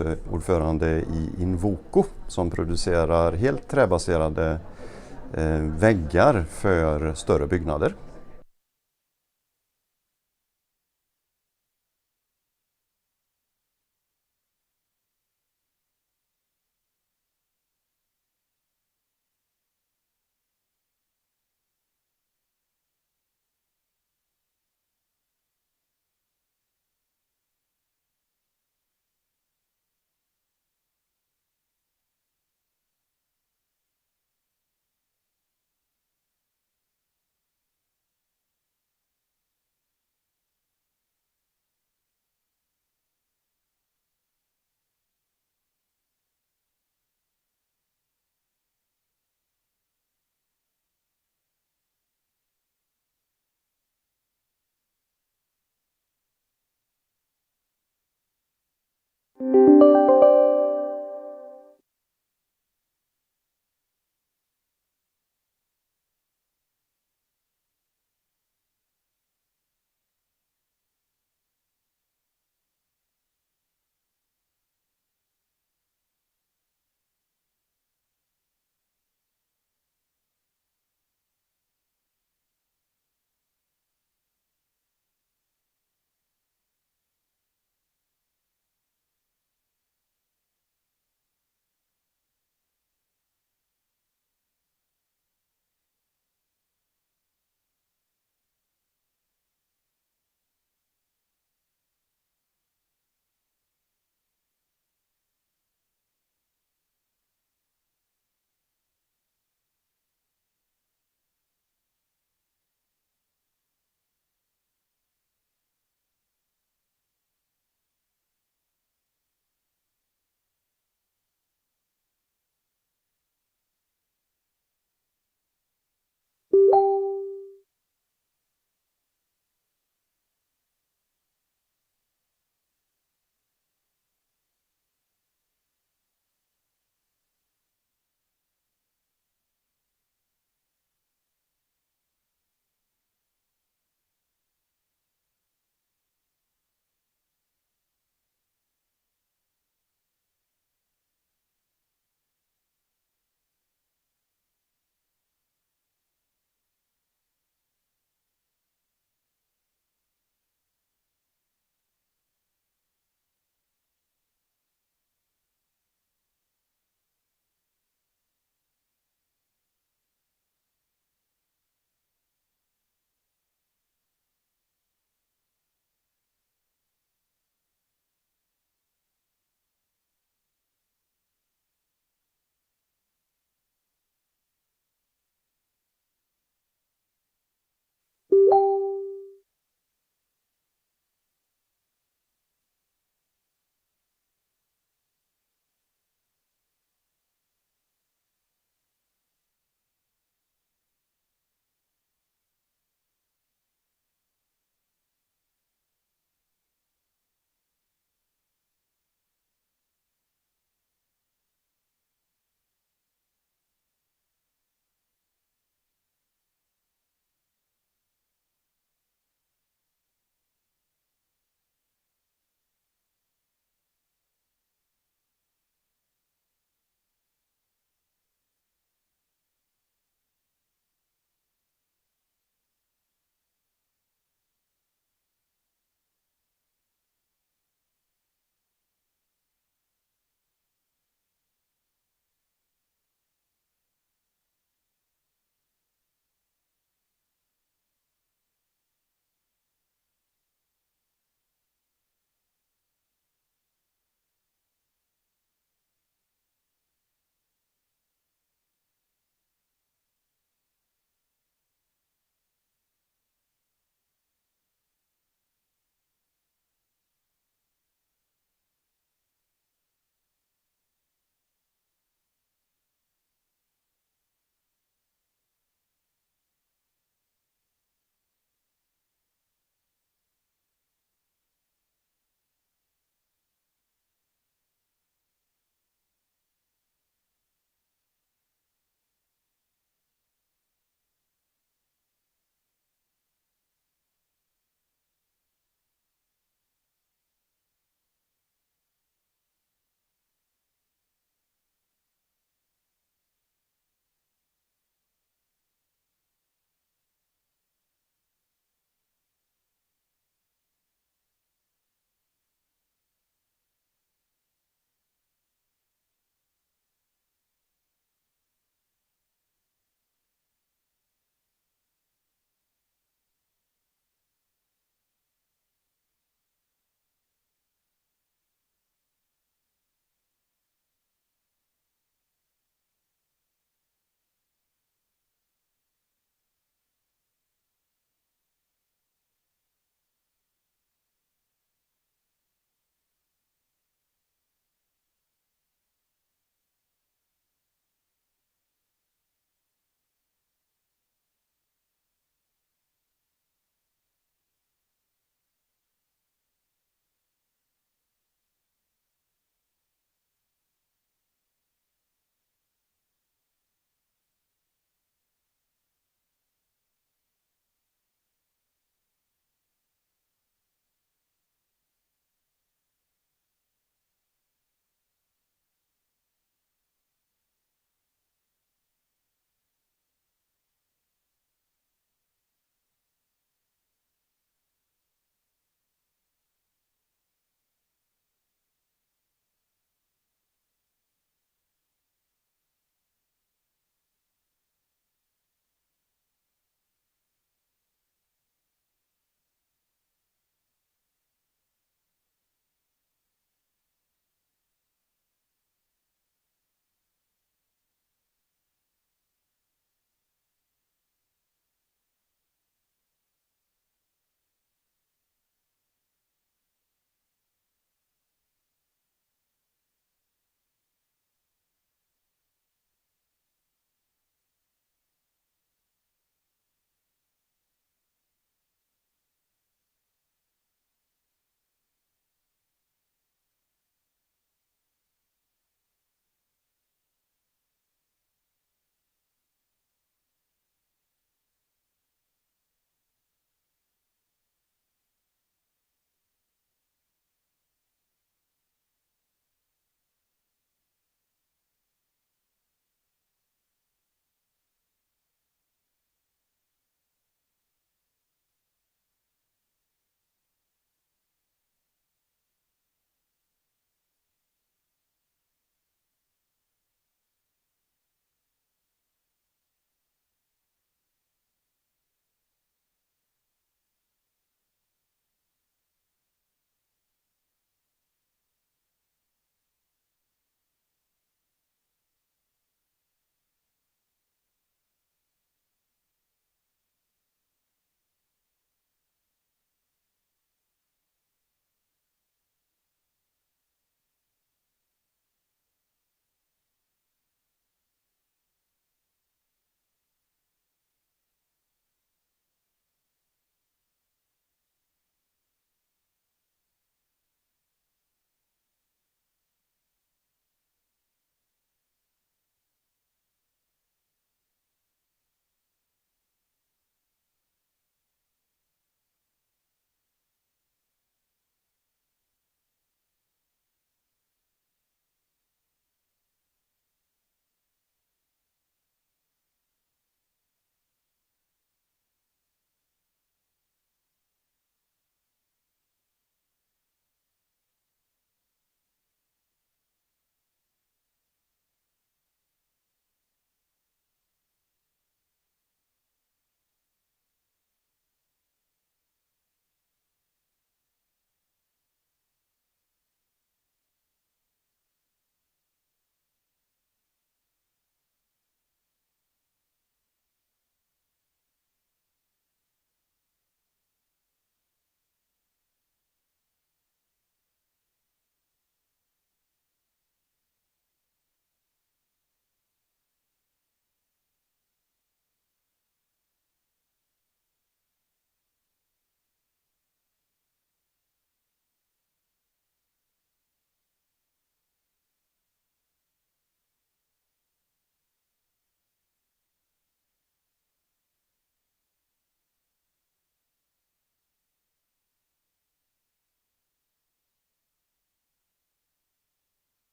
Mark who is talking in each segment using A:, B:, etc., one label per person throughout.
A: projektordförande i Invoco som producerar helt träbaserade väggar för större byggnader.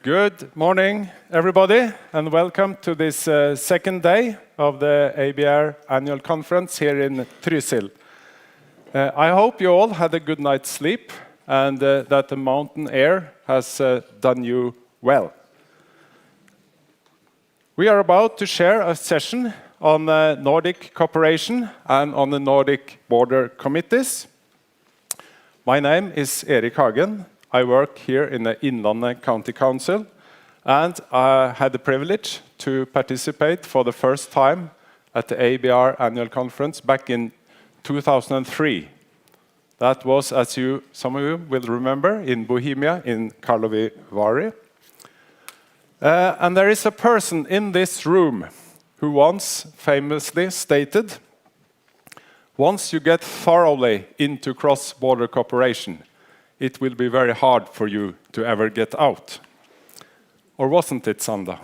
B: Good morning, everybody, and welcome to this second day of the AEBR Annual Conference here in Trysil. I hope you all had a good night's sleep and that the mountain air has done you well. We are about to share a session on Nordic cooperation and on the Nordic Border Committees. My name is Erik Hagen. I work here in the Innlandet County Council, and I had the privilege to participate for the first time at the AEBR Annual Conference back in 2003. That was, as some of you will remember, in Bohemia, in Karlovy Vary. And there is a person in this room who once famously stated, "Once you get thoroughly into cross-border cooperation, it will be very hard for you to ever get out." Or wasn't it, Sanda?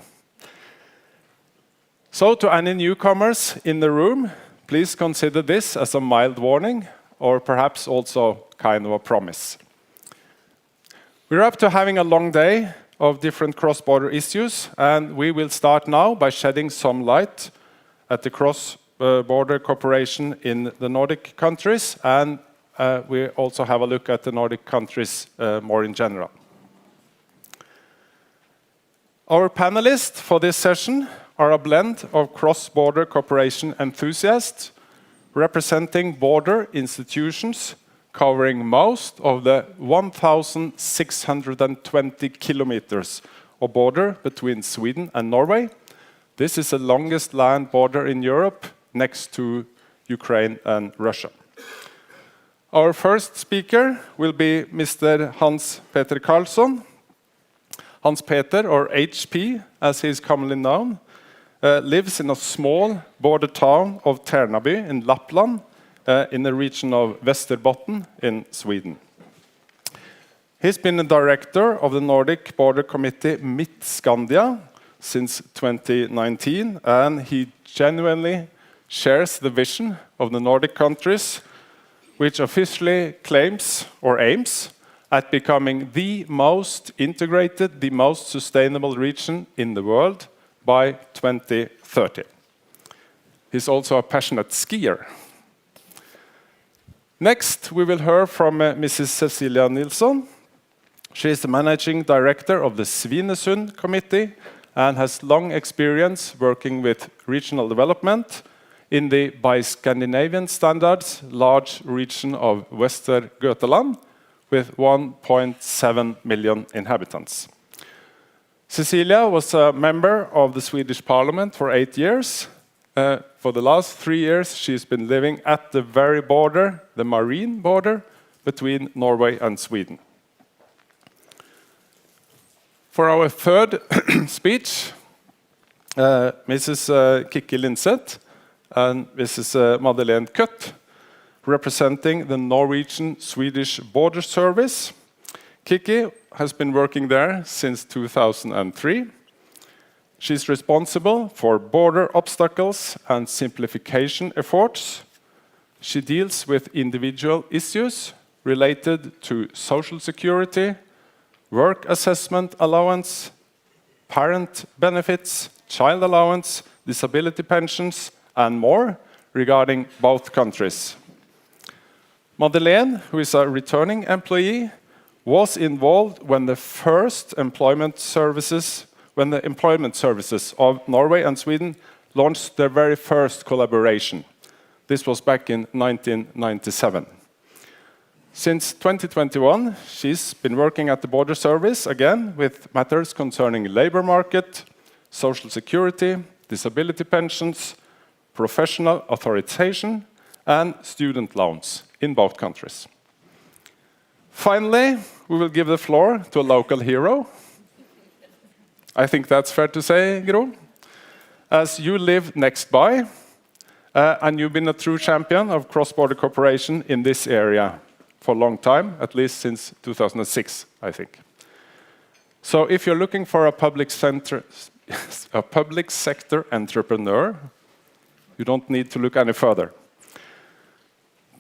B: So to any newcomers in the room, please consider this as a mild warning, or perhaps also kind of a promise. We're up to having a long day of different cross-border issues, and we will start now by shedding some light at the cross-border cooperation in the Nordic countries, and we also have a look at the Nordic countries more in general. Our panelists for this session are a blend of cross-border cooperation enthusiasts representing border institutions covering most of the 1,620 kilometers of border between Sweden and Norway. This is the longest land border in Europe next to Ukraine and Russia. Our first speaker will be Mr. Hans Peter Karlsson. Hans Peter, or HP, as he is commonly known, lives in a small border town of Tärnaby in Lapland, in the region of Västerbotten in Sweden. He's been the director of the Nordic Border Committee Midt-Skandia since 2019, and he genuinely shares the vision of the Nordic countries, which officially claims or aims at becoming the most integrated, the most sustainable region in the world by 2030. He's also a passionate skier. Next, we will hear from Mrs. Cecilia Nilsson. She is the managing director of the Svinesund Committee and has long experience working with regional development in the, by Scandinavian standards, large region of Västergötland with 1.7 million inhabitants. Cecilia was a member of the Swedish Parliament for 8 years. For the last 3 years, she's been living at the very border, the marine border, between Norway and Sweden. For our third speech, Mrs. Kikki Lindseth and Mrs. Madeleine Kutt, representing the Norwegian-Swedish Border Service. Kikki has been working there since 2003. She's responsible for border obstacles and simplification efforts. She deals with individual issues related to social security, work assessment allowance, parent benefits, child allowance, disability pensions, and more regarding both countries. Madeleine, who is a returning employee, was involved when the employment services of Norway and Sweden launched their very first collaboration. This was back in 1997. Since 2021, she's been working at the Border Service again with matters concerning labor market, social security, disability pensions, professional authorization, and student loans in both countries. Finally, we will give the floor to a local hero. I think that's fair to say, Gro, as you live next by, and you've been a true champion of cross-border cooperation in this area for a long time, at least since 2006, I think. So if you're looking for a public sector entrepreneur, you don't need to look any further.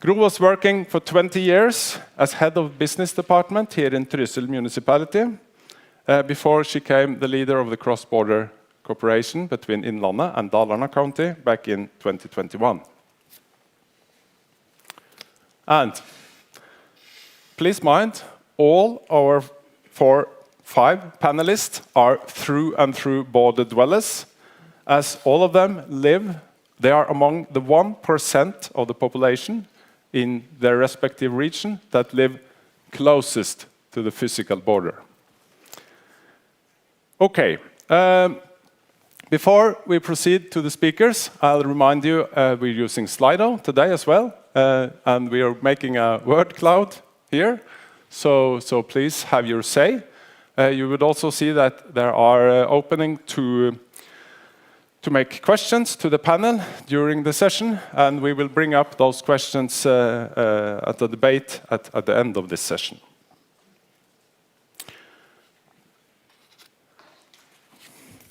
B: Gro was working for 20 years as head of business department here in Trysil municipality, before she became the leader of the cross-border cooperation between Innlandet and Dalarna County back in 2021. And please mind, all our 5 panelists are through and through border dwellers, as all of them they are among the 1% of the population in their respective region that live closest to the physical border. Okay, before we proceed to the speakers, I'll remind you we're using Slido today as well, and we are making a word cloud here, so please have your say. You would also see that there are opening to make questions to the panel during the session, and we will bring up those questions at the debate at the end of this session.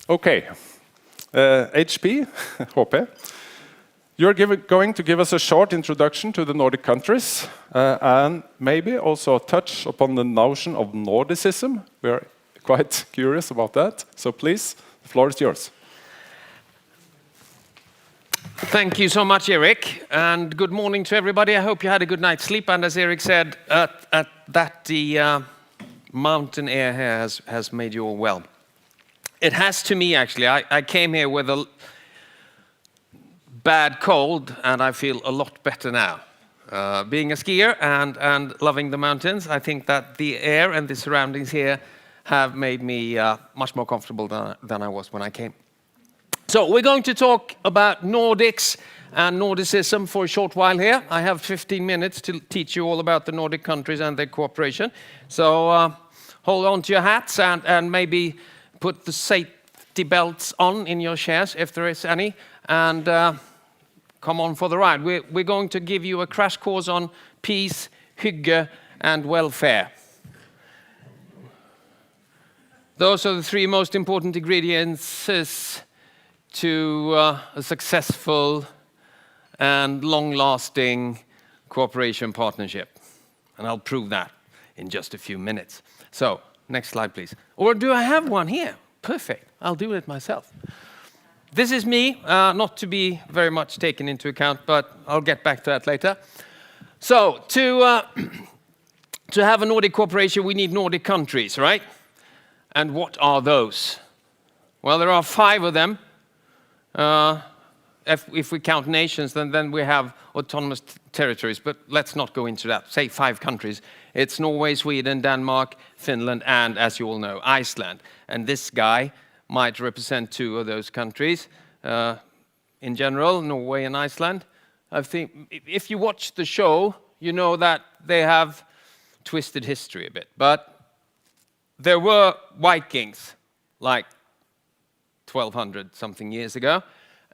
B: Okay, HP, you're going to give us a short introduction to the Nordic countries, and maybe also a touch upon the notion of Nordicism. We are quite curious about that, so please, the floor is yours.
C: Thank you so much, Eric, and good morning to everybody. I hope you had a good night's sleep, and as Eric said, that the mountain air here has made you all well. It has to me, actually. I came here with a bad cold, and I feel a lot better now. Being a skier and loving the mountains, I think that the air and the surroundings here have made me much more comfortable than I was when I came. So we're going to talk about Nordics and Nordicism for a short while here. I have 15 minutes to teach you all about the Nordic countries and their cooperation. So hold on to your hats and maybe put the safety belts on in your chairs if there is any, and come on for the ride. We're going to give you a crash course on peace, hygge, and welfare. Those are the 3 most important ingredients to a successful and long-lasting cooperation partnership. And I'll prove that in just a few minutes. So, next slide, please. Or do I have one here? Perfect. I'll do it myself. This is me, not to be very much taken into account, but I'll get back to that later. So, to have a Nordic cooperation, we need Nordic countries, right? And what are those? Well, there are 5 of them. If we count nations, then we have autonomous territories, but let's not go into that. Say 5 countries. It's Norway, Sweden, Denmark, Finland, and, as you all know, Iceland. And this guy might represent 2 of those countries. In general, Norway and Iceland. I think if you watch the show, you know that they have twisted history a bit. But there were Vikings, like 1,200 something years ago,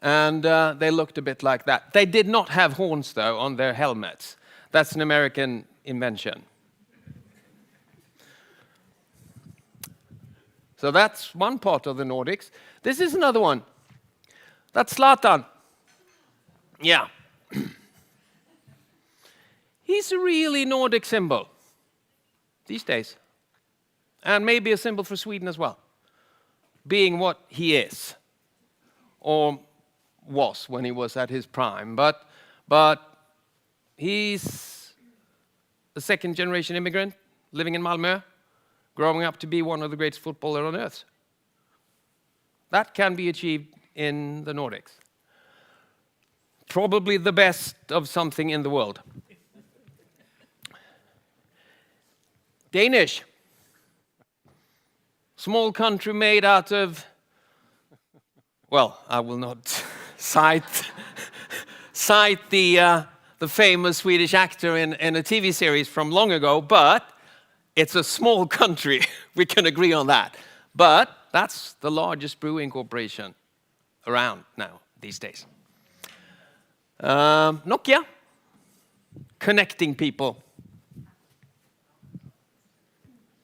C: and they looked a bit like that. They did not have horns, though, on their helmets. That's an American invention. So that's one part of the Nordics. This is another one. That's Zlatan. Yeah. He's a really Nordic symbol these days. And maybe a symbol for Sweden as well. Being what he is. Or was when he was at his prime. But he's a second-generation immigrant living in Malmö, growing up to be one of the greatest footballers on earth. That can be achieved in the Nordics. Probably the best of something in the world. Danish. Small country made out of, well, I will not cite the famous Swedish actor in a TV series from long ago, but it's a small country. We can agree on that. But that's the largest brewing corporation around now these days. Nokia, connecting people.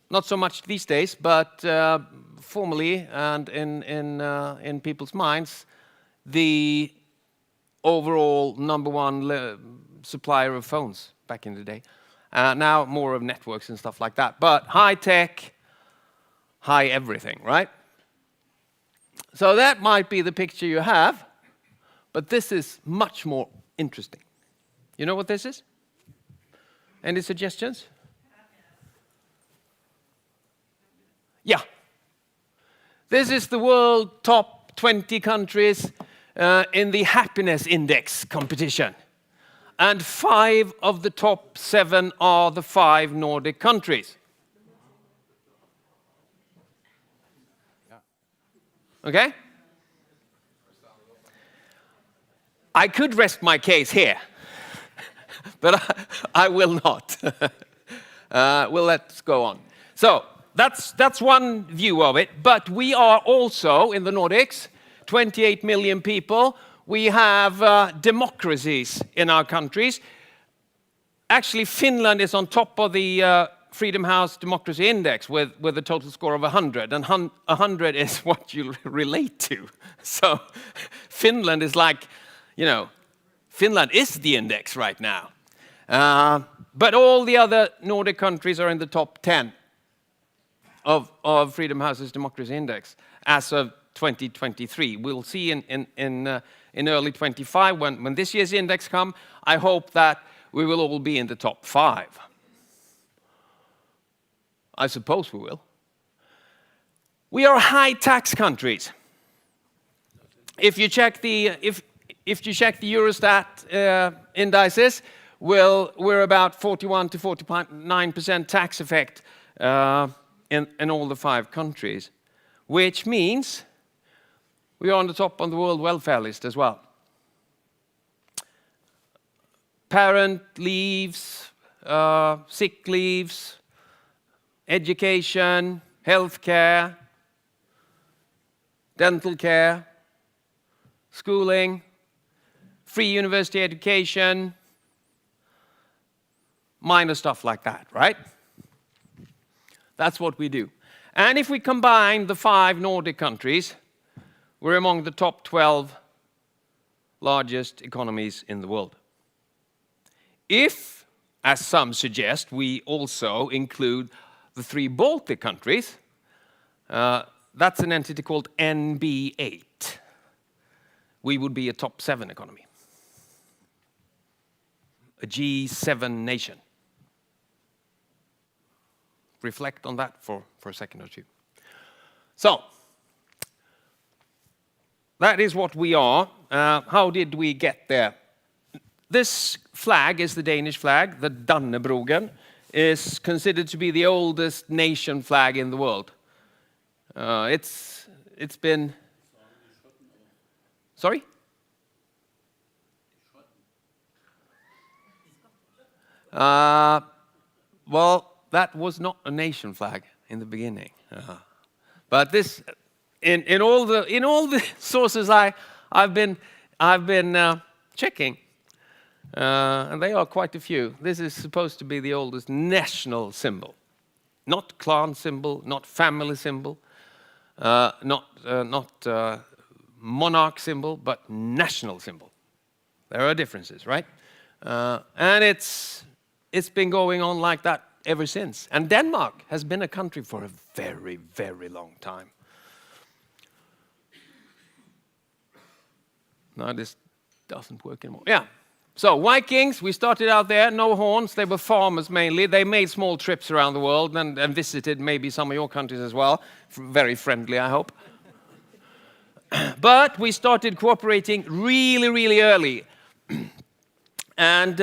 C: Not so much these days, but formerly and in people's minds, the overall #1 supplier of phones back in the day. Now more of networks and stuff like that. But high tech, high everything, right? So that might be the picture you have, but this is much more interesting. You know what this is? Any suggestions? Yeah. This is the world top 20 countries in the happiness index competition. And 5 of the top 7 are the 5 Nordic countries. Okay? I could rest my case here, but I will not. Well, let's go on. So that's one view of it, but we are also, in the Nordics, 28 million people. We have democracies in our countries. Actually, Finland is on top of the Freedom House Democracy Index with a total score of 100, and 100 is what you relate to. So Finland is like, you know, Finland is the index right now. But all the other Nordic countries are in the top 10 of Freedom House's Democracy Index as of 2023. We'll see in early 25 when this year's index comes. I hope that we will all be in the top 5. I suppose we will. We are high tax countries. If you check the Eurostat indices, we're about 41 to 49% tax effect in all the 5 countries, which means we are on the top on the world welfare list as well. Parent leaves, sick leaves, education, healthcare, dental care, schooling, free university education, minor stuff like that, right? That's what we do. And if we combine the 5 Nordic countries, we're among the top 12 largest economies in the world. If, as some suggest, we also include the 3 Baltic countries, that's an entity called NB8. We would be a top 7 economy. A G7 nation. Reflect on that for a second or two. So, that is what we are. How did we get there? This flag is the Danish flag. The Dannebrogen is considered to be the oldest nation flag in the world. It's been... Sorry? Well, that was not a nation flag in the beginning. But this, in all the sources I've been checking, and they are quite a few. This is supposed to be the oldest national symbol, not clan symbol, not family symbol, not monarch symbol, but national symbol. There are differences, right? And it's been going on like that ever since. And Denmark has been a country for a very, very long time. No, this doesn't work anymore. Yeah. So Vikings, we started out there, no horns. They were farmers mainly. They made small trips around the world and visited maybe some of your countries as well. Very friendly, I hope. But we started cooperating really, really early. And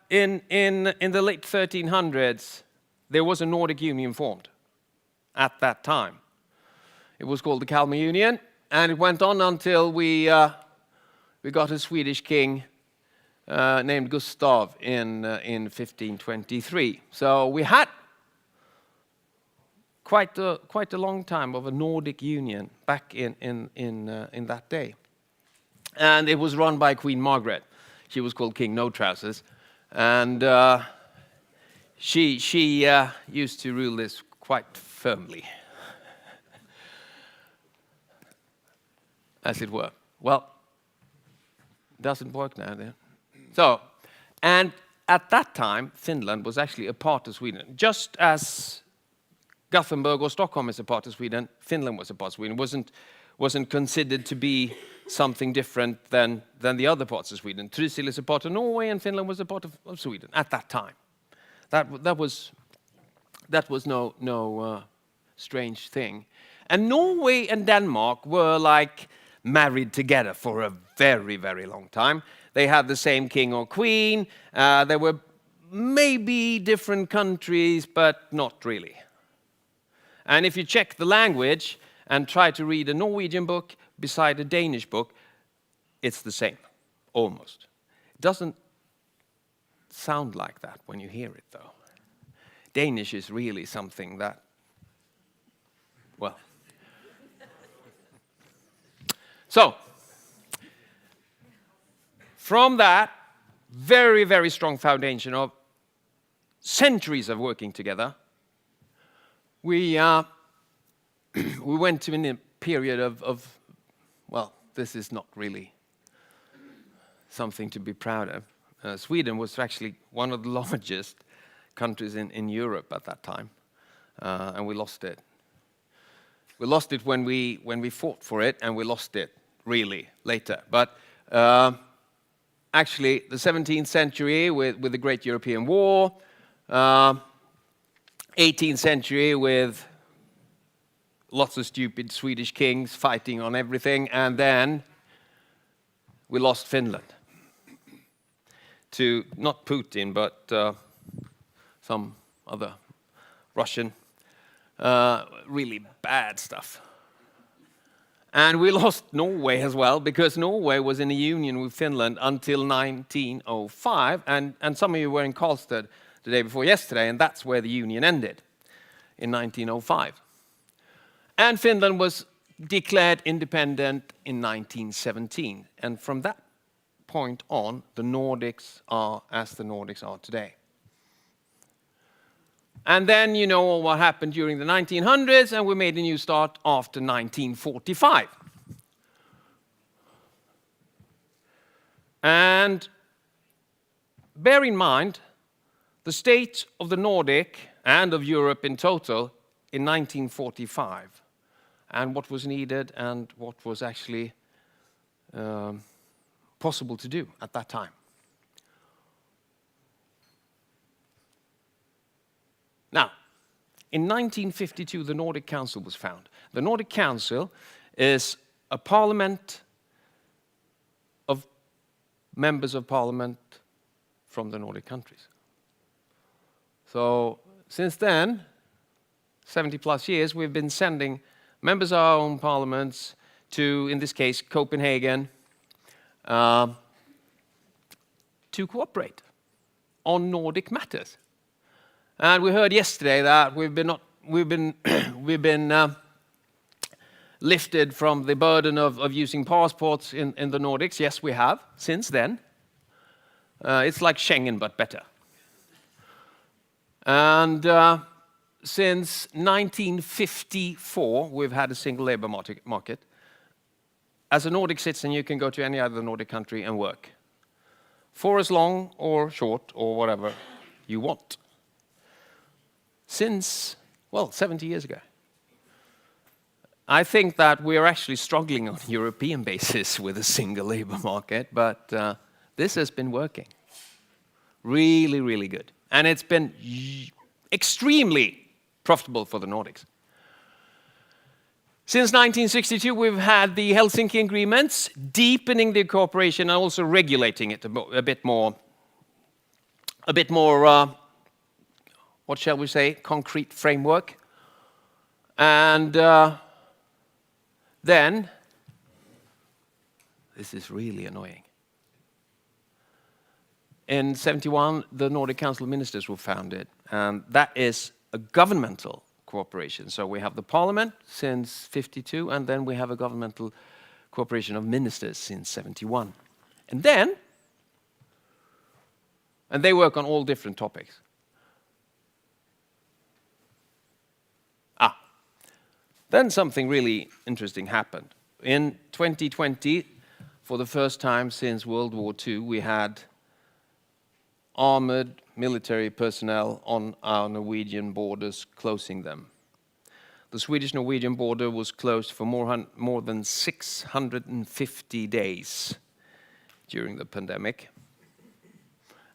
C: in the late 1300s, there was a Nordic Union formed at that time. It was called the Kalmar Union, and it went on until we got a Swedish king named Gustav in 1523. So we had quite a long time of a Nordic Union back in that day, and it was run by Queen Margaret. She was called King No Trousers, and she used to rule this quite firmly, as it were. Well, it doesn't work now then. So, and at that time, Finland was actually a part of Sweden, just as Gothenburg or Stockholm is a part of Sweden, Finland was a part of Sweden. It wasn't considered to be something different than the other parts of Sweden. Trysil is a part of Norway, and Finland was a part of Sweden at that time. That was no strange thing. And Norway and Denmark were like married together for a very, very long time. They had the same king or queen. They were maybe different countries, but not really. And if you check the language and try to read a Norwegian book beside a Danish book, it's the same, almost. It doesn't sound like that when you hear it, though. Danish is really something that, well. So, from that very, very strong foundation of centuries of working together, we went to a period of, well, this is not really something to be proud of. Sweden was actually one of the largest countries in Europe at that time, and we lost it. We lost it when we fought for it, and we lost it really later. But actually, the 17th century with the Great European War, 18th century with lots of stupid Swedish kings fighting on everything, and then we lost Finland to not Putin, but some other Russian, really bad stuff. And we lost Norway as well, because Norway was in a union with Finland until 1905, and some of you were in Karlstad the day before yesterday, and that's where the union ended, in 1905. And Finland was declared independent in 1917, and from that point on, the Nordics are as the Nordics are today. And then you know what happened during the 1900s, and we made a new start after 1945. And bear in mind, the state of the Nordic and of Europe in total in 1945, and what was needed and what was actually possible to do at that time. Now, in 1952, the Nordic Council was found. The Nordic Council is a parliament of members of parliament from the Nordic countries. So, since then, 70 plus years, we've been sending members of our own parliaments to, in this case, Copenhagen, to cooperate on Nordic matters. And we heard yesterday that we've been lifted from the burden of using passports in the Nordics. Yes, we have, since then. It's like Schengen, but better. And since 1954, we've had a single labor market. As a Nordic citizen, you can go to any other Nordic country and work for as long or short or whatever you want. Since, well, 70 years ago. I think that we are actually struggling on a European basis with a single labor market, but this has been working. Really, really good. And it's been extremely profitable for the Nordics. Since 1962, we've had the Helsinki agreements, deepening the cooperation and also regulating it a bit more, what shall we say, concrete framework. And then, this is really annoying. In 1971, the Nordic Council of Ministers were founded, and that is a governmental cooperation. So we have the parliament since 1952, and then we have a governmental cooperation of ministers since 1971. And they work on all different topics. Then something really interesting happened. In 2020, for the first time since World War II, we had armored military personnel on our Norwegian borders, closing them the Swedish-Norwegian border was closed for more than 650 days during the pandemic.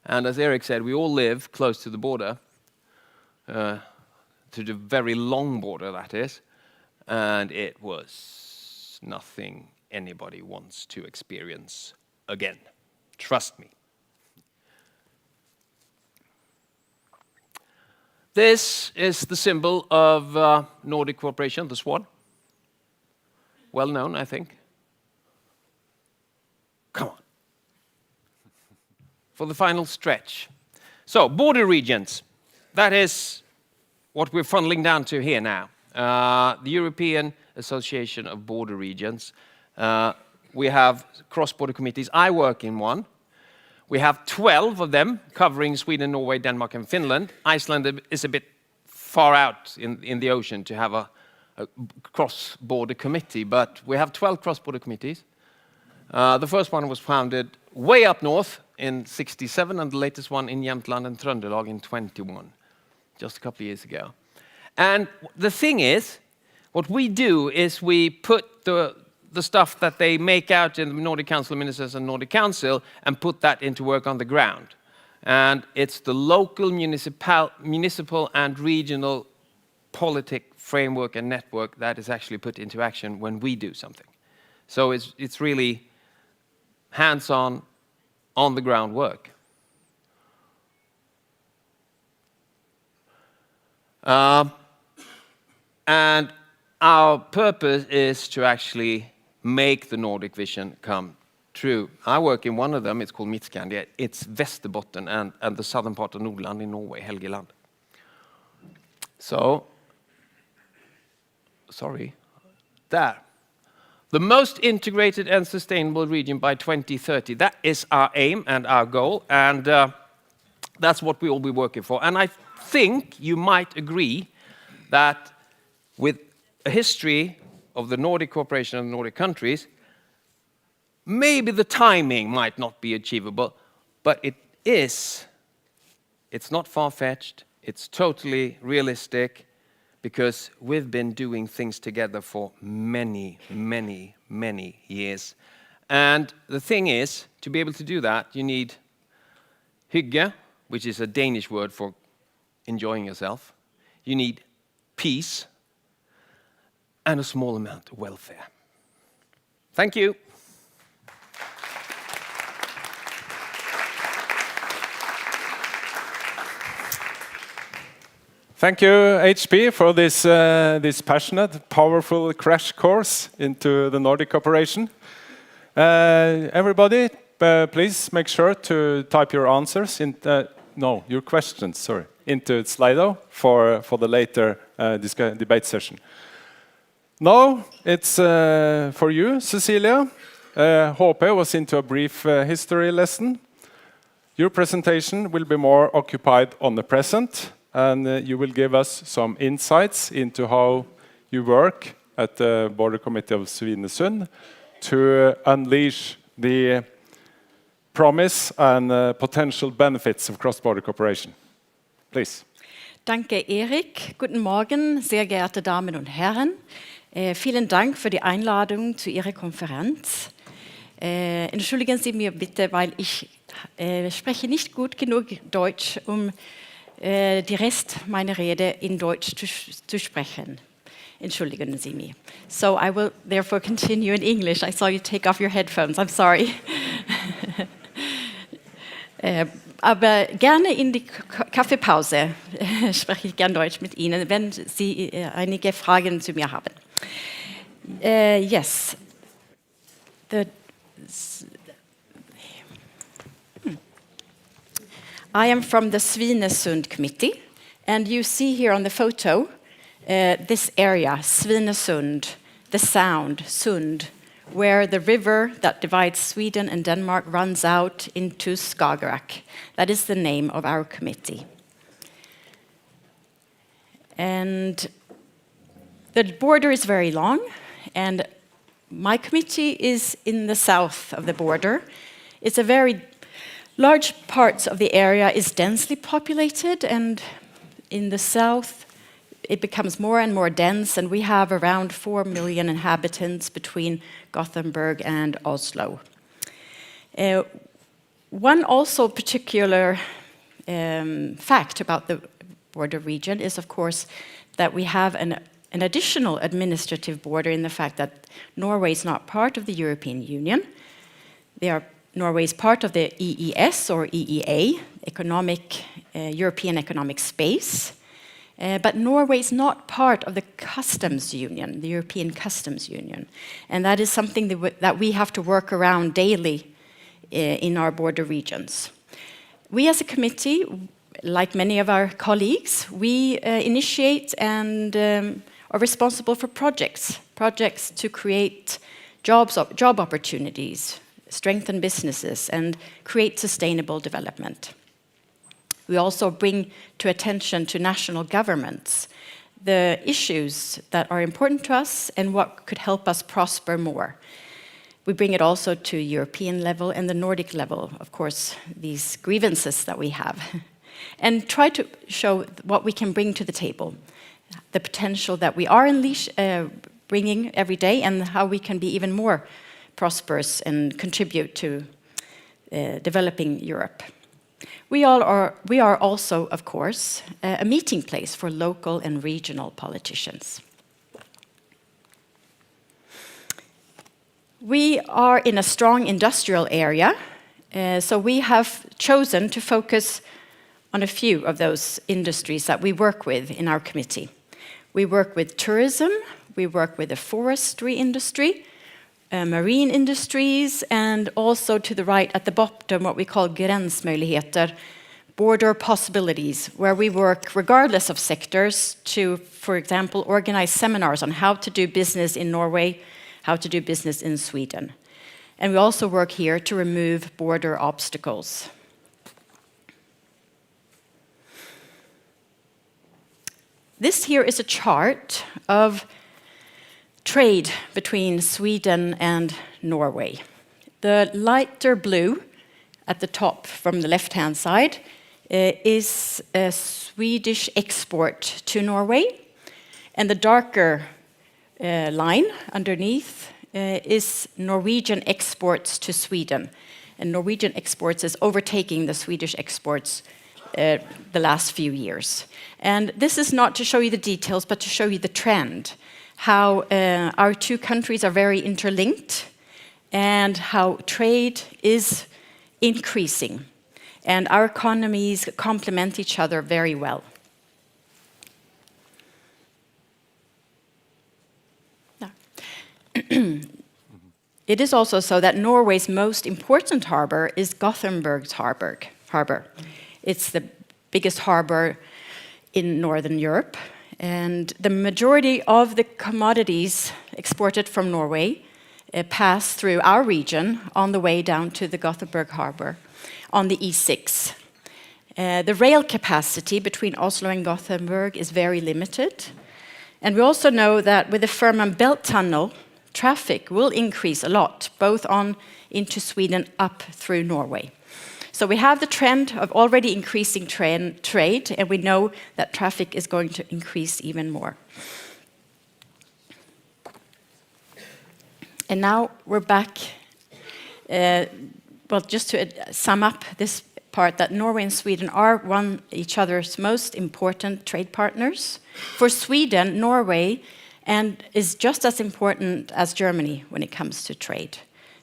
C: And as Eric said, we all live close to the border, to the very long border, that is, and it was nothing anybody wants to experience again. Trust me. This is the symbol of Nordic cooperation, the swan. Well known, I think. Come on. For the final stretch. So, border regions. That is what we're funneling down to here now. The European Association of Border Regions. We have cross-border committees. I work in one. We have 12 of them covering Sweden, Norway, Denmark, and Finland. Iceland is a bit far out in the ocean to have a cross-border committee, but we have 12 cross-border committees. The first one was founded way up north in '67, and the latest one in Jämtland and Trøndelag in '21, just a couple of years ago. And the thing is, what we do is we put the stuff that they make out in the Nordic Council of Ministers and Nordic Council and put that into work on the ground. And it's the local, municipal and regional politic framework and network that is actually put into action when we do something. So it's really hands-on, on-the-ground work. And our purpose is to actually make the Nordic vision come true. I work in one of them, it's called Midtskandi. It's Västerbotten and the southern part of Nordland in Norway, Helgeland. So, sorry, there. The most integrated and sustainable region by 2030. That is our aim and our goal, and that's what we will be working for. And I think you might agree that with a history of the Nordic cooperation of the Nordic countries, maybe the timing might not be achievable, but it's not far-fetched, it's totally realistic, because we've been doing things together for many, many, many years. And the thing is, to be able to do that, you need hygge, which is a Danish word for enjoying yourself. You need peace, and a small amount of welfare. Thank you.
B: Thank you, HP, for this passionate, powerful crash course into the Nordic cooperation. Everybody, please make sure to type your answers your questions, sorry, into Slido for the later debate session. Now it's for you, Cecilia. HP was into a brief history lesson. Your presentation will be more occupied on the present, and you will give us some insights into how you work at the Border Committee of Svinesund to unleash the promise and potential benefits of cross-border cooperation. Please.
D: Danke, Erik. Guten Morgen, sehr geehrte Damen und Herren. Vielen Dank für die Einladung zu Ihrer Konferenz. Entschuldigen Sie mir bitte, weil ich spreche nicht gut genug Deutsch, um die Rest meiner Rede in Deutsch zu sprechen. Entschuldigen Sie mir. So I will therefore continue in English. I saw you take off your headphones. I'm sorry. Aber gerne in die Kaffeepause spreche ich gern Deutsch mit Ihnen, wenn Sie einige Fragen zu mir haben. Yes. I am from the Svinesund Committee, and you see here on the photo this area, Svinesund, the sound, Sund, where the river that divides Sweden and Denmark runs out into Skagerrak. That is the name of our committee. And the border is very long, and my committee is in the south of the border. It's a very large part of the area is densely populated, and in the south it becomes more and more dense, and we have around 4 million inhabitants between Gothenburg and Oslo. One also particular fact about the border region is, of course, that we have an additional administrative border in the fact that Norway is not part of the European Union. Norway is part of the EES or EEA, European Economic Space. But Norway is not part of the customs union, the European Customs Union. And that is something that we have to work around daily in our border regions. We as a committee, like many of our colleagues, we initiate and are responsible for projects to create job opportunities, strengthen businesses, and create sustainable development. We also bring to attention to national governments the issues that are important to us and what could help us prosper more. We bring it also to European level and the Nordic level, of course, these grievances that we have, and try to show what we can bring to the table, the potential that we are bringing every day, and how we can be even more prosperous and contribute to developing Europe. We are also, of course, a meeting place for local and regional politicians. We are in a strong industrial area, so we have chosen to focus on a few of those industries that we work with in our committee. We work with tourism, we work with the forestry industry, marine industries, and also to the right at the bottom what we call gränsmöjligheter, border possibilities, where we work regardless of sectors to, for example, organize seminars on how to do business in Norway, how to do business in Sweden. And we also work here to remove border obstacles. This here is a chart of trade between Sweden and Norway. The lighter blue at the top from the left-hand side is a Swedish export to Norway, and the darker line underneath is Norwegian exports to Sweden. And Norwegian exports is overtaking the Swedish exports the last few years. And this is not to show you the details, but to show you the trend, how our two countries are very interlinked and how trade is increasing. And our economies complement each other very well. It is also so that Norway's most important harbor is Gothenburg's harbor. It's the biggest harbor in Northern Europe, and the majority of the commodities exported from Norway pass through our region on the way down to the Gothenburg harbor on the E6. The rail capacity between Oslo and Gothenburg is very limited, and we also know that with the Fehmarn Belt tunnel, traffic will increase a lot, both on into Sweden up through Norway. So we have the trend of already increasing trade, and we know that traffic is going to increase even more. And now we're back, just to sum up this part, that Norway and Sweden are each other's most important trade partners. For Sweden, Norway is just as important as Germany when it comes to trade.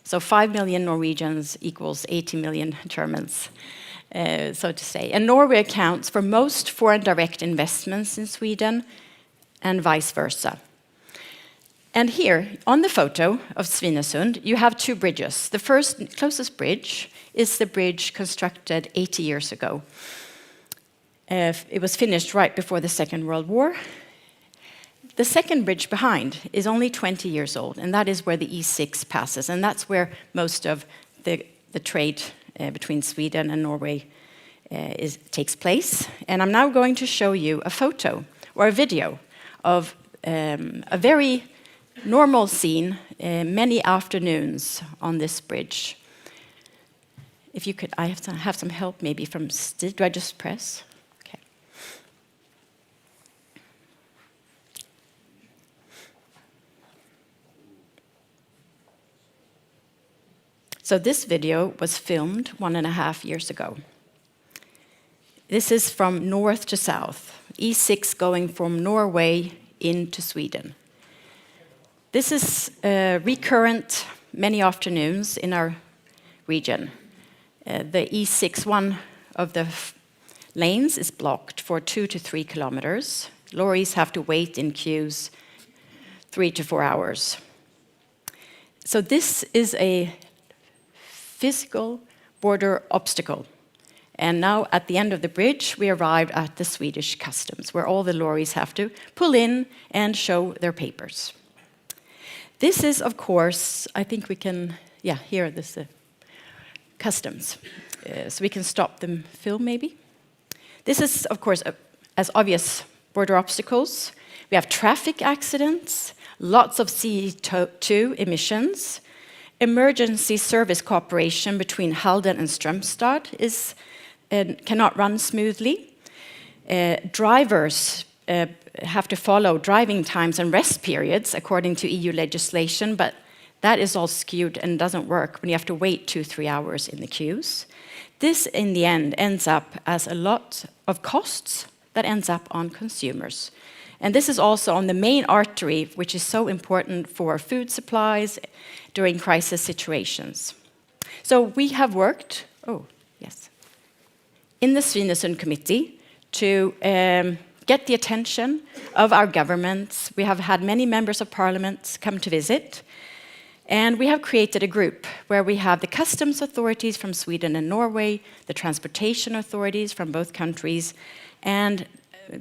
D: So 5 million Norwegians equals 80 million Germans, so to say. And Norway accounts for most foreign direct investments in Sweden and vice versa. And here, on the photo of Svinesund, you have two bridges. The closest bridge is the bridge constructed 80 years ago. It was finished right before the Second World War. The second bridge behind is only 20 years old, and that is where the E6 passes, and that's where most of the trade between Sweden and Norway takes place. And I'm now going to show you a photo or a video of a very normal scene many afternoons on this bridge. If you could, I have some help maybe from Steve. Do I just press? Okay. So this video was filmed 1.5 years ago. This is from north to south, E6 going from Norway into Sweden. This is recurrent many afternoons in our region. The E6, one of the lanes is blocked for 2 to 3 kilometers. Lorries have to wait in queues 3 to 4 hours. So this is a physical border obstacle. And now at the end of the bridge, we arrived at the Swedish customs, where all the lorries have to pull in and show their papers. This is, of course, I think we can, here this customs. So we can stop the film, maybe. This is, of course, as obvious border obstacles. We have traffic accidents, lots of CO2 emissions. Emergency service cooperation between Halden and Strömstad cannot run smoothly. Drivers have to follow driving times and rest periods according to EU legislation, but that is all skewed and doesn't work when you have to wait 2-3 hours in the queues. This, in the end, ends up as a lot of costs that ends up on consumers. And this is also on the main artery, which is so important for food supplies during crisis situations. So we have worked, in the Svinesund Committee to get the attention of our governments. We have had many members of parliament come to visit. And we have created a group where we have the customs authorities from Sweden and Norway, the transportation authorities from both countries, and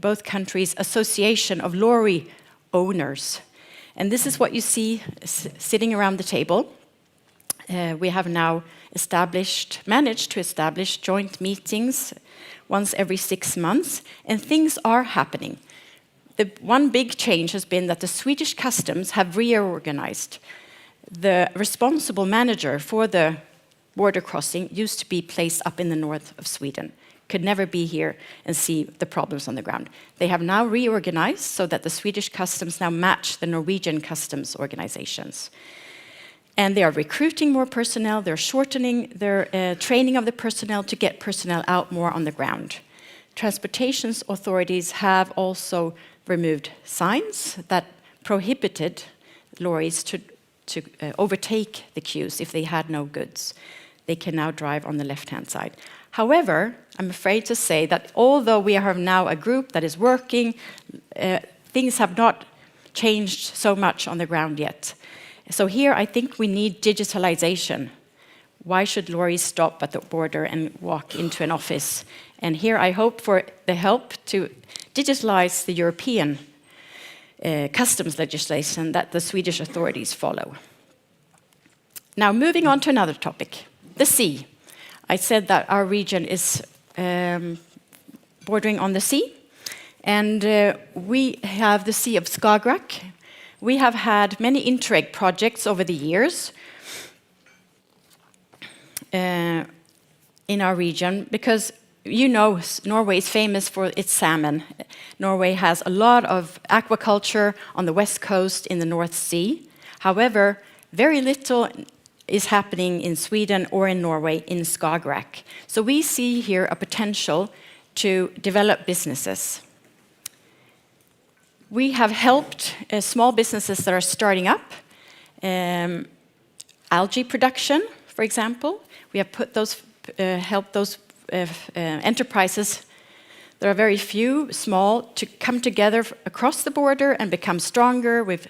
D: both countries' association of lorry owners. And this is what you see sitting around the table. We have now managed to establish joint meetings once every 6 months, and things are happening. The one big change has been that the Swedish customs have reorganized. The responsible manager for the border crossing used to be placed up in the north of Sweden, could never be here and see the problems on the ground. They have now reorganized so that the Swedish customs now match the Norwegian customs organizations. And they are recruiting more personnel, they're shortening their training of the personnel to get personnel out more on the ground. Transportation authorities have also removed signs that prohibited lorries to overtake the queues if they had no goods. They can now drive on the left-hand side. However, I'm afraid to say that although we have now a group that is working, things have not changed so much on the ground yet. So here I think we need digitalization. Why should lorries stop at the border and walk into an office? And here I hope for the help to digitalize the European customs legislation that the Swedish authorities follow. Now, moving on to another topic, the sea. I said that our region is bordering on the sea, and we have the Sea of Skagerrak. We have had many Interreg projects over the years in our region because you know, Norway is famous for its salmon. Norway has a lot of aquaculture on the west coast in the North Sea. However, very little is happening in Sweden or in Norway in Skagerrak. So we see here a potential to develop businesses. We have helped small businesses that are starting up. Algae production, for example. We have helped those enterprises, there are very few, small, to come together across the border and become stronger. We've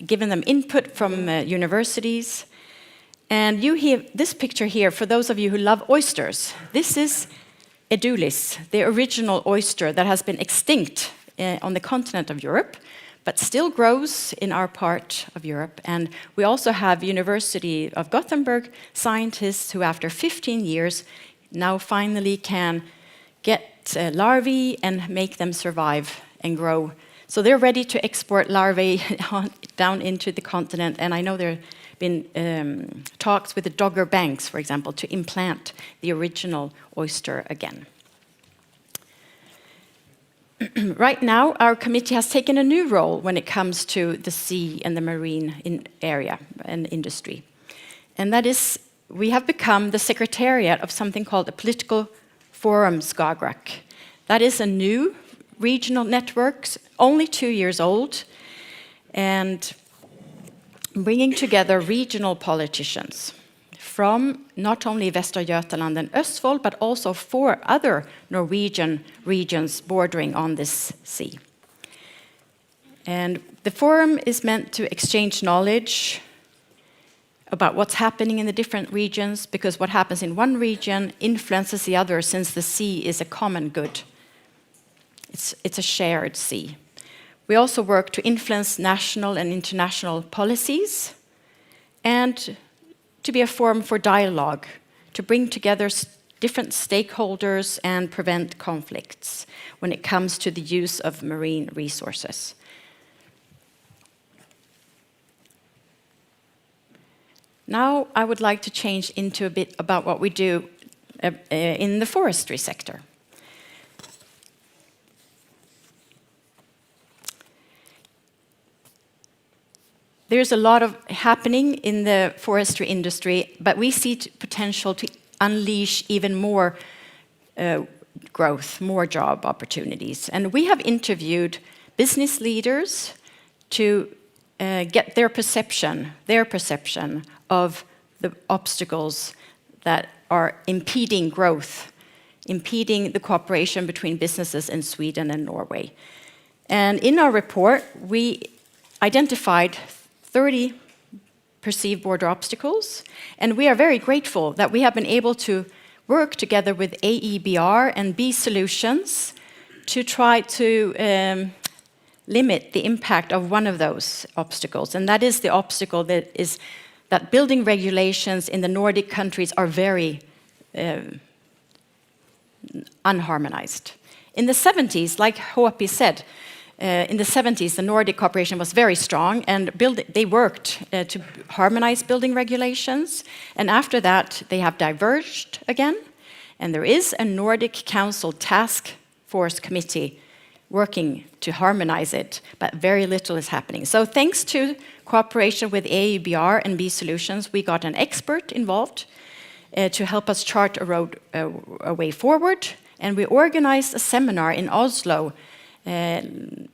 D: given them input from universities. And you have this picture here, for those of you who love oysters. This is Edulis, the original oyster that has been extinct on the continent of Europe, but still grows in our part of Europe. And we also have University of Gothenburg scientists who, after 15 years, now finally can get larvae and make them survive and grow. So they're ready to export larvae down into the continent. And I know there have been talks with the Dogger Banks, for example, to implant the original oyster again. Right now, our committee has taken a new role when it comes to the sea and the marine area and industry. And that is we have become the secretariat of something called a Political Forum Skagerrak. That is a new regional network, only 2 years old, and bringing together regional politicians from not only Västra Götaland and Östfold, but also 4 other Norwegian regions bordering on this sea. And the forum is meant to exchange knowledge about what's happening in the different regions, because what happens in one region influences the other, since the sea is a common good. It's a shared sea. We also work to influence national and international policies, and to be a forum for dialogue, to bring together different stakeholders and prevent conflicts when it comes to the use of marine resources. Now I would like to change into a bit about what we do in the forestry sector. There's a lot of happening in the forestry industry, but we see potential to unleash even more growth, more job opportunities. And we have interviewed business leaders to get their perception of the obstacles that are impeding growth, impeding the cooperation between businesses in Sweden and Norway. And in our report, we identified 30 perceived border obstacles, and we are very grateful that we have been able to work together with AEBR and B Solutions to try to limit the impact of one of those obstacles, and that is the obstacle that building regulations in the Nordic countries are very unharmonized. In the 70s, like Håpi said, in the 70s, the Nordic cooperation was very strong, and they worked to harmonize building regulations. And after that, they have diverged again. And there is a Nordic Council task force committee working to harmonize it, but very little is happening. So thanks to cooperation with AEBR and B Solutions, we got an expert involved to help us chart a way forward. And we organized a seminar in Oslo in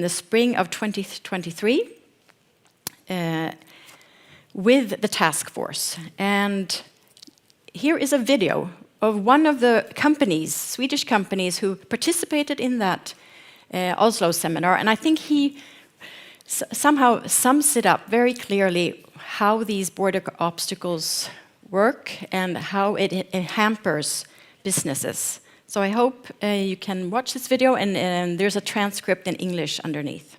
D: the spring of 2023 with the task force. And here is a video of one of the companies, Swedish companies, who participated in that Oslo seminar. And I think he somehow sums it up very clearly, how these border obstacles work and how it hampers businesses. So I hope you can watch this video, and there's a transcript in English underneath.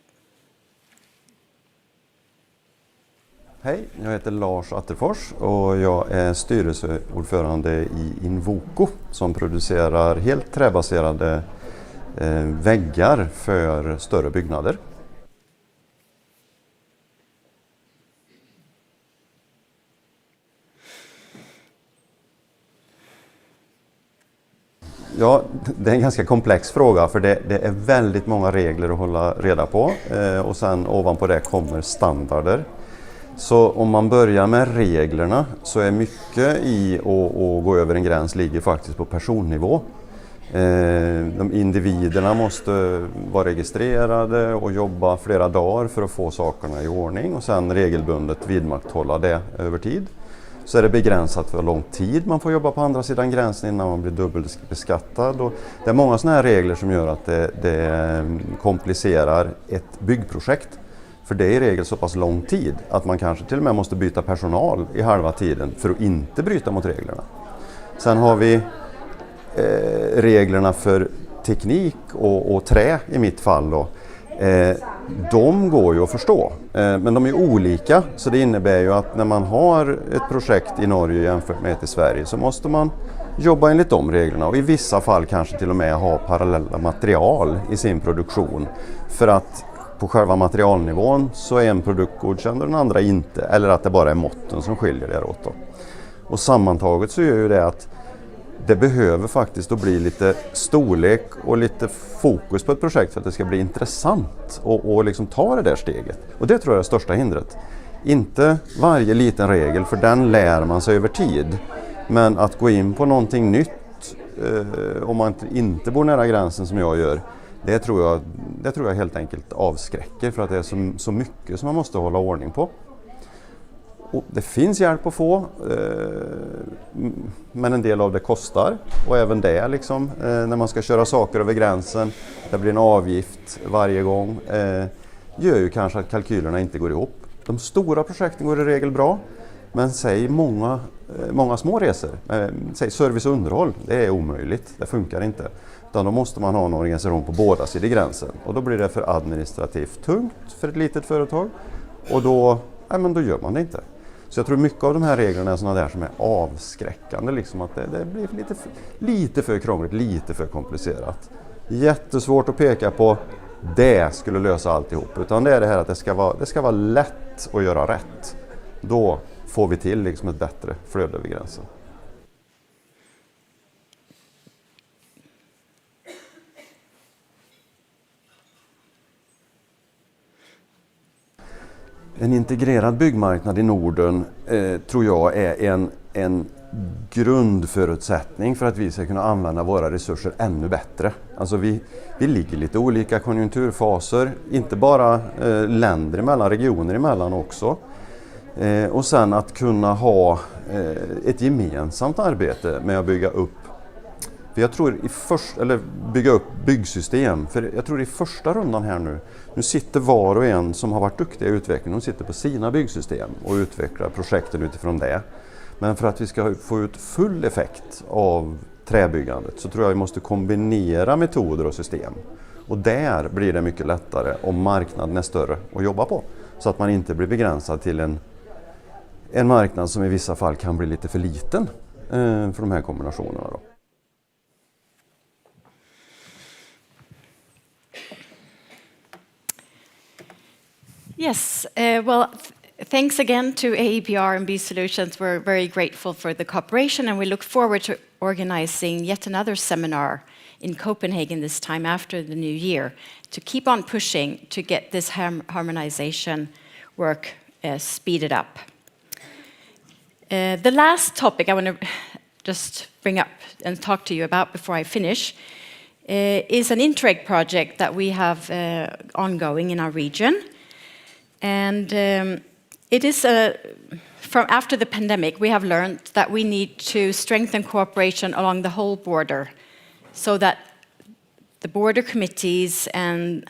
A: Hej, jag heter Lars Atterfors och jag är styrelseordförande i Invoko som producerar helt träbaserade väggar för större byggnader. Ja, det är en ganska komplex fråga, för det är väldigt många regler att hålla reda på, och sen ovanpå det kommer standarder. Så om man börjar med reglerna, så är mycket i att gå över en gräns ligger faktiskt på personnivå. De individerna måste vara registrerade och jobba flera dagar för att få sakerna i ordning, och sen regelbundet vidmakthålla det över tid. Så är det begränsat för lång tid man får jobba på andra sidan gränsen innan man blir dubbelbeskattad. Och det är många sådana här regler som gör att det komplicerar ett byggprojekt. För det är i regel så pass lång tid att man kanske till och med måste byta personal i halva tiden för att inte bryta mot reglerna. Sen har vi reglerna för teknik och trä i mitt fall då. De går ju att förstå, men de är olika, så det innebär ju att när man har ett projekt i Norge jämfört med ett i Sverige, så måste man jobba enligt de reglerna, och i vissa fall kanske till och med ha parallella material i sin produktion, för att på själva materialnivån så är en produkt godkänd och den andra inte, eller att det bara är måtten som skiljer det åt då. Och sammantaget så gör ju det att det behöver faktiskt att bli lite storlek och lite fokus på ett projekt för att det ska bli intressant och liksom ta det där steget. Och det tror jag är det största hindret. Inte varje liten regel, för den lär man sig över tid. Men att gå in på någonting nytt, om man inte bor nära gränsen som jag gör, det tror jag helt enkelt avskräcker, för att det är så mycket som man måste hålla ordning på. Och det finns hjälp att få, men en del av det kostar. Och även det, liksom, när man ska köra saker över gränsen, det blir en avgift varje gång, gör ju kanske att kalkylerna inte går ihop. De stora projekten går i regel bra, men säg många små resor, säg service och underhåll, det är omöjligt, det funkar inte. Utan då måste man ha en organisation på båda sidor gränsen, och då blir det för administrativt tungt för ett litet företag, och då gör man det inte. Så jag tror mycket av de här reglerna är sådana där som är avskräckande, liksom att det blir lite för krångligt, lite för komplicerat. Jättesvårt att peka på det skulle lösa alltihop, utan det är det här att det ska vara lätt att göra rätt. Då får vi till liksom ett bättre flöde över gränsen. En integrerad byggmarknad i Norden tror jag är en grundförutsättning för att vi ska kunna använda våra resurser ännu bättre. Alltså vi ligger lite olika konjunkturfaser, inte bara länder emellan, regioner emellan också. Och sen att kunna ha ett gemensamt arbete med att bygga upp. För jag tror bygga upp byggsystem. För jag tror i första rundan här nu sitter var och en som har varit duktiga i utvecklingen, de sitter på sina byggsystem och utvecklar projekten utifrån det. Men för att vi ska få ut full effekt av träbyggandet så tror jag vi måste kombinera metoder och system. Och där blir det mycket lättare om marknaden är större att jobba på. Så att man inte blir begränsad till en marknad som i vissa fall kan bli lite för liten för de här kombinationerna då.
D: Yes, thanks again to AEBR and B Solutions. We're very grateful for the cooperation, and we look forward to organizing yet another seminar in Copenhagen this time after the new year to keep on pushing to get this harmonization work speeded up. The last topic I want to just bring up and talk to you about before I finish is an Interreg project that we have ongoing in our region. And it is from after the pandemic, we have learned that we need to strengthen cooperation along the whole border so that the border committees and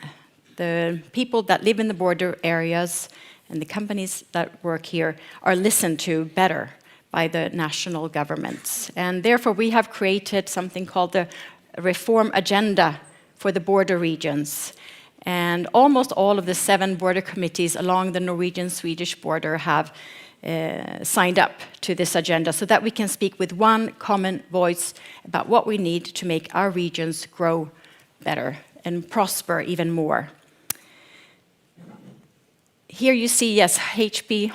D: the people that live in the border areas and the companies that work here are listened to better by the national governments. And therefore, we have created something called the Reform Agenda for the border regions. And almost all of the 7 border committees along the Norwegian-Swedish border have signed up to this agenda so that we can speak with one common voice about what we need to make our regions grow better and prosper even more. Here you see, yes, HP,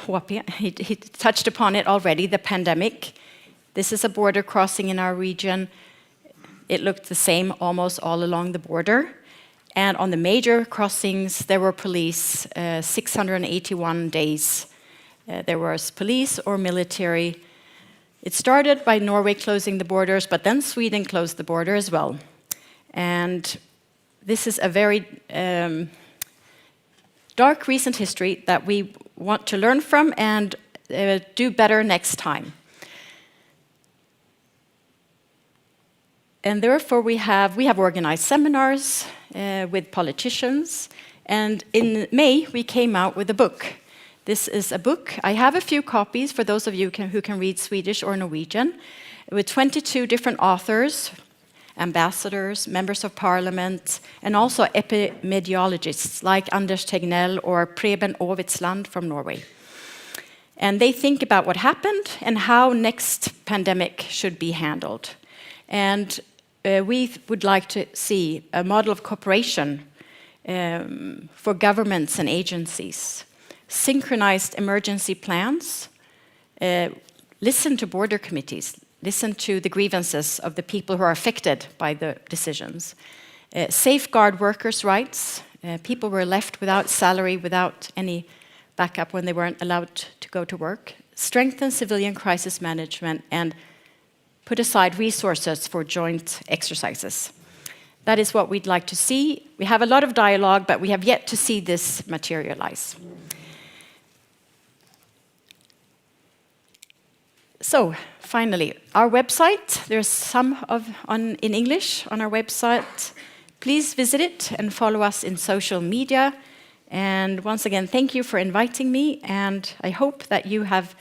D: he touched upon it already, the pandemic. This is a border crossing in our region. It looked the same almost all along the border. And on the major crossings, there were police 681 days. There was police or military. It started by Norway closing the borders, but then Sweden closed the border as well. And this is a very dark recent history that we want to learn from and do better next time. And therefore we have organized seminars with politicians, and in May we came out with a book. This is a book. I have a few copies for those of you who can read Swedish or Norwegian, with 22 different authors, ambassadors, members of parliament, and also epidemiologists like Anders Tegnell or Preben Aavitsland from Norway. And they think about what happened and how next pandemic should be handled. And we would like to see a model of cooperation for governments and agencies, synchronized emergency plans, listen to border committees, listen to the grievances of the people who are affected by the decisions, safeguard workers' rights. People were left without salary, without any backup when they weren't allowed to go to work, strengthen civilian crisis management, and put aside resources for joint exercises. That is what we'd like to see. We have a lot of dialogue, but we have yet to see this materialize. So, finally, our website. There's some in English on our website. Please visit it and follow us in social media. And once again, thank you for inviting me. And I hope that you have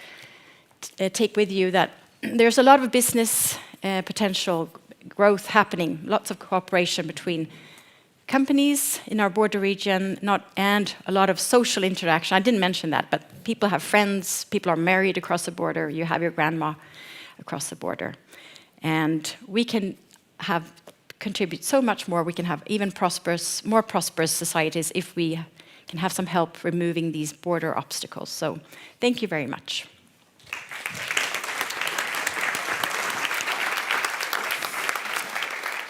D: take with you that there's a lot of business potential growth happening, lots of cooperation between companies in our border region, and a lot of social interaction. I didn't mention that, but people have friends, people are married across the border, you have your grandma across the border. And we can contribute so much more. We can have even more prosperous societies if we can have some help removing these border obstacles. So thank you very much.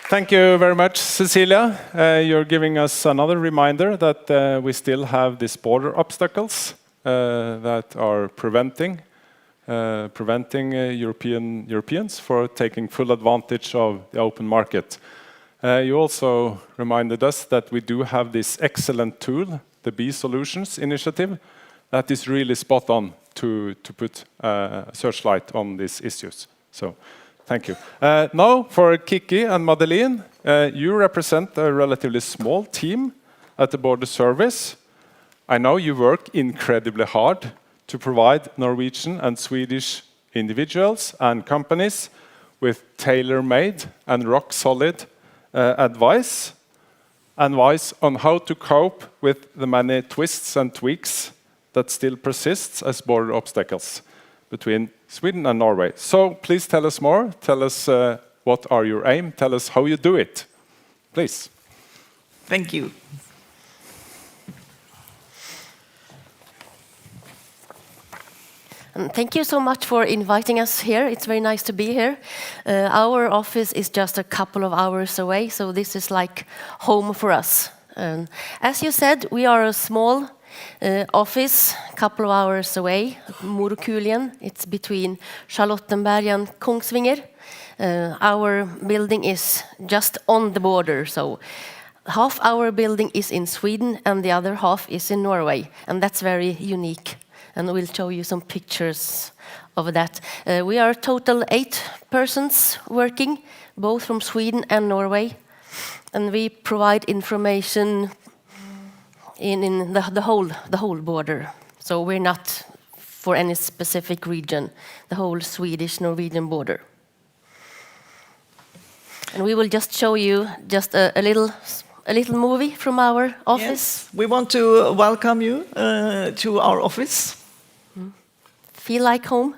B: Thank you very much, Cecilia. You're giving us another reminder that we still have these border obstacles that are preventing Europeans for taking full advantage of the open market. You also reminded us that we do have this excellent tool, the B Solutions initiative, that is really spot on to put a searchlight on these issues. So, thank you. Now, for Kiki and Madeleine, you represent a relatively small team at the Border Service. I know you work incredibly hard to provide Norwegian and Swedish individuals and companies with tailor-made and rock-solid advice on how to cope with the many twists and tweaks that still persists as border obstacles between Sweden and Norway. So please tell us more. Tell us what are your aim. Tell us how you do it. Please.
E: Thank you.
F: And thank you so much for inviting us here. It's very nice to be here. Our office is just a couple of hours away, so this is like home for us. As you said, we are a small office, a couple of hours away, Morokulien. It's between Charlottenberg and Kongsvinger. Our building is just on the border, so half our building is in Sweden and the other half is in Norway, and that's very unique. And we'll show you some pictures of that. We are total 8 persons working, both from Sweden and Norway, and we provide information in the whole border. So we're not for any specific region, the whole Swedish-Norwegian border. And we will just show you just a little movie from our office.
E: Yes, we want to welcome you to our office.
F: Feel like home?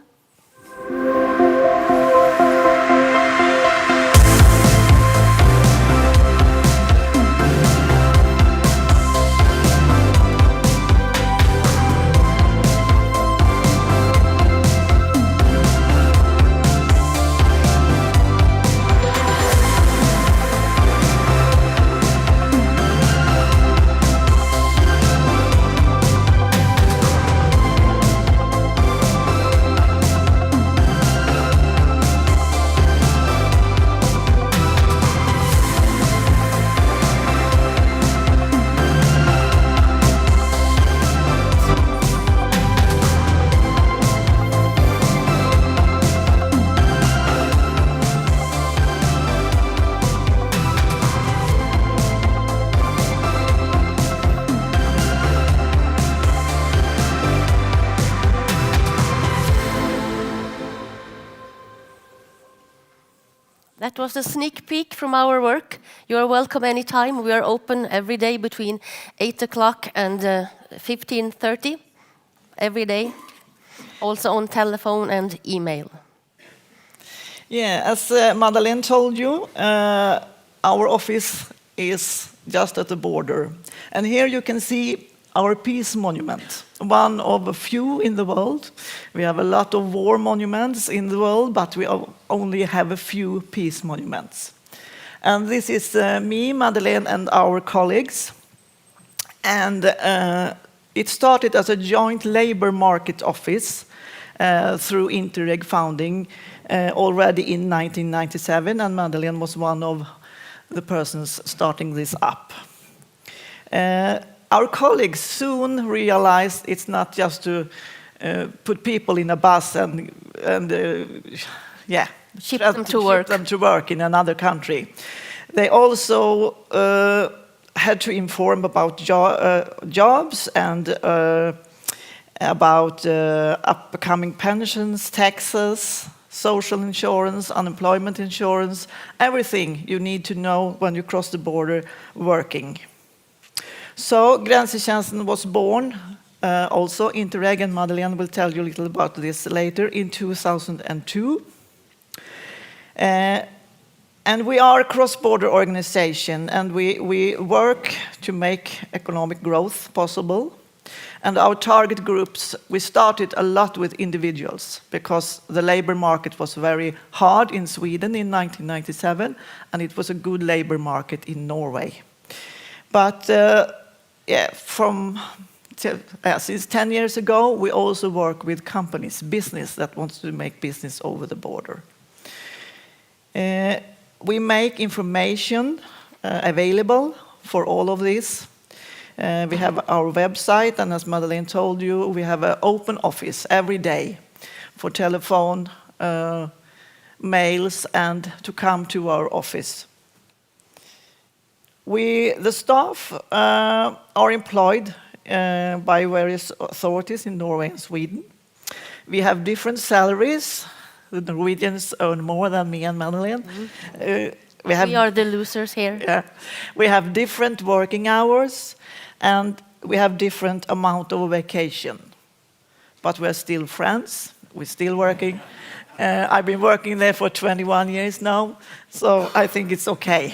F: That was a sneak peek from our work. You are welcome anytime. We are open every day between 8 o'clock and 15:30 every day. Also on telephone and email.
E: Yeah, as Madeleine told you, our office is just at the border. And here you can see our peace monument, one of a few in the world. We have a lot of war monuments in the world, but we only have a few peace monuments. And this is me, Madeleine, and our colleagues. And It started as a joint labor market office through Interreg founding already in 1997, and Madeleine was one of the persons starting this up. Our colleagues soon realized it's not just to put people in a bus and
F: ship them to work
E: in another country. They also had to inform about jobs and about upcoming pensions, taxes, social insurance, unemployment insurance, everything you need to know when you cross the border working. So Grensetjänsten was born, also Interreg, and Madeleine will tell you a little about this later, in 2002. And we are a cross-border organization, and we work to make economic growth possible. And our target groups, we started a lot with individuals because the labor market was very hard in Sweden in 1997, and it was a good labor market in Norway. But since 10 years ago, we also work with companies, business that wants to make business over the border. We make information available for all of this. We have our website, and as Madeleine told you, we have an open office every day for telephone, mails, and to come to our office. The staff are employed by various authorities in Norway and Sweden. We have different salaries. The Norwegians earn more than me and Madeleine.
F: We are the losers here.
E: Yeah. We have different working hours, and we have different amount of vacation. But we're still friends. We're still working. I've been working there for 21 years now, so I think it's okay.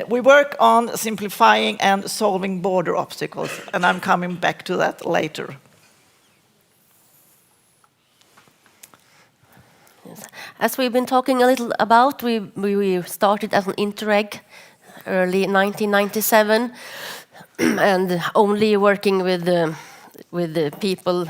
E: We work on simplifying and solving border obstacles, and I'm coming back to that later.
F: As we've been talking a little about, we started as an Interreg early 1997, and only working with the people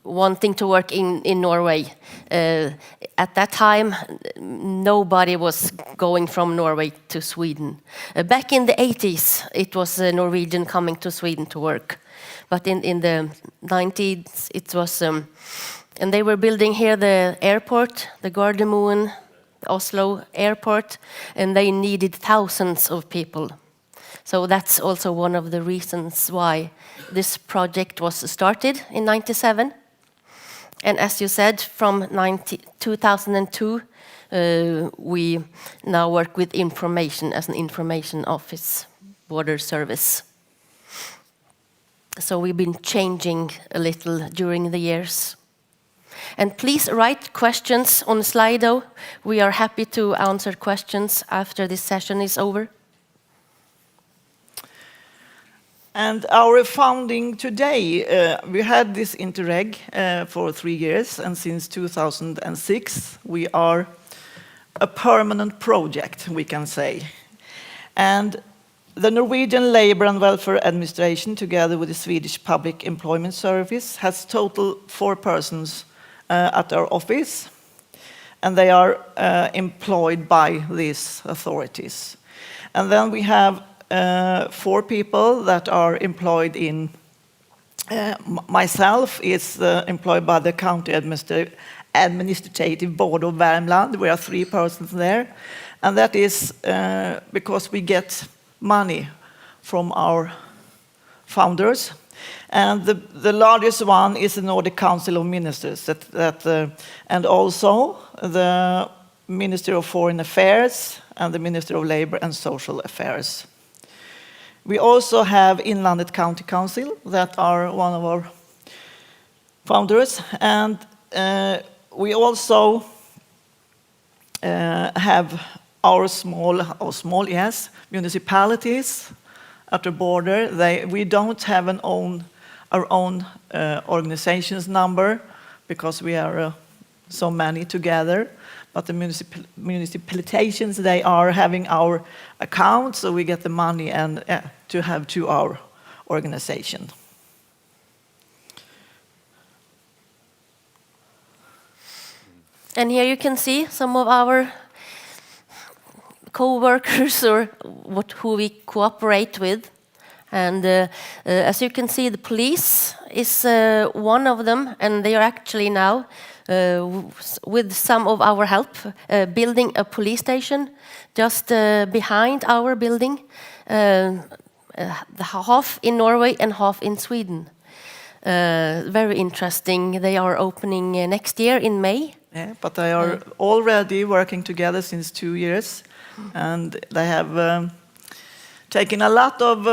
F: wanting to work in Norway. At that time, nobody was going from Norway to Sweden. Back in the 80s, it was a Norwegian coming to Sweden to work. But in the 90s, it was... and they were building here the airport, the Gardermoen, Oslo airport, and they needed thousands of people. So that's also one of the reasons why this project was started in 97. And as you said, from 2002, we now work with information as an information office, border service. So we've been changing a little during the years. And please write questions on Slido. We are happy to answer questions after this session is over.
E: And our founding today, we had this Interreg for 3 years, and since 2006, we are a permanent project, we can say. And the Norwegian Labour and Welfare Administration, together with the Swedish Public Employment Service, has total 4 persons at our office, and they are employed by these authorities. And then we have 4 people that are employed in, myself is employed by the County Administrative Board of Värmland. We are 3 persons there, and that is because we get money from our founders. And the largest one is the Nordic Council of Ministers, and also the Ministry of Foreign Affairs and the Ministry of Labour and Social Affairs. We also have Innlandet County Council that are one of our founders, and we also have our small municipalities at the border. We don't have our own organizations number because we are so many together. But the municipalities, they are having our accounts, so we get the money and to have to our organization.
F: And here you can see some of our co-workers or who we cooperate with. And as you can see, the police is one of them, and they are actually now, with some of our help, building a police station just behind our building, half in Norway and half in Sweden. Very interesting. They are opening next year in May.
E: Yeah, but they are already working together since 2 years, and they have taken a lot of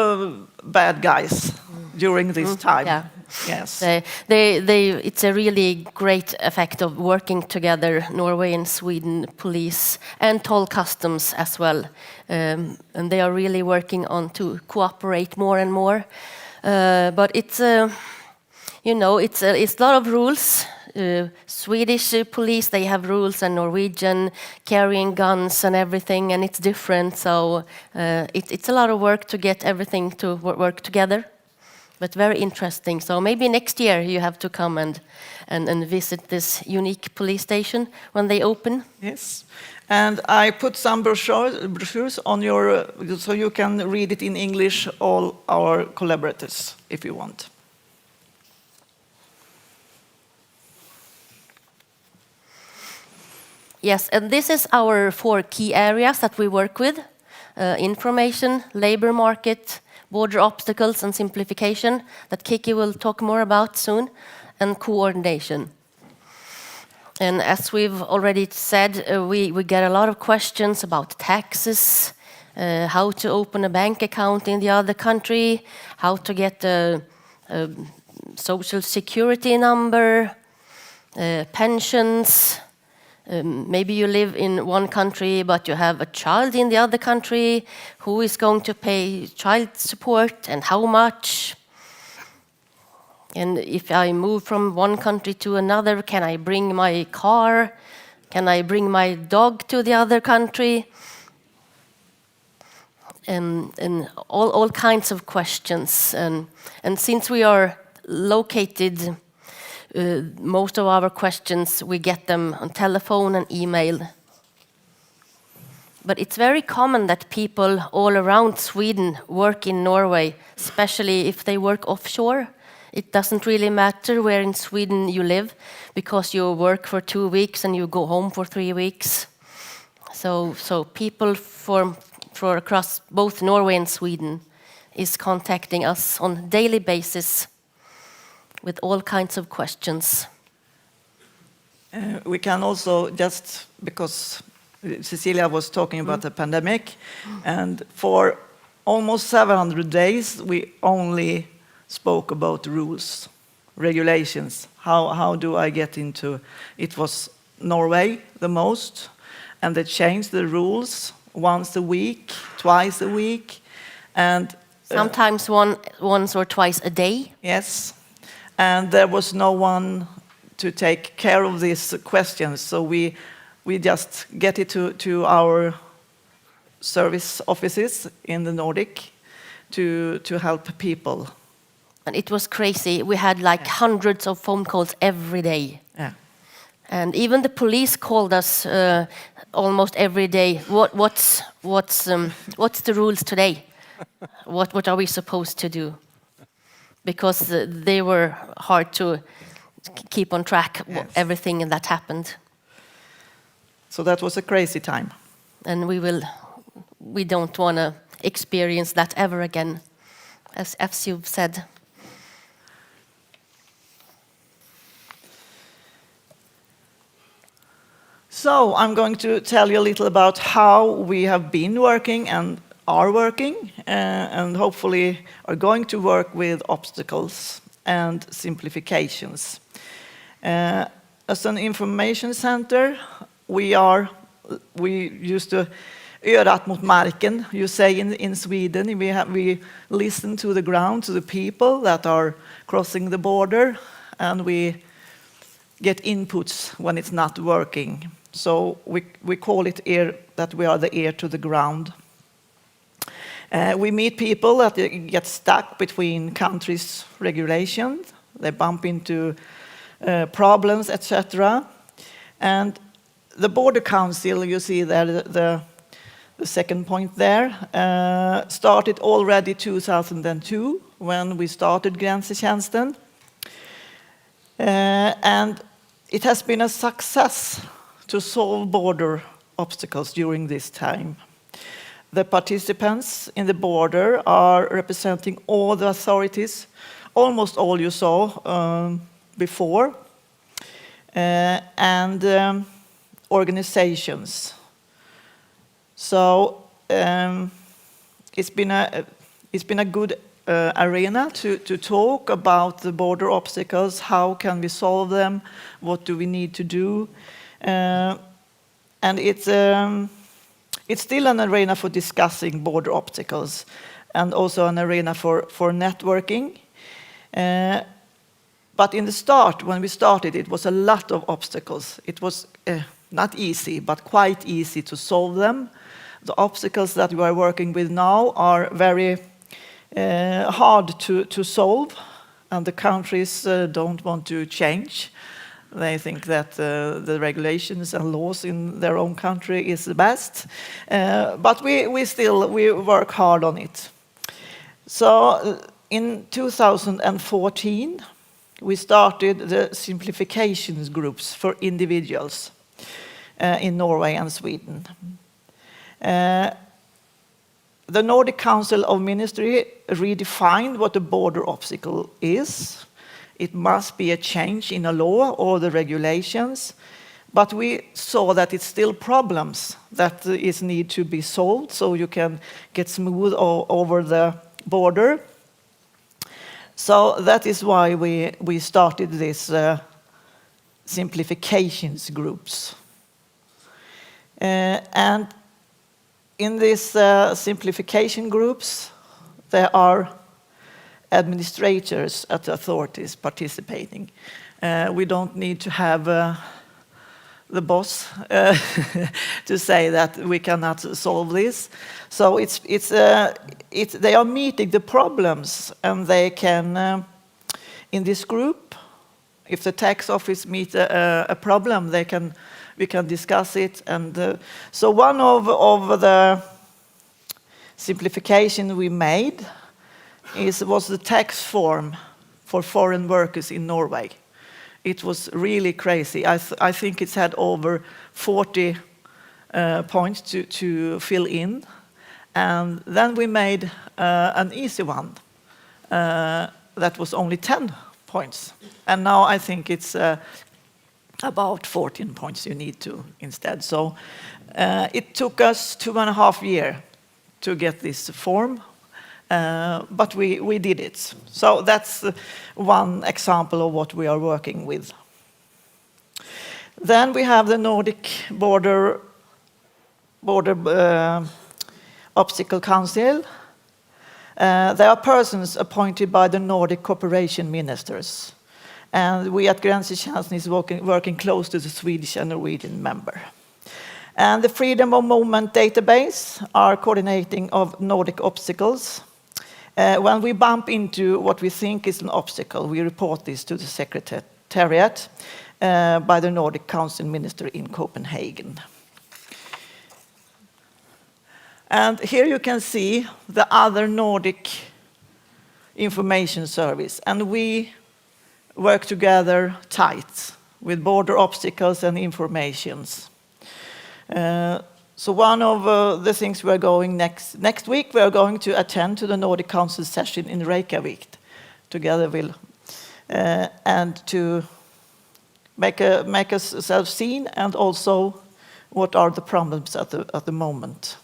E: bad guys during this time.
F: Yeah.
E: Yes.
F: It's a really great effect of working together, Norway and Sweden police and toll customs as well. And they are really working on to cooperate more and more. But it's it's a lot of rules. Swedish police, they have rules, and Norwegian carrying guns and everything, and it's different. So it's a lot of work to get everything to work together, but very interesting. So maybe next year you have to come and visit this unique police station when they open.
E: Yes. And I put some brochures on your, so you can read it in English, all our collaborators, if you want.
F: Yes, and this is our 4 key areas that we work with. Information, labor market, border obstacles and simplification, that Kiki will talk more about soon, and coordination. And as we've already said, we get a lot of questions about taxes, how to open a bank account in the other country, how to get a social security number, pensions. Maybe you live in one country, but you have a child in the other country. Who is going to pay child support and how much? And if I move from one country to another, can I bring my car? Can I bring my dog to the other country? And all kinds of questions. And since we are located, most of our questions, we get them on telephone and email. But it's very common that people all around Sweden work in Norway, especially if they work offshore. It doesn't really matter where in Sweden you live, because you work for 2 weeks and you go home for 3 weeks. So people for across both Norway and Sweden is contacting us on a daily basis with all kinds of questions.
E: We can also, just because Cecilia was talking about the pandemic, and for almost 700 days we only spoke about rules, regulations. How do I get into? It was Norway the most, and they changed the rules once a week, twice a week, and
F: sometimes once or twice a day.
E: Yes. And there was no one to take care of these questions, so we just get it to our service offices in the Nordic to help people.
F: And it was crazy. We had like hundreds of phone calls every day.
E: Yeah.
F: And even the police called us almost every day. What's the rules today? What are we supposed to do? Because they were hard to keep on track of everything that happened.
E: So that was a crazy time.
F: And we don't want to experience that ever again, as you've said.
E: So I'm going to tell you a little about how we have been working and are working, and hopefully are going to work with obstacles and simplifications. As an information center, we used to örat mot marken, you say in Sweden. We listen to the ground, to the people that are crossing the border, and we get inputs when it's not working. So we call it that we are the ear to the ground. We meet people that get stuck between countries' regulations. They bump into problems, etc. And the Border Council, you see there, the second point there, started already 2002 when we started Grensetjänsten. And it has been a success to solve border obstacles during this time. The participants in the border are representing all the authorities, almost all you saw before, and organizations. So it's been a good arena to talk about the border obstacles. How can we solve them? What do we need to do? And it's still an arena for discussing border obstacles, and also an arena for networking. But in the start, when we started, it was a lot of obstacles. It was not easy, but quite easy to solve them. The obstacles that we are working with now are very hard to solve, and the countries don't want to change. They think that the regulations and laws in their own country is the best. But we work hard on it. So in 2014, we started the simplifications groups for individuals in Norway and Sweden. The Nordic Council of Ministry redefined what a border obstacle is. It must be a change in a law or the regulations, but we saw that it's still problems that need to be solved so you can get smooth over the border. So that is why we started this simplifications groups. And in these simplification groups, there are administrators at the authorities participating. We don't need to have the boss to say that we cannot solve this. So they are meeting the problems, and they can, in this group, if the tax office meets a problem, we can discuss it. And so one of the simplification we made was the tax form for foreign workers in Norway. It was really crazy. I think it's had over 40 points to fill in. And then we made an easy one that was only 10 points. And now I think it's about 14 points you need to instead. So it took us 2.5 years to get this form. But we did it. So that's one example of what we are working with. Then we have the Nordic Border Obstacle Council. There are persons appointed by the Nordic Cooperation ministers. And we at Grensetjänsten is working close to the Swedish and Norwegian member. And the Freedom of Movement database are coordinating of Nordic obstacles. When we bump into what we think is an obstacle, we report this to the Secretariat by the Nordic Council Minister in Copenhagen. And here you can see the other Nordic information service. And we work together tight with border obstacles and informations. So one of the things we are going next week, we are going to attend to the Nordic Council session in Reykjavik together with, and to make ourselves seen, and also what are the problems at the moment.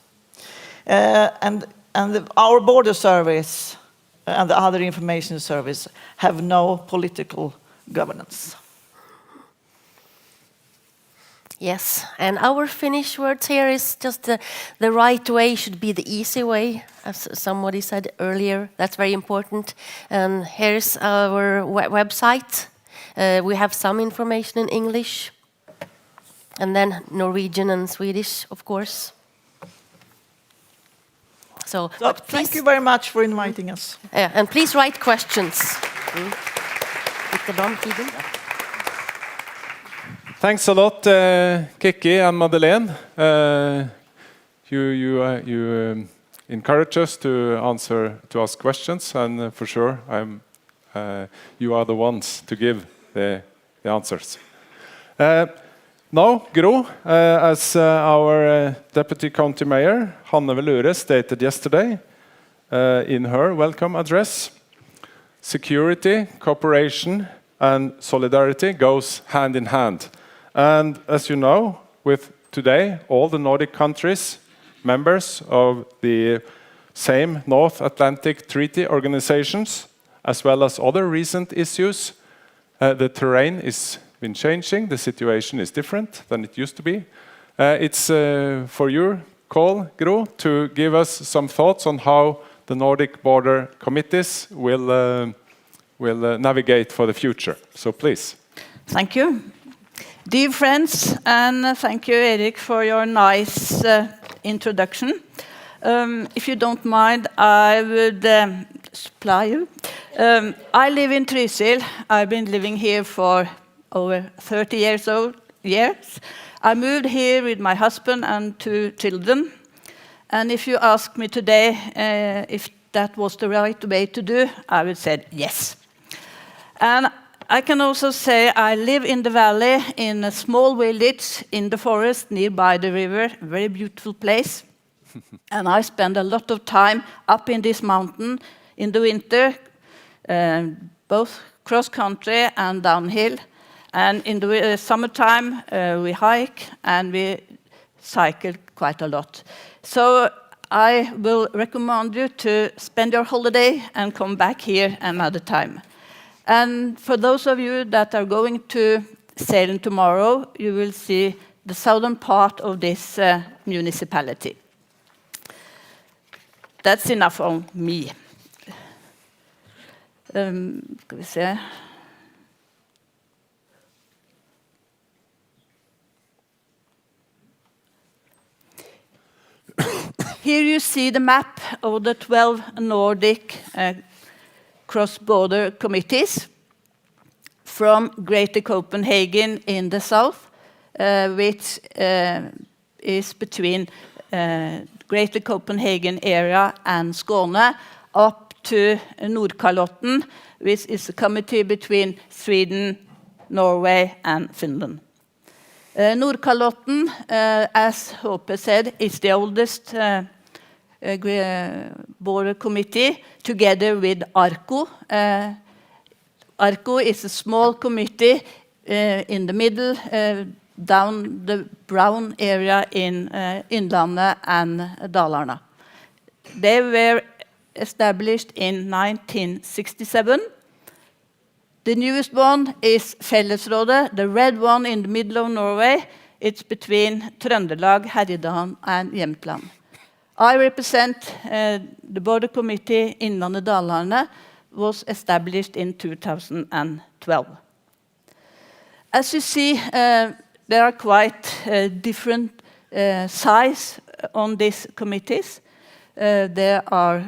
E: And our border service and the other information service have no political governance.
F: Yes, and our Finnish words here is just the right way should be the easy way, as somebody said earlier. That's very important. And here's our website. We have some information in English, and then Norwegian and Swedish, of course. So
E: thank you very much for inviting us.
F: and please write questions.
B: Thanks a lot, Kiki and Madeleine. You encourage us to ask questions, and for sure, you are the ones to give the answers. Now, Gro, as our Deputy County Mayor, Hanne Velure, stated yesterday in her welcome address, security, cooperation, and solidarity goes hand in hand. And as you know, with today, all the Nordic countries, members of the same North Atlantic Treaty organizations, as well as other recent issues, the terrain is been changing. The situation is different than it used to be. It's for your call, Gro, to give us some thoughts on how the Nordic Border Committees will navigate for the future. So please.
G: Thank you. Dear friends, and thank you, Erik, for your nice introduction. If you don't mind, I would supply you. I live in Trysil. I've been living here for over 30 years. I moved here with my husband and 2 children. And if you ask me today if that was the right way to do, I would say yes. And I can also say I live in the valley in a small village in the forest nearby the river, a very beautiful place. And I spend a lot of time up in this mountain in the winter, both cross-country and downhill. And in the summertime, we hike and we cycle quite a lot. So I will recommend you to spend your holiday and come back here another time. And for those of you that are going to Sälen tomorrow, you will see the southern part of this municipality. That's enough on me. Skal vi se. Here you see the map of the 12 Nordic cross-border committees from Greater Copenhagen in the south, which is between Greater Copenhagen area and Skåne, up to Nordkalotten, which is a committee between Sweden, Norway, and Finland. Nordkalotten, as Håpe said, is the oldest border committee, together with ARCO. ARCO is a small committee in the middle, down the brown area in Innlandet and Dalarna. They were established in 1967. The newest one is Fellesrådet, the red one in the middle of Norway. It's between Trøndelag, Härjedalen, and Jämtland. I represent the border committee Innlandet Dalarna, was established in 2012. As you see, there are quite different size on these committees. There are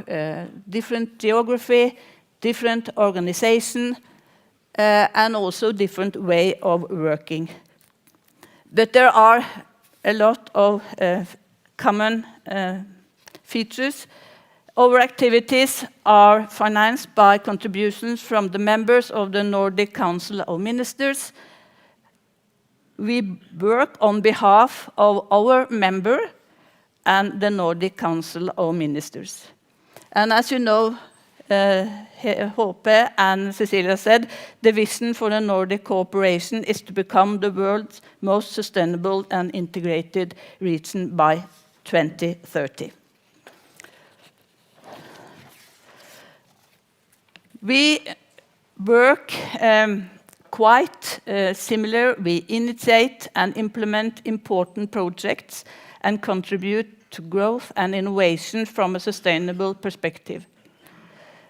G: different geography, different organization, and also different way of working. But there are a lot of common features. Our activities are financed by contributions from the members of the Nordic Council of Ministers. We work on behalf of our member and the Nordic Council of Ministers. And as you know, Håpe and Cecilia said, the vision for the Nordic cooperation is to become the world's most sustainable and integrated region by 2030. We work quite similar. We initiate and implement important projects and contribute to growth and innovation from a sustainable perspective.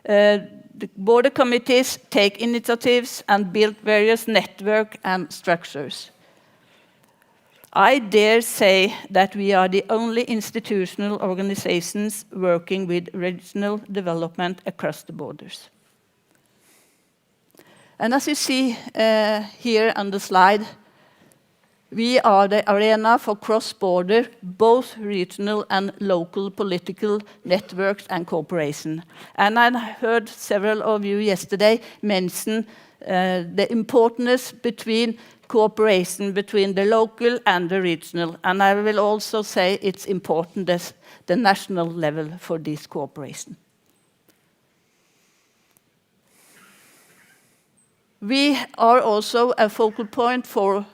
G: The border committees take initiatives and build various networks and structures. I dare say that we are the only institutional organizations working with regional development across the borders. And as you see here on the slide, we are the arena for cross-border, both regional and local political networks and cooperation. And I heard several of you yesterday mention the importance between cooperation between the local and the regional. And I will also say it's important at the national level for this cooperation. We are also a focal point for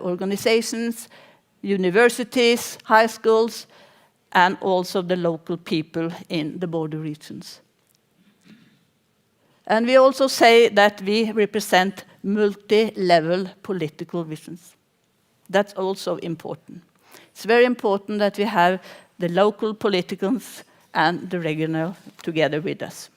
G: organizations, universities, high schools, and also the local people in the border regions. And we also say that we represent multi-level political visions. That's also important. It's very important that we have the local politicals and the regional together with us.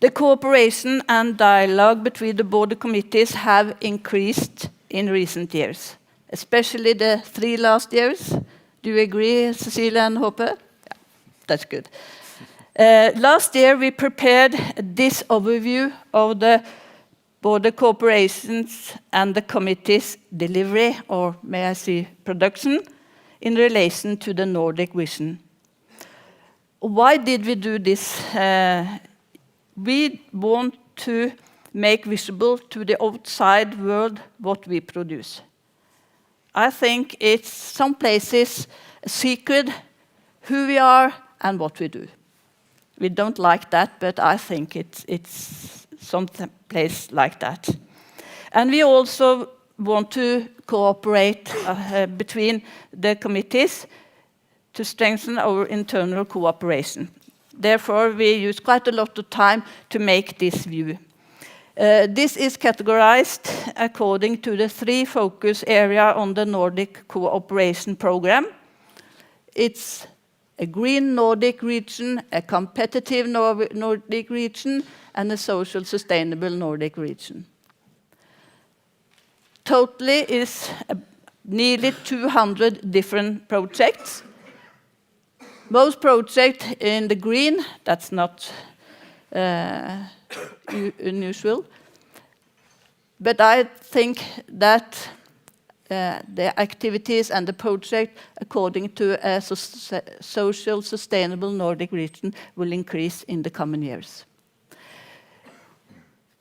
G: The cooperation and dialogue between the border committees have increased in recent years, especially the 3 last years. Do you agree, Cecilia and Hope? Yeah, that's good. Last year, we prepared this overview of the border cooperations and the committee's delivery, or may I say production, in relation to the Nordic vision. Why did we do this? We want to make visible to the outside world what we produce. I think it's some places a secret who we are and what we do. We don't like that, but I think it's some place like that. And we also want to cooperate between the committees to strengthen our internal cooperation. Therefore, we use quite a lot of time to make this view. This is categorized according to the 3 focus areas on the Nordic Cooperation Program. It's a green Nordic region, a competitive Nordic region, and a social sustainable Nordic region. Totally is nearly 200 different projects. Most projects in the green, that's not unusual. But I think that the activities and the project according to a social sustainable Nordic region will increase in the coming years.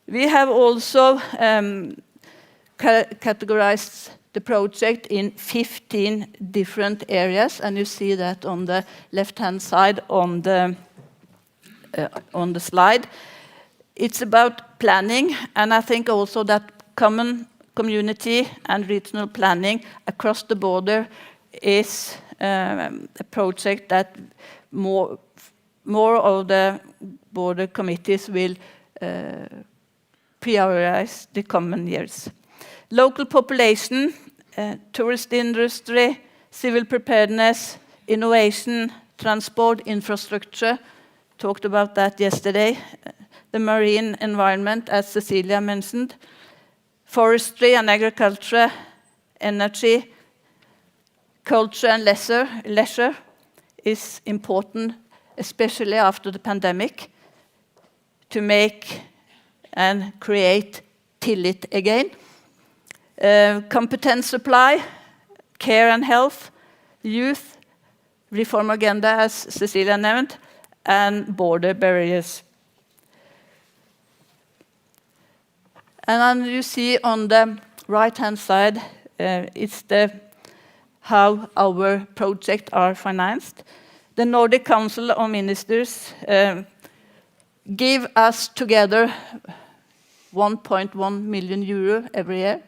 G: We have also categorized the project in 15 different areas, and you see that on the left-hand side on the slide. It's about planning, and I think also that common community and regional planning across the border is a project that more of the border committees will prioritize the coming years. Local population, tourist industry, civil preparedness, innovation, transport, infrastructure, talked about that yesterday, the marine environment, as Cecilia mentioned, forestry and agriculture, energy, culture and leisure is important, especially after the pandemic, to make and create tillit again. Competence supply, care and health, youth, reform agenda, as Cecilia named, and border barriers. And then you see on the right-hand side, it's how our projects are financed. The Nordic Council of Ministers give us together 1.1 million euro every year.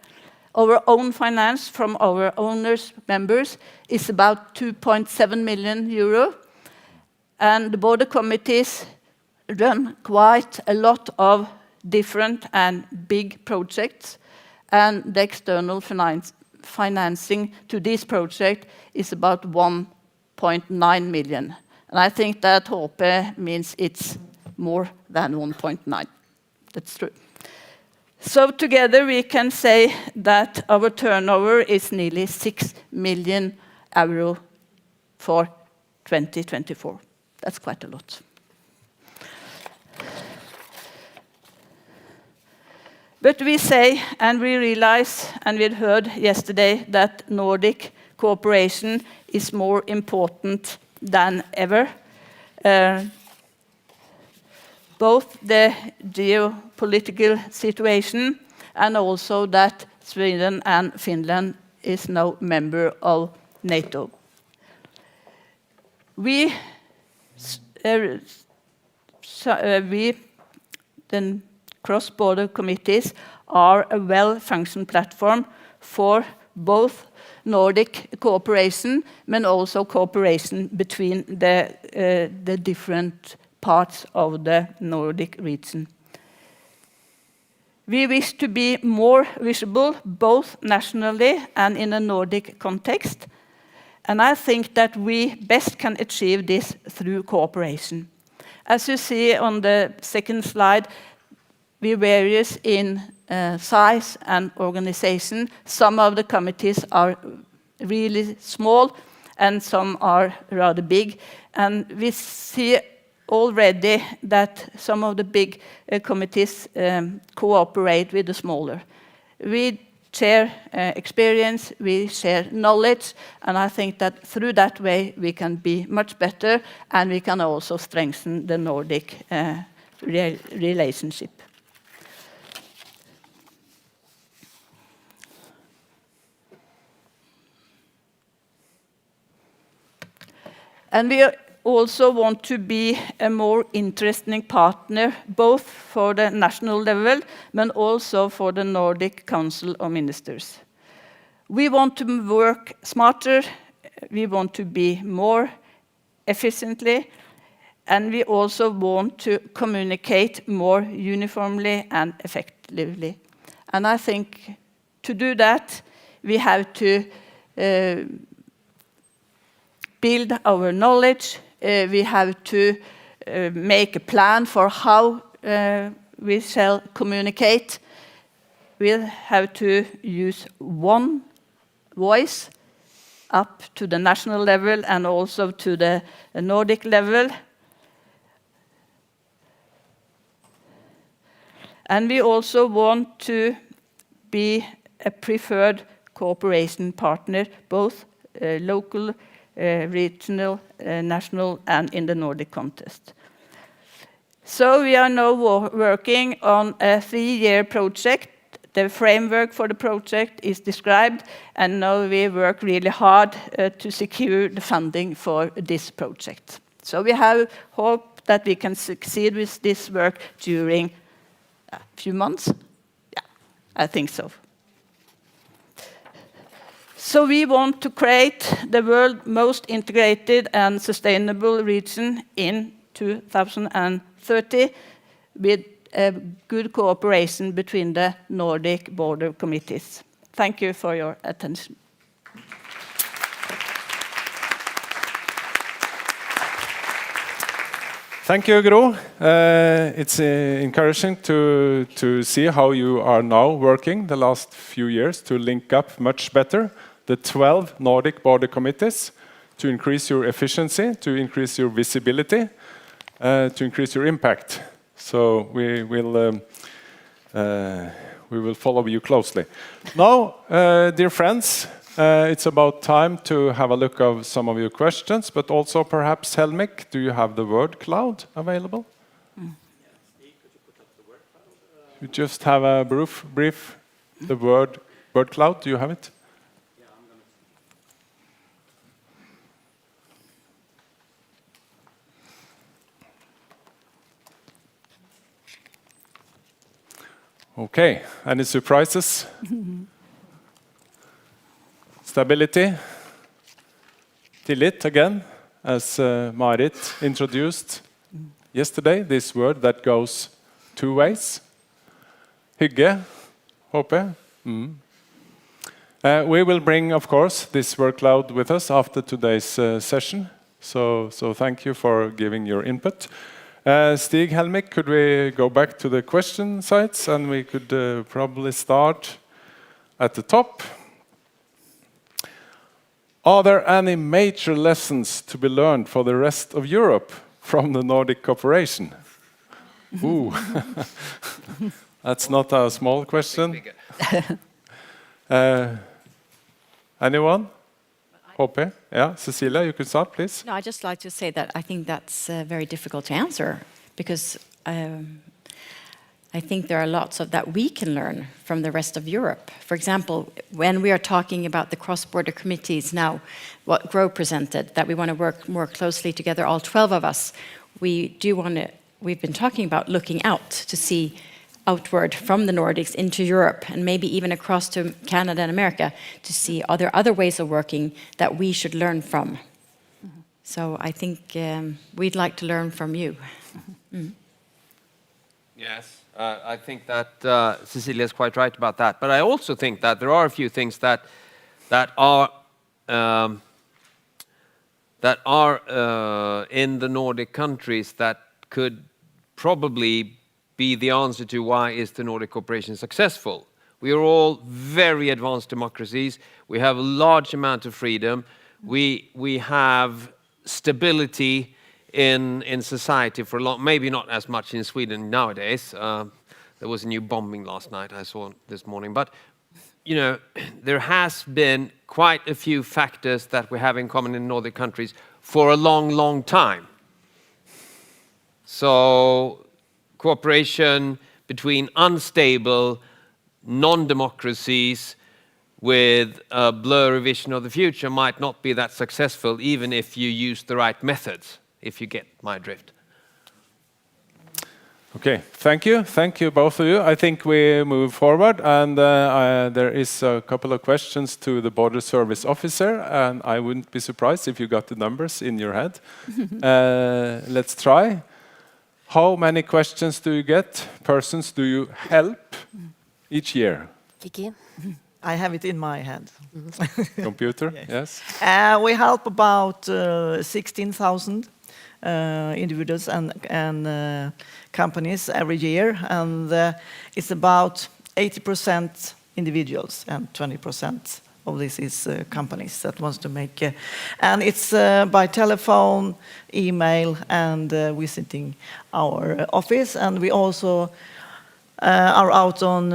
G: Our own finance from our owners, members, is about 2.7 million euro. And the border committees run quite a lot of different and big projects. And the external financing to this project is about 1.9 million. And I think that hope means it's more than 1.9. that's true. So together we can say that our turnover is nearly 6 million euro for 2024. That's quite a lot. But we say, and we realize, and we heard yesterday, that Nordic cooperation is more important than ever. Both the geopolitical situation and also that Sweden and Finland is now member of NATO. We, the cross-border committees, are a well-functioning platform for both Nordic cooperation, but also cooperation between the different parts of the Nordic region. We wish to be more visible, both nationally and in a Nordic context, and I think that we best can achieve this through cooperation. As you see on the second slide, we vary in size and organization. Some of the committees are really small, and some are rather big, and we see already that some of the big committees cooperate with the smaller. We share experience, we share knowledge, and I think that through that way we can be much better, and we can also strengthen the Nordic relationship. And we also want to be a more interesting partner, both for the national level, but also for the Nordic Council of Ministers. We want to work smarter, we want to be more efficiently, and we also want to communicate more uniformly and effectively. And I think to do that, we have to build our knowledge. We have to make a plan for how we shall communicate. We'll have to use one voice up to the national level and also to the Nordic level. And we also want to be a preferred cooperation partner, both local, regional, national, and in the Nordic context. So we are now working on a 3-year project. The framework for the project is described, and now we work really hard to secure the funding for this project. So we have hope that we can succeed with this work during a few months. Yeah, I think so. So we want to create the world's most integrated and sustainable region in 2030 with a good cooperation between the Nordic Border Committees. Thank you for your attention.
B: Thank you, Gro. It's encouraging to see how you are now working the last few years to link up much better the 12 Nordic Border Committees to increase your efficiency, to increase your visibility, to increase your impact. So we will follow you closely. Now, dear friends, it's about time to have a look at some of your questions, but also perhaps Helmik, do you have the word cloud available? You just have a brief the word cloud, do you have it? Okay, any surprises? Stability, tillit again, as Marit introduced yesterday, this word that goes 2 ways. Hygge, håper jeg. We will bring, of course, this word cloud with us after today's session, so thank you for giving your input. Stig, Helmik, could we go back to the question sites, and we could probably start at the top. Are there any major lessons to be learned for the rest of Europe from the Nordic cooperation? Ooh, that's not a small question. Anyone? Hope? Yeah, Cecilia, you could start, please.
D: No, I'd just like to say that I think that's very difficult to answer because I think there are lots of that we can learn from the rest of Europe. For example, when we are talking about the cross-border committees now, what Gro presented, that we want to work more closely together, all 12 of us, we've been talking about looking out to see outward from the Nordics into Europe and maybe even across to Canada and America to see are there other ways of working that we should learn from. Mm-hmm. So I think we'd like to learn from you. Mm-hmm.
C: Yes, I think that Cecilia is quite right about that. But I also think that there are a few things that are in the Nordic countries that could probably be the answer to why is the Nordic cooperation successful. We are all very advanced democracies. We have a large amount of freedom. We have stability in society for a long, maybe not as much in Sweden nowadays. There was a new bombing last night, I saw this morning. But, you know, there has been quite a few factors that we have in common in Nordic countries for a long, long time. So cooperation between unstable non-democracies with a blurry vision of the future might not be that successful even if you use the right methods, if you get my drift.
B: Okay, thank you. Thank you, both of you. I think we move forward, and there is a couple of questions to the Border Service Officer, and I wouldn't be surprised if you got the numbers in your head. Let's try. How many questions do you get? Persons do you help each year?
F: Kiki?
E: I have it in my head.
B: Computer, yes.
E: We help about 16,000 individuals and companies every year, and it's about 80% individuals and 20% of this is companies that wants to make, and it's by telephone, email, and visiting our office, and we also are out on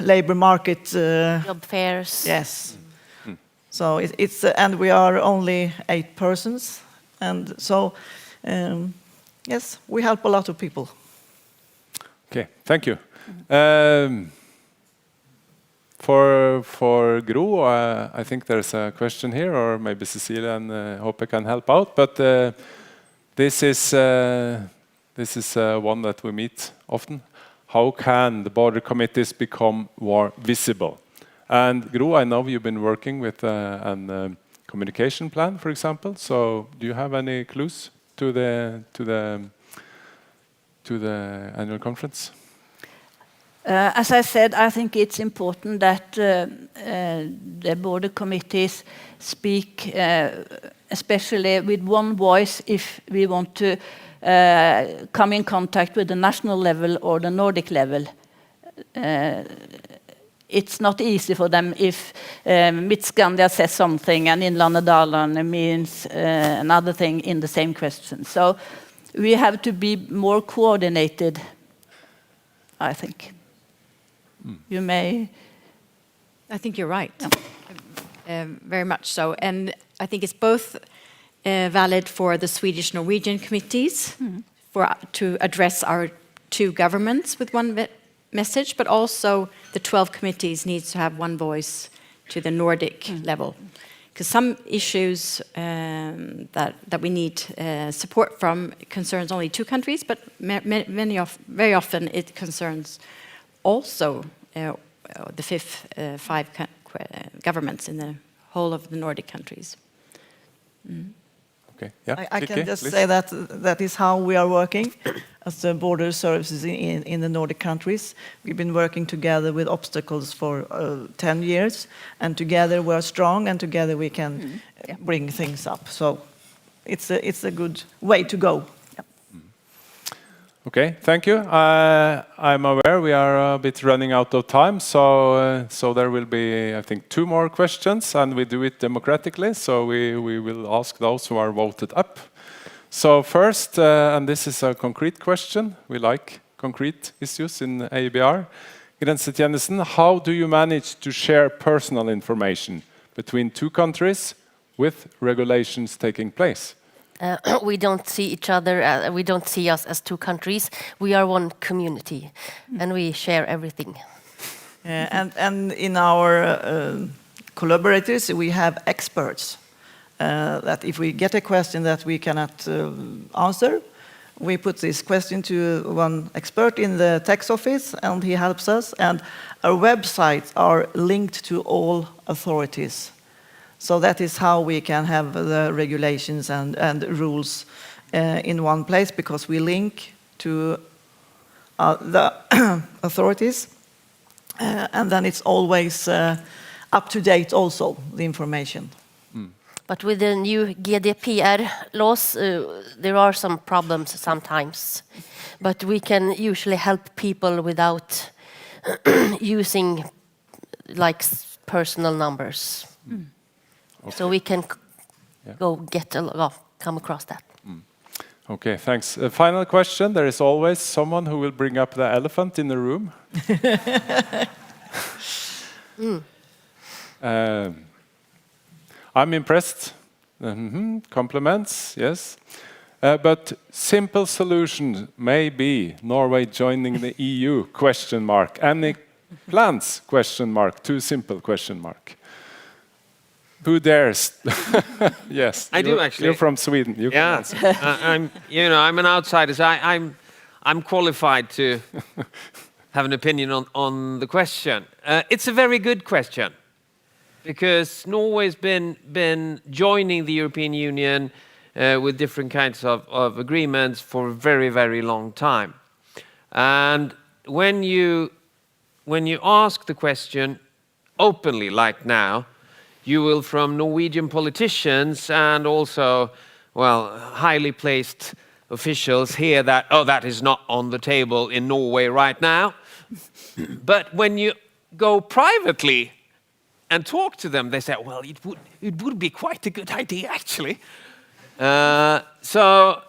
E: labor market.
F: Job fairs.
E: Yes. So it's and we are only 8 persons, and so yes, we help a lot of people.
B: Okay, thank you. For Gro, I think there's a question here, or maybe Cecilia and Hope can help out. But this is one that we meet often. How can the border committees become more visible? And Gro, I know you've been working with a communication plan, for example. So, do you have any clues to the annual conference?
G: As I said, I think it's important that the border committees speak, especially with one voice, if we want to come in contact with the national level or the Nordic level. It's not easy for them if Midt-Skandia says something and Innlandet means another thing in the same question. So we have to be more coordinated, I think. You may.
D: I think you're right. Very much so. And I think it's both valid for the Swedish-Norwegian committees to address our 2 governments with one message, but also the 12 committees needs to have one voice to the Nordic level. Because some issues that we need support from concerns only 2 countries, but very often it concerns also the 5 governments in the whole of the Nordic countries.
B: Okay. Yeah.
E: I can just say that is how we are working as the border services in the Nordic countries. We've been working together with obstacles for 10 years, and together we're strong, and together we can bring things up. So it's a good way to go.
B: Okay, thank you. I'm aware we are a bit running out of time, so there will be, I think, 2 more questions, and we do it democratically, so we will ask those who are voted up. So first, and this is a concrete question, we like concrete issues in AEBR. Grensetjenesten, how do you manage to share personal information between 2 countries with regulations taking place?
F: We don't see each other, we don't see us as 2 countries. We are one community, and we share everything.
E: And in our collaborators, we have experts. That if we get a question that we cannot answer, we put this question to one expert in the tax office, and he helps us. And our websites are linked to all authorities. So that is how we can have the regulations and rules in one place, because we link to the authorities. And then it's always up to date also, the information.
F: But with the new GDPR laws, there are some problems sometimes. But we can usually help people without using like personal numbers. Okay. So we can come across that.
B: Okay, thanks. Final question. There is always someone who will bring up the elephant in the room. I'm impressed. Compliments, yes. But simple solution may be Norway joining the EU, question mark. Any plans, question mark, too simple, question mark. Who dares? Yes,
C: I do actually.
B: You're from Sweden. You can answer.
C: I'm an outsider, so I'm qualified to have an opinion on the question. It's a very good question, because Norway's been joining the European Union with different kinds of agreements for a very, very long time. And when you ask the question openly, like now, you will, from Norwegian politicians and also, well, highly placed officials, hear that, oh, that is not on the table in Norway right now. But when you go privately and talk to them, they say, well, it would be quite a good idea, actually. So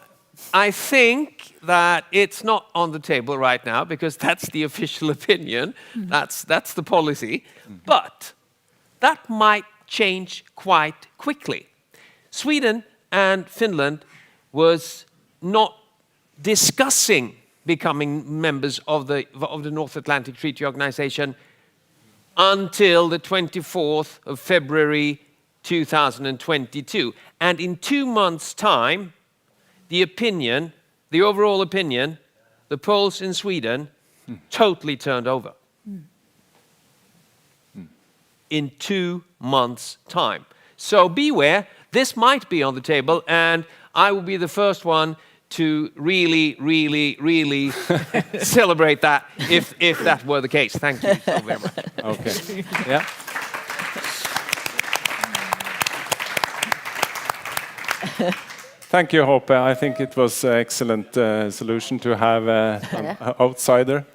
C: I think that it's not on the table right now, because that's the official opinion. That's the policy. But that might change quite quickly. Sweden and Finland was not discussing becoming members of the North Atlantic Treaty Organization until the 24th of February 2022. And in 2 months' time, the overall opinion, the polls in Sweden totally turned over. In 2 months' time. So beware, this might be on the table, and I will be the first one to really, really, really celebrate that if that were the case. Thank you so very much.
B: Okay. Yeah. Thank you, Hope. I think it was an excellent solution to have an outsider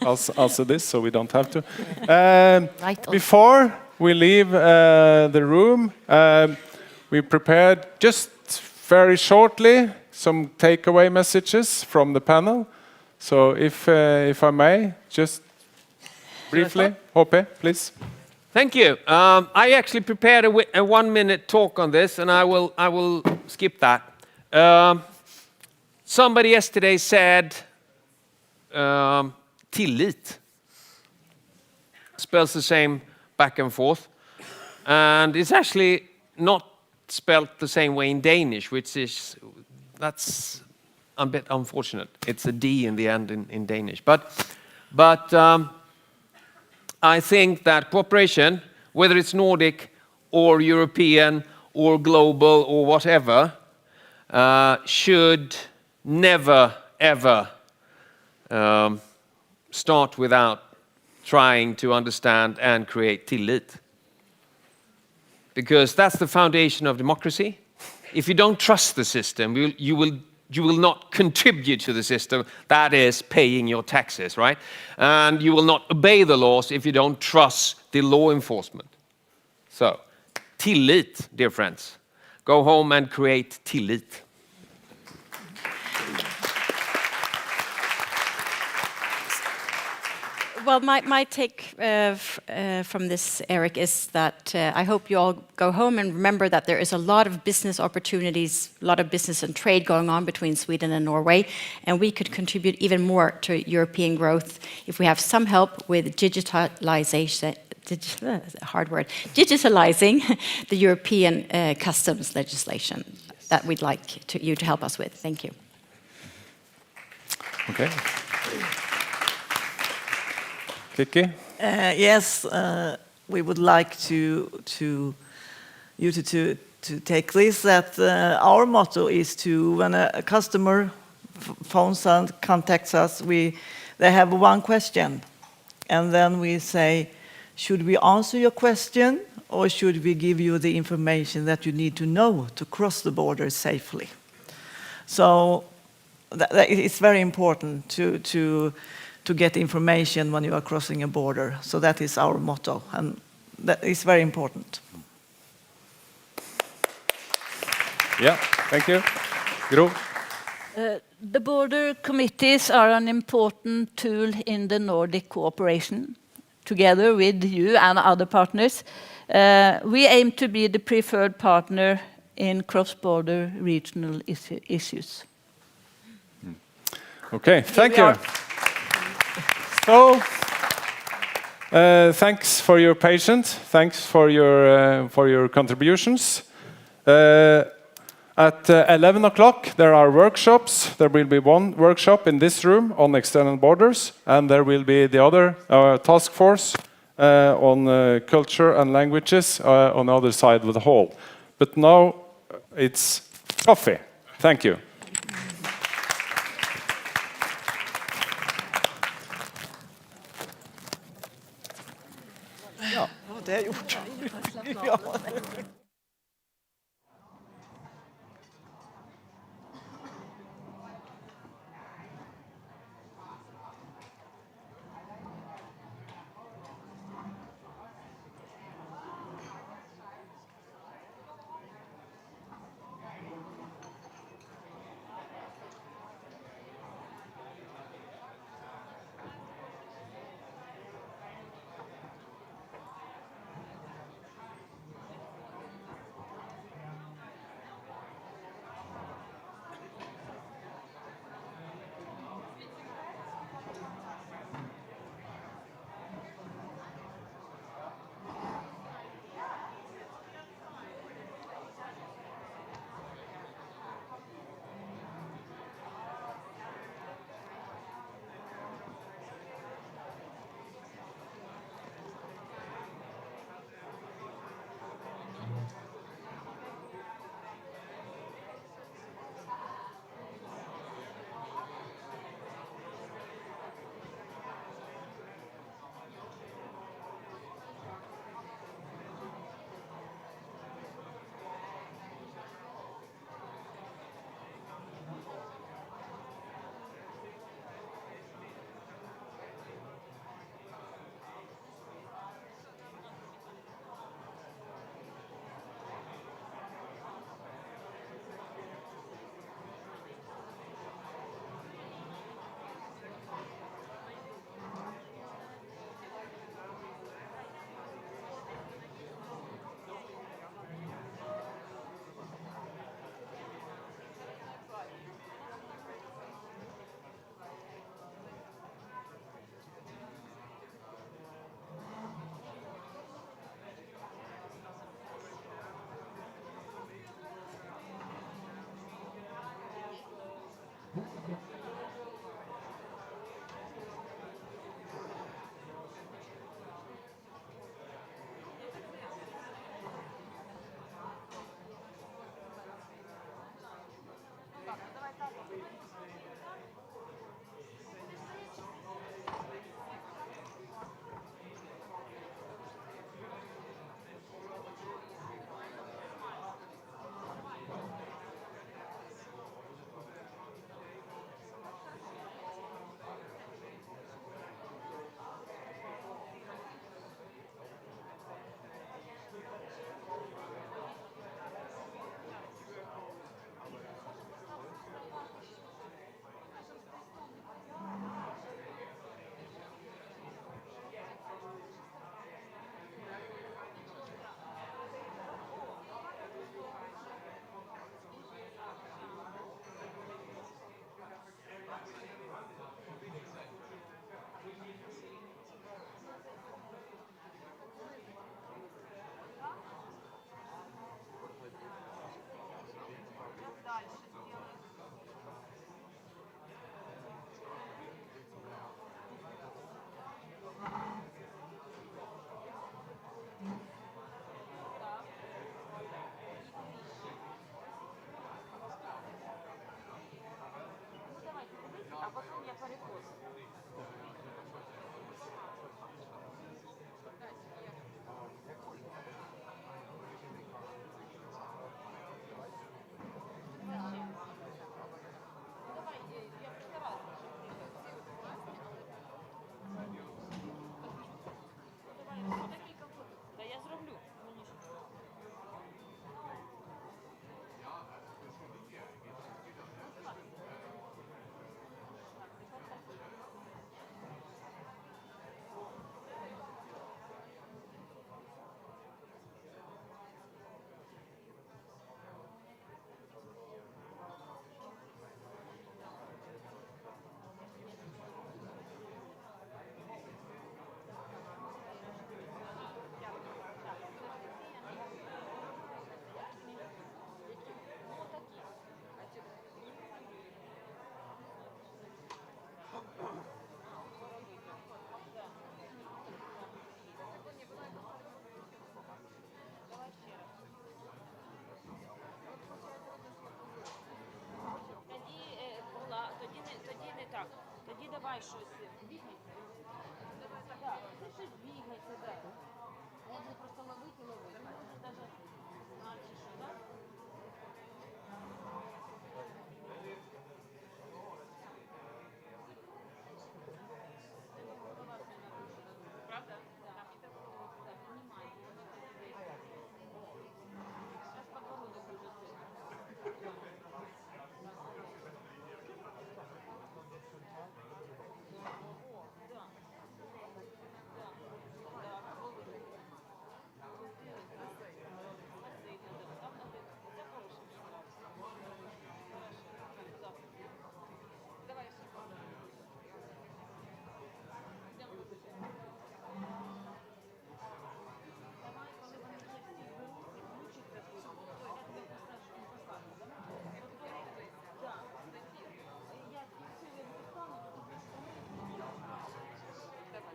B: answer this, so we don't have to. Before we leave the room, we prepared just very shortly some takeaway messages from the panel. So if I may, just briefly, Hope, please.
C: Thank you. I actually prepared a 1-minute talk on this, and I will skip that. Somebody yesterday said tillit. Spells the same back and forth, and it's actually not spelled the same way in Danish, that's a bit unfortunate. It's a D in the end in Danish, but I think that cooperation, whether it's Nordic or European or global or whatever, should never, ever start without trying to understand and create tillit. Because that's the foundation of democracy. If you don't trust the system, you will you will not contribute to the system, that is paying your taxes, right? And you will not obey the laws if you don't trust the law enforcement. So, tillit, dear friends. Go home and create tillit.
D: Well, my take from this, Eric, is that I hope you all go home and remember that there is a lot of business opportunities, a lot of business and trade going on between Sweden and Norway, and we could contribute even more to European growth if we have some help with digitalization. Hard word. Digitalizing the European customs legislation that we'd like you to help us with. Thank you.
B: Okay. Kiki?
E: Yes, we would like you to take this, that our motto is to, when a customer phones and contacts us, they have one question, and then we say, should we answer your question, or should we give you the information that you need to know to cross the border safely? So it's very important to get information when you are crossing a border. So that is our motto, and that is very important.
B: Yeah, thank you. Gro?
G: The border committees are an important tool in the Nordic cooperation. Together with you and other partners, we aim to be the preferred partner in cross-border regional issues.
B: Okay, thank you. So, thanks for your patience. Thanks for your contributions. At 11 o'clock, there are workshops. There will be one workshop in this room on external borders, and there will be the other task force on culture and languages on the other side of the hall. But now it's coffee. Thank you.
E: Ja, det är gjort. Ja.
H: Давай щось бігайте. Так, ти щось бігайте, так. Я буду просто ловити. Може навіть знати, що, так? Правда? Да. И так понимаю. Сейчас подбородок уже О, да. Да. Да. Спасибо, да. Там надо. Это хороший шаг. Хорошо. Да. Давай еще. Йдемо виключити. Давай, коли вони вже всі беруть і включаться, то я тебе поставлю, так? Так, такі. Я фіксую достану, то ти давай.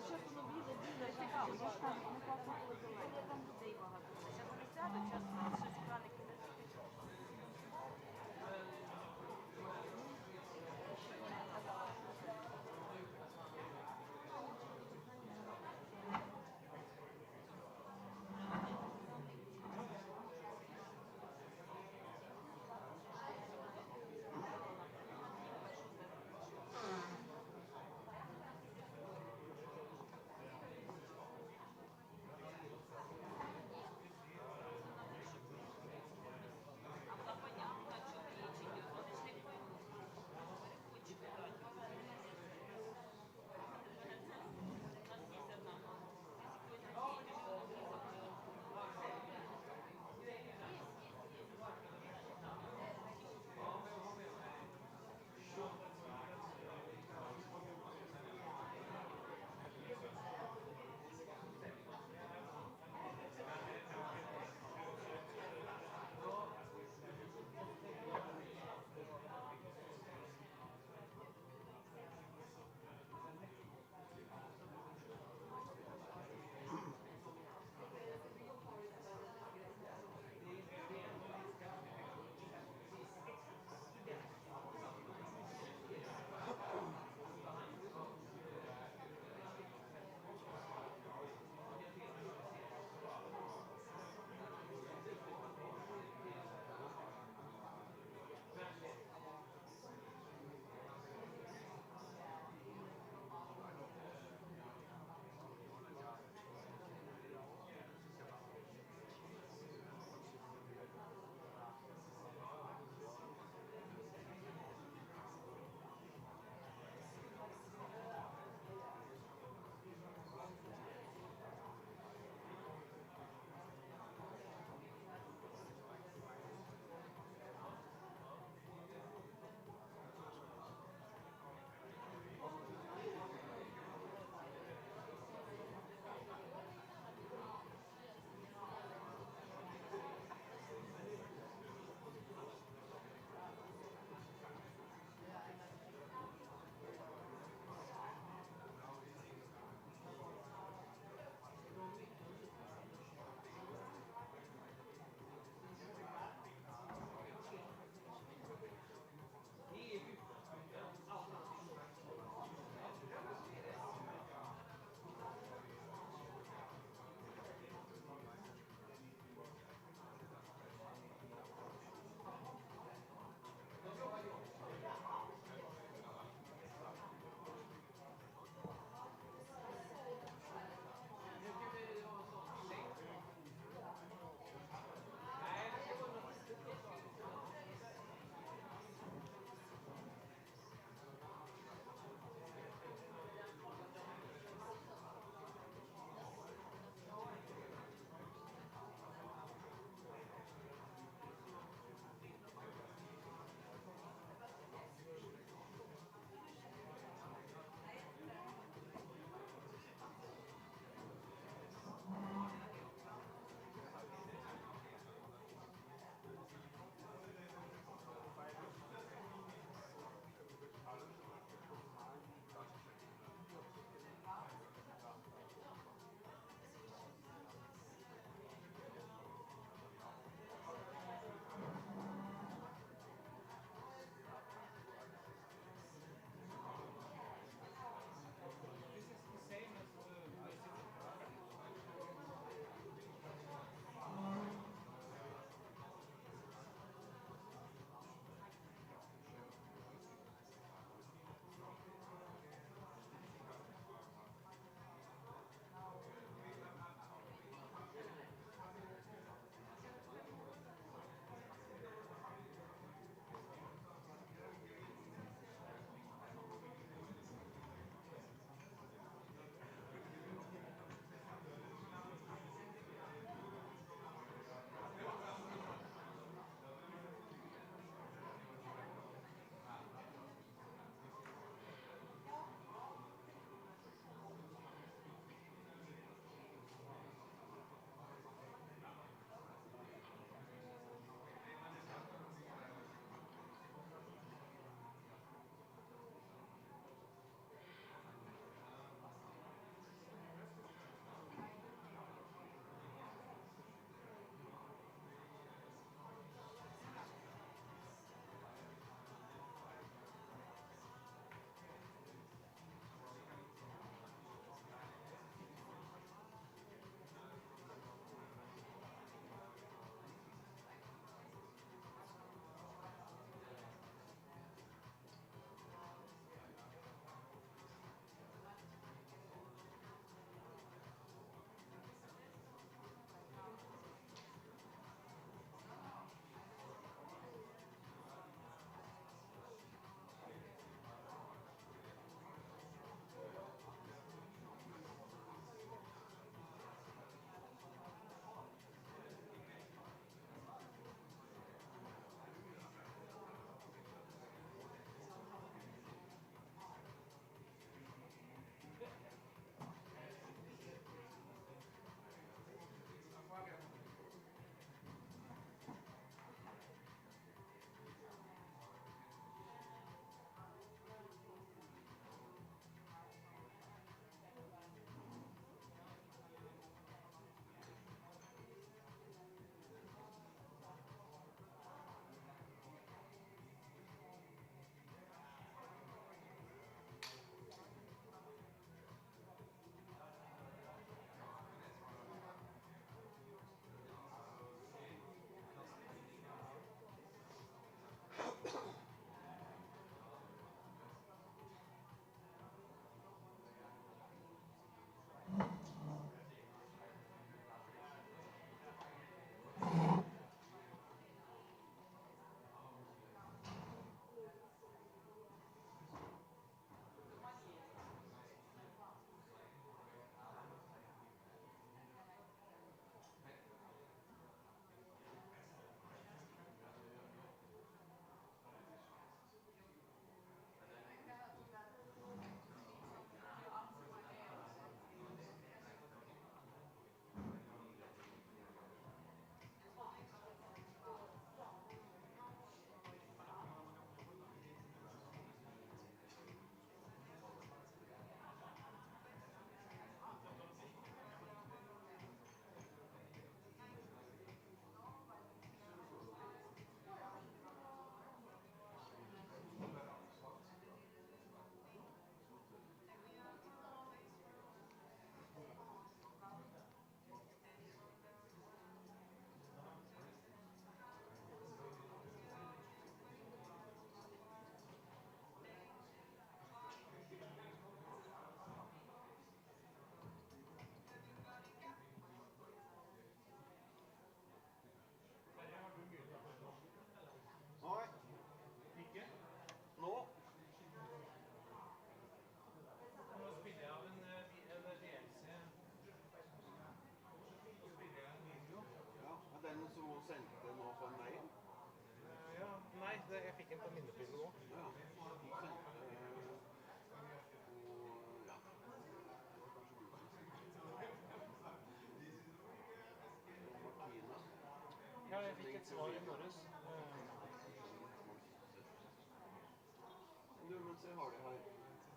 H: Зараз воно біле, цікаво. Я ж там не класно коли там людей багато. Зараз вони сядуть, зараз щось екраники не
I: inn på minnepilen nå. Ja, jeg fikk et svar i morges.
A: Du, mens jeg har det her,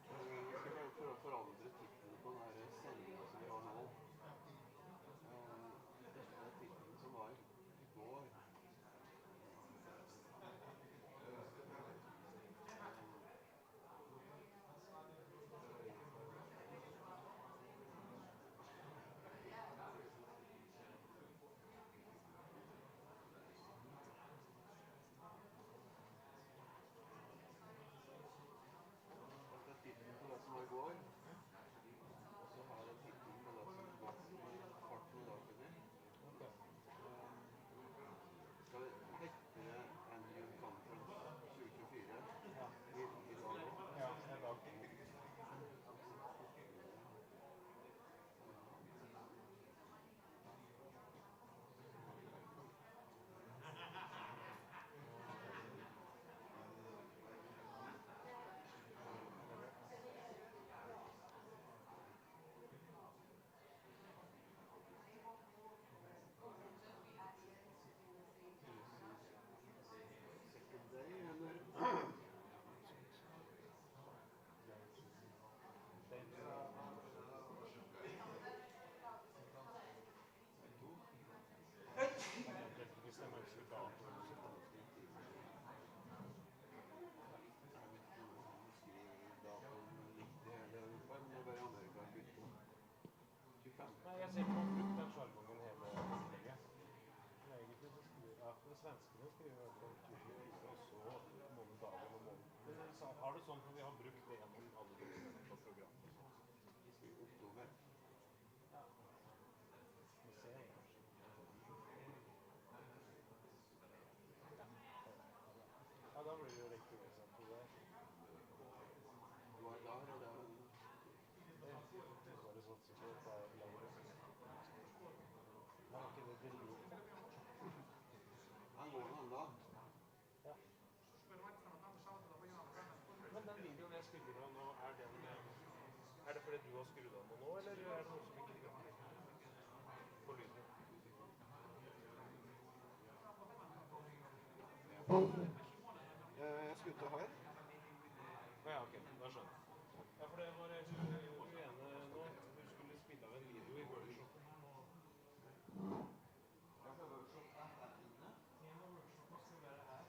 A: skal vi prøve å forandre tittelen på denne sendingen som vi har nå. Dette er tittelen som var i går. Tittelen på det som var i går, og så har jeg tittelen på det som var farten i dag. Skal det hette Annual Conference 2024 i dag?
I: Ja, i dag. Nei, jeg ser ikke om brukt den sjargongen hele innlegget. Men egentlig så skriver ja, men svenskene skriver i hvert fall 24, og så månedagen og måneden. Men har det sånn at vi har brukt det gjennom alle dokumentene på programmet?
A: I oktober.
I: Ja. Vi ser det kanskje. Ja, da blir det jo riktig sant på det.
A: Du var der, og det er
I: Bare satser på et par lenger. Men ikke det delete?
A: Han går noe annet.
I: Ja. Men den videoen jeg spiller av nå, er det fordi du har skrudd av nå, eller er det noe som ikke virker på lyden?
A: Jeg skulle til her.
I: Ja, ok, da skjønner jeg. Ja, for det var hun ene nå, hun skulle spille av en video i workshopen.
A: Ja, for workshop er her inne.
I: En av workshopene skal være her.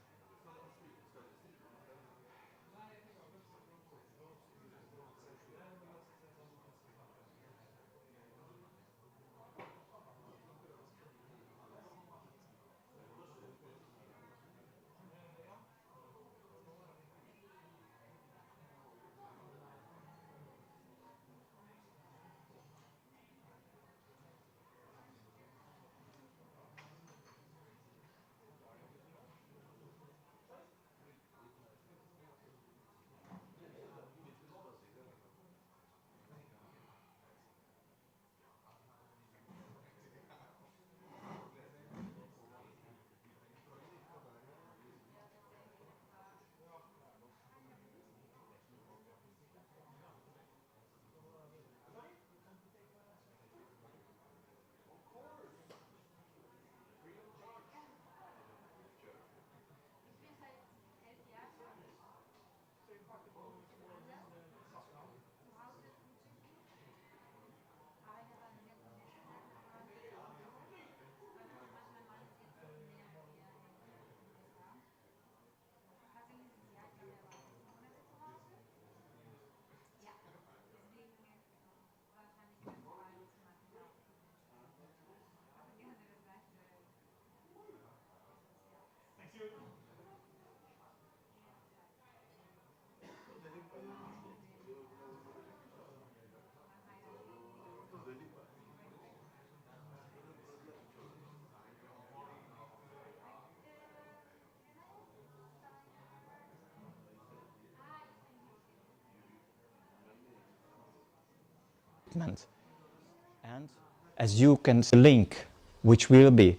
J: And as you can see, link which will be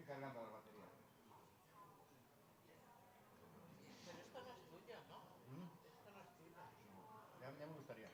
K: Estoy cargando la batería.
H: Pero esto no es tuyo, ¿no? Esto no es tuyo.
K: Ya me gustaría.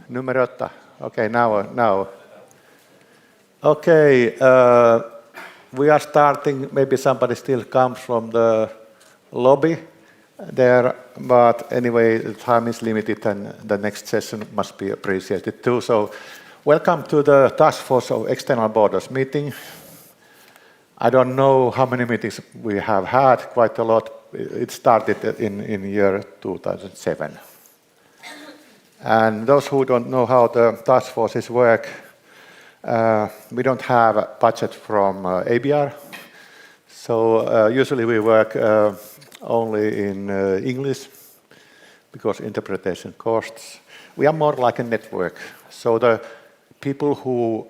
K: Numero 8. Okay, now. Okay, we are starting. Maybe somebody still comes from the lobby there, but anyway, the time is limited and the next session must be appreciated too. So, welcome to the Task Force of External Borders meeting. I don't know how many meetings we have had, quite a lot. It started in year 2007. And those who don't know how the task forces work, we don't have a budget from ABR. So usually we work only in English because interpretation costs. We are more like a network. So the people who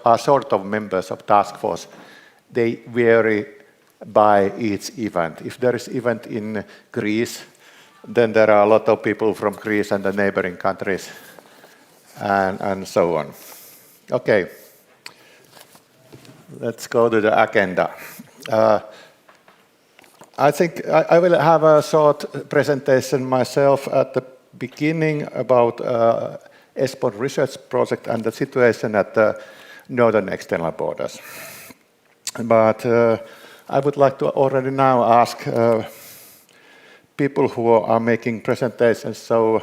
K: are sort of members of task force, they vary by each event. If there is event in Greece, then there are a lot of people from Greece and the neighboring countries, and so on. Okay, let's go to the agenda. I think I will have a short presentation myself at the beginning about ESPON research project and the situation at the northern external borders. But I would like to already now ask people who are making presentations. So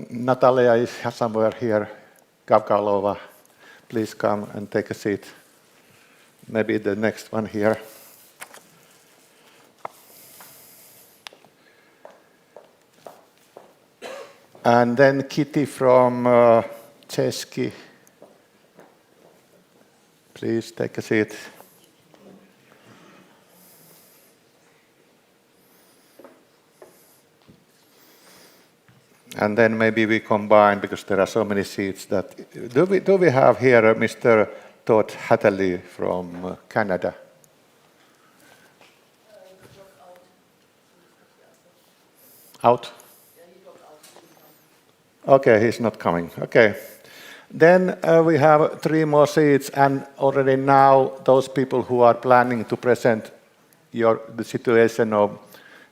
K: Natalia is somewhere here. Gavkalova, please come and take a seat. Maybe the next one here. And then Kitty from Chesky. Please take a seat. And then maybe we combine, because there are so many seats, that do we have here Mr. Todd Hatterley from Canada? Out? Okay, he's not coming. Okay. Then we have 3 more seats, and already now those people who are planning to present the situation of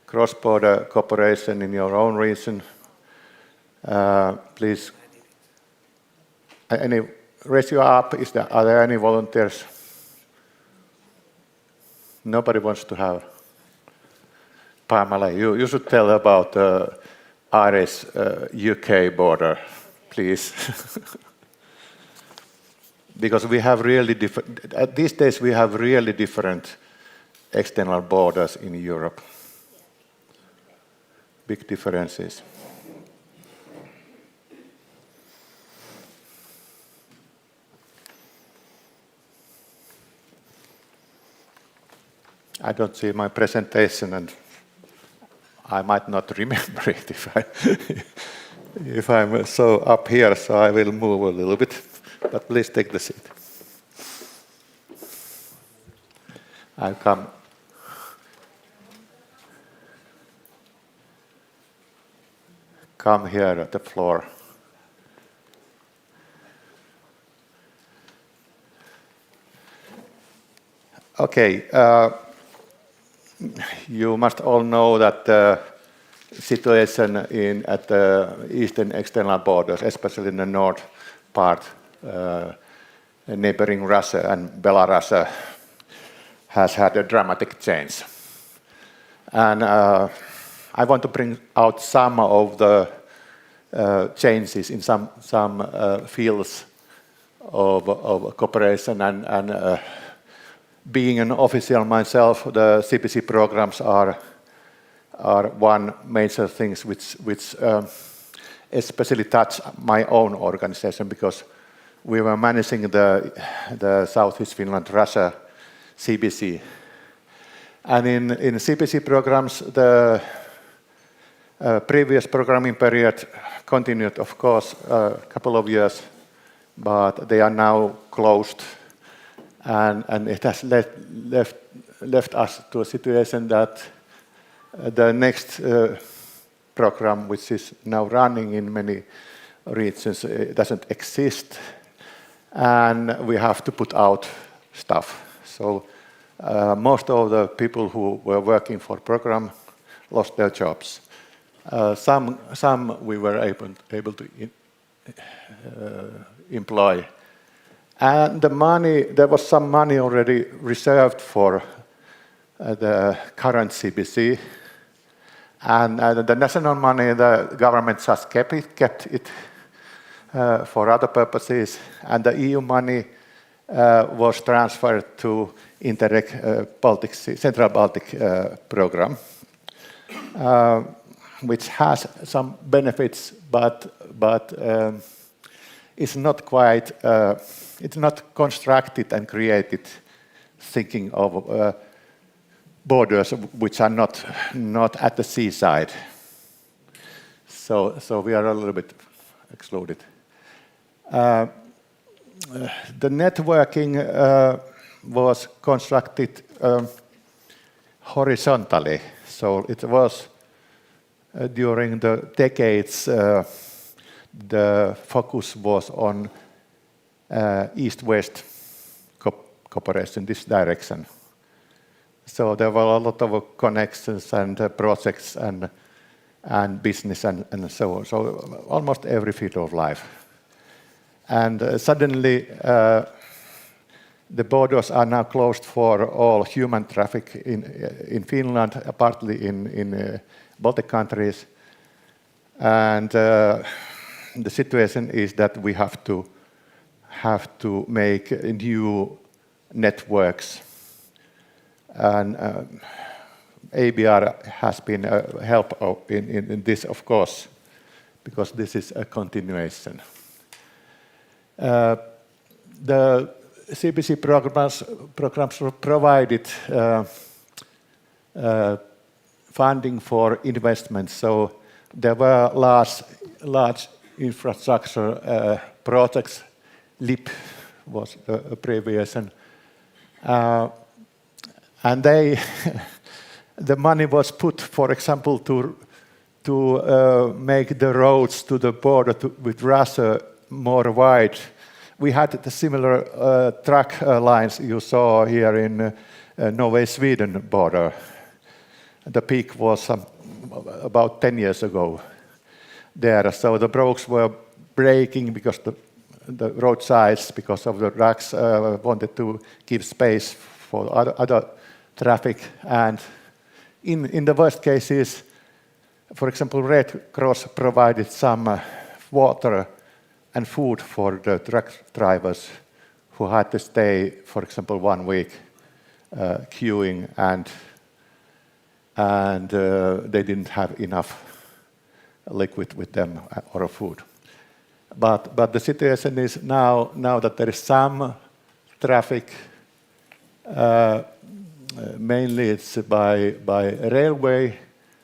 K: cross-border cooperation in your own region, please, raise your up. Are there any volunteers? Nobody wants to have. Pamela, you should tell about the Irish-UK border, please. Because we have really different, these days we have really different external borders in Europe. Big differences. I don't see my presentation, and I might not remember it if I'm so up here, so I will move a little bit. But please take the seat. I'll come here at the floor. Okay. You must all know that the situation at the eastern external borders, especially in the north part, neighboring Russia and Belarus, has had a dramatic change. And I want to bring out some of the changes in some fields of cooperation, and being an official myself, the CPC programs are one major things which especially touch my own organization, because we were managing the Southeast Finland Russia CPC. And in CPC programs, the previous programming period continued, of course, a couple of years, but they are now closed. And it has left us to a situation that the next program, which is now running in many regions, doesn't exist, and we have to put out stuff. So most of the people who were working for program lost their jobs. Some we were able to employ. And the money, there was some money already reserved for the current CBC. And the national money, the government just kept it for other purposes. And the EU money was transferred to Interreg Central Baltic program, which has some benefits, but it's not quite, it's not constructed and created thinking of borders which are not at the seaside. So we are a little bit excluded. The networking was constructed horizontally. So it was during the decades, the focus was on east-west cooperation, this direction. So there were a lot of connections and projects and business and so on. So almost every field of life. And suddenly, the borders are now closed for all human traffic in Finland, partly in Baltic countries. And the situation is that we have to make new networks. And AEBR has been a help in this, of course, because this is a continuation. The CBC programs provided funding for investments. So there were large infrastructure projects. LIP was the abbreviation. And the money was put, for example, to make the roads to the border with Russia more wide. We had the similar truck lines you saw here in Norway-Sweden border. The peak was about 10 years ago there. So the roads were breaking because the road sides, because of the trucks, wanted to give space for other traffic. And in the worst cases, for example, Red Cross provided some water and food for the truck drivers who had to stay, for example, 1 week queuing, and they didn't have enough liquid with them or food. But the situation is now that there is some traffic, mainly it's by railway,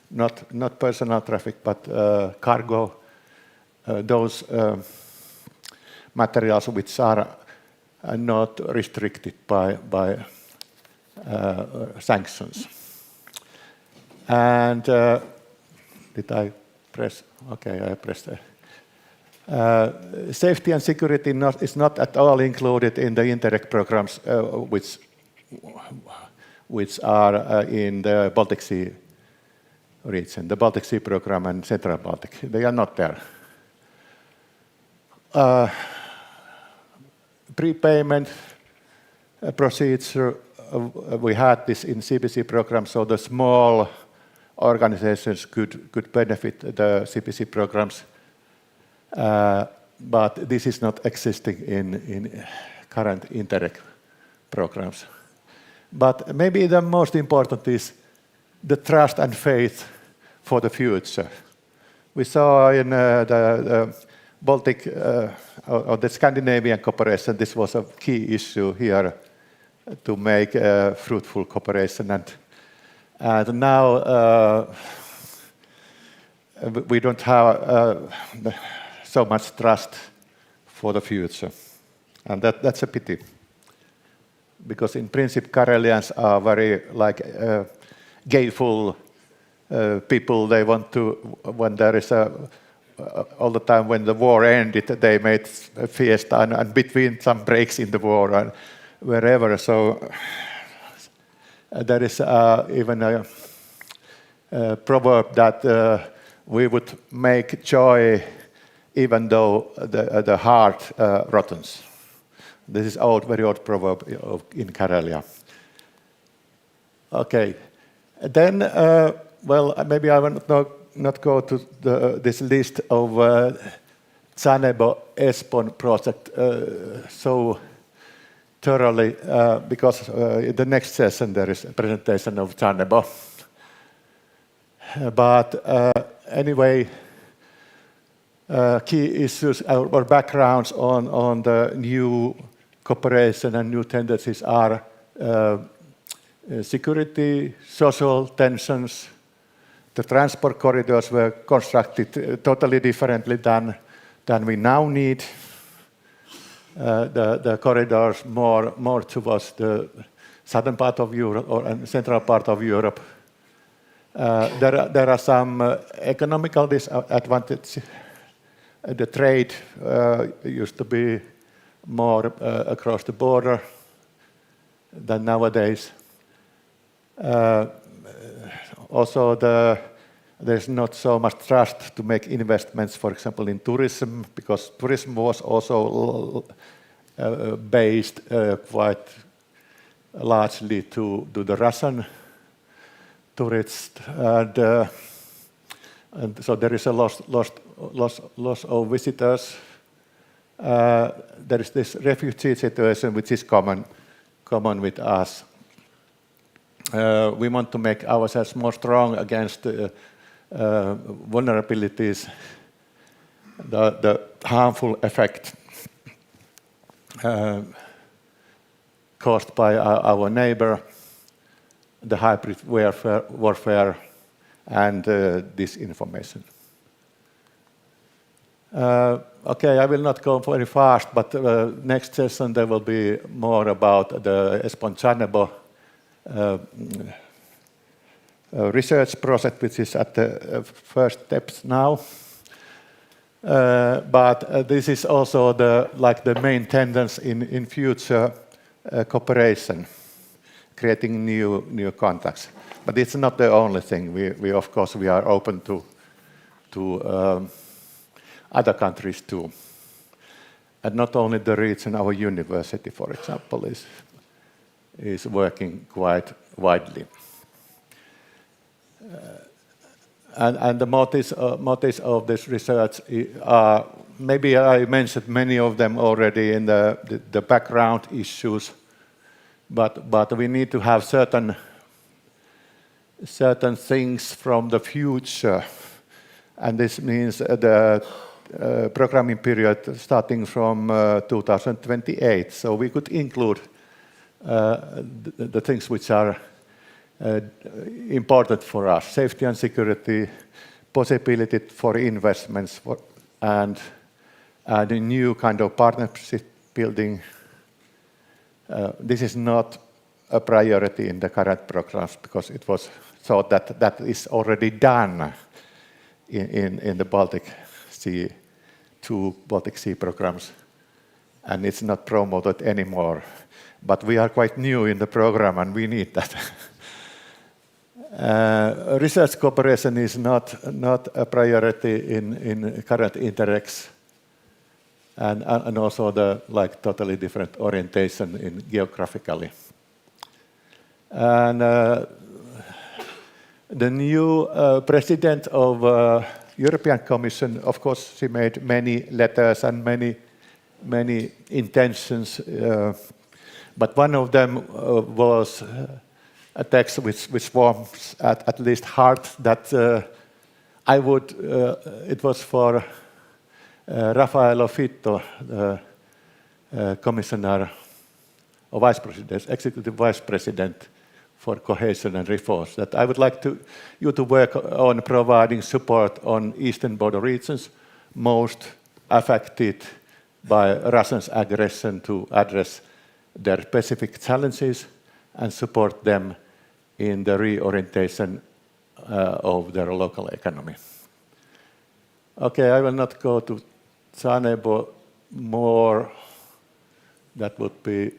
K: not personal traffic, but cargo, those materials which are not restricted by sanctions. And did I press? Okay, I pressed it. Safety and security is not at all included in the Interreg programs, which are in the Baltic Sea region, the Baltic Sea program and Central Baltic. They are not there. Prepayment procedure, we had this in CBC program, so the small organizations could benefit the CBC programs, but this is not existing in current Interreg programs. But maybe the most important is the trust and faith for the future. We saw in the Baltic or the Scandinavian cooperation, this was a key issue here to make fruitful cooperation. And now we don't have so much trust for the future. And that's a pity. Because in principle, Karelians are very gayful people. They want to, when there is all the time when the war ended, they made a fiesta and between some breaks in the war and wherever. So There is even a proverb that we would make joy even though the heart rottens. This is very old proverb in Karelia. Okay, then, well, maybe I will not go to this list of Tsanebo-Espoo project so thoroughly, because in the next session there is a presentation of Tsanebo. But anyway, key issues or backgrounds on the new cooperation and new tendencies are security, social tensions. The transport corridors were constructed totally differently than we now need. The corridors more towards the southern part of Europe and central part of Europe. There are some economical disadvantages. The trade used to be more across the border than nowadays. Also, there's not so much trust to make investments, for example, in tourism, because tourism was also based quite largely to the Russian tourists, and so there is a loss of visitors. There is this refugee situation which is common with us. We want to make ourselves more strong against vulnerabilities, the harmful effect caused by our neighbor, the hybrid warfare, and disinformation. Okay, I will not go very fast, but next session there will be more about the Espoo-Tsanebo research project, which is at the first steps now. But this is also the main tendency in future cooperation, creating new contacts. But it's not the only thing. We of course are open to other countries too, and not only the region. Our university, for example, is working quite widely. And the motives of this research are, maybe I mentioned many of them already in the background issues, but we need to have certain things from the future, and this means the programming period starting from 2028. So we could include the things which are important for us: safety and security, possibility for investments, and a new kind of partnership building. This is not a priority in the current programs because it was thought that is already done in the Baltic Sea, 2 Baltic Sea programs, and it's not promoted anymore. But we are quite new in the program and we need that. Research cooperation is not a priority in current Interregs, and also the totally different orientation in geographically. And the new president of European Commission, of course, she made many letters and many intentions, but one of them was a text which warms at least heart, that it was for Raffaello Fitto, the commissioner or vice president, executive vice president for cohesion and reforms, that I would like you to work on providing support on eastern border regions most affected by Russia's aggression, to address their specific challenges and support them in the reorientation of their local economy. Okay, I will not go to Tsanebo more. That would be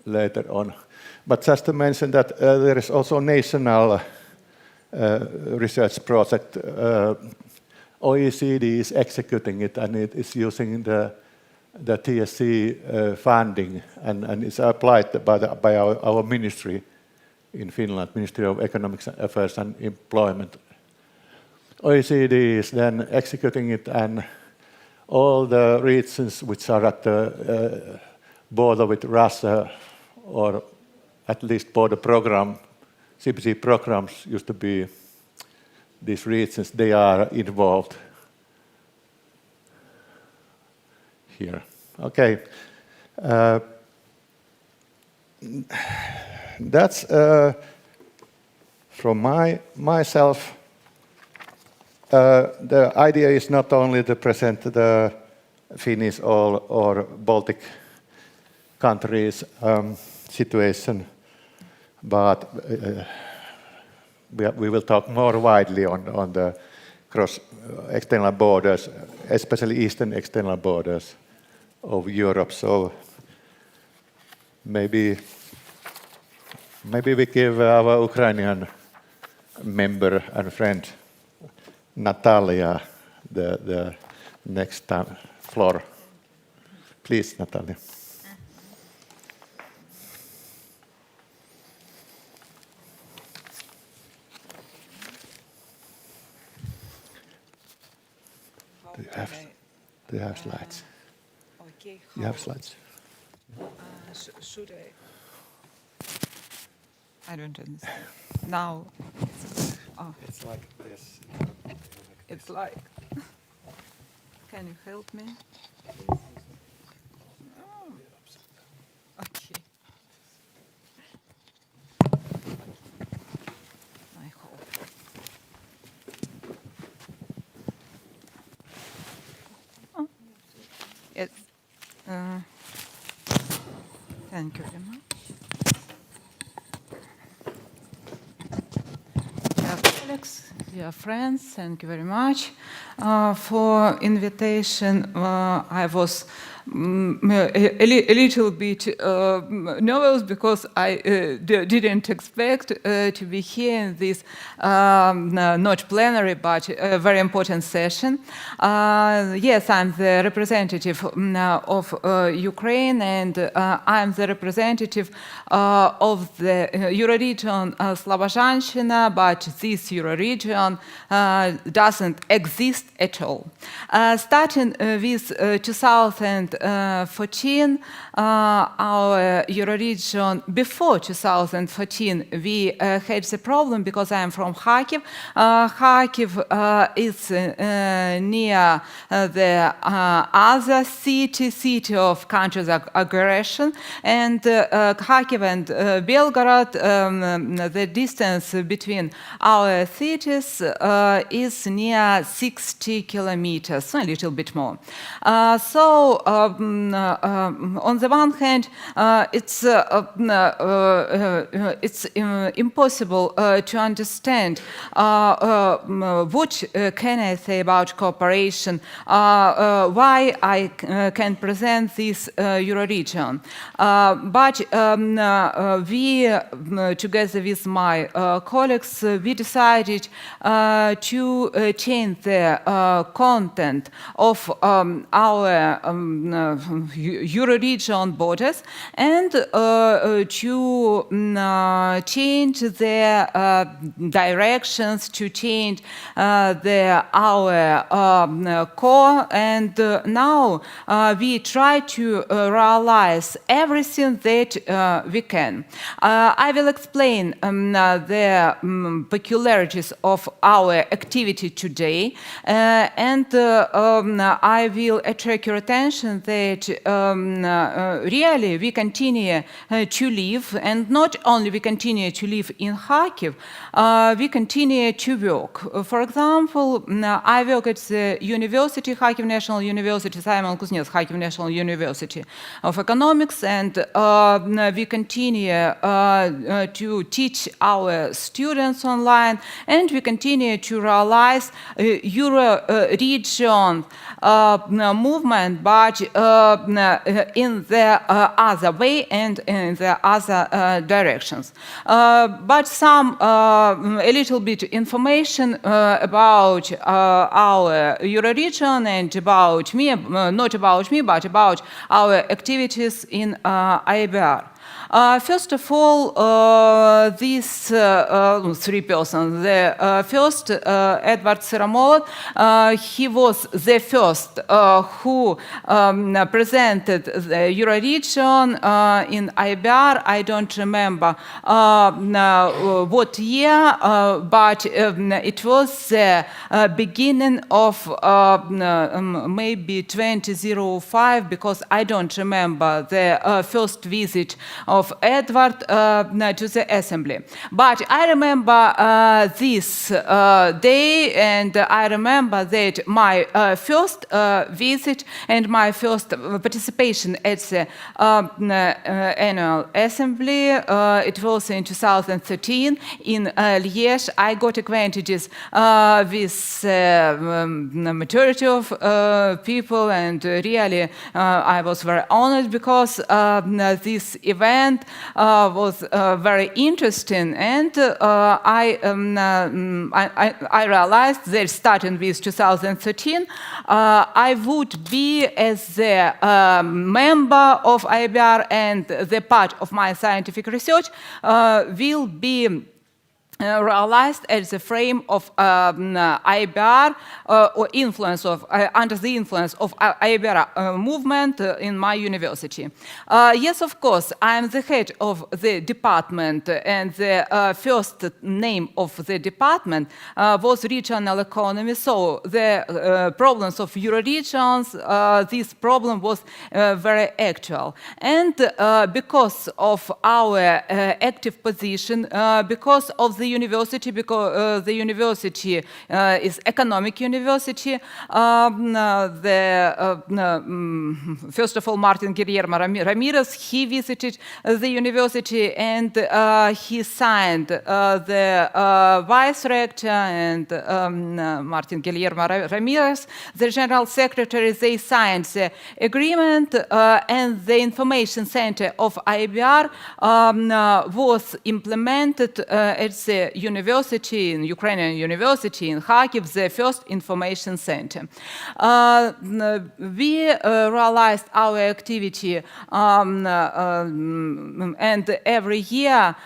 K: later on. But just to mention that there is also a national research project. OECD is executing it, and it is using the TSC funding, and it's applied by our ministry in Finland, Ministry of Economic Affairs and Employment. OECD is then executing it, and all the regions which are at the border with Russia, or at least border program, CPC programs used to be these regions, they are involved here. Okay. That's from myself. The idea is not only to present the Finnish or Baltic countries' situation, but we will talk more widely on the cross external borders, especially eastern external borders of Europe. So maybe we give our Ukrainian member and friend Natalia the next floor. Please, Natalia. Do you have slides?
L: Okay.
K: You have slides.
L: Should I don't understand. Now.
K: It's like this.
L: It's like. Can you help me? Oh. Okay. I hope. Oh. Yes. Thank you very much. Dear colleagues, dear friends, thank you very much for invitation. I was a little bit nervous because I didn't expect to be here in this not plenary but a very important session. Yes, I'm the representative of Ukraine, and I'm the representative of the Euroregion Slobozhanщина, but this Euroregion doesn't exist at all. Starting with 2014, our Euroregion, before 2014, we had the problem because I am from Kharkiv. Kharkiv is near the other city of country's aggression, and Kharkiv and Belgorod, the distance between our cities is near 60 kilometers, a little bit more. So on the one hand, it's impossible to understand what can I say about cooperation, why I can present this Euroregion. But we, together with my colleagues, we decided to change the content of our Euroregion borders and to change the directions, to change our core, and now we try to realize everything that we can. I will explain the peculiarities of our activity today, and I will attract your attention that really we continue to live, and not only we continue to live in Kharkiv, we continue to work. For example, I work at the university, Kharkiv National University, Simon Kuznets, Kharkiv National University of Economics, and we continue to teach our students online, and we continue to realize Euroregion movement, but in the other way and in the other directions. But some a little bit information about our Euroregion and about me, not about me, but about our activities in AEBR. First of all, these three persons. The first, Edward Seramolot, he was the first who presented the Euroregion in AEBR. I don't remember what year, but it was the beginning of maybe 2005, because I don't remember the first visit of Edward to the assembly. But I remember this day, and I remember that my first visit and my first participation at the annual assembly, it was in 2013 in Liège. I got acquainted with majority of people, and really I was very honored, because this event was very interesting, and I realized that starting with 2013, I would be, as the member of AEBR and the part of my scientific research will be realized as the frame of AEBR or influence of under the influence of AEBR movement in my university. Yes, of course, I am the head of the department, and the first name of the department was regional economy. So the problems of Euroregions, this problem was very actual, and because of our active position, because of the university, because the university is economic university. First of all, Martin Guillermo Ramirez, he visited the university, and he signed the vice rector and Martin Guillermo Ramirez, the general secretary. They signed the agreement, and the information center of AEBR was implemented at the university, in Ukrainian university in Kharkiv, the first information center. We realized our activity, and every year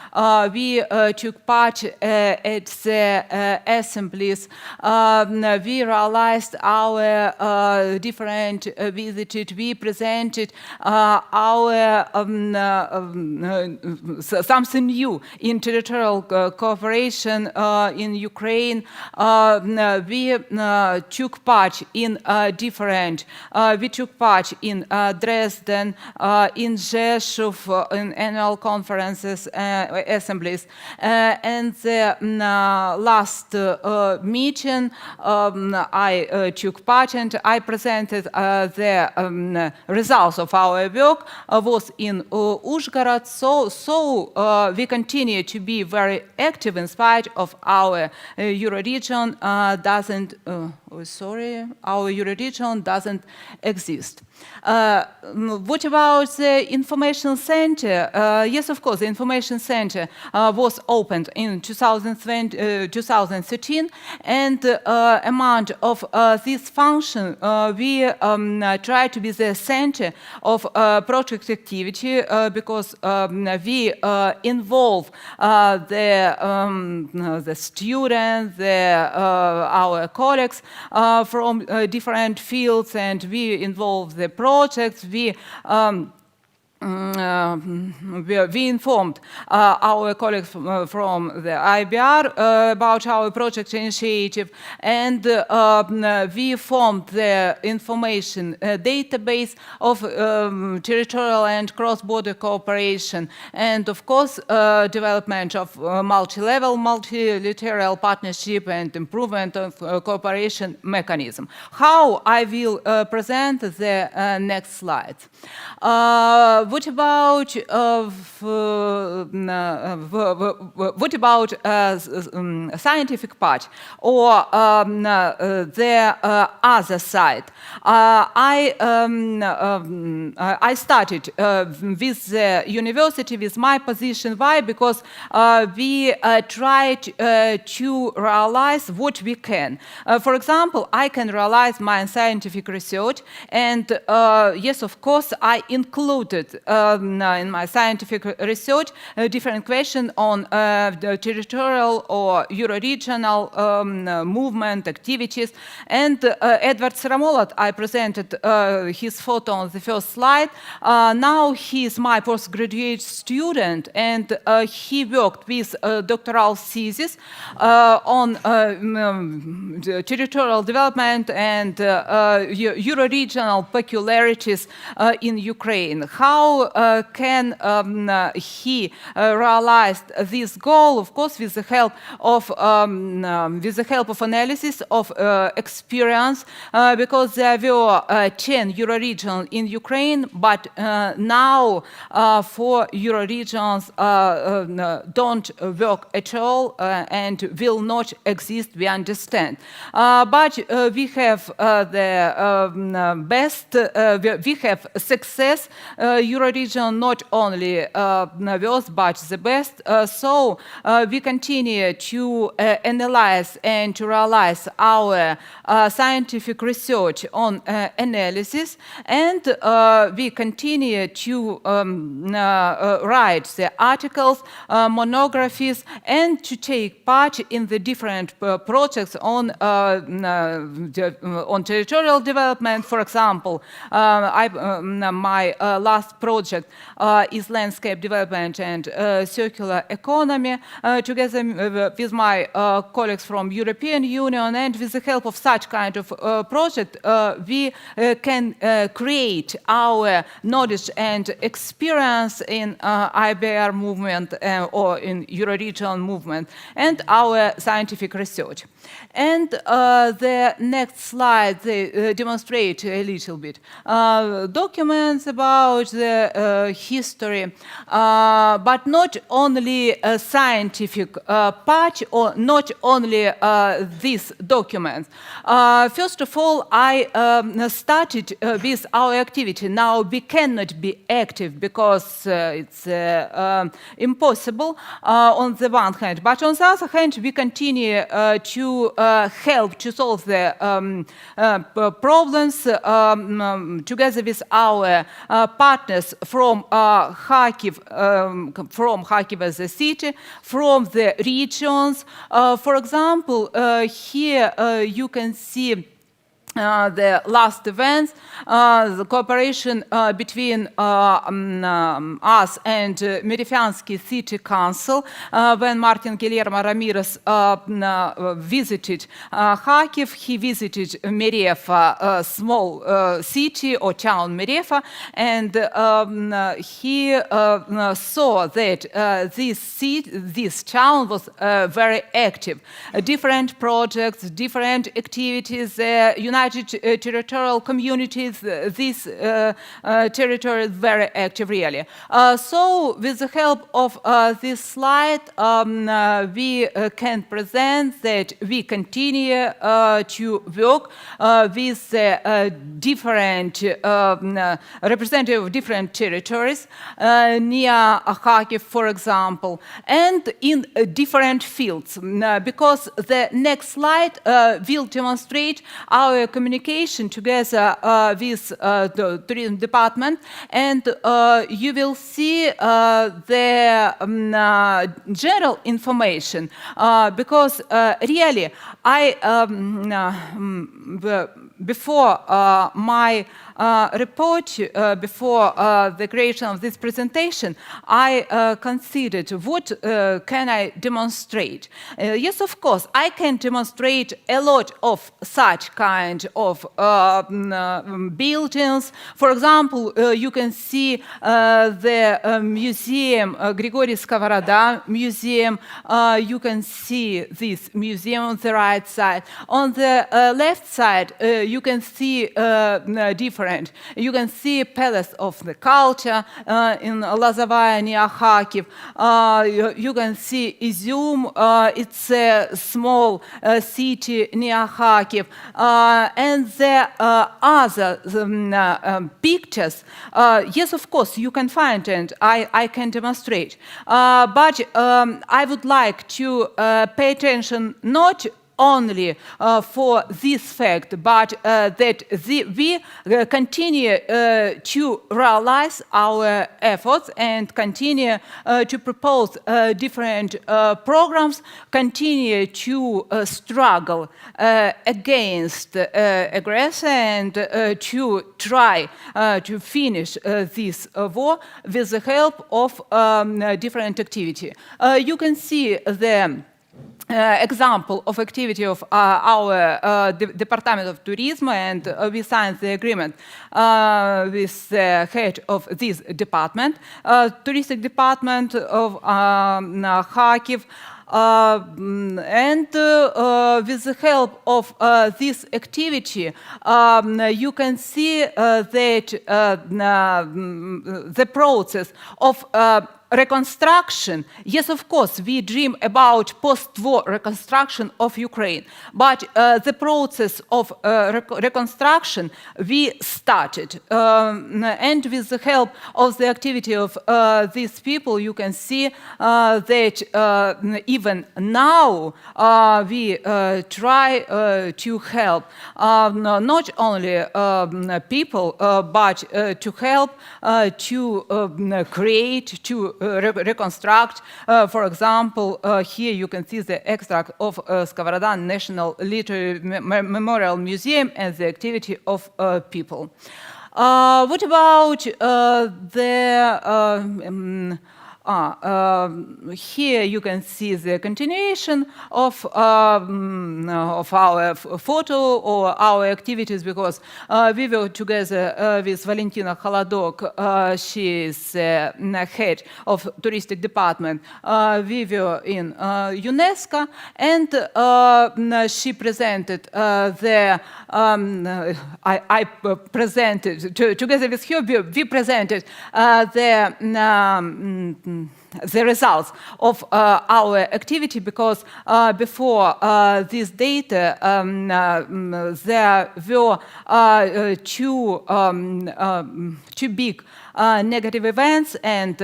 L: we took part at the assemblies. We realized our different visits. We presented our something new in territorial cooperation in Ukraine. We took part in different. We took part in Dresden, in Rzeszów, in annual conferences, assemblies, and the last meeting I took part, and I presented the results of our work was in Uzhgorod. So we continue to be very active in spite of our Euroregion our Euroregion doesn't exist. What about the information center? Yes, of course, the information center was opened in 2013, and amount of this function, we try to be the center of project activity, because we involve the students, our colleagues from different fields, and we involve the projects. We informed our colleagues from the AEBR about our project initiative, and we formed the information database of territorial and cross-border cooperation, and of course development of multi-level, multilateral partnership and improvement of cooperation mechanism. How I will present the next slide. what about scientific part or the other side? I started with the university with my position. Why? Because we tried to realize what we can. For example, I can realize my scientific research, and yes, of course, I included in my scientific research a different question on the territorial or Euro-regional movement activities. And Edward Sramolot, I presented his photo on the first slide. Now he is my postgraduate student, and he worked with doctoral thesis on territorial development and Euro-regional peculiarities in Ukraine. How can he realize this goal? Of course, with the help of analysis of experience, because there were 10 Euro-regions in Ukraine, but now 4 Euro-regions don't work at all and will not exist, we understand. But we have the best, we have success Euro-region, not only worst, but the best. So we continue to analyze and to realize our scientific research on analysis, and we continue to write the articles, monographies, and to take part in the different projects on territorial development. For example, my last project is landscape development and circular economy, together with my colleagues from European Union, and with the help of such kind of project, we can create our knowledge and experience in AEBR movement or in Euro-regional movement and our scientific research. And the next slide, they demonstrate a little bit documents about the history, but not only a scientific part or not only these documents. First of all, I started with our activity. Now we cannot be active because it's impossible on the one hand, but on the other hand, we continue to help to solve the problems together with our partners from Kharkiv as a city, from the regions. For example, here you can see the last events, the cooperation between us and Merefyansky City Council, when Martin Guillermo Ramirez visited Kharkiv. He visited Merefa, a small city or town Merefa, and he saw that this town was very active. Different projects, different activities, United Territorial Communities, this territory is very active, really. So with the help of this slide, we can present that we continue to work with different representatives of different territories, near Kharkiv, for example, and in different fields, because the next slide will demonstrate our communication together with the tourism department, and you will see the general information, because really before my report, before the creation of this presentation, I considered what can I demonstrate. Yes, of course, I can demonstrate a lot of such kind of buildings. For example, you can see the museum, Grigory Skovoroda Museum. You can see this museum on the right side. On the left side, you can see different. You can see palace of the culture in Lazovaya near Kharkiv. You can see Izum, it's a small city near Kharkiv. And the other pictures, yes, of course, you can find and I can demonstrate. But I would like to pay attention not only for this fact, but that we continue to realize our efforts and continue to propose different programs, continue to struggle against aggression and to try to finish this war with the help of different activity. You can see the example of activity of our Department of Tourism, and we signed the agreement with the head of this department, touristic department of Kharkiv. And with the help of this activity, you can see that the process of reconstruction, yes, of course, we dream about post-war reconstruction of Ukraine, but the process of reconstruction we started. And with the help of the activity of these people, you can see that even now we try to help not only people, but to help to create, to reconstruct. For example, here you can see the extract of Skovoroda National Literary Memorial Museum and the activity of people. What about here you can see the continuation of our photo or our activities, because we were together with Valentina Holodok. She is head of touristic department. We were in UNESCO, and she presented the I presented together with her. We presented the results of our activity, because before this data there were two big negative events, and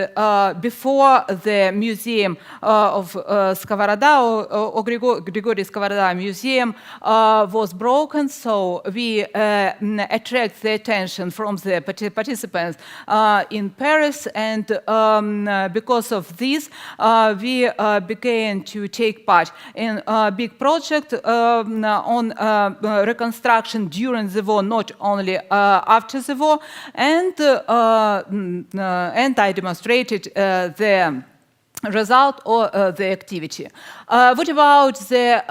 L: before the museum of Skovoroda or Grigory Skovoroda museum was broken, so we attract the attention from the participants in Paris, and because of this we began to take part in a big project on reconstruction during the war, not only after the war, and I demonstrated the result or the activity. What about the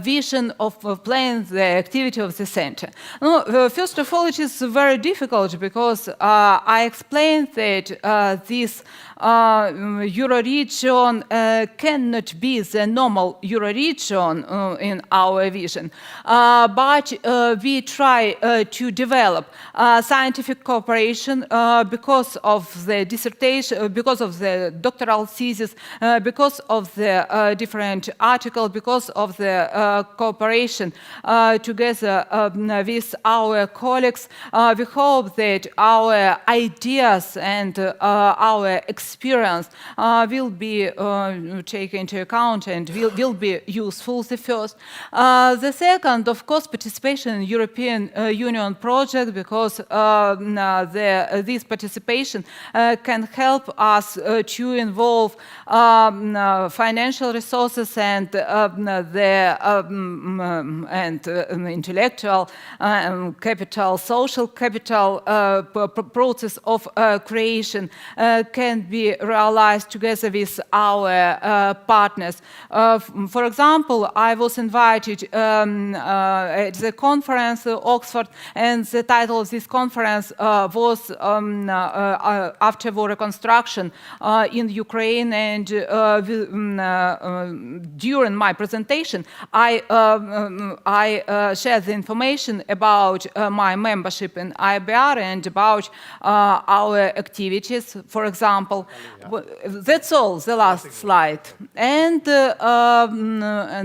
L: vision of planning the activity of the center? First of all, it is very difficult, because I explained that this Euroregion cannot be the normal Euroregion in our vision, but we try to develop scientific cooperation because of the dissertation, because of the doctoral thesis, because of the different articles, because of the cooperation together with our colleagues. We hope that our ideas and our experience will be taken into account and will be useful, the first. The second, of course, participation in European Union project, because this participation can help us to involve financial resources and intellectual capital, social capital. Process of creation can be realized together with our partners. For example, I was invited at the conference Oxford, and the title of this conference was After War Reconstruction in Ukraine and and during my presentation, I shared the information about my membership in AEBR and about our activities, for example. That's all, the last slide. And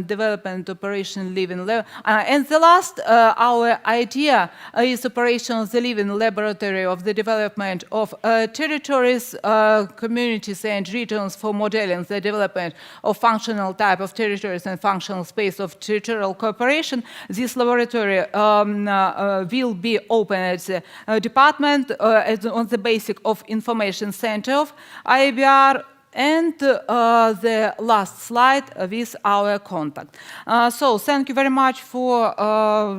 L: development operation living and the last, our idea is operation of the living laboratory of the development of territories, communities and regions for modeling the development of functional type of territories and functional space of territorial cooperation. This laboratory will be open at the department on the basis of information center of AEBR. And the last slide with our contact. So thank you very much for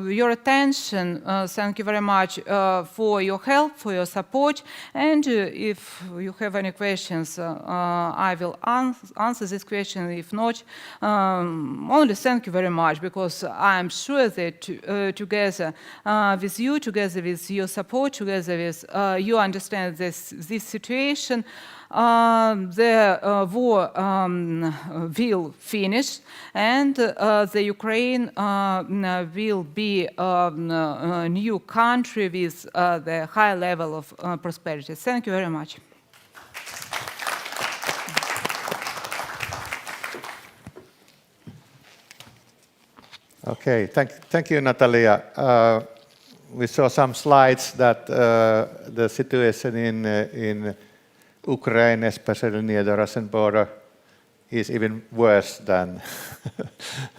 L: your attention. Thank you very much for your help, for your support. And if you have any questions, I will answer this question. If not, only thank you very much, because I'm sure that together with you, together with your support, together with you understand this situation, the war will finish, and the Ukraine will be a new country with the high level of prosperity. Thank you very much.
K: Okay, thank you, Natalia. We saw some slides that the situation in Ukraine, especially near the Russian border, is even worse than,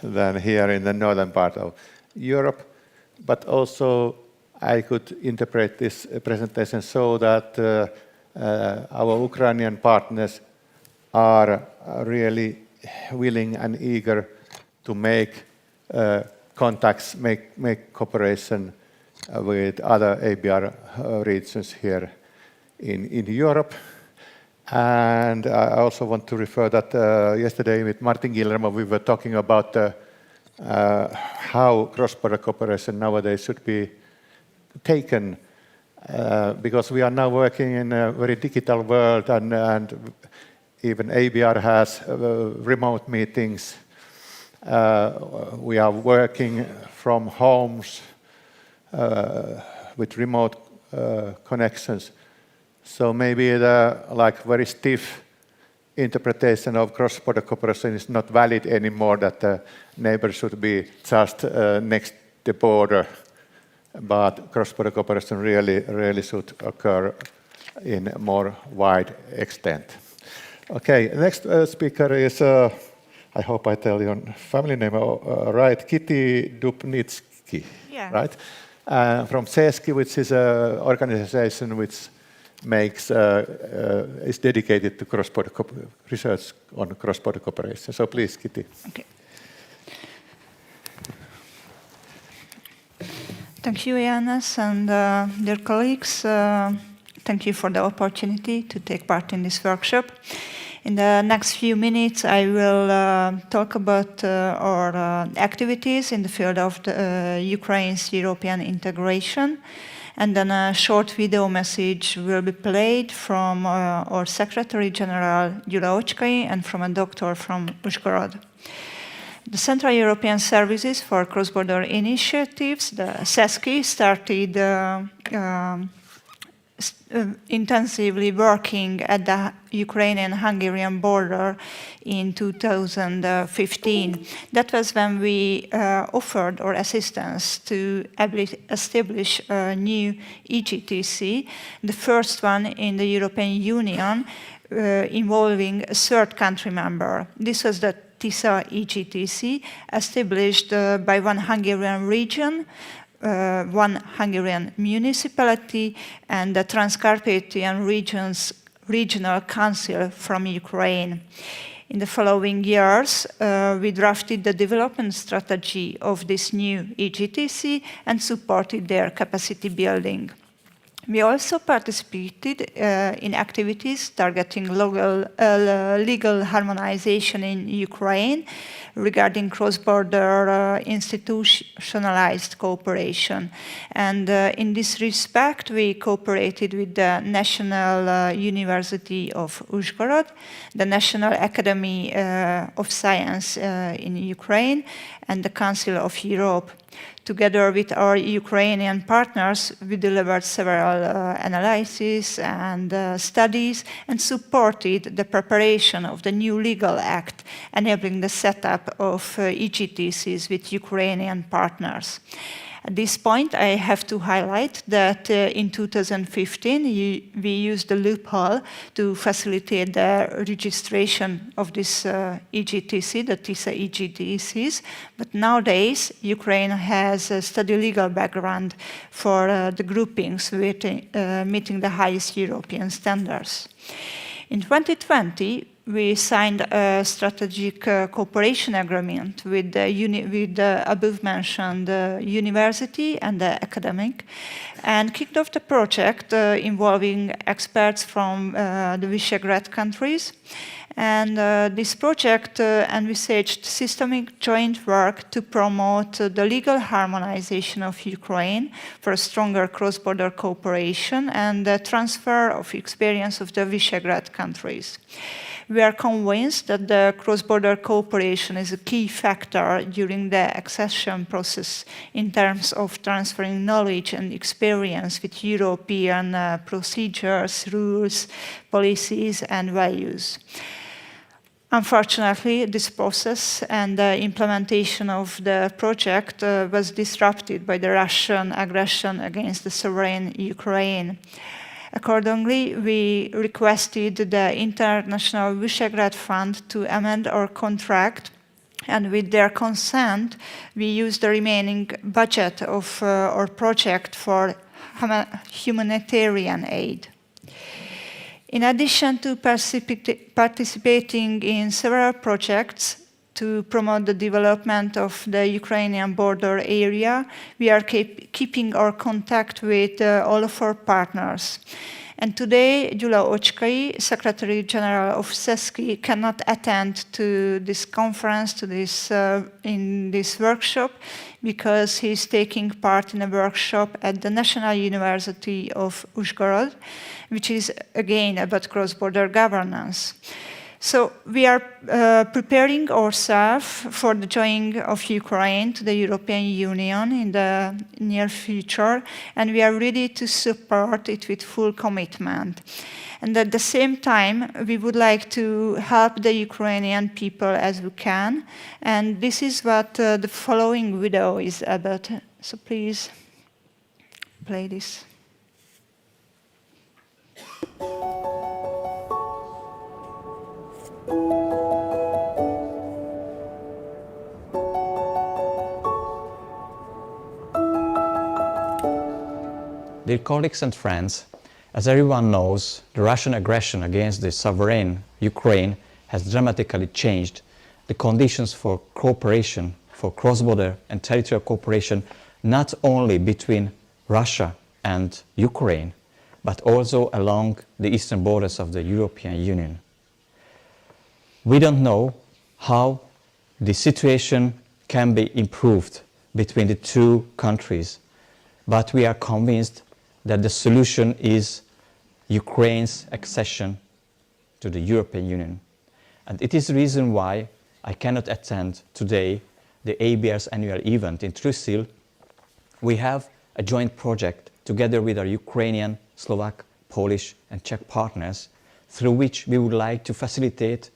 K: than here in the northern part of Europe. But also, I could interpret this presentation so that our Ukrainian partners are really willing and eager to make contacts, make cooperation with other AEBR regions here in Europe. And I also want to refer that yesterday with Martin Guillermo, we were talking about how cross-border cooperation nowadays should be taken, because we are now working in a very digital world, and even AEBR has remote meetings. We are working from homes with remote connections. So maybe the very stiff interpretation of cross-border cooperation is not valid anymore, that the neighbor should be just next the border, but cross-border cooperation really should occur in a more wide extent. Okay, next speaker is, I hope I tell your family name right, Kitty Dubnitsky,
M: yeah.
K: Right? From CESCI, which is an organization which makes is dedicated to cross-border research on cross-border cooperation. So please, Kitty.
M: Okay. Thank you, Janis, and dear colleagues. Thank you for the opportunity to take part in this workshop. In the next few minutes, I will talk about our activities in the field of Ukraine's European integration. And then a short video message will be played from our Secretary General Gyula Ocskay and from a doctor from Uzhgorod. The Central European Services for Cross-Border Initiatives, the CESCI, started intensively working at the Ukrainian-Hungarian border in 2015. That was when we offered our assistance to establish a new EGTC, the first one in the European Union involving a third country member. This was the TISA EGTC, established by one Hungarian region, one Hungarian municipality, and the Transcarpathian Regional Council from Ukraine. In the following years, we drafted the development strategy of this new EGTC and supported their capacity building. We also participated in activities targeting legal harmonization in Ukraine regarding cross-border institutionalized cooperation. And in this respect, we cooperated with the National University of Uzhhorod, the National Academy of Science in Ukraine, and the Council of Europe. Together with our Ukrainian partners, we delivered several analyses and studies and supported the preparation of the new legal act, enabling the setup of EGTCs with Ukrainian partners. At this point, I have to highlight that in 2015, we used the loophole to facilitate the registration of this EGTC, the TISA EGTCs. But nowadays, Ukraine has a steady legal background for the groupings with, meeting the highest European standards. In 2020, we signed a strategic cooperation agreement with the above-mentioned university and the academic, and kicked off the project involving experts from the Visegrad countries. And this project envisaged systemic joint work to promote the legal harmonization of Ukraine for a stronger cross-border cooperation and the transfer of experience of the Visegrad countries. We are convinced that the cross-border cooperation is a key factor during the accession process in terms of transferring knowledge and experience with European procedures, rules, policies, and values. Unfortunately, this process and the implementation of the project was disrupted by the Russian aggression against the sovereign Ukraine. Accordingly, we requested the International Visegrad Fund to amend our contract, and with their consent, we used the remaining budget of our project for humanitarian aid. In addition to participating in several projects to promote the development of the Ukrainian border area, we are keeping our contact with all of our partners. And today, Gyula Ocskai, Secretary General of CESCI, cannot attend to this conference, in this workshop, because he's taking part in a workshop at the National University of Uzhhorod, which is again about cross-border governance. So we are preparing ourselves for the joining of Ukraine to the European Union in the near future, and we are ready to support it with full commitment. And at the same time, we would like to help the Ukrainian people as we can, and this is what the following video is about. So please play this.
J: Dear colleagues and friends, as everyone knows, the Russian aggression against the sovereign Ukraine has dramatically changed the conditions for cooperation, for cross-border and territorial cooperation, not only between Russia and Ukraine, but also along the eastern borders of the European Union. We don't know how the situation can be improved between the two countries, but we are convinced that the solution is Ukraine's accession to the European Union. And it is the reason why I cannot attend today the AEBR's annual event in Trysil. We have a joint project together with our Ukrainian, Slovak, Polish and Czech partners, through which we would like to facilitate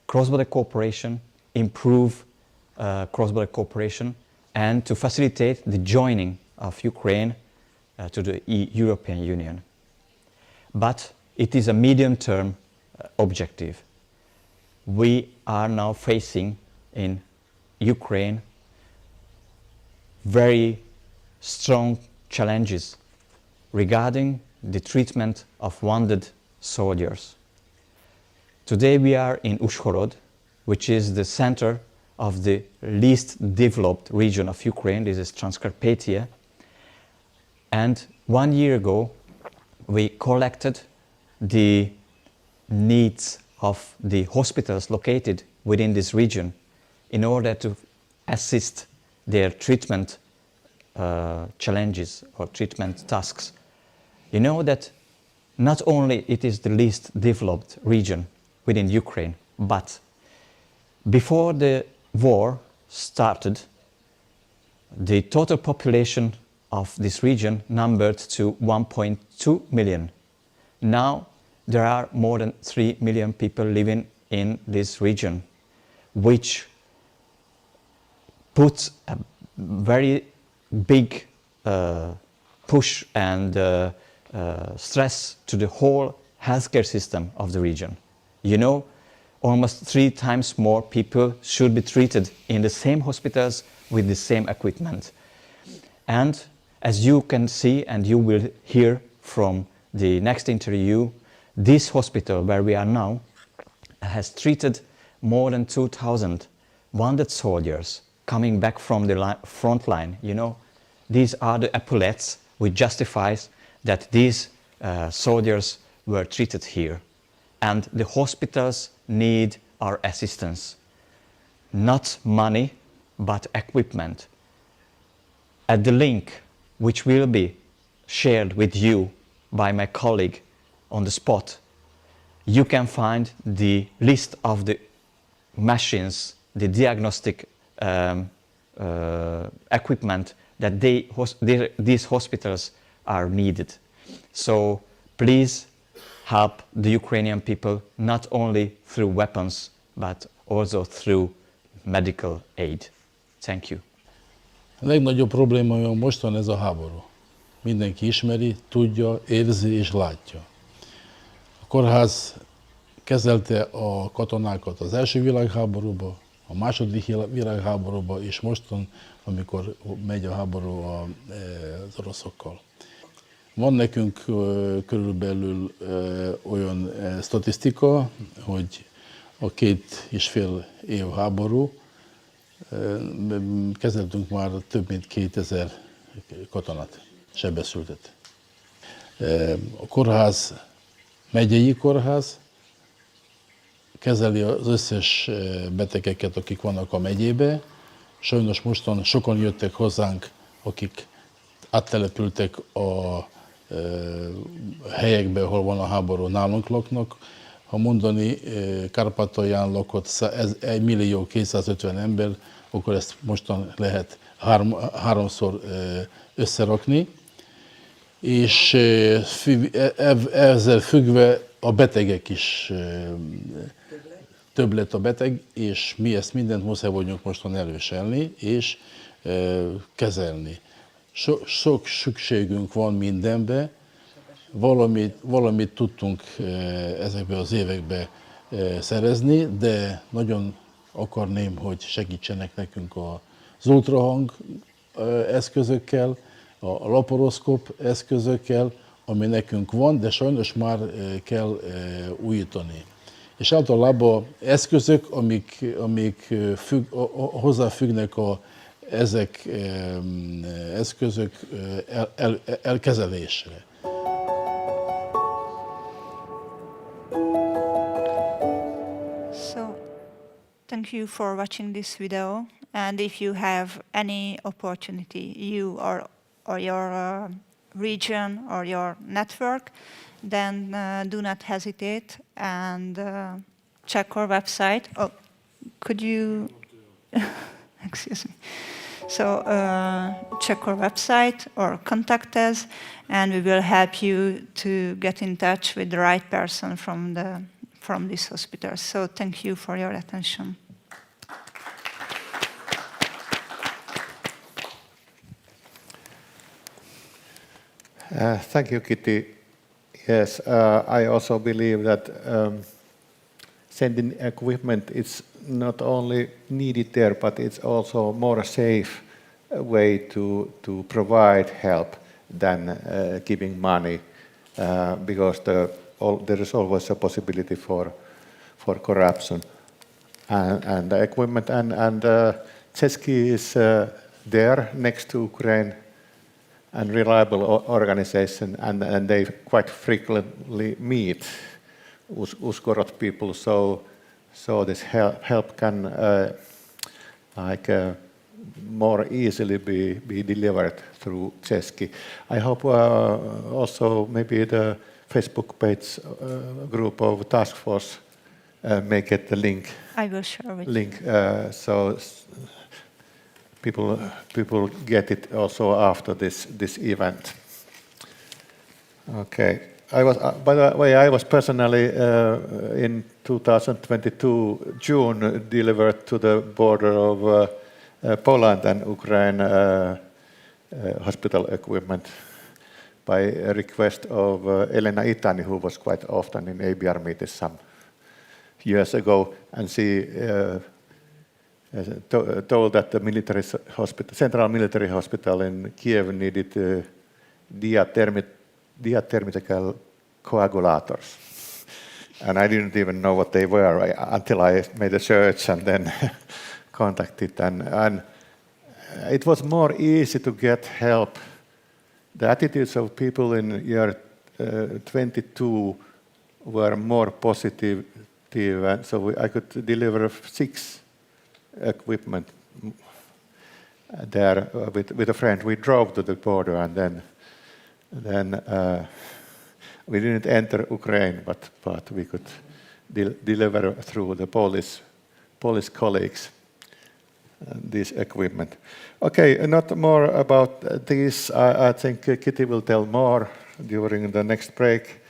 J: cross-border cooperation, improve cross-border cooperation, and to facilitate the joining of Ukraine to the European Union. But it is a medium-term objective. We are now facing in Ukraine very strong challenges regarding the treatment of wounded soldiers. Today we are in Uzhhorod, which is the center of the least developed region of Ukraine. This is Transcarpathia. And 1 year ago, we collected the needs of the hospitals located within this region in order to assist their treatment challenges or treatment tasks. You know that not only it is the least developed region within Ukraine, but before the war started, the total population of this region numbered to 1.2 million. Now there are more than 3 million people living in this region, which puts a very big push and stress to the whole healthcare system of the region. You know, almost 3 times more people should be treated in the same hospitals with the same equipment. And as you can see and you will hear from the next interview, this hospital where we are now has treated more than 2,000 wounded soldiers coming back from the front line. You know, these are the epaulets which justifies that these soldiers were treated here. And the hospitals need our assistance. Not money, but equipment. At the link, which will be shared with you by my colleague on the spot, you can find the list of the machines, the diagnostic equipment that these hospitals are needed. So please help the Ukrainian people not only through weapons, but also through medical aid. Thank you.
N: A legnagyobb probléma mostan ez a háború. Mindenki ismeri, tudja, érzi és látja. A kórház kezelte a katonákat az első világháborúban, a második világháborúban, és mostan, amikor megy a háború az oroszokkal. Van nekünk körülbelül olyan statisztika, hogy a 2,5 év háború, kezeltünk már több mint 2000 katonát, sebesültet. A kórház, megyei kórház kezeli az összes betegeket, akik vannak a megyébe. Sajnos mostan sokan jöttek hozzánk, akik áttelepültek a helyekbe, ahol van a háború, nálunk laknak. Ha mondani, Kárpátalján lakott 1.250.000 ember, akkor ezt mostan lehet háromszor összerakni. És ezzel függve a betegek is több lett a beteg, és mi ezt mindent muszáj vagyunk mostan előselni és kezelni. Sok szükségünk van mindenbe, valamit tudtunk ezekben az években szerezni, de nagyon akarném, hogy segítsenek nekünk az ultrahang eszközökkel, a laparoszkóp eszközökkel, ami nekünk van, de sajnos már kell újítani. És általában eszközök, amik hozzáfüggnek ezek eszközök elkezelésre.
M: So, thank you for watching this video. And if you have any opportunity, you or your region or your network, then do not hesitate and check our website. Oh, could you, excuse me. So check our website or contact us, and we will help you to get in touch with the right person from this hospital. So thank you for your attention.
K: Thank you, Kitty. Yes, I also believe that sending equipment is not only needed there, but it's also more safe way to provide help than giving money, because there is always a possibility for corruption. And the equipment and Chesky is there next to Ukraine and reliable organization, and they quite frequently meet Uzhgorod people, so this help can more easily be delivered through Chesky. I hope also maybe the Facebook page group of task force may get the link.
M: I will share with you.
K: So people get it also after this event. Okay. By the way, I was personally in 2022 June delivered to the border of Poland and Ukraine hospital equipment by a request of Elena Itani, who was quite often in AEBR meetings some years ago, and she told that the military hospital, Central Military Hospital in Kiev needed diathermical coagulators. And I didn't even know what they were until I made a search and then contacted. And it was more easy to get help. The attitudes of people in year 22 were more positive, and so I could deliver 6 equipment there with a friend. We drove to the border, and then we didn't enter Ukraine, but we could deliver through the Polish colleagues this equipment. Okay, not more about this. I think Kitty will tell more during the next break.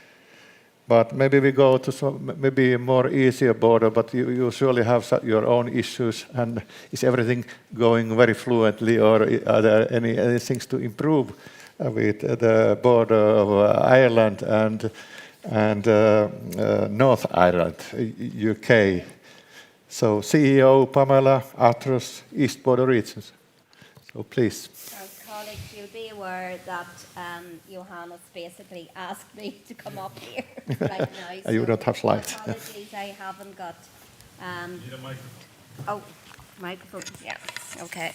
K: But maybe we go to some maybe more easier border, but you surely have your own issues. And is everything going very fluently, or are there any things to improve with the border of Ireland and North Ireland, UK? So CEO Pamela Atros, East Border Regions. So please.
O: Colleagues, you'll be aware that Johannes basically asked me to come up here right now. So
K: you don't have slides.
O: Apologies, I haven't got. Need a microphone. Oh, microphone. Yeah. Okay.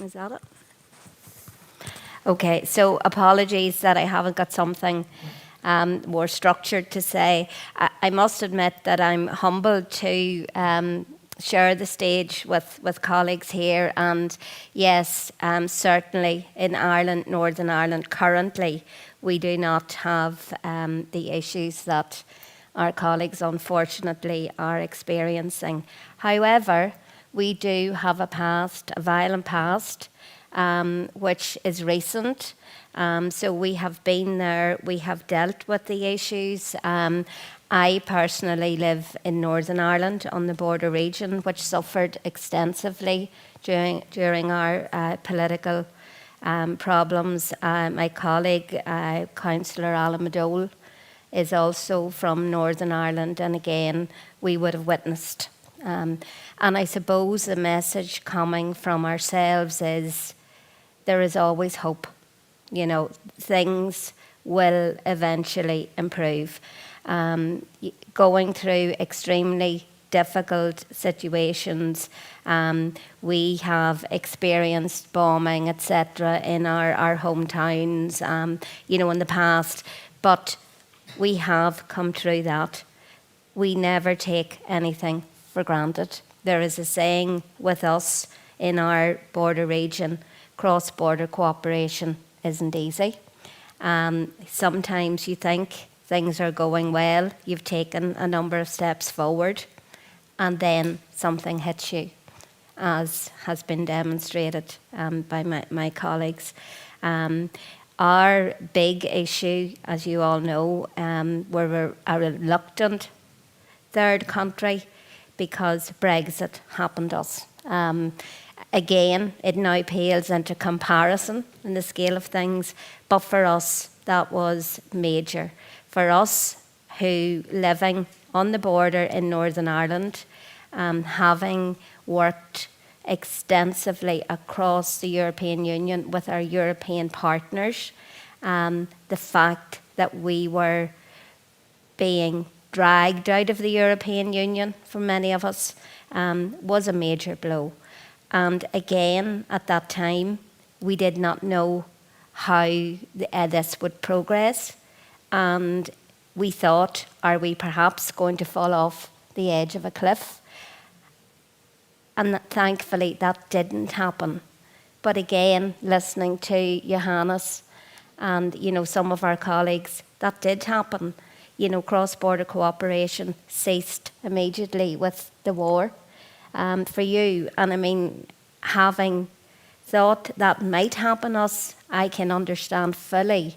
O: Is that it? Okay. So apologies that I haven't got something more structured to say. I must admit that I'm humbled to share the stage with colleagues here, and yes, certainly in Ireland, Northern Ireland, currently we do not have the issues that our colleagues unfortunately are experiencing. However, we do have a past, a violent past, which is recent. So we have been there, we have dealt with the issues. I personally live in Northern Ireland on the border region, which suffered extensively during our political problems. My colleague, Councillor Alan Madole, is also from Northern Ireland, and again, we would have witnessed. And I suppose the message coming from ourselves is there is always hope. You know, things will eventually improve. Going through extremely difficult situations, we have experienced bombing, etc., in our hometowns, you know, in the past. But we have come through that. We never take anything for granted. There is a saying with us in our border region: cross-border cooperation isn't easy. Sometimes you think things are going well, you've taken a number of steps forward, and then something hits you, as has been demonstrated by my colleagues. Our big issue, as you all know, we're a reluctant third country because Brexit happened to us. Again, it now pales into comparison in the scale of things, but for us, that was major. For us, who living on the border in Northern Ireland, having worked extensively across the European Union with our European partners, the fact that we were being dragged out of the European Union for many of us, was a major blow. And again, at that time, we did not know how this would progress. And we thought, are we perhaps going to fall off the edge of a cliff? And thankfully, that didn't happen. But again, listening to Johannes and, you know, some of our colleagues, that did happen. You know, cross-border cooperation ceased immediately with the war for you. And I mean, having thought that might happen us, I can understand fully,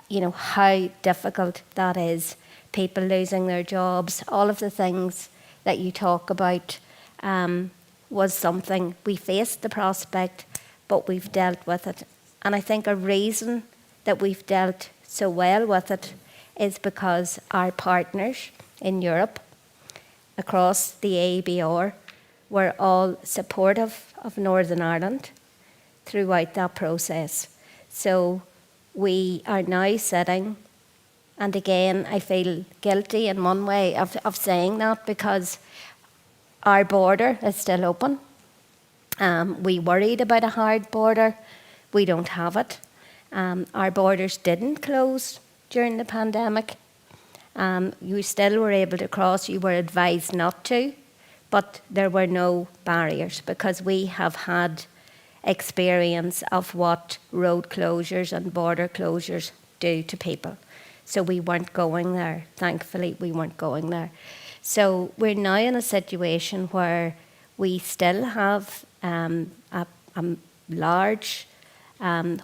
O: you know, how difficult that is. People losing their jobs, all of the things that you talk about was something we faced the prospect, but we've dealt with it. And I think a reason that we've dealt so well with it is because our partners in Europe, across the AEBR, were all supportive of Northern Ireland throughout that process. So we are now sitting, and again, I feel guilty in one way of saying that, because our border is still open. We worried about a hard border. We don't have it. Our borders didn't close during the pandemic. You still were able to cross. You were advised not to, but there were no barriers, because we have had experience of what road closures and border closures do to people. So we weren't going there. Thankfully, we weren't going there. So we're now in a situation where we still have a large,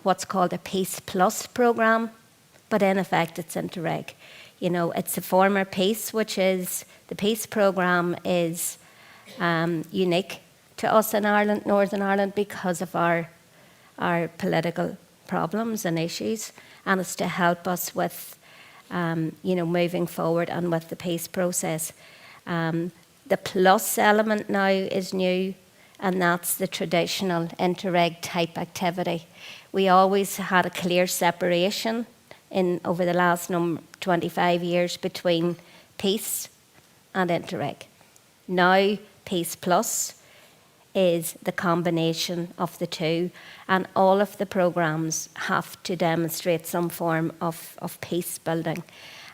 O: what's called a Peace Plus programme, but in effect it's Interreg. You know, it's a former Peace, which is, the Peace programme is unique to us in Ireland, Northern Ireland, because of our political problems and issues, and it's to help us with you know, moving forward and with the peace process. The plus element now is new, and that's the traditional Interreg type activity. We always had a clear separation over the last 25 years between peace and Interreg. Now Peace Plus is the combination of the two, and all of the programmes have to demonstrate some form of peace building.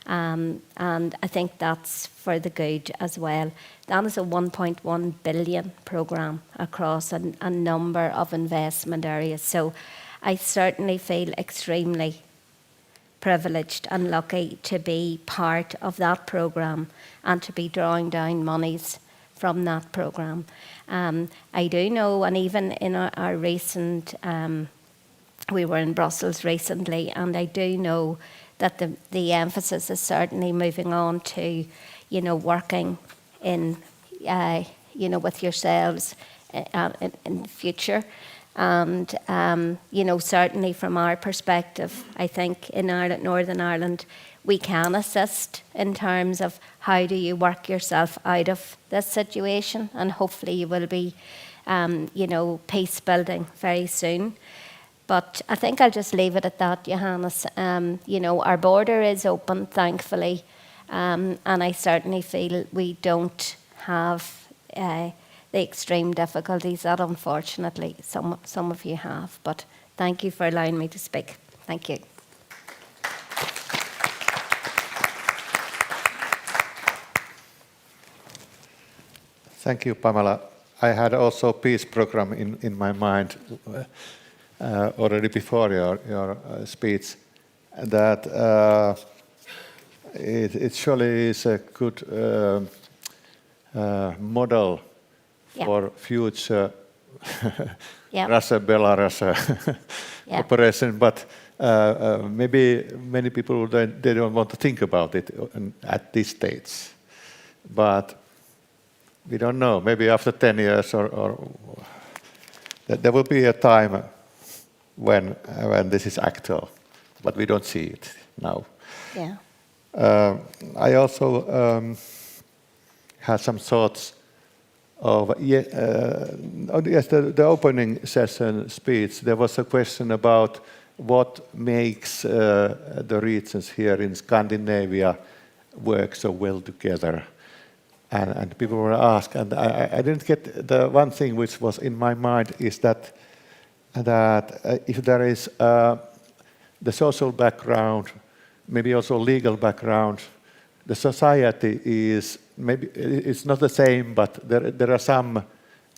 O: And I think that's for the good as well. That is a 1.1 billion programme across a number of investment areas. So I certainly feel extremely privileged and lucky to be part of that programme and to be drawing down monies from that programme. I do know, and even in our recent, we were in Brussels recently, and I do know that the emphasis is certainly moving on to, you know, working in, you know, with yourselves in the future. And, you know, certainly from our perspective, I think in Ireland, Northern Ireland, we can assist in terms of how do you work yourself out of this situation, and hopefully you will be, you know, peace building very soon. But I think I'll just leave it at that, Johannes. You know, our border is open, thankfully, and I certainly feel we don't have the extreme difficulties that unfortunately some of you have. But thank you for allowing me to speak. Thank you.
K: Thank you, Pamela. I had also a peace program in my mind already before your speech, that it surely is a good model for future Russia-Belarus operation, but maybe many people they don't want to think about it at this stage. But we don't know, maybe after 10 years or there will be a time when this is actual, but we don't see it now.
O: Yeah.
K: I also had some thoughts of, the opening session speech. There was a question about what makes the regions here in Scandinavia work so well together. And people were asked, and I didn't get the one thing which was in my mind is that if there is the social background, maybe also legal background, the society is maybe it's not the same, but there are some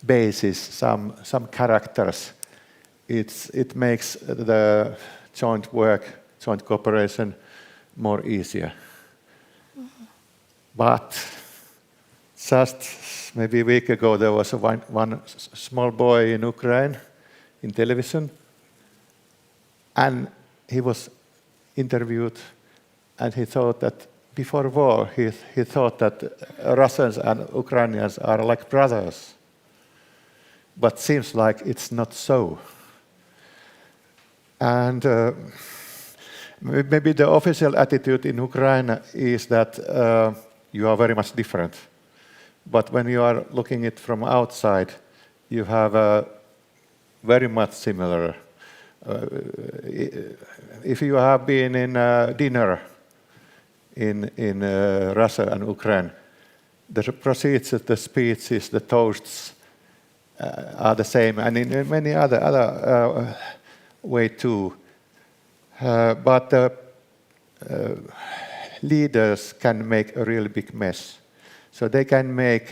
K: bases, some characters. It makes the joint work, joint cooperation more easier. But just maybe a week ago, there was one small boy in Ukraine in television, and he was interviewed, and he thought that before war, he thought that Russians and Ukrainians are like brothers, but seems like it's not so. And maybe the official attitude in Ukraine is that you are very much different. But when you are looking it from outside, you have a very much similar. If you have been in a dinner in Russia and Ukraine, the procedures, the speeches, the toasts are the same, and in many other way too. But leaders can make a really big mess. So they can make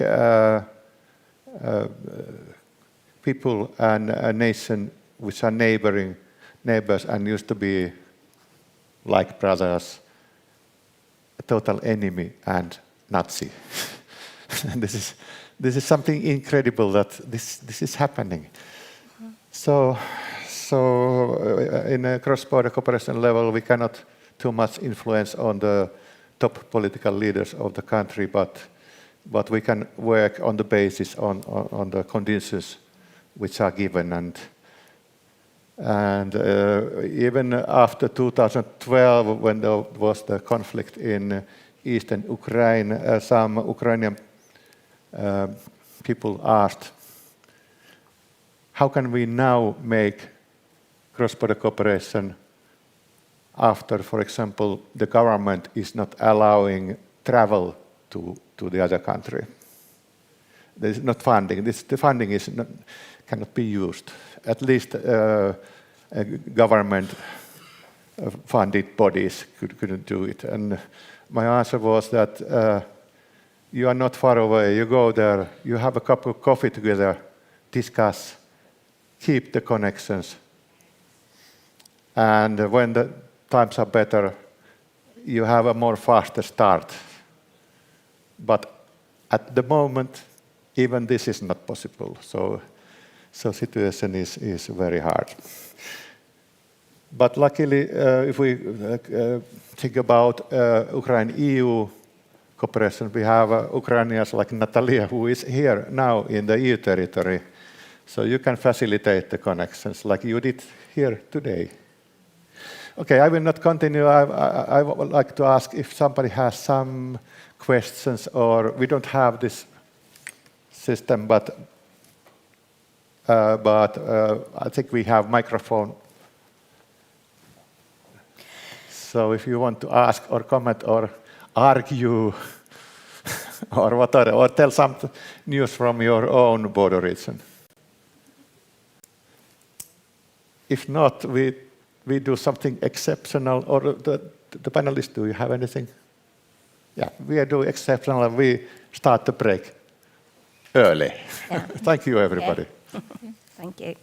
K: people and a nation which are neighbors and used to be like brothers, a total enemy and Nazi. And this is something incredible that this is happening. So in a cross-border cooperation level, we cannot too much influence on the top political leaders of the country, but we can work on the basis on the conditions which are given. And even after 2012, when there was the conflict in eastern Ukraine, some Ukrainian people asked, how can we now make cross-border cooperation after, for example, the government is not allowing travel to the other country? There is not funding. The funding cannot be used. At least government-funded bodies couldn't do it. And my answer was that you are not far away. You go there, you have a cup of coffee together, discuss, keep the connections. And when the times are better, you have a more faster start. But at the moment, even this is not possible. So situation is very hard. But luckily, if we think about Ukraine-EU cooperation, we have Ukrainians like Natalia, who is here now in the EU territory. So you can facilitate the connections like you did here today. Okay, I will not continue. I would like to ask if somebody has some questions, or we don't have this system, but I think we have microphone. So if you want to ask or comment or argue or whatever, or tell some news from your own border region. If not, we do something exceptional, or the panelists, do you have anything? Yeah, we do exceptional, and we start the break early. Yeah. Thank you, everybody.
O: Yeah. Thank you.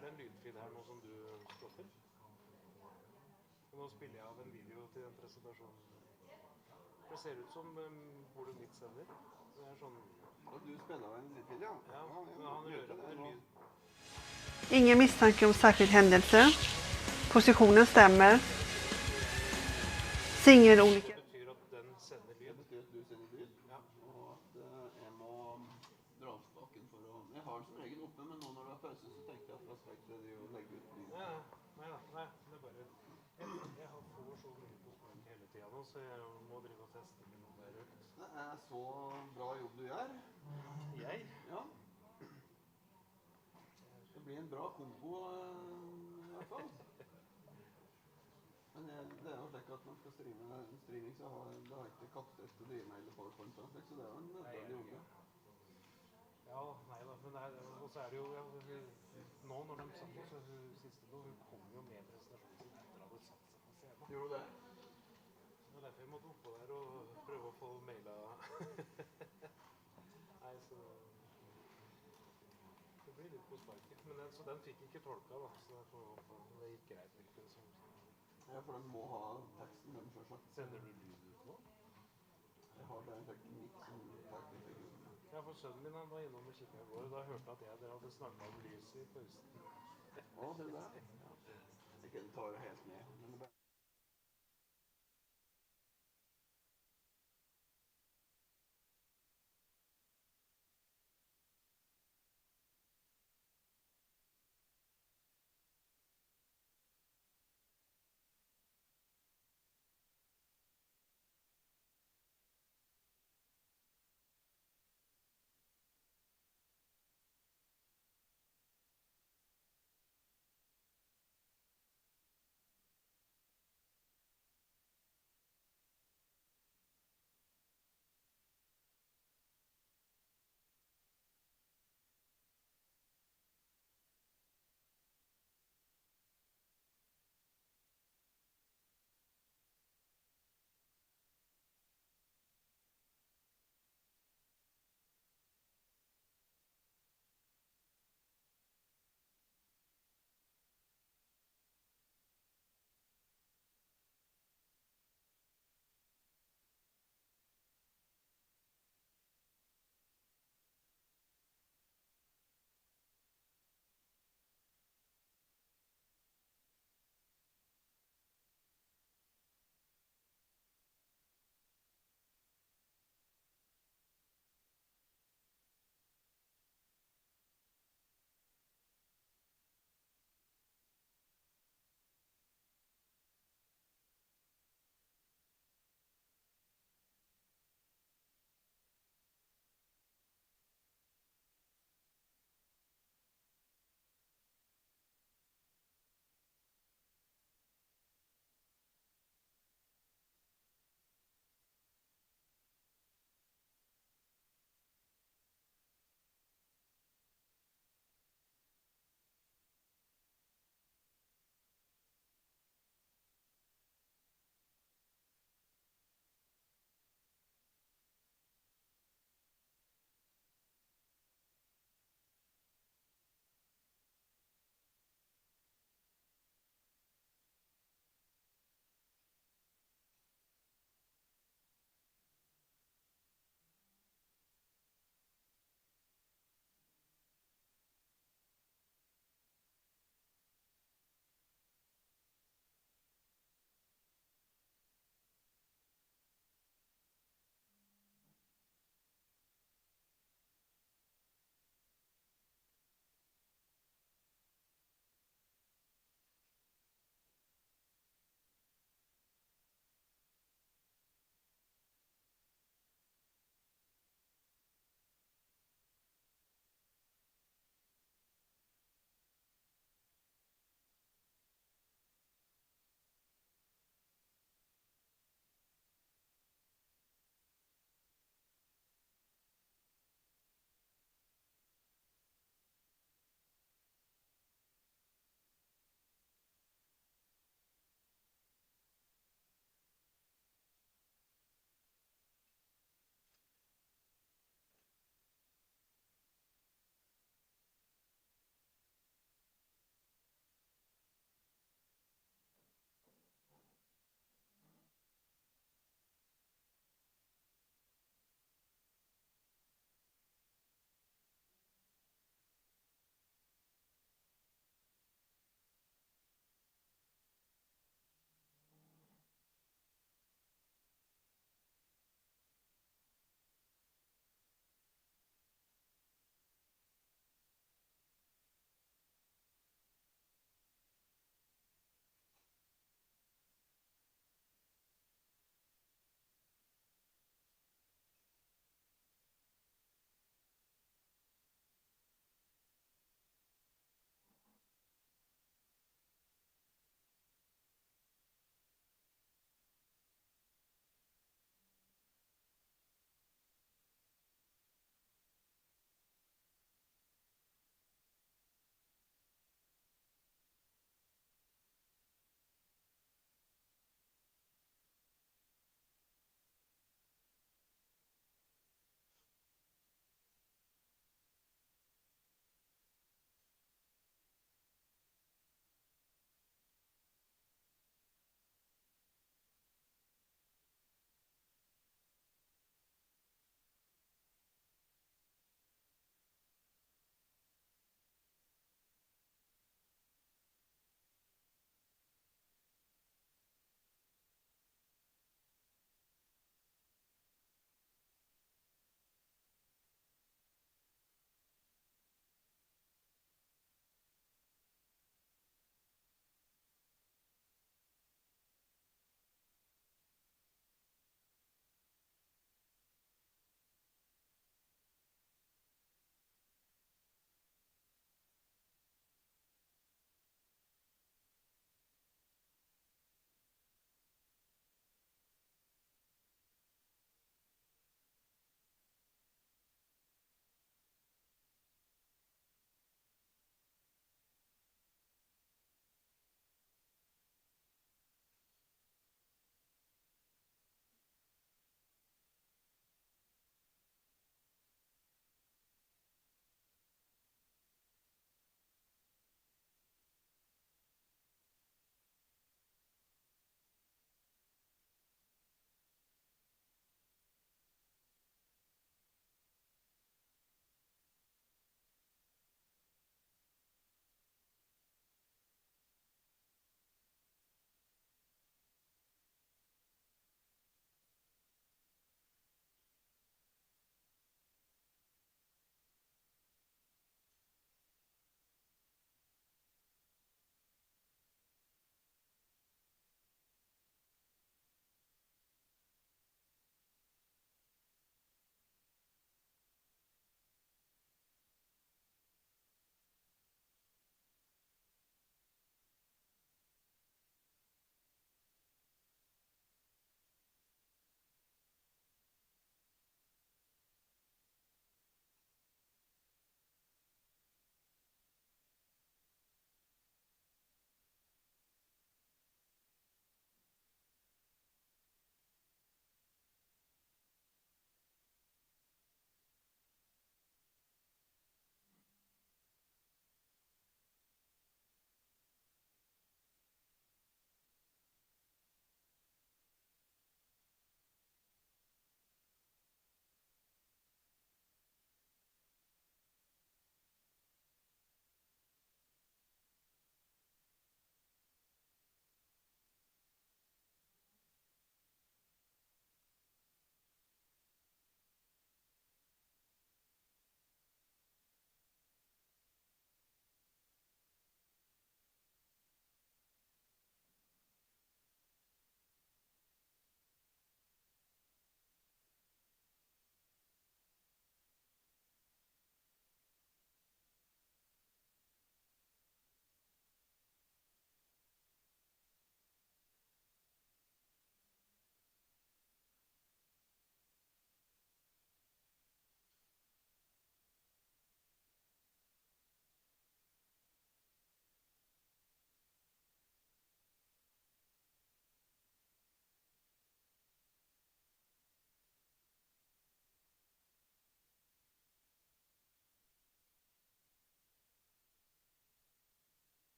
I: det en lydfil her nå som du stopper? Nå spiller jeg av en video til den presentasjonen. Det ser ut som bordet mitt sender. Det sånn...
P: Du spiller av en lydfil, ja?
I: Ja, men han rører det lyd.
Q: Ingen misstanke om särskild händelse. Positionen stämmer. Singelolika.
I: Det betyr at den sender lyd.
P: Det betyr at du sender lyd, ja. Og at jeg må dra opp spaken for å... Jeg har den som regel oppe, men nå når det er pause, så tenkte jeg at da skal jeg ikke legge ut lyd.
I: Nei, det er bare... Jeg får så mye på spaken hele tiden nå, så jeg må drive og teste med noe der ut.
P: Det er så bra jobb du gjør.
I: Jeg?
P: Ja. Det blir en bra kombo i hvert fall. Men det er jo slik at man skal streame en streaming, så har jeg ikke kapasitet til å drive med eller PowerPoint, så det er jo en nødvendig jobb.
I: Ja, nei da, men og så er det jo, nå når de satt oss, siste nå, hun kom jo med presentasjonen sin etter at hun satt seg på scenen.
P: Gjorde du det?
I: Det er derfor jeg måtte oppå der og prøve å få maila. Nei, så... Det blir litt på sparket, men så den fikk ikke tolka da, så det gikk greit virkelig.
P: Ja, for den må ha teksten, den selvsagt.
I: Sender du lyd ut nå?
P: Jeg har det en teknikk som faktisk er god.
I: Ja, for sønnen min han var innom og kikket i går, og da hørte at dere hadde snakket om lys i pausen.
P: Å, det der? Ja. Ikke den tar jo helt med, men det bare...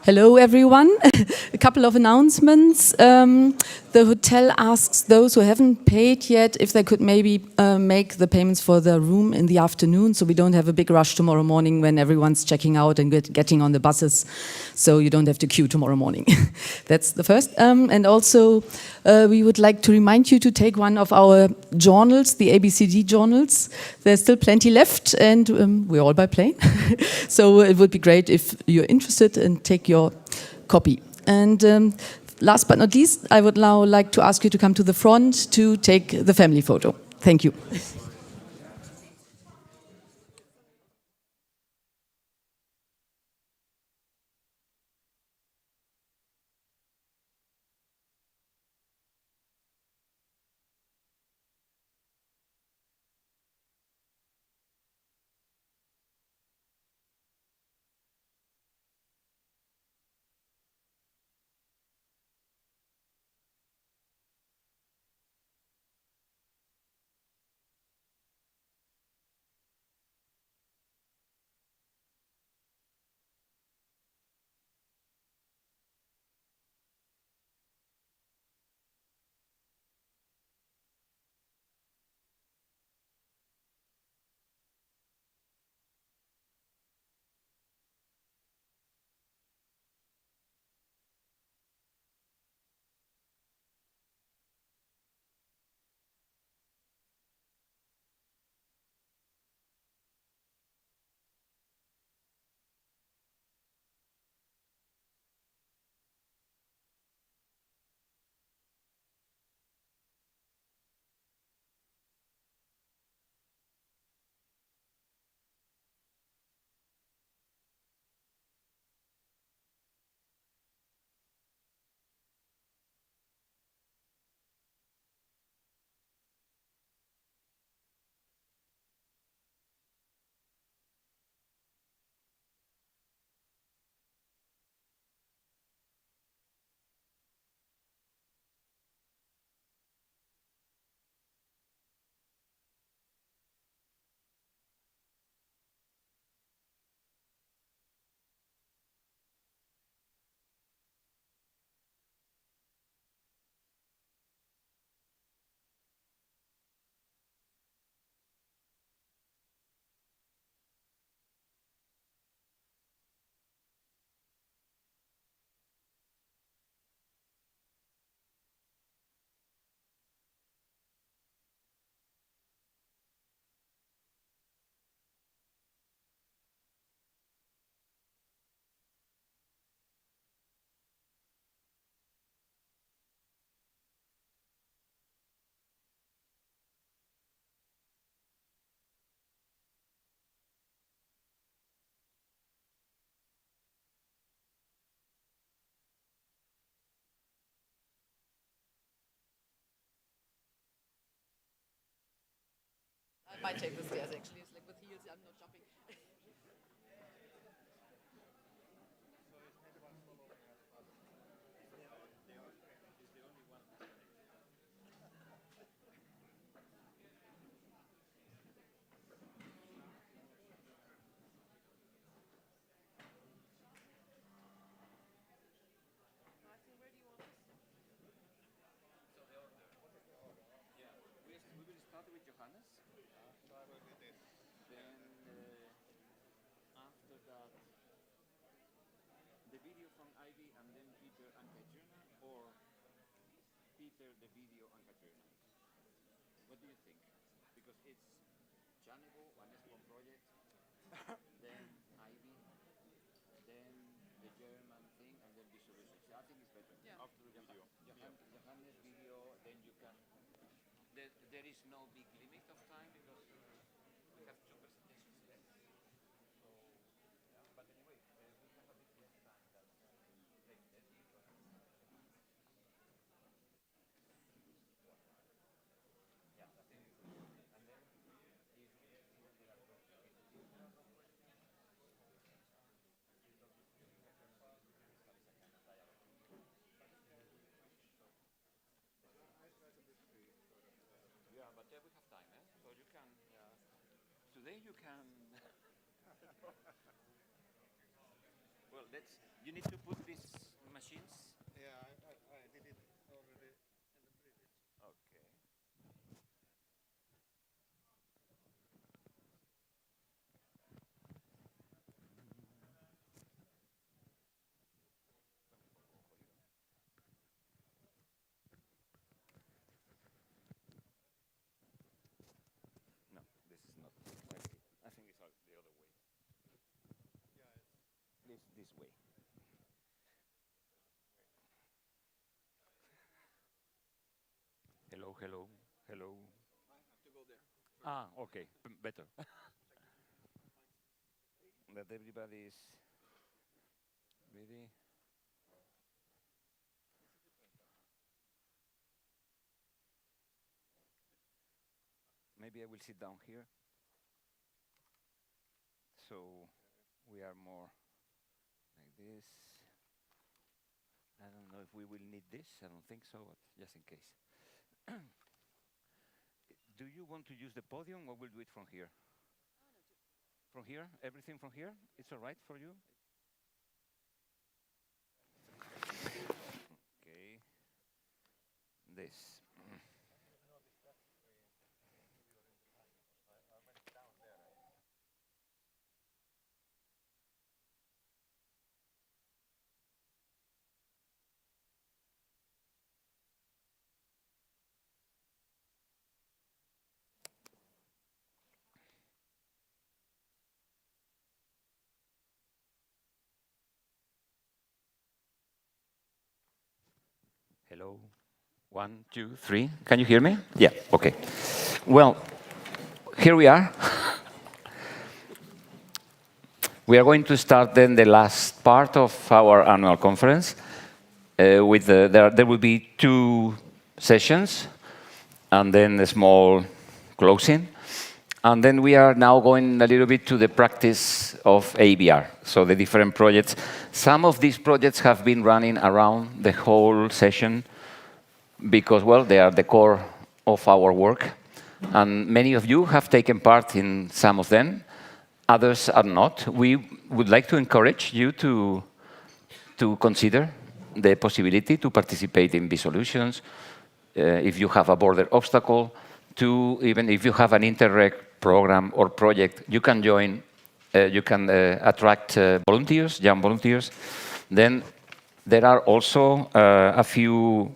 R: Hello, everyone. A couple of announcements. The hotel asks those who haven't paid yet if they could maybe make the payments for the room in the afternoon, so we don't have a big rush tomorrow morning when everyone's checking out and getting on the buses, so you don't have to queue tomorrow morning. That's the first. And also, we would like to remind you to take one of our journals, the ABCD journals. There's still plenty left, and we're all by plane. So it would be great if you're interested and take your copy. And last but not least, I would now like to ask you to come to the front to take the family photo. Thank you. I might take the stairs, actually. It's like with heels, I'm not jumping.
C: There is no big limit of time because we have two presentations left. So, but anyway, we have a bit less time than take the video. Yeah, I think it's good. And then yeah, but there we have time, eh? So you can, today you can, well,
S: Well, you need to put these machines.
K: Yeah, I did it already in the previous.
S: Okay. No, this is not. I think it's the other way. Yeah, it's this way. Hello, hello, hello.
P: I have to go there.
S: Ah, okay, better. That everybody is ready. Maybe I will sit down here. So we are more like this. I don't know if we will need this. I don't think so, but just in case. Do you want to use the podium or we'll do it from here? From here? Everything from here? It's all right for you? Okay. This. Hello. 1, 2, 3. Can you hear me? Yeah, okay. Well, here we are. We are going to start then the last part of our annual conference. There will be 2 sessions and then a small closing. And then we are now going a little bit to the practice of AEBR, so the different projects. Some of these projects have been running around the whole session because, well, they are the core of our work. And many of you have taken part in some of them. Others are not. We would like to encourage you to consider the possibility to participate in B-Solutions. If you have a border obstacle, even if you have an Interreg program or project, you can join, you can attract volunteers, young volunteers. Then there are also a few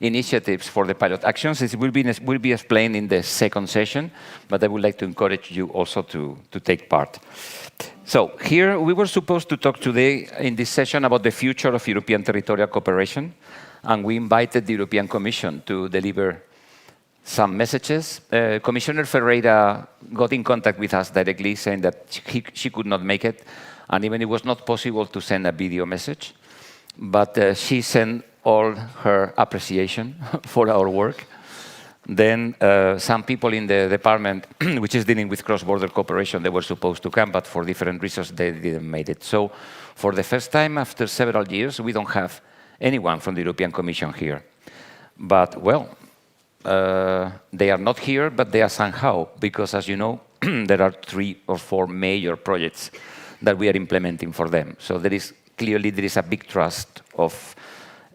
S: initiatives for the pilot actions. It will be explained in the second session, but I would like to encourage you also to take part. So here we were supposed to talk today in this session about the future of European territorial cooperation, and we invited the European Commission to deliver some messages. Commissioner Ferreira got in contact with us directly saying that she could not make it, and even it was not possible to send a video message, but she sent all her appreciation for our work. Then some people in the department, which is dealing with cross-border cooperation, they were supposed to come, but for different reasons they didn't make it. So for the first time after several years, we don't have anyone from the European Commission here. But, well, they are not here, but they are somehow, because as you know, there are 3 or 4 major projects that we are implementing for them. So there is a big trust of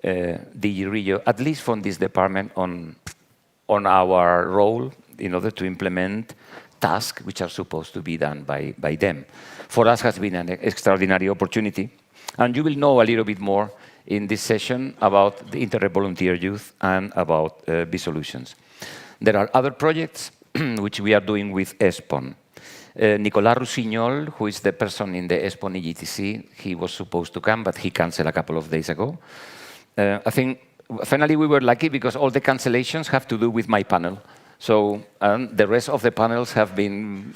S: DG Regio, at least from this department, on our role in order to implement tasks which are supposed to be done by them. For us, has been an extraordinary opportunity. And you will know a little bit more in this session about the Interreg Volunteer Youth and about B-Solutions. There are other projects which we are doing with ESPON. Nicolas Roussignol, who is the person in the ESPON EGTC, he was supposed to come, but he canceled a couple of days ago. I think finally we were lucky because all the cancellations have to do with my panel. So the rest of the panels have been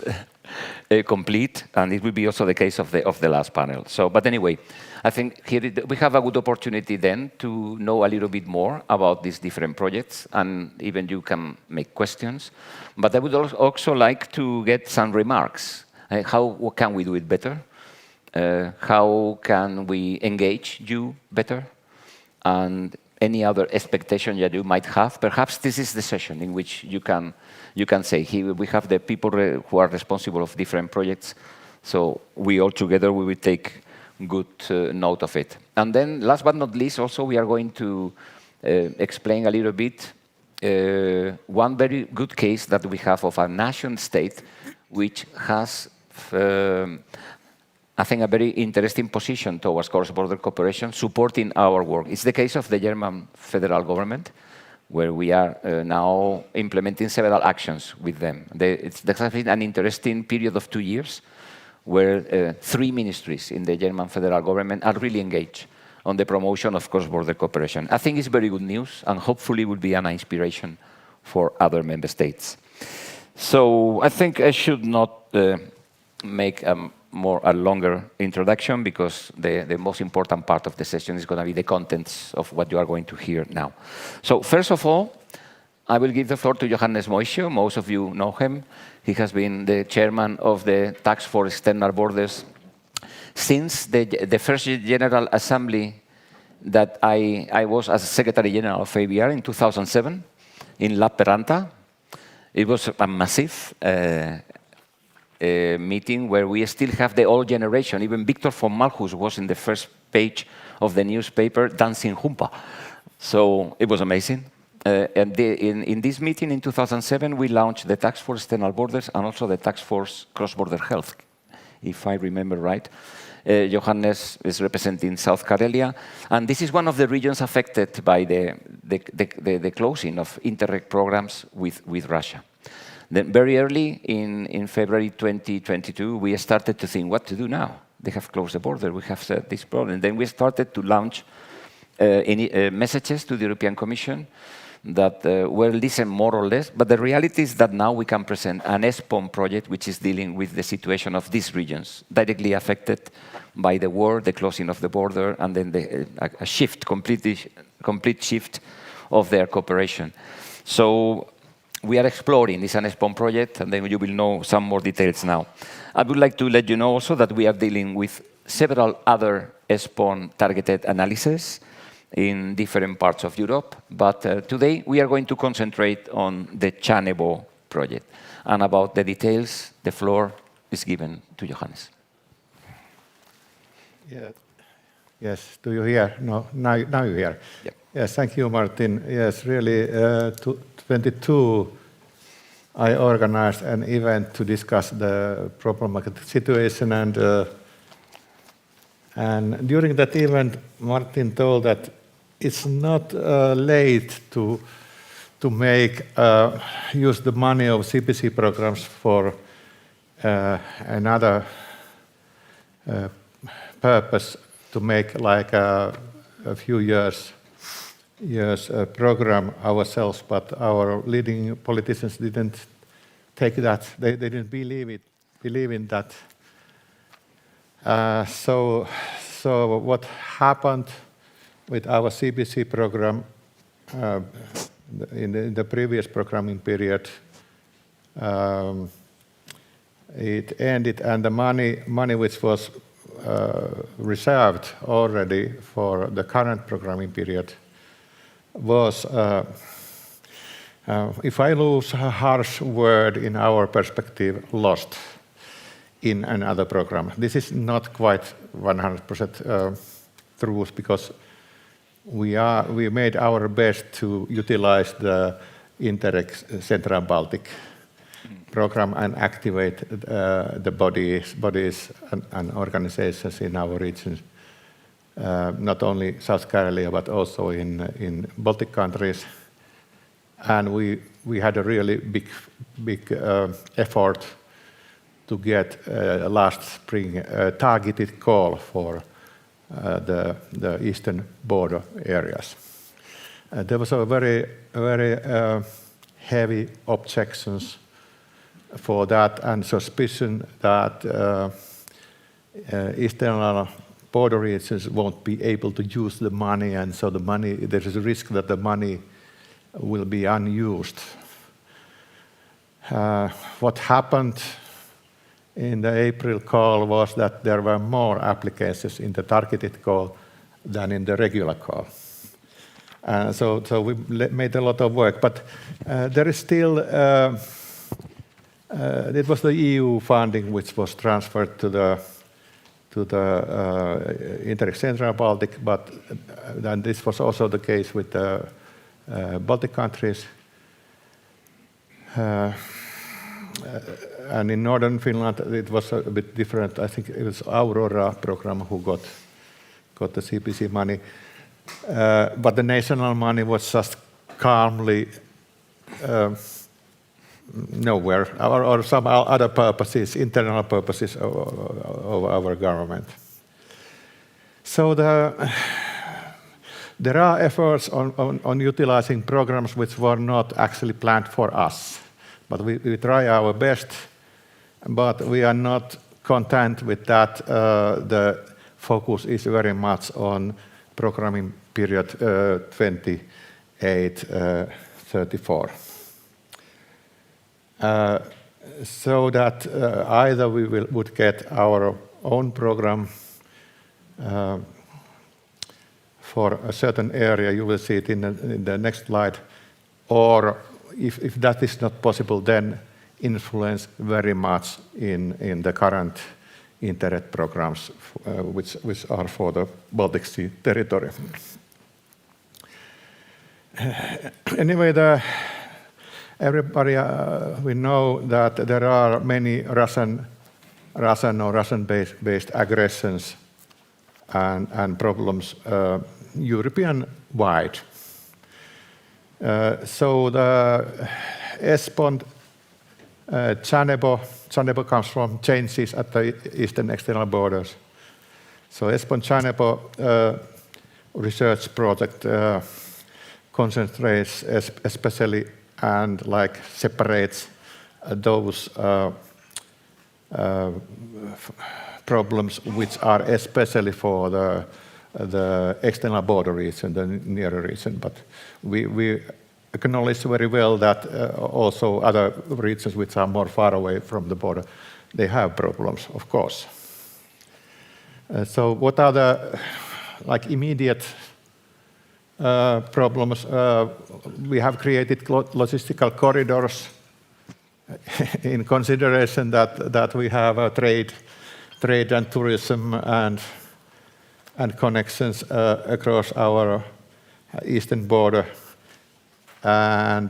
S: complete, and it will be also the case of the last panel. So, but anyway, I think here we have a good opportunity then to know a little bit more about these different projects, and even you can make questions. But I would also like to get some remarks. How can we do it better? How can we engage you better? And any other expectation that you might have. Perhaps this is the session in which you can say, here we have the people who are responsible of different projects, so we all together we will take good note of it. And then, last but not least, also we are going to explain a little bit one very good case that we have of a nation state which has, I think, a very interesting position towards cross-border cooperation, supporting our work. It's the case of the German federal government, where we are now implementing several actions with them. There has been an interesting period of 2 years where 3 ministries in the German federal government are really engaged on the promotion of cross-border cooperation. I think it's very good news, and hopefully will be an inspiration for other member states. So I think I should not make a longer introduction, because the most important part of the session is going to be the contents of what you are going to hear now. So first of all, I will give the floor to Johannes Moisio. Most of you know him. He has been the chairman of the Task Force External Borders since the first General Assembly that I was as Secretary General of AEBR in 2007 in La Peranta. It was a massive meeting where we still have the old generation. Even Victor von Malchus was in the first page of the newspaper dancing humpa. So it was amazing. And in this meeting in 2007, we launched the Task Force External Borders and also the Task Force Cross-Border Health, if I remember right. Johannes is representing South Karelia, and this is one of the regions affected by the closing of Interreg programs with Russia. Then very early in February 2022, we started to think what to do now. They have closed the border, we have this problem. Then we started to launch messages to the European Commission that were listened more or less, but the reality is that now we can present an ESPON project which is dealing with the situation of these regions, directly affected by the war, the closing of the border, and then a shift, complete shift of their cooperation. So we are exploring this ESPON project, and then you will know some more details now. I would like to let you know also that we are dealing with several other ESPON targeted analyses in different parts of Europe, but today we are going to concentrate on the Chanebo project. And about the details, the floor is given to Johannes.
K: Yeah. Yes, do you hear? No, now you hear.
S: Yep.
K: Yes, thank you, Martin. Yes, really, 22, I organized an event to discuss the problematic situation, and during that event, Martin told that it's not late to use the money of CPC programs for another purpose, to make like a few years program ourselves, but our leading politicians didn't take that. They didn't believe in that. So what happened with our CPC program in the previous programming period, it ended, and the money which was reserved already for the current programming period was, if I lose a harsh word, in our perspective, lost in another program. This is not quite 100% truth, because we made our best to utilize the Interreg Central Baltic program and activate the bodies and organizations in our regions, not only South Karelia but also in Baltic countries. And we had a really big effort to get last spring a targeted call for the eastern border areas. There was a very heavy objections for that, and suspicion that eastern border regions won't be able to use the money, and so there is a risk that the money will be unused. What happened in the April call was that there were more applications in the targeted call than in the regular call. So we made a lot of work, but there is still, it was the EU funding which was transferred to indirect Central Baltic, but then this was also the case with the Baltic countries. And in northern Finland, it was a bit different. I think it was Aurora program who got the CPC money. But the national money was just calmly nowhere, or some other purposes, internal purposes of our government. So there are efforts on utilizing programs which were not actually planned for us. But we try our best, but we are not content with that. The focus is very much on programming period 28-34. So that either we would get our own program for a certain area, you will see it in the next slide, or if that is not possible, then influence very much in the current Interreg programs, which are for the Baltic Sea territory. Anyway, everybody, we know that there are many Russian or Russian-based aggressions and problems European-wide. So the Espoo, Chanebo comes from changes at the eastern external borders. So Espoo Chanebo research project concentrates especially and like separates those problems which are especially for the external border region, the nearer region. But we acknowledge very well that also other regions which are more far away from the border, they have problems, of course. So what are the immediate problems? We have created logistical corridors in consideration that we have trade and tourism and connections across our eastern border, and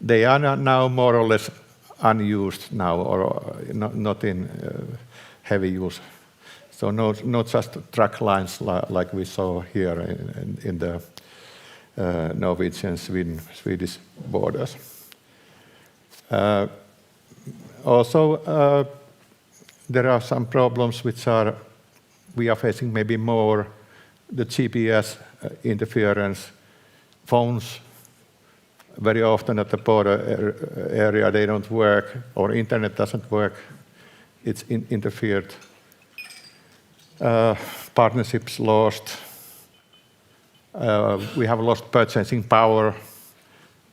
K: they are now more or less unused now, or not in heavy use. So not just truck lines like we saw here in the Norwegian, Swedish borders. Also, there are some problems which we are facing maybe more, the GPS interference. Phones, very often at the border area, they don't work, or internet doesn't work, it's interfered. Partnerships lost. We have lost purchasing power,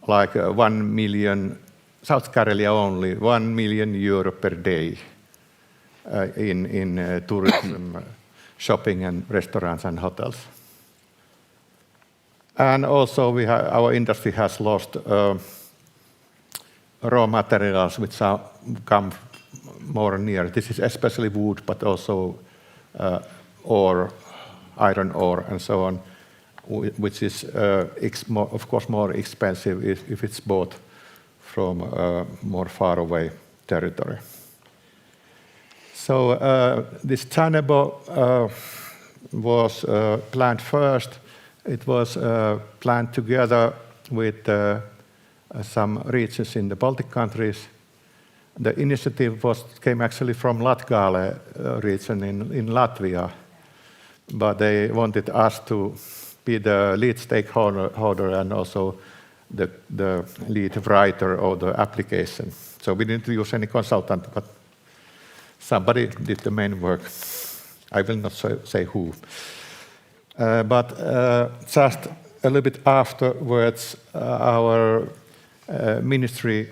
K: like 1 million, South Karelia only, 1 million euro per day in tourism, shopping and restaurants and hotels. And also our industry has lost raw materials which come more near. This is especially wood, but also ore, iron ore, and so on, which is, of course, more expensive if it's bought from more far away territory. So this Chanebo was planned first. It was planned together with some regions in the Baltic countries. The initiative came actually from Latgale region in Latvia, but they wanted us to be the lead stakeholder and also the lead writer of the application. So we didn't use any consultant, but somebody did the main work. I will not say who. But just a little bit afterwards, our ministry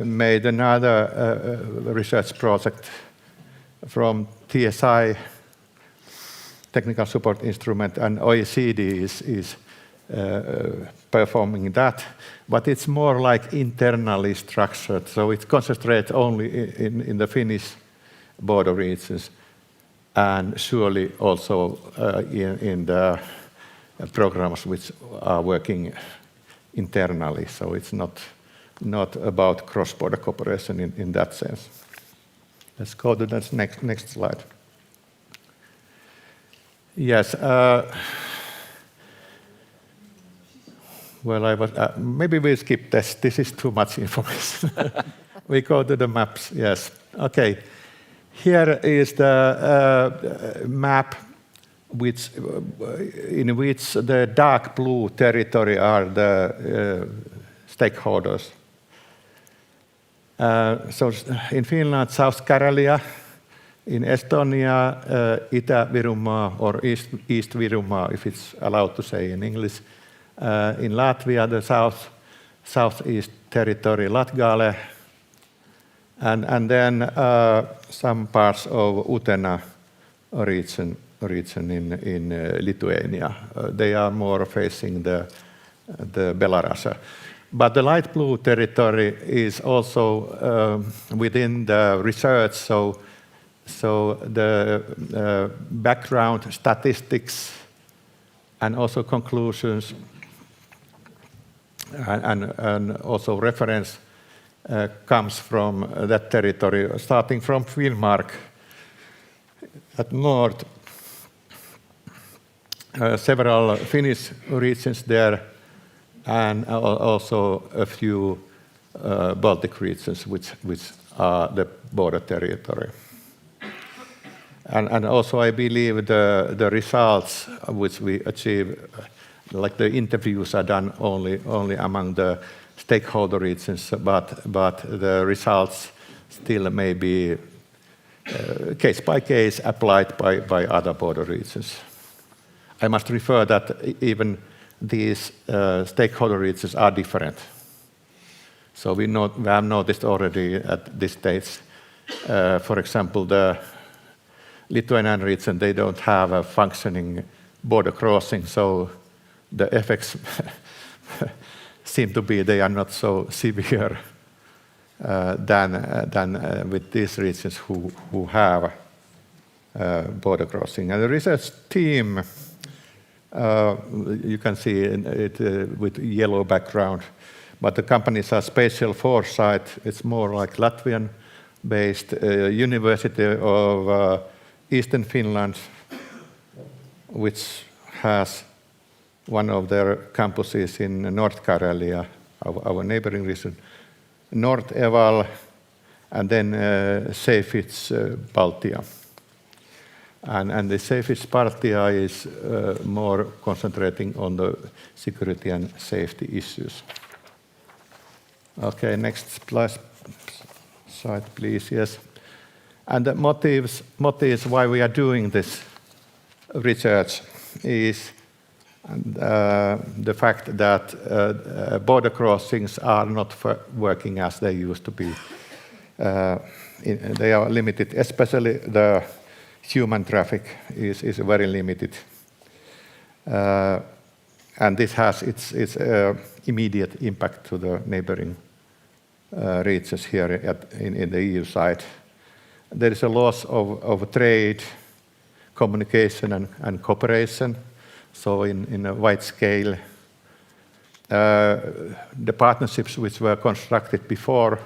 K: made another research project from TSI, Technical Support Instrument, and OECD is performing that. But it's more like internally structured, so it concentrates only in the Finnish border regions. and surely also in the programs which are working internally. So it's not about cross-border cooperation in that sense. Let's go to the next slide. Yes. Well, maybe we skip this. This is too much information. We go to the maps. Yes. Okay. Here is the map in which the dark blue territory are the stakeholders. So in Finland, South Karelia, in Estonia, Itä-Virumaa or East Virumaa, if it's allowed to say in English. In Latvia, the southeast territory, Latgale, and then some parts of Utena region in Lithuania. They are more facing the Belarus. But the light blue territory is also within the research, so the background statistics and also conclusions and also reference comes from that territory, starting from Finnmark at north. Several Finnish regions there, and also a few Baltic regions, which are the border territory. And also, I believe the results which we achieve, like the interviews are done only among the stakeholder regions, but the results still may be case by case applied by other border regions. I must refer that even these stakeholder regions are different. So we have noticed already at this stage, for example, the Lithuanian region, they don't have a functioning border crossing, so the effects seem to be they are not so severe than with these regions who have border crossing. And the research team, you can see it with yellow background, but the companies are Spatial Foresight. It's more like Latvian-based University of Eastern Finland, which has one of their campuses in North Karelia, our neighboring region, North Eval, and then Seyfits Baltia. And the Seyfits Baltia is more concentrating on the security and safety issues. Okay, next slide, please. Yes. And the motives why we are doing this research is the fact that border crossings are not working as they used to be. They are limited, especially the human traffic is very limited. And this has its immediate impact to the neighboring regions here in the EU side. There is a loss of trade, communication and cooperation, so in a wide scale. The partnerships which were constructed before,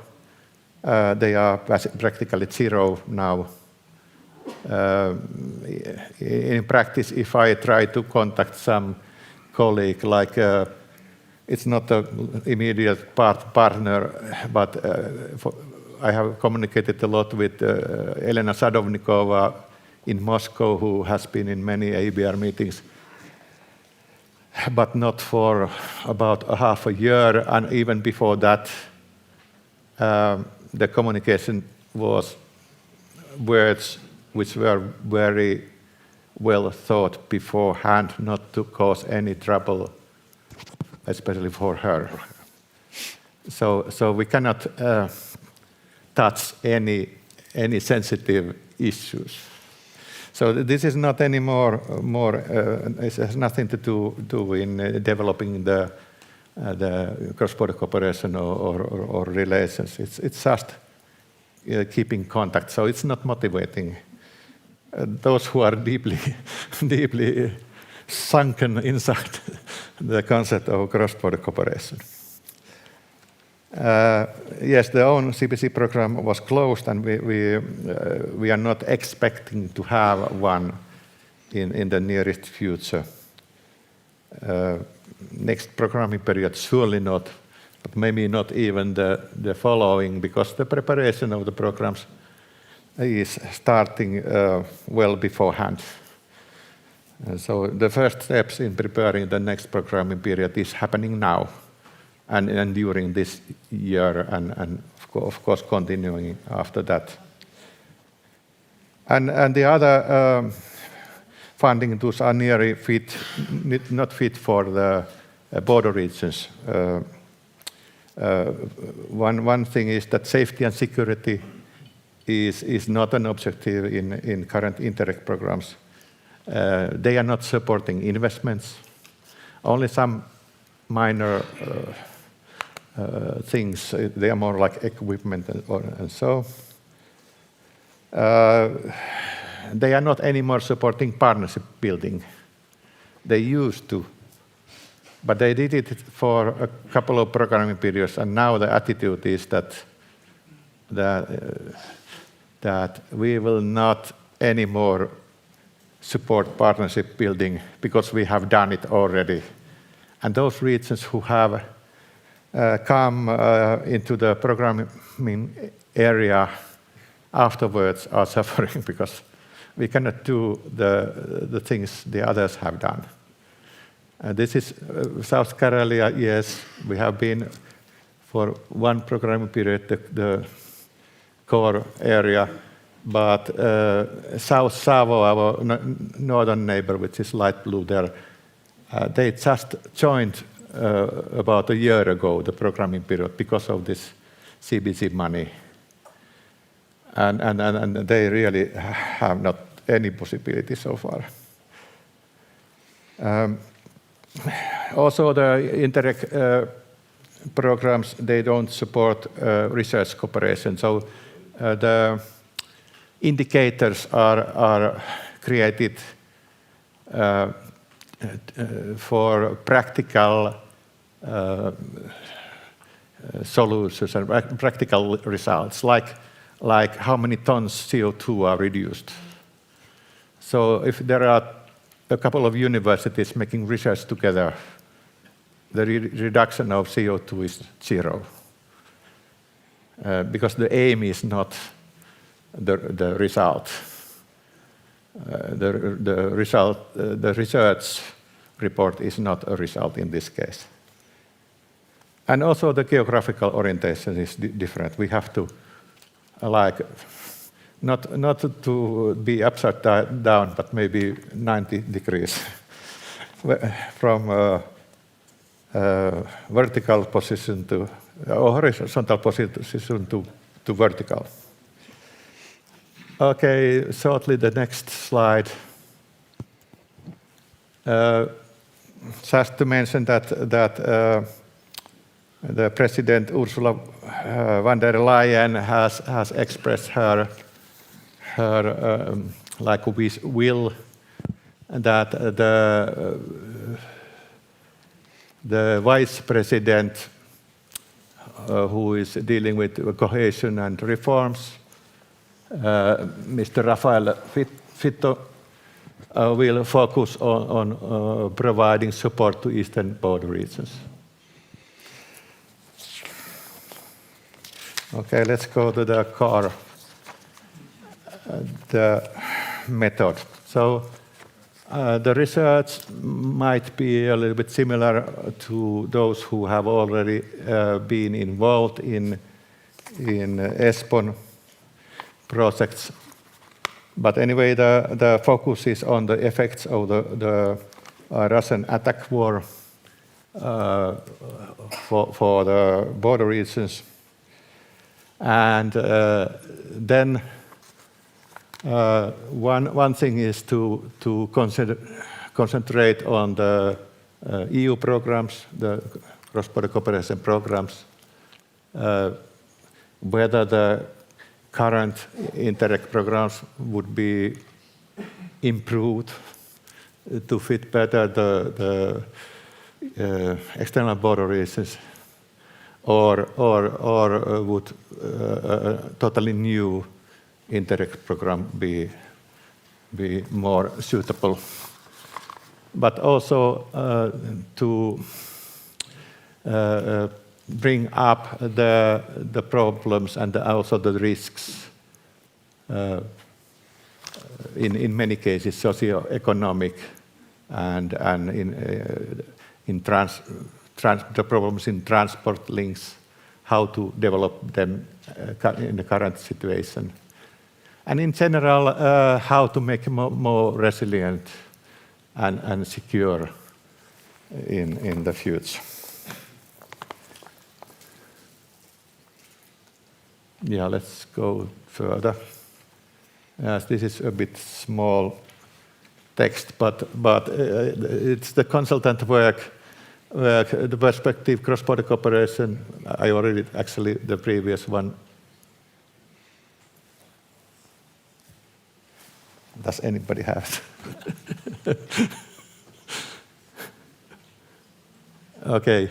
K: they are practically zero now. In practice, if I try to contact some colleague, like it's not an immediate partner, but I have communicated a lot with Elena Sadovnikova in Moscow, who has been in many AEBR meetings, but not for about half a year, and even before that, the communication was words which were very well thought beforehand, not to cause any trouble, especially for her. So we cannot touch any sensitive issues. So this is not anymore it has nothing to do in developing the cross-border cooperation or relations. It's just keeping contact. So it's not motivating. those who are deeply, deeply sunken inside the concept of cross-border cooperation. Yes, the own CBC program was closed, and we are not expecting to have one in the nearest future. Next programming period, surely not, but maybe not even the following, because the preparation of the programs is starting well beforehand. So the first steps in preparing the next programming period is happening now, and during this year, and of course continuing after that. And the other funding tools are nearly not fit for the border regions. One thing is that safety and security is not an objective in current Interreg programs. They are not supporting investments. Only some minor things. They are more like equipment and so. They are not anymore supporting partnership building. They used to, but they did it for a couple of programming periods, and now the attitude is that we will not anymore support partnership building because we have done it already. And those regions who have come into the programming area afterwards are suffering because we cannot do the things the others have done. This is South Carolina. Yes, we have been for one programming period the core area, but South Savo, our northern neighbor, which is light blue there, they just joined about a year ago the programming period because of this CBC money. And they really have not any possibility so far. Also, the Interreg programs, they don't support research cooperation. So the indicators are created for practical solutions and practical results, like how many tons CO2 are reduced. So if there are a couple of universities making research together, the reduction of CO2 is 0. Because the aim is not the result. The research report is not a result in this case. And also the geographical orientation is different. We have to not to be upside down, but maybe 90 degrees from vertical position to horizontal position to vertical. Okay, shortly the next slide. Just to mention that the President Ursula von der Leyen has expressed her will that the Vice President who is dealing with cohesion and reforms, Mr. Rafael Fitto, will focus on providing support to eastern border regions. Okay, let's go to the core, the method. So the research might be a little bit similar to those who have already been involved in ESPON projects. But anyway, the focus is on the effects of the Russian attack war for the border regions. And then one thing is to concentrate on the EU programs, the cross-border cooperation programs, whether the current Interreg programs would be improved to fit better the external border regions, or would a totally new Interreg program be more suitable? But also to bring up the problems and also the risks, in many cases socio-economic, and in the problems in transport links, how to develop them in the current situation, and in general how to make more resilient and secure in the future. Yeah, let's go further. Yes, this is a bit small text, but it's the consultant work, the perspective cross-border cooperation. I already, actually, the previous one. Does anybody have it? Okay.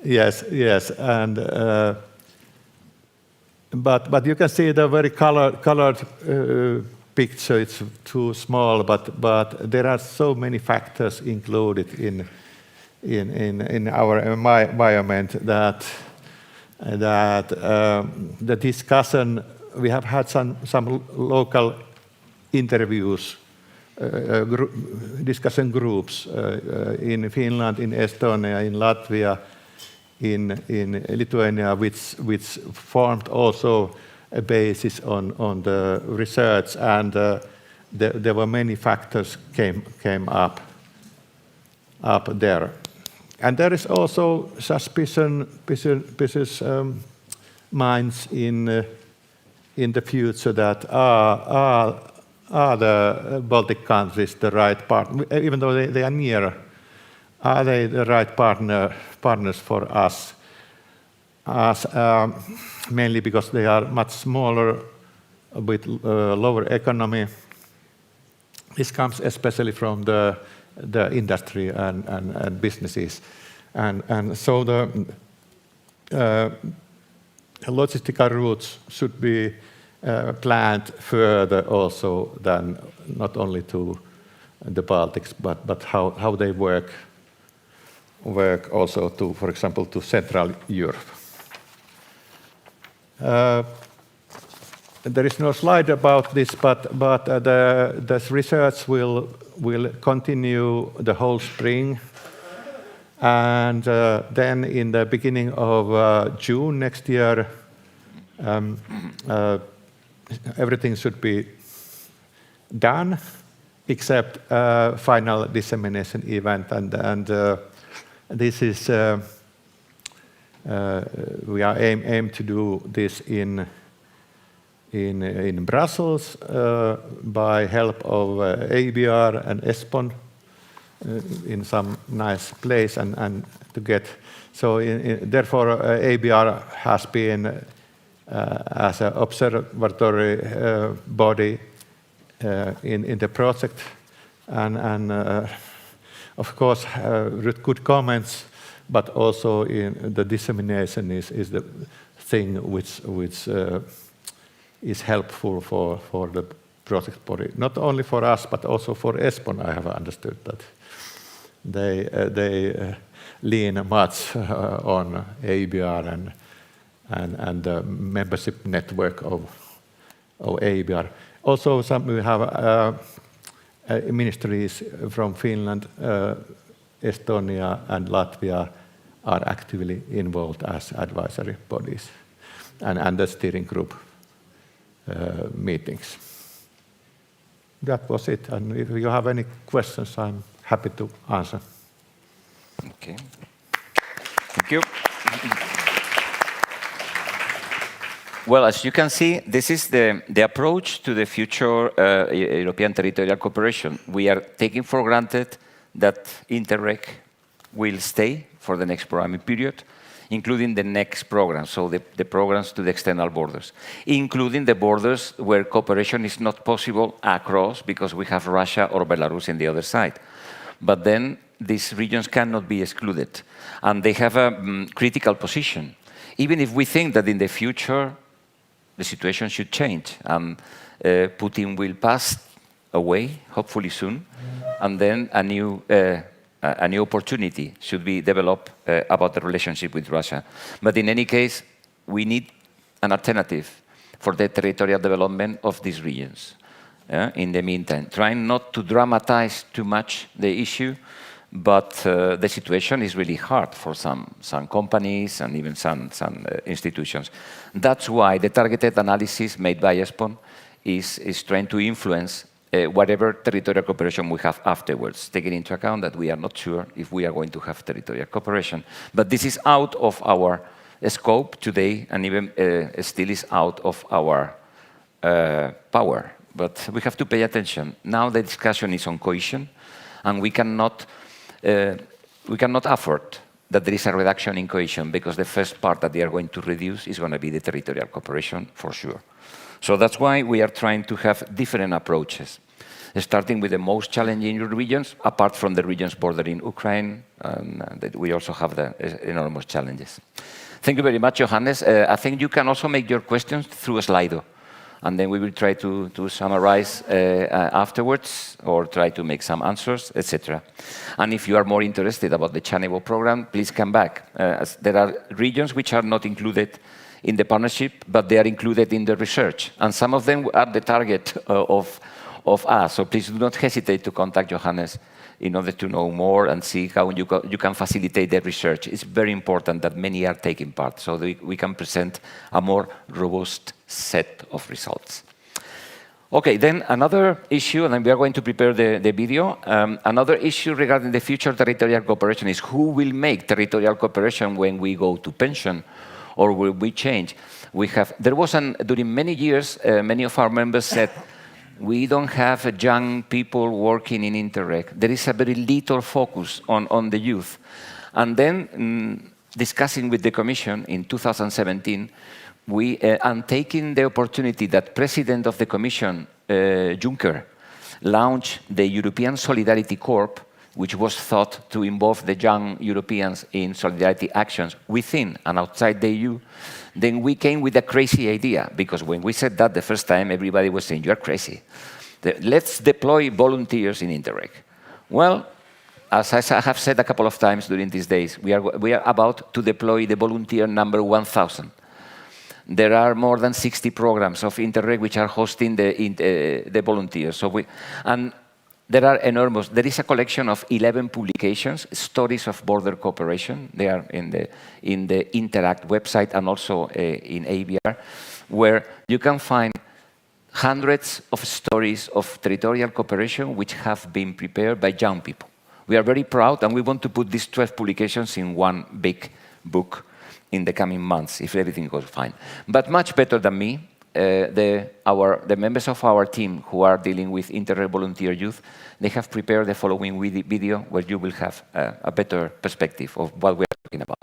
K: Yes, and but you can see the very colored picture. It's too small, but there are so many factors included in our environment that the discussion. We have had some local interviews, discussion groups in Finland, in Estonia, in Latvia, in Lithuania, which formed also a basis on the research, and there were many factors came up there, and there is also suspicious minds in the future that are the Baltic countries the right partner, even though they are near? Are they the right partners for us? Mainly because they are much smaller, with lower economy. This comes especially from the industry and businesses, and so the logistical routes should be planned further also than not only to the Baltics, but how they work also to, for example, to Central Europe. There is no slide about this, but the research will continue the whole spring, and then in the beginning of June next year, everything should be done except final dissemination event, and this is we are aim to do this in Brussels by help of AEBR and ESPON in some nice place, and to get so therefore AEBR has been as an observatory body in the project, and of course with good comments, but also in the dissemination is the thing which is helpful for the project body, not only for us but also for ESPON. I have understood that they lean much on AEBR and the membership network of AEBR. Also, we have ministries from Finland, Estonia, and Latvia are actively involved as advisory bodies, and the steering group meetings. That was it, and if you have any questions, I'm happy to answer.
S: Okay. Thank you. Well, as you can see, this is the approach to the future European Territorial Cooperation. We are taking for granted that Interreg will stay for the next programming period. including the next programs, so the programs to the external borders, including the borders where cooperation is not possible across because we have Russia or Belarus in the other side. But then these regions cannot be excluded, and they have a critical position. Even if we think that in the future the situation should change, and Putin will pass away, hopefully soon, and then a new opportunity should be developed about the relationship with Russia. But in any case, we need an alternative for the territorial development of these regions. In the meantime, trying not to dramatize too much the issue, but the situation is really hard for some companies and even some institutions. That's why the targeted analysis made by ESPON is trying to influence whatever territorial cooperation we have afterwards, taking into account that we are not sure if we are going to have territorial cooperation. But this is out of our scope today, and even still is out of our power. But we have to pay attention. Now the discussion is on cohesion, and we cannot afford that there is a reduction in cohesion, because the first part that they are going to reduce is going to be the territorial cooperation for sure. So that's why we are trying to have different approaches, starting with the most challenging regions, apart from the regions bordering Ukraine, that we also have the enormous challenges. Thank you very much, Johannes. I think you can also make your questions through a Slido, and then we will try to summarize afterwards, or try to make some answers, etc. And if you are more interested about the Chanevo program, please come back. There are regions which are not included in the partnership, but they are included in the research, and some of them are the target of us. So please do not hesitate to contact Johannes in order to know more and see how you can facilitate the research. It's very important that many are taking part, so that we can present a more robust set of results. Okay, then another issue, and then we are going to prepare the video. Another issue regarding the future territorial cooperation is who will make territorial cooperation when we go to pension, or will we change? During many years, many of our members said, we don't have young people working in Interreg. There is a very little focus on the youth. And then, discussing with the Commission in 2017, and taking the opportunity that President of the Commission, Juncker, launched the European Solidarity Corps, which was thought to involve the young Europeans in solidarity actions within and outside the EU, then we came with a crazy idea, because when we said that the first time, everybody was saying, you are crazy. Let's deploy volunteers in Interreg. Well, as I have said a couple of times during these days, we are about to deploy the volunteer number 1,000. There are more than 60 programs of Interreg which are hosting the volunteers. And there are enormous. There is a collection of 11 publications, stories of border cooperation. They are in the Interact website and also in AEBR, where you can find hundreds of stories of territorial cooperation which have been prepared by young people. We are very proud, and we want to put these 12 publications in one big book in the coming months, if everything goes fine. But much better than me, the members of our team who are dealing with Interreg volunteer youth, they have prepared the following video where you will have a better perspective of what we are talking about.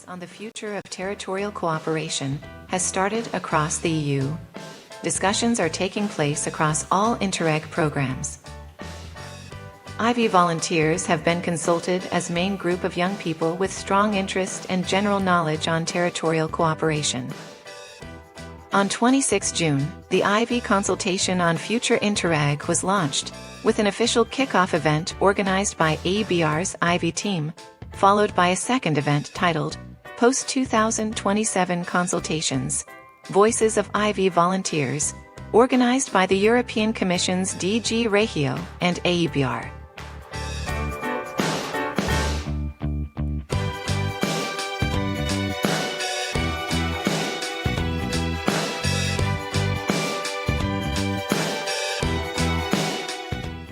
T: On the future of territorial cooperation has started across the EU. Discussions are taking place across all Interreg programs. IB volunteers have been consulted as main group of young people with strong interest and general knowledge on territorial cooperation. On 26 June, the IB consultation on future Interreg was launched, with an official kickoff event organized by AEBR's IB team, followed by a second event titled Post-2027 Consultations, Voices of IB Volunteers, organized by the European Commission's DG Regio and AEBR.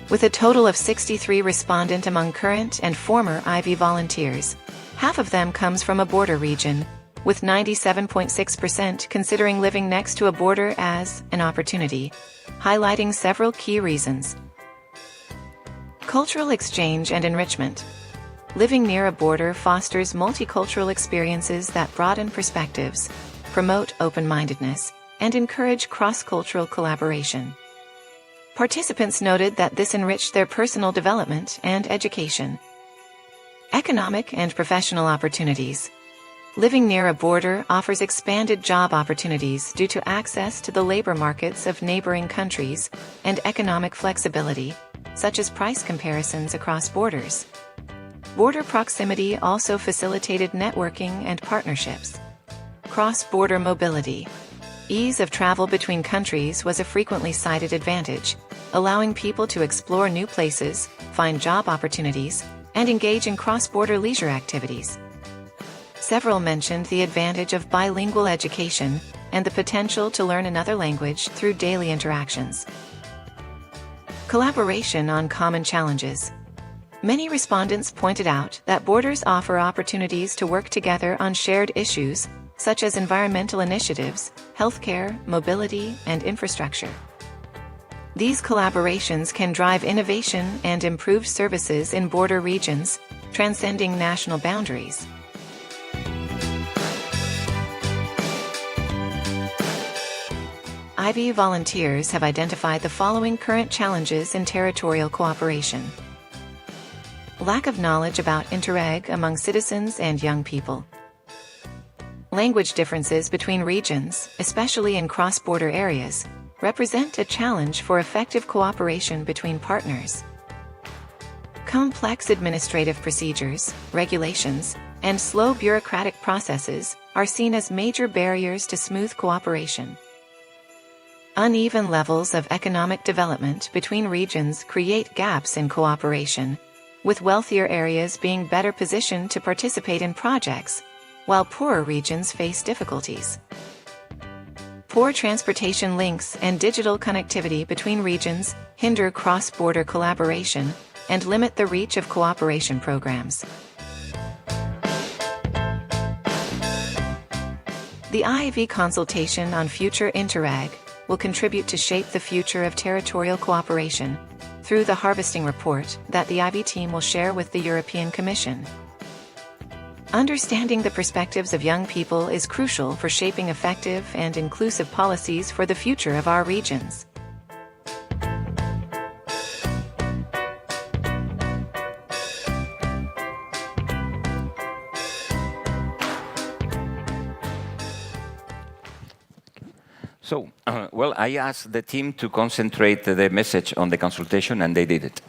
T: With a total of 63 respondents among current and former IB volunteers, half of them comes from a border region, with 97.6% considering living next to a border as an opportunity, highlighting several key reasons. Cultural exchange and enrichment. Living near a border fosters multicultural experiences that broaden perspectives, promote open-mindedness, and encourage cross-cultural collaboration. Participants noted that this enriched their personal development and education. Economic and professional opportunities. Living near a border offers expanded job opportunities due to access to the labor markets of neighboring countries and economic flexibility, such as price comparisons across borders. Border proximity also facilitated networking and partnerships. Cross-border mobility. Ease of travel between countries was a frequently cited advantage, allowing people to explore new places, find job opportunities, and engage in cross-border leisure activities. Several mentioned the advantage of bilingual education and the potential to learn another language through daily interactions. Collaboration on common challenges. Many respondents pointed out that borders offer opportunities to work together on shared issues, such as environmental initiatives, healthcare, mobility, and infrastructure. These collaborations can drive innovation and improve services in border regions, transcending national boundaries. IB volunteers have identified the following current challenges in territorial cooperation. Lack of knowledge about Interreg among citizens and young people. Language differences between regions, especially in cross-border areas, represent a challenge for effective cooperation between partners. Complex administrative procedures, regulations, and slow bureaucratic processes are seen as major barriers to smooth cooperation. Uneven levels of economic development between regions create gaps in cooperation, with wealthier areas being better positioned to participate in projects, while poorer regions face difficulties. Poor transportation links and digital connectivity between regions hinder cross-border collaboration and limit the reach of cooperation programs. The IAV consultation on future Interreg will contribute to shape the future of territorial cooperation through the harvesting report that the IB team will share with the European Commission. Understanding the perspectives of young people is crucial for shaping effective and inclusive policies for the future of our regions.
S: So, well, I asked the team to concentrate the message on the consultation, and they did it.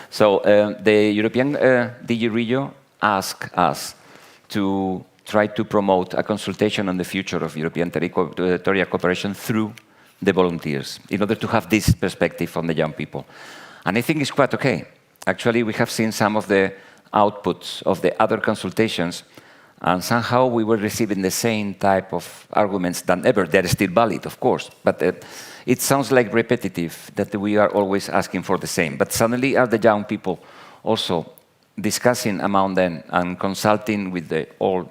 S: So, the European DG Regio asked us to try to promote a consultation on the future of European territorial cooperation through the volunteers, in order to have this perspective on the young people. And I think it's quite okay. Actually, we have seen some of the outputs of the other consultations, and somehow we were receiving the same type of arguments than ever. They're still valid, of course, but it sounds like repetitive, that we are always asking for the same. But suddenly are the young people also discussing among them and consulting with all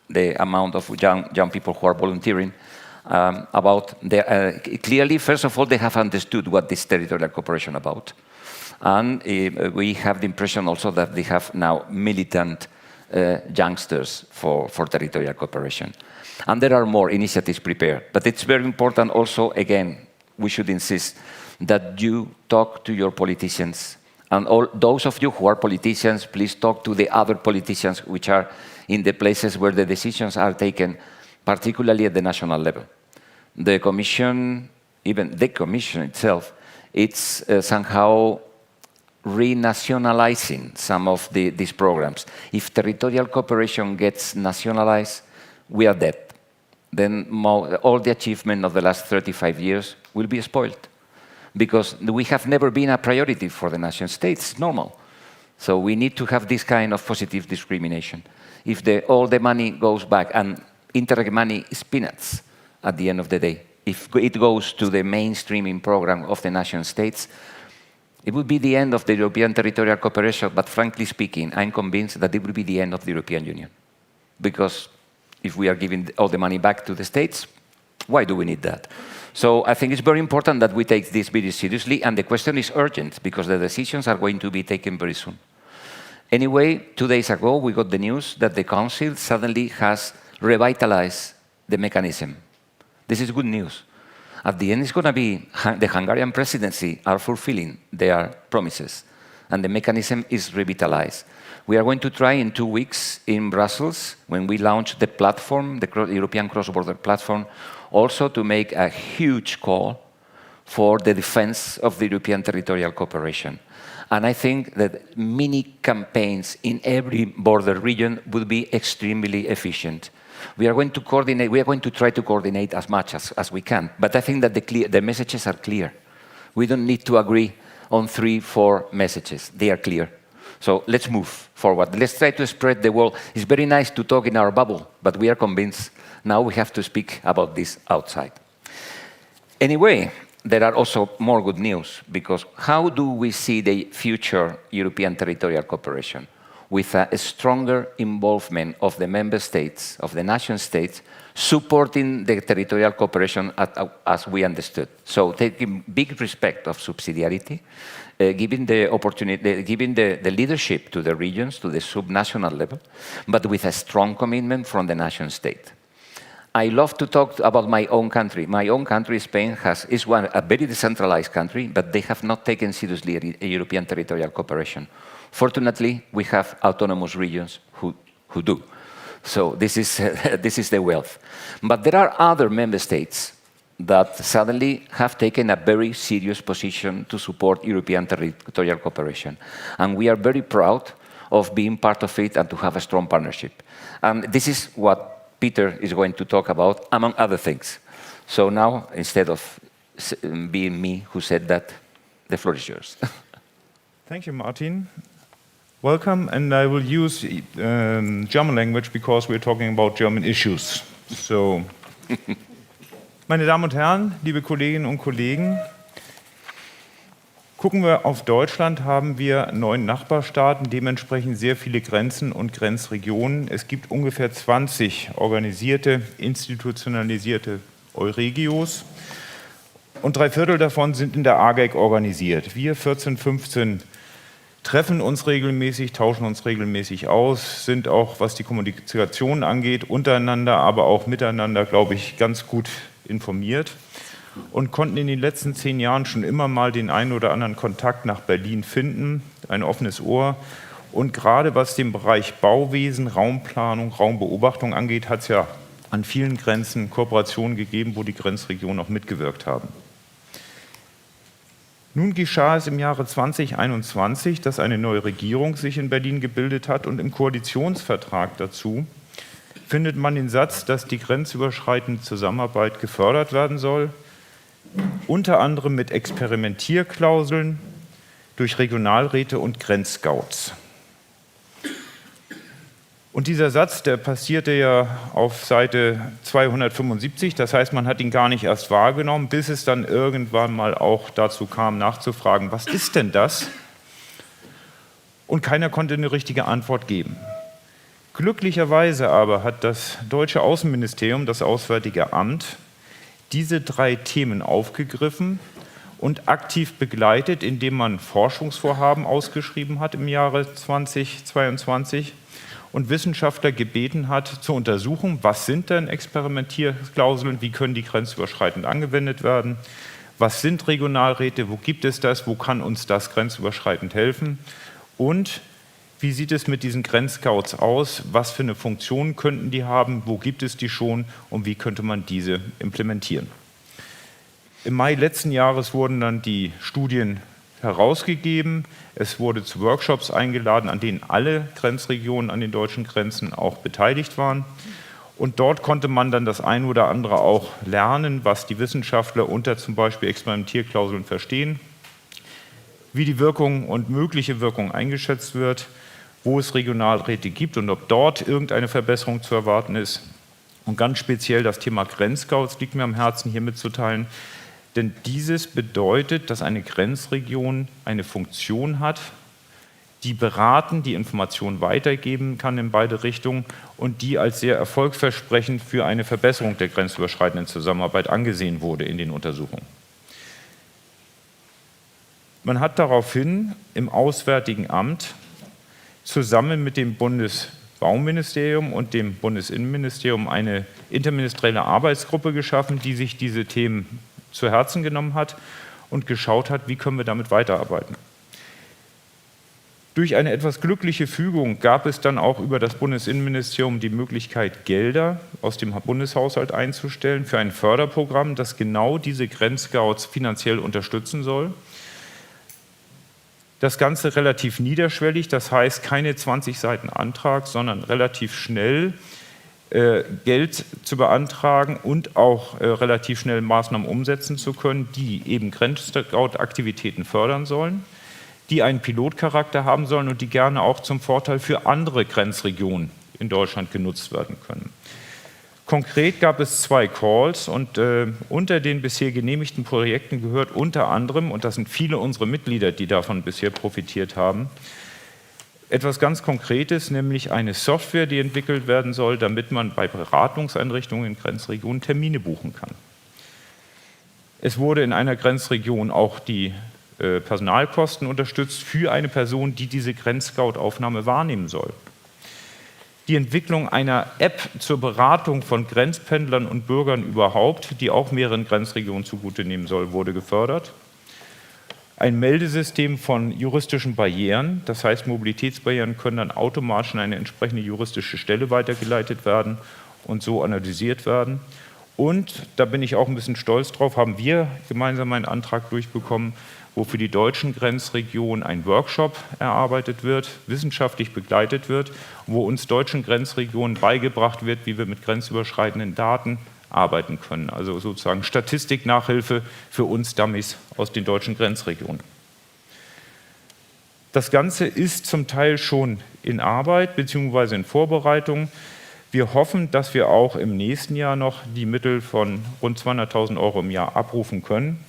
S: the amount of young people who are volunteering about their... clearly, first of all, they have understood what this territorial cooperation about. And we have the impression also that they have now militant youngsters for territorial cooperation. And there are more initiatives prepared. But it's very important also, again, we should insist that you talk to your politicians. And all those of you who are politicians, please talk to the other politicians which are in the places where the decisions are taken, particularly at the national level. The Commission, even the Commission itself, it's somehow renationalizing some of these programs. If territorial cooperation gets nationalized, we are dead. Then all the achievement of the last 35 years will be spoiled, because we have never been a priority for the nation states. It's normal. So we need to have this kind of positive discrimination. If all the money goes back, and Interreg money is peanuts at the end of the day, if it goes to the mainstreaming program of the nation states, it would be the end of the European territorial cooperation, but frankly speaking, I'm convinced that it will be the end of the European Union. Because if we are giving all the money back to the states, why do we need that? So I think it's very important that we take this very seriously, and the question is urgent because the decisions are going to be taken very soon. Anyway, 2 days ago, we got the news that the Council suddenly has revitalized the mechanism. This is good news. At the end, it's going to be the Hungarian presidency are fulfilling their promises, and the mechanism is revitalized. We are going to try in 2 weeks in Brussels, when we launch the platform, the European cross-border platform, also to make a huge call for the defense of the European Territorial Cooperation. And I think that mini campaigns in every border region would be extremely efficient. We are going to coordinate, we are going to try to coordinate as much as we can, but I think that the messages are clear. We don't need to agree on 3, 4 messages. They are clear. So let's move forward. Let's try to spread the word. It's very nice to talk in our bubble, but we are convinced now we have to speak about this outside. Anyway, there are also more good news, because how do we see the future European territorial cooperation? With a stronger involvement of the member states, of the nation states, supporting the territorial cooperation as we understood. So taking big respect of subsidiarity, giving the opportunity, giving the leadership to the regions, to the subnational level, but with a strong commitment from the nation state. I love to talk about my own country. My own country, Spain, is a very decentralized country, but they have not taken seriously a European territorial cooperation. Fortunately, we have autonomous regions who do. So this is the wealth. But there are other member states that suddenly have taken a very serious position to support European territorial cooperation. And we are very proud of being part of it and to have a strong partnership. And this is what Peter is going to talk about, among other things. So now, instead of being me who said that, the floor is yours.
U: Thank you, Martin. Welcome, and I will use German language because we're talking about German issues. So, meine Damen und Herren, liebe Kolleginnen und Kollegen, gucken wir auf Deutschland, haben wir 9 Nachbarstaaten, dementsprechend sehr viele Grenzen und Grenzregionen. Es gibt ungefähr 20 organisierte, institutionalisierte Euregios und 3/4 davon sind in der AGEC organisiert. Wir 14, 15 treffen uns regelmäßig, tauschen uns regelmäßig aus, sind auch, was die Kommunikation angeht, untereinander, aber auch miteinander, glaube ich, ganz gut informiert und konnten in den letzten 10 Jahren schon immer mal den einen oder anderen Kontakt nach Berlin finden, ein offenes Ohr. Und gerade was den Bereich Bauwesen, Raumplanung, Raumbeobachtung angeht, hat es ja an vielen Grenzen Kooperationen gegeben, wo die Grenzregionen auch mitgewirkt haben. Nun geschah es im Jahre 2021, dass eine neue Regierung sich in Berlin gebildet hat, und im Koalitionsvertrag dazu findet man den Satz, dass die grenzüberschreitende Zusammenarbeit gefördert werden soll, unter anderem mit Experimentierklauseln durch Regionalräte und Grenzscouts. Und dieser Satz, der passierte ja auf Seite 275, das heißt, man hat ihn gar nicht erst wahrgenommen, bis es dann irgendwann mal auch dazu kam, nachzufragen, was ist denn das? Und keiner konnte eine richtige Antwort geben. Glücklicherweise aber hat das deutsche Außenministerium, das Auswärtige Amt, diese 3 Themen aufgegriffen und aktiv begleitet, indem man Forschungsvorhaben ausgeschrieben hat im Jahre 2022 und Wissenschaftler gebeten hat, zu untersuchen, was sind denn Experimentierklauseln, wie können die grenzüberschreitend angewendet werden, was sind Regionalräte, wo gibt es das, wo kann uns das grenzüberschreitend helfen und wie sieht es mit diesen Grenzscouts aus, was für eine Funktion könnten die haben, wo gibt es die schon und wie könnte man diese implementieren. Im Mai letzten Jahres wurden dann die Studien herausgegeben. Es wurde zu Workshops eingeladen, an denen alle Grenzregionen an den deutschen Grenzen auch beteiligt waren. Und dort konnte man dann das ein oder andere auch lernen, was die Wissenschaftler unter zum Beispiel Experimentierklauseln verstehen, wie die Wirkung und mögliche Wirkung eingeschätzt wird, wo es Regionalräte gibt und ob dort irgendeine Verbesserung zu erwarten ist. Und ganz speziell das Thema Grenzscouts liegt mir am Herzen, hier mitzuteilen. Denn dieses bedeutet, dass eine Grenzregion eine Funktion hat, die beraten, die Informationen weitergeben kann in beide Richtungen und die als sehr erfolgsversprechend für eine Verbesserung der grenzüberschreitenden Zusammenarbeit angesehen wurde in den Untersuchungen. Man hat daraufhin im Auswärtigen Amt zusammen mit dem Bundesbauministerium und dem Bundesinnenministerium eine interministerielle Arbeitsgruppe geschaffen, die sich diese Themen zu Herzen genommen hat und geschaut hat, wie können wir damit weiterarbeiten. Durch eine etwas glückliche Fügung gab es dann auch über das Bundesinnenministerium die Möglichkeit, Gelder aus dem Bundeshaushalt einzustellen für ein Förderprogramm, das genau diese Grenzscouts finanziell unterstützen soll. Das Ganze relativ niederschwellig, das heißt keine 20 Seiten Antrag, sondern relativ schnell Geld zu beantragen und auch relativ schnell Maßnahmen umsetzen zu können, die eben Grenzscout-Aktivitäten fördern sollen, die einen Pilotcharakter haben sollen und die gerne auch zum Vorteil für andere Grenzregionen in Deutschland genutzt werden können. Konkret gab es 2 Calls und unter den bisher genehmigten Projekten gehört unter anderem, und das sind viele unserer Mitglieder, die davon bisher profitiert haben, etwas ganz Konkretes, nämlich eine Software, die entwickelt werden soll, damit man bei Beratungseinrichtungen in Grenzregionen Termine buchen kann. Es wurde in einer Grenzregion auch die Personalkosten unterstützt für eine Person, die diese Grenzscout-Aufnahme wahrnehmen soll. Die Entwicklung einer App zur Beratung von Grenzpendlern und Bürgern überhaupt, die auch mehreren Grenzregionen zugute nehmen soll, wurde gefördert. Ein Meldesystem von juristischen Barrieren, das heißt Mobilitätsbarrieren können dann automatisch an eine entsprechende juristische Stelle weitergeleitet werden und so analysiert werden. Und, da bin ich auch ein bisschen stolz drauf, haben wir gemeinsam einen Antrag durchbekommen, wo für die deutschen Grenzregionen ein Workshop erarbeitet wird, wissenschaftlich begleitet wird, wo uns deutschen Grenzregionen beigebracht wird, wie wir mit grenzüberschreitenden Daten arbeiten können. Also sozusagen Statistiknachhilfe für uns Dummies aus den deutschen Grenzregionen. Das Ganze ist zum Teil schon in Arbeit bzw. in Vorbereitung. Wir hoffen, dass wir auch im nächsten Jahr noch die Mittel von rund 200.000 € im Jahr abrufen können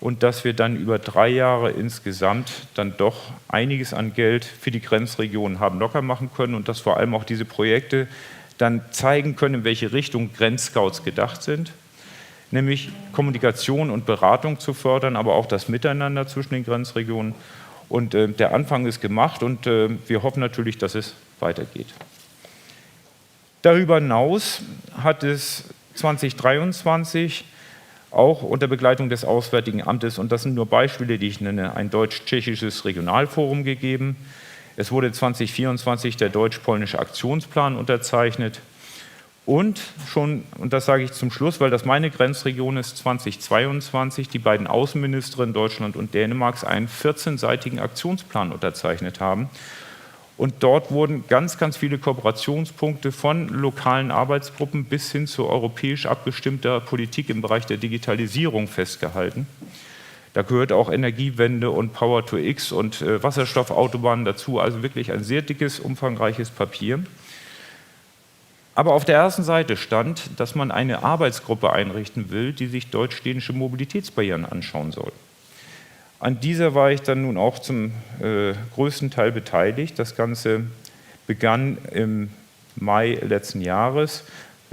U: und dass wir dann über 3 Jahre insgesamt dann doch einiges an Geld für die Grenzregionen haben locker machen können und dass vor allem auch diese Projekte dann zeigen können, in welche Richtung Grenzscouts gedacht sind, nämlich Kommunikation und Beratung zu fördern, aber auch das Miteinander zwischen den Grenzregionen. Und der Anfang ist gemacht und wir hoffen natürlich, dass es weitergeht. Darüber hinaus hat es 2023 auch unter Begleitung des Auswärtigen Amtes, und das sind nur Beispiele, die ich nenne, ein deutsch-tschechisches Regionalforum gegeben. Es wurde 2024 der deutsch-polnische Aktionsplan unterzeichnet und schon, und das sage ich zum Schluss, weil das meine Grenzregion ist, 2022 die beiden Außenministerinnen Deutschland und Dänemarks einen 14-seitigen Aktionsplan unterzeichnet haben. Und dort wurden ganz, ganz viele Kooperationspunkte von lokalen Arbeitsgruppen bis hin zu europäisch abgestimmter Politik im Bereich der Digitalisierung festgehalten. Da gehört auch Energiewende und Power to X und Wasserstoffautobahnen dazu, also wirklich ein sehr dickes, umfangreiches Papier. Aber auf der ersten Seite stand, dass man eine Arbeitsgruppe einrichten will, die sich deutsch-dänische Mobilitätsbarrieren anschauen soll. An dieser war ich dann nun auch zum größten Teil beteiligt. Das Ganze begann im Mai letzten Jahres.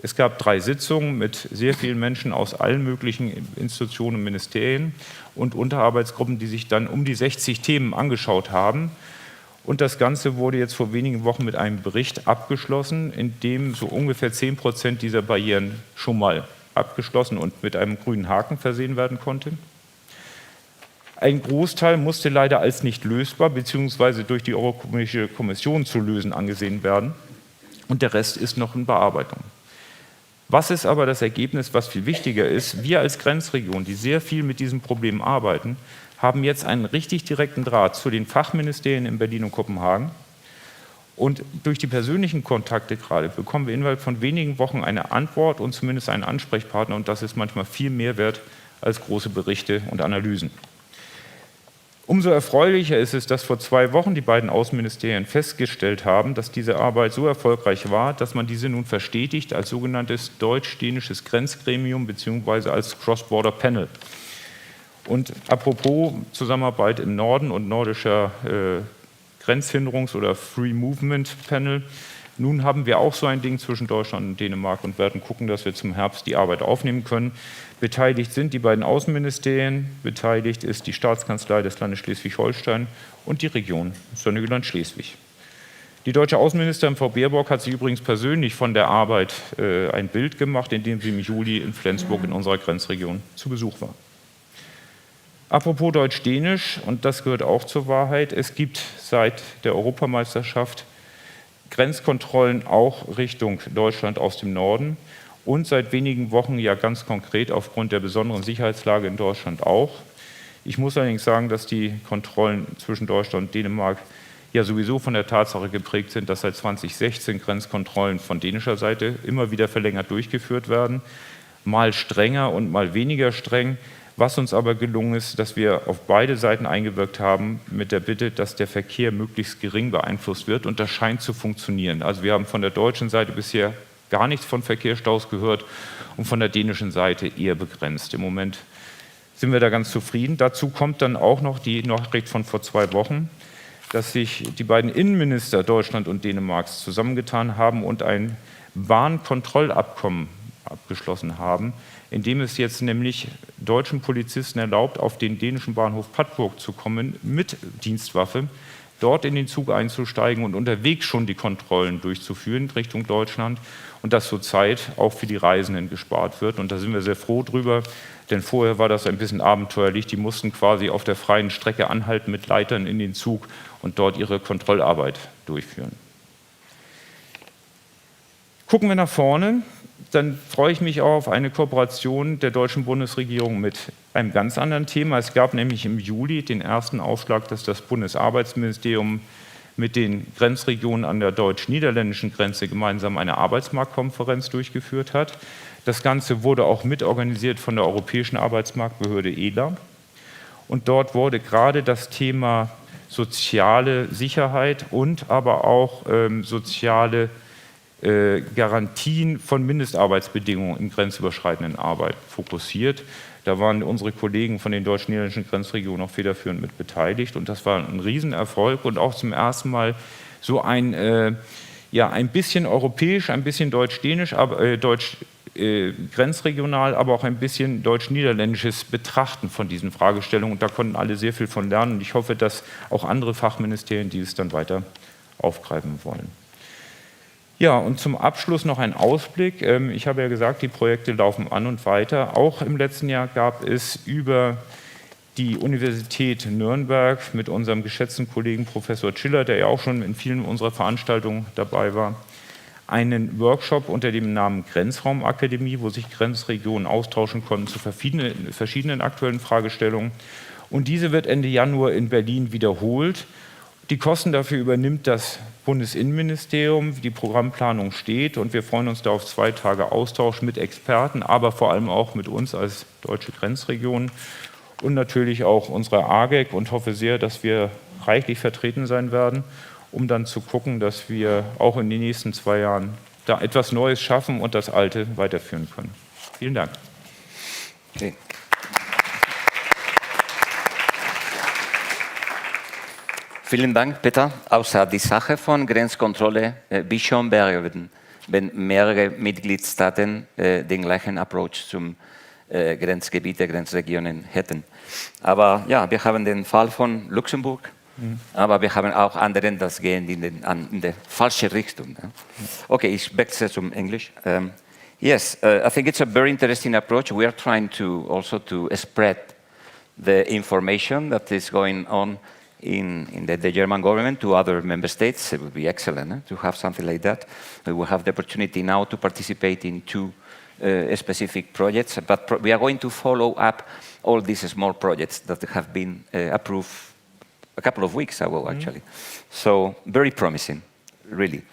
U: Es gab 3 Sitzungen mit sehr vielen Menschen aus allen möglichen Institutionen und Ministerien und Unterarbeitsgruppen, die sich dann um die 60 Themen angeschaut haben. Und das Ganze wurde jetzt vor wenigen Wochen mit einem Bericht abgeschlossen, in dem so ungefähr 10% dieser Barrieren schon mal abgeschlossen und mit einem grünen Haken versehen werden konnte. Ein Großteil musste leider als nicht lösbar bzw. durch die Europäische Kommission zu lösen angesehen werden und der Rest ist noch in Bearbeitung. Was ist aber das Ergebnis, was viel wichtiger ist? Wir als Grenzregion, die sehr viel mit diesem Problem arbeiten, haben jetzt einen richtig direkten Draht zu den Fachministerien in Berlin und Kopenhagen und durch die persönlichen Kontakte gerade bekommen wir innerhalb von wenigen Wochen eine Antwort und zumindest einen Ansprechpartner und das ist manchmal viel mehr wert als große Berichte und Analysen. Umso erfreulicher ist es, dass vor 2 Wochen die beiden Außenministerien festgestellt haben, dass diese Arbeit so erfolgreich war, dass man diese nun verstetigt als sogenanntes deutsch-dänisches Grenzgremium bzw. als Cross-Border Panel. Und apropos Zusammenarbeit im Norden und nordischer Grenzhinderungs- oder Free Movement Panel. Nun haben wir auch so ein Ding zwischen Deutschland und Dänemark und werden gucken, dass wir zum Herbst die Arbeit aufnehmen können. Beteiligt sind die beiden Außenministerien, beteiligt ist die Staatskanzlei des Landes Schleswig-Holstein und die Region Sonnegüland-Schleswig. Die deutsche Außenministerin Frau Baerbock hat sich übrigens persönlich von der Arbeit ein Bild gemacht, indem sie im Juli in Flensburg in unserer Grenzregion zu Besuch war. Apropos Deutsch-Dänisch, und das gehört auch zur Wahrheit, es gibt seit der Europameisterschaft Grenzkontrollen auch Richtung Deutschland aus dem Norden und seit wenigen Wochen ja ganz konkret aufgrund der besonderen Sicherheitslage in Deutschland auch. Ich muss allerdings sagen, dass die Kontrollen zwischen Deutschland und Dänemark ja sowieso von der Tatsache geprägt sind, dass seit 2016 Grenzkontrollen von dänischer Seite immer wieder verlängert durchgeführt werden, mal strenger und mal weniger streng. Was uns aber gelungen ist, dass wir auf beide Seiten eingewirkt haben mit der Bitte, dass der Verkehr möglichst gering beeinflusst wird, und das scheint zu funktionieren. Also wir haben von der deutschen Seite bisher gar nichts von Verkehrsstaus gehört und von der dänischen Seite eher begrenzt. Im Moment sind wir da ganz zufrieden. Dazu kommt dann auch noch die Nachricht von vor 2 Wochen, dass sich die beiden Innenminister Deutschland und Dänemarks zusammengetan haben und ein Bahnkontrollabkommen abgeschlossen haben, in dem es jetzt nämlich deutschen Polizisten erlaubt, auf den dänischen Bahnhof Padborg zu kommen mit Dienstwaffe, dort in den Zug einzusteigen und unterwegs schon die Kontrollen durchzuführen Richtung Deutschland, und dass so Zeit auch für die Reisenden gespart wird. Und da sind wir sehr froh drüber, denn vorher war das ein bisschen abenteuerlich. Die mussten quasi auf der freien Strecke anhalten mit Leitern in den Zug und dort ihre Kontrollarbeit durchführen. Gucken wir nach vorne, dann freue ich mich auch auf eine Kooperation der deutschen Bundesregierung mit einem ganz anderen Thema. Es gab nämlich im Juli den ersten Aufschlag, dass das Bundesarbeitsministerium mit den Grenzregionen an der deutsch-niederländischen Grenze gemeinsam eine Arbeitsmarktkonferenz durchgeführt hat. Das Ganze wurde auch mitorganisiert von der Europäischen Arbeitsmarktbehörde ELA. Und dort wurde gerade das Thema soziale Sicherheit und aber auch soziale Garantien von Mindestarbeitsbedingungen in grenzüberschreitenden Arbeit fokussiert. Da waren unsere Kollegen von den deutsch-niederländischen Grenzregionen auch federführend mit beteiligt, und das war ein Riesenerfolg und auch zum ersten Mal so ein bisschen europäisch, ein bisschen deutsch-dänisch, grenzregional, aber auch ein bisschen deutsch-niederländisches Betrachten von diesen Fragestellungen, und da konnten alle sehr viel von lernen, und ich hoffe, dass auch andere Fachministerien dieses dann weiter aufgreifen wollen. Ja, und zum Abschluss noch ein Ausblick. Ich habe ja gesagt, die Projekte laufen an und weiter. Auch im letzten Jahr gab es über die Universität Nürnberg mit unserem geschätzten Kollegen Professor Schiller, der ja auch schon in vielen unserer Veranstaltungen dabei war, einen Workshop unter dem Namen Grenzraumakademie, wo sich Grenzregionen austauschen konnten zu verschiedenen aktuellen Fragestellungen. Und diese wird Ende Januar in Berlin wiederholt. Die Kosten dafür übernimmt das Bundesinnenministerium, die Programmplanung steht, und wir freuen uns da auf 2 Tage Austausch mit Experten, aber vor allem auch mit uns als deutsche Grenzregion und natürlich auch unserer AGEC, und hoffe sehr, dass wir reichlich vertreten sein werden, um dann zu gucken, dass wir auch in den nächsten 2 Jahren da etwas Neues schaffen und das Alte weiterführen können. Vielen Dank.
S: Okay. Vielen Dank, Peter. Außer die Sache von Grenzkontrolle, wie schon wäre, wenn mehrere Mitgliedstaaten den gleichen Approach zum Grenzgebiete, Grenzregionen hätten. Aber ja, wir haben den Fall von Luxemburg, aber wir haben auch andere, das gehen in die falsche Richtung. Okay, ich wechsle zum Englisch. Yes, I think it's a very interesting approach. We are trying to also to spread the information that is going on in the German government to other member states. It would be excellent to have something like that. We will have the opportunity now to participate in 2 specific projects, but we are going to follow up all these small projects that have been approved a couple of weeks ago, actually. So very promising, really.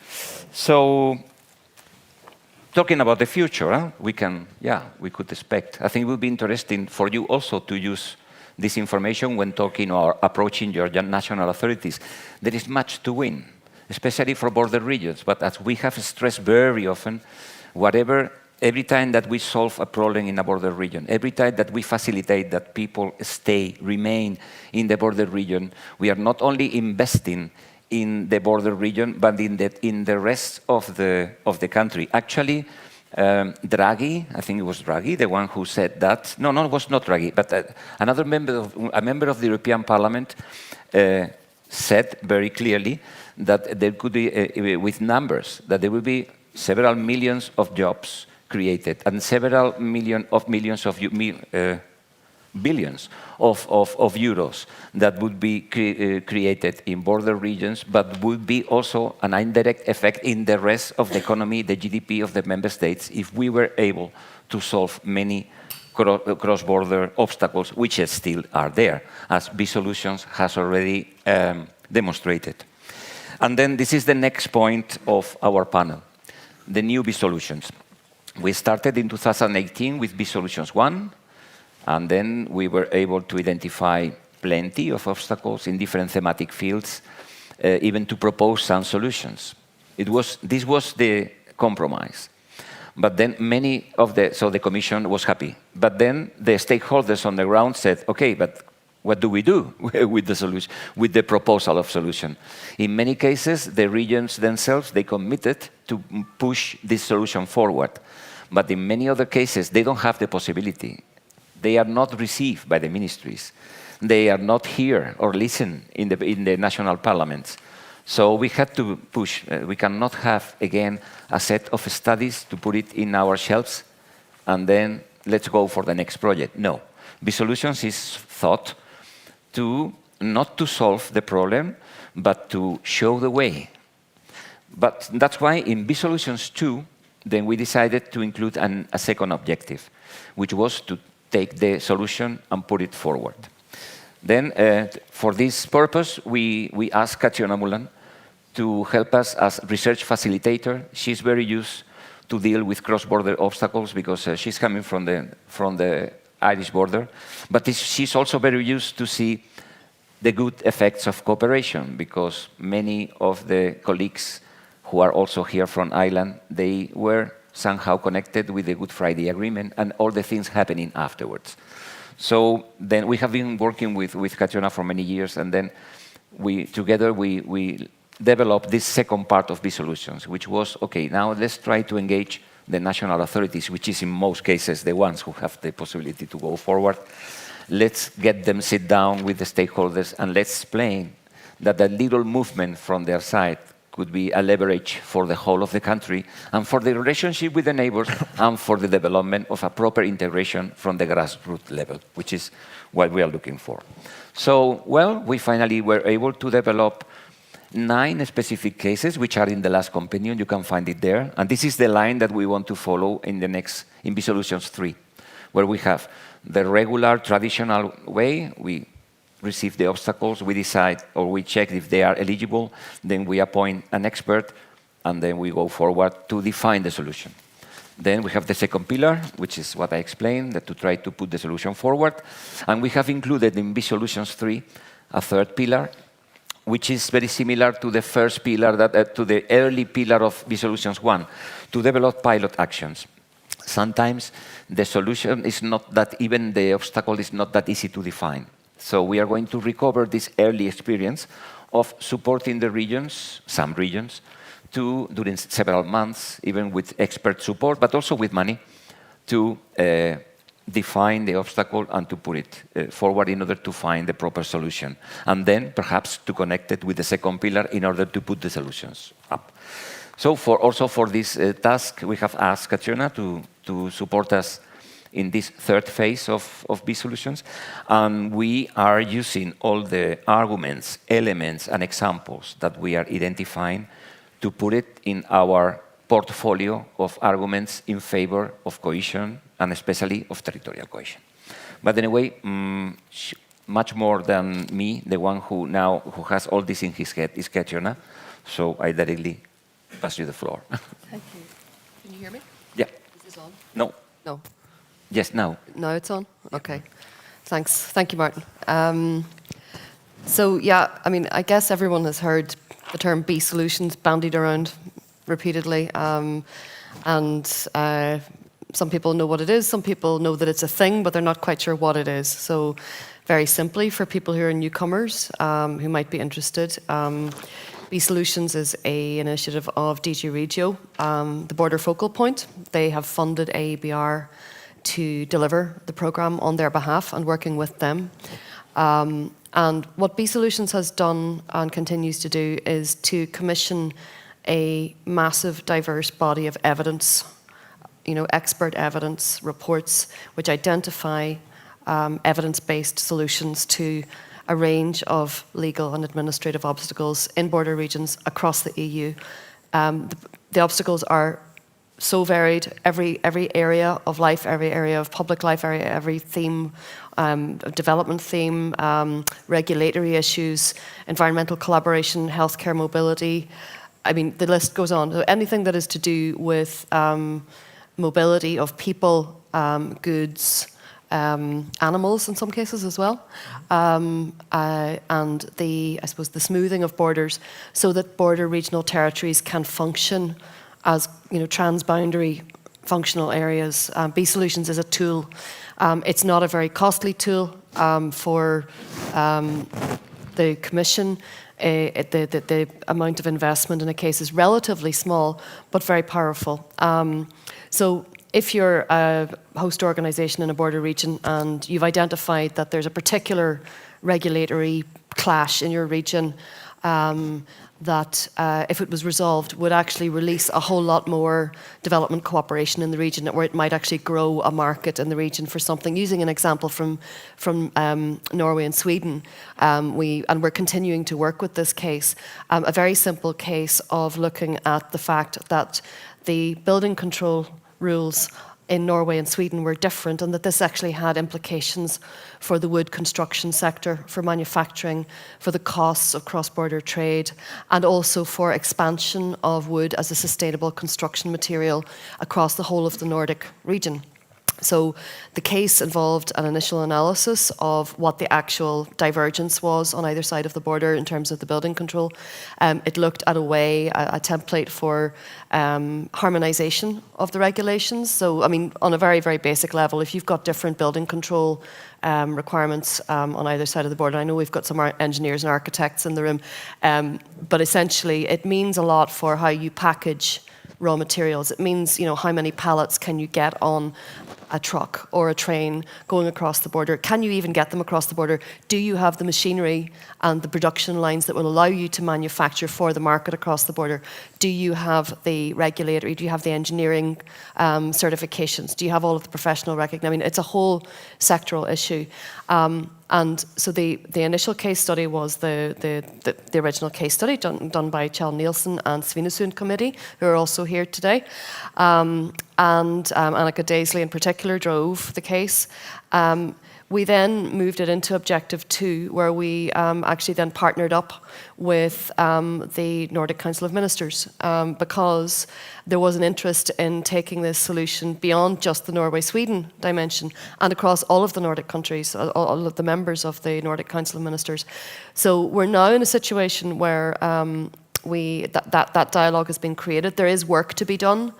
S: So talking about the future, we could expect. I think it would be interesting for you also to use this information when talking or approaching your national authorities. There is much to win, especially for border regions. But as we have stressed very often, every time that we solve a problem in a border region, every time that we facilitate that people remain in the border region, we are not only investing in the border region, but in the rest of the country. Actually, Draghi, I think it was Draghi, the one who said that. No, it was not Draghi, but a member of the European Parliament said very clearly that there could be, with numbers, that there will be several millions of jobs created and several millions of billions of euros that would be created in border regions, but would be also an indirect effect in the rest of the economy, the GDP of the member states, if we were able to solve many cross-border obstacles, which still are there, as B-Solutions has already demonstrated. And then this is the next point of our panel, the new B-Solutions. We started in 2018 with B-Solutions 1, and then we were able to identify plenty of obstacles in different thematic fields, even to propose some solutions. This was the compromise. But then so the Commission was happy. But then the stakeholders on the ground said, okay, but what do we do with the solution, with the proposal of solution? In many cases, the regions themselves, they committed to push this solution forward. But in many other cases, they don't have the possibility. They are not received by the ministries. They are not here or listen in the national parliaments. So we had to push. We cannot have, again, a set of studies to put it in our shelves and then let's go for the next project. No. B-Solutions is thought not to solve the problem, but to show the way. But that's why in B-Solutions 2, then we decided to include a second objective, which was to take the solution and put it forward. Then, for this purpose, we asked Catriona Mullan to help us as research facilitator. She's very used to deal with cross-border obstacles because she's coming from the Irish border. But she's also very used to see the good effects of cooperation because many of the colleagues who are also here from Ireland, they were somehow connected with the Good Friday Agreement and all the things happening afterwards. So then we have been working with Catriona for many years, and then together we developed this second part of B-Solutions, which was, okay, now let's try to engage the national authorities, which is in most cases the ones who have the possibility to go forward. Let's get them sit down with the stakeholders and let's explain that that little movement from their side could be a leverage for the whole of the country and for the relationship with the neighbors and for the development of a proper integration from the grassroots level, which is what we are looking for. So, well, we finally were able to develop 9 specific cases, which are in the last compendium. You can find it there. And this is the line that we want to follow in B-Solutions 3, where we have the regular, traditional way. We receive the obstacles, we decide or we check if they are eligible, then we appoint an expert, and then we go forward to define the solution. Then we have the second pillar, which is what I explained, that to try to put the solution forward. And we have included in B-Solutions 3 a third pillar, which is very similar to the first pillar, to the early pillar of B-Solutions 1, to develop pilot actions. Sometimes the solution is not that, even the obstacle is not that easy to define. So we are going to recover this early experience of supporting the regions, some regions, during several months, even with expert support, but also with money, to define the obstacle and to put it forward in order to find the proper solution. And then perhaps to connect it with the second pillar in order to put the solutions up. So also for this task, we have asked Catriona to support us in this third phase of B-Solutions. And we are using all the arguments, elements, and examples that we are identifying to put it in our portfolio of arguments in favor of cohesion, and especially of territorial cohesion. But anyway, much more than me, the one who has all this in his head is Catriona. So I directly pass you the floor.
F: Thank you. Can you hear me?
S: Yeah.
F: Is this on?
S: No.
F: No.
S: Yes, now.
F: Now it's on? Okay. Thanks. Thank you, Martin. So, yeah, I mean, I guess everyone has heard the term B-Solutions bandied around repeatedly. Some people know what it is. Some people know that it's a thing, but they're not quite sure what it is. So, very simply, for people who are newcomers who might be interested, B-Solutions is an initiative of DG Regio, the Border Focal Point. They have funded AEBR to deliver the programme on their behalf and working with them. And what B-Solutions has done and continues to do is to commission a massive, diverse body of evidence, expert evidence reports, which identify evidence-based solutions to a range of legal and administrative obstacles in border regions across the EU. The obstacles are so varied. Every area of life, every area of public life, every theme, development theme, regulatory issues, environmental collaboration, healthcare mobility. I mean, the list goes on. So anything that is to do with mobility of people, goods, animals in some cases as well, and I suppose the smoothing of borders so that border regional territories can function as transboundary functional areas. B-Solutions is a tool. It's not a very costly tool for the Commission. The amount of investment in a case is relatively small, but very powerful. So if you're a host organisation in a border region and you've identified that there's a particular regulatory clash in your region that, if it was resolved, would actually release a whole lot more development cooperation in the region, where it might actually grow a market in the region for something. Using an example from Norway and Sweden, we're continuing to work with this case, a very simple case of looking at the fact that the building control rules in Norway and Sweden were different, and that this actually had implications for the wood construction sector, for manufacturing, for the costs of cross-border trade, and also for expansion of wood as a sustainable construction material across the whole of the Nordic region. So the case involved an initial analysis of what the actual divergence was on either side of the border in terms of the building control. It looked at a template for harmonisation of the regulations. So, I mean, on a very, very basic level, if you've got different building control requirements on either side of the border, I know we've got some engineers and architects in the room, but essentially it means a lot for how you package raw materials. It means, how many pallets can you get on a truck or a train going across the border? Can you even get them across the border? Do you have the machinery and the production lines that will allow you to manufacture for the market across the border? Do you have the regulatory, do you have the engineering certifications? Do you have all of the professional recognition? I mean, it's a whole sectoral issue. And so the initial case study was the original case study done by Kjell Nielsen and Svinesund Committee, who are also here today. And Annika Daisley in particular drove the case. We then moved it into Objective 2, where we actually then partnered up with the Nordic Council of Ministers, because there was an interest in taking this solution beyond just the Norway-Sweden dimension and across all of the Nordic countries, all of the members of the Nordic Council of Ministers. So we're now in a situation where that dialogue has been created. There is work to be done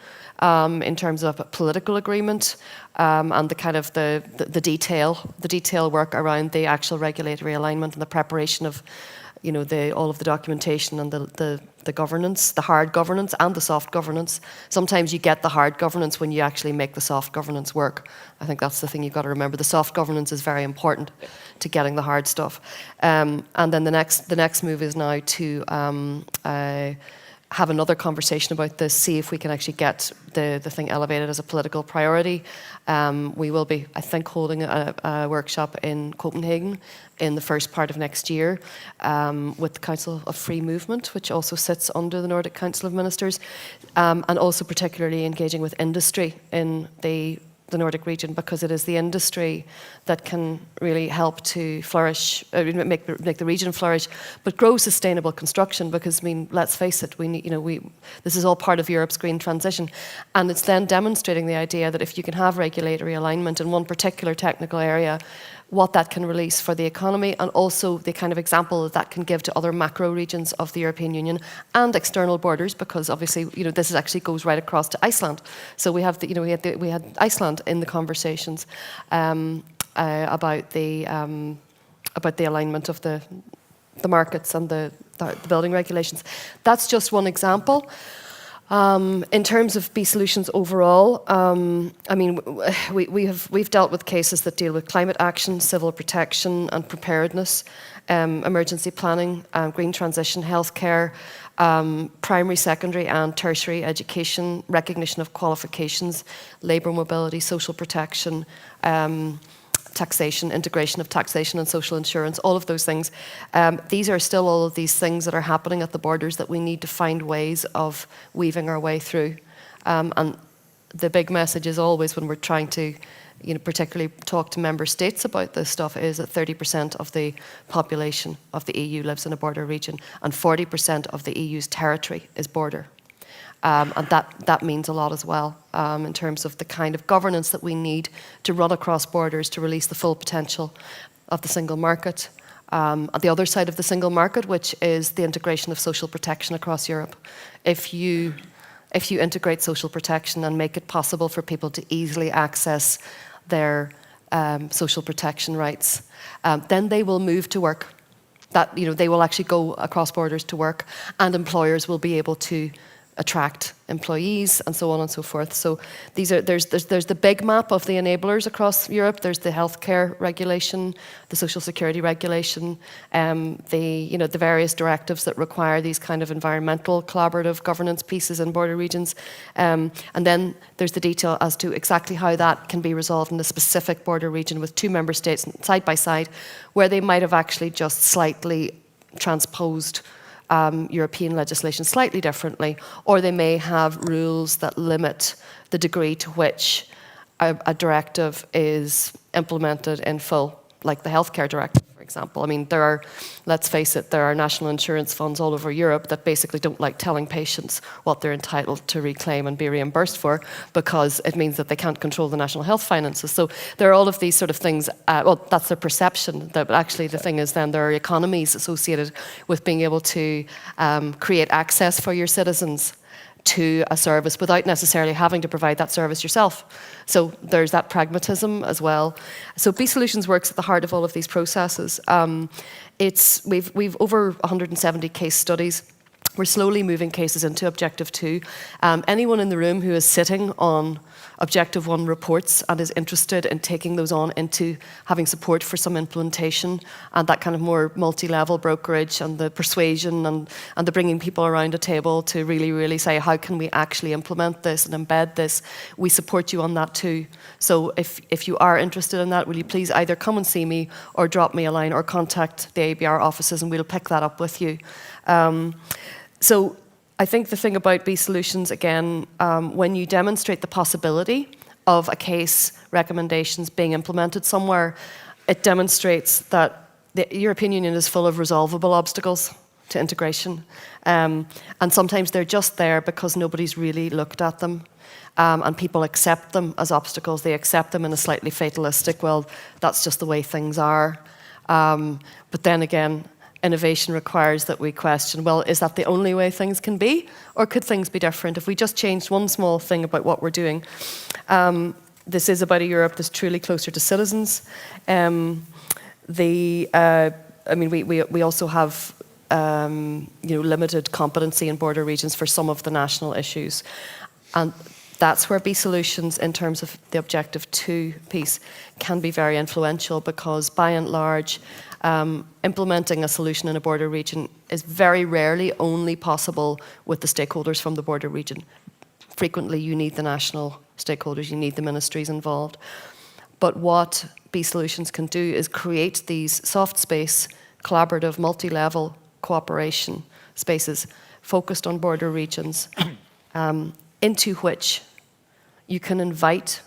F: in terms of political agreement and the kind of the detail work around the actual regulatory alignment and the preparation of all of the documentation and the governance, the hard governance and the soft governance. Sometimes you get the hard governance when you actually make the soft governance work. I think that's the thing you've got to remember. The soft governance is very important to getting the hard stuff. And then the next move is now to have another conversation about this, see if we can actually get the thing elevated as a political priority. We will be, I think, holding a workshop in Copenhagen in the first part of next year with the Council of Free Movement, which also sits under the Nordic Council of Ministers, and also particularly engaging with industry in the Nordic region, because it is the industry that can really help to flourish, make the region flourish, but grow sustainable construction. Because, I mean, let's face it, we need, this is all part of Europe's green transition, and it's then demonstrating the idea that if you can have regulatory alignment in one particular technical area, what that can release for the economy, and also the kind of example that can give to other macro regions of the European Union and external borders, because obviously, this actually goes right across to Iceland. So we have, we had Iceland in the conversations about the alignment of the the markets and the building regulations. That's just one example. In terms of B-Solutions overall, I mean, we've dealt with cases that deal with climate action, civil protection and preparedness, emergency planning, green transition, healthcare, primary, secondary and tertiary education, recognition of qualifications, labour mobility, social protection, taxation, integration of taxation and social insurance, all of those things. These are still all of these things that are happening at the borders that we need to find ways of weaving our way through. And the big message is always when we're trying to, particularly talk to member states about this stuff, is that 30% of the population of the EU lives in a border region and 40% of the EU's territory is border. And that means a lot as well in terms of the kind of governance that we need to run across borders to release the full potential of the single market. At the other side of the single market, which is the integration of social protection across Europe. If you integrate social protection and make it possible for people to easily access their social protection rights, then they will move to work. They will actually go across borders to work, and employers will be able to attract employees and so on and so forth. So there's the big map of the enablers across Europe. There's the healthcare regulation, the social security regulation, the various directives that require these kind of environmental collaborative governance pieces in border regions. And then there's the detail as to exactly how that can be resolved in a specific border region with two member states side by side, where they might have actually just slightly transposed European legislation slightly differently, or they may have rules that limit the degree to which a directive is implemented in full, like the healthcare directive, for example. I mean, let's face it, there are national insurance funds all over Europe that basically don't like telling patients what they're entitled to reclaim and be reimbursed for, because it means that they can't control the national health finances. So there are all of these sort of things, well, that's their perception, but actually the thing is then there are economies associated with being able to create access for your citizens to a service without necessarily having to provide that service yourself. So there's that pragmatism as well. So B-Solutions works at the heart of all of these processes. We've over 170 case studies. We're slowly moving cases into Objective 2. Anyone in the room who is sitting on Objective 1 reports and is interested in taking those on into having support for some implementation and that kind of more multi-level brokerage and the persuasion and the bringing people around a table to really, really say, how can we actually implement this and embed this? We support you on that too. So if you are interested in that, will you please either come and see me or drop me a line or contact the AEBR offices and we'll pick that up with you. So I think the thing about B-Solutions, again, when you demonstrate the possibility of a case recommendations being implemented somewhere, it demonstrates that the European Union is full of resolvable obstacles to integration. And sometimes they're just there because nobody's really looked at them. And people accept them as obstacles. They accept them in a slightly fatalistic, well, that's just the way things are. But then again, innovation requires that we question, well, is that the only way things can be? Or could things be different? If we just changed one small thing about what we're doing. This is about a Europe that's truly closer to citizens. We also have limited competency in border regions for some of the national issues. And that's where B-Solutions, in terms of the Objective 2 piece, can be very influential, because by and large, implementing a solution in a border region is very rarely only possible with the stakeholders from the border region. Frequently, you need the national stakeholders, you need the ministries involved. But what B-Solutions can do is create these soft space, collaborative, multi-level cooperation spaces focused on border regions, into which you can invite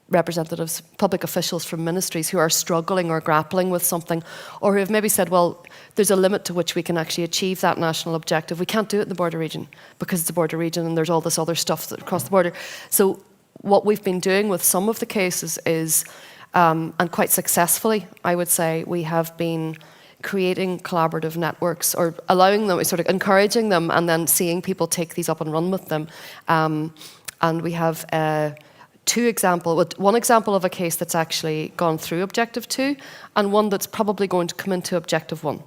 F: representatives, public officials from ministries who are struggling or grappling with something, or who have maybe said, well, there's a limit to which we can actually achieve that national objective. We can't do it in the border region because it's a border region and there's all this other stuff that across the border. So what we've been doing with some of the cases is, and quite successfully, I would say, we have been creating collaborative networks, or allowing them, sort of encouraging them, and then seeing people take these up and run with them. And we have one example of a case that's actually gone through Objective 2 and one that's probably going to come into Objective 1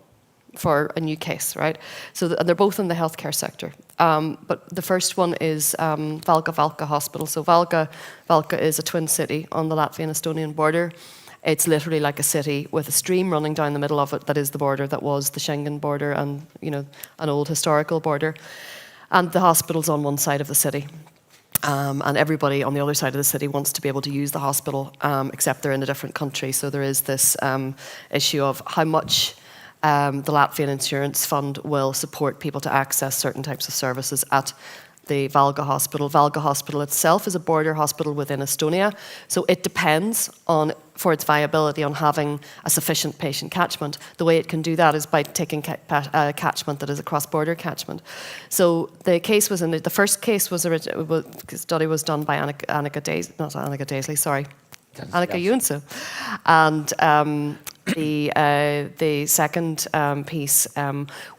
F: for a new case, right? So they're both in the healthcare sector. But the first one is Valga Hospital. So Valga is a twin city on the Latvian-Estonian border. It's literally like a city with a stream running down the middle of it that is the border that was the Schengen border and, you know, an old historical border. And the hospital's on one side of the city. And everybody on the other side of the city wants to be able to use the hospital, except they're in a different country. So there is this issue of how much the Latvian Insurance Fund will support people to access certain types of services at the Valga Hospital. Valga Hospital itself is a border hospital within Estonia, so it depends on, for its viability, on having a sufficient patient catchment. The way it can do that is by taking a catchment that is a cross-border catchment. So the case was the first case was study was done by Annika Junsu, and the second piece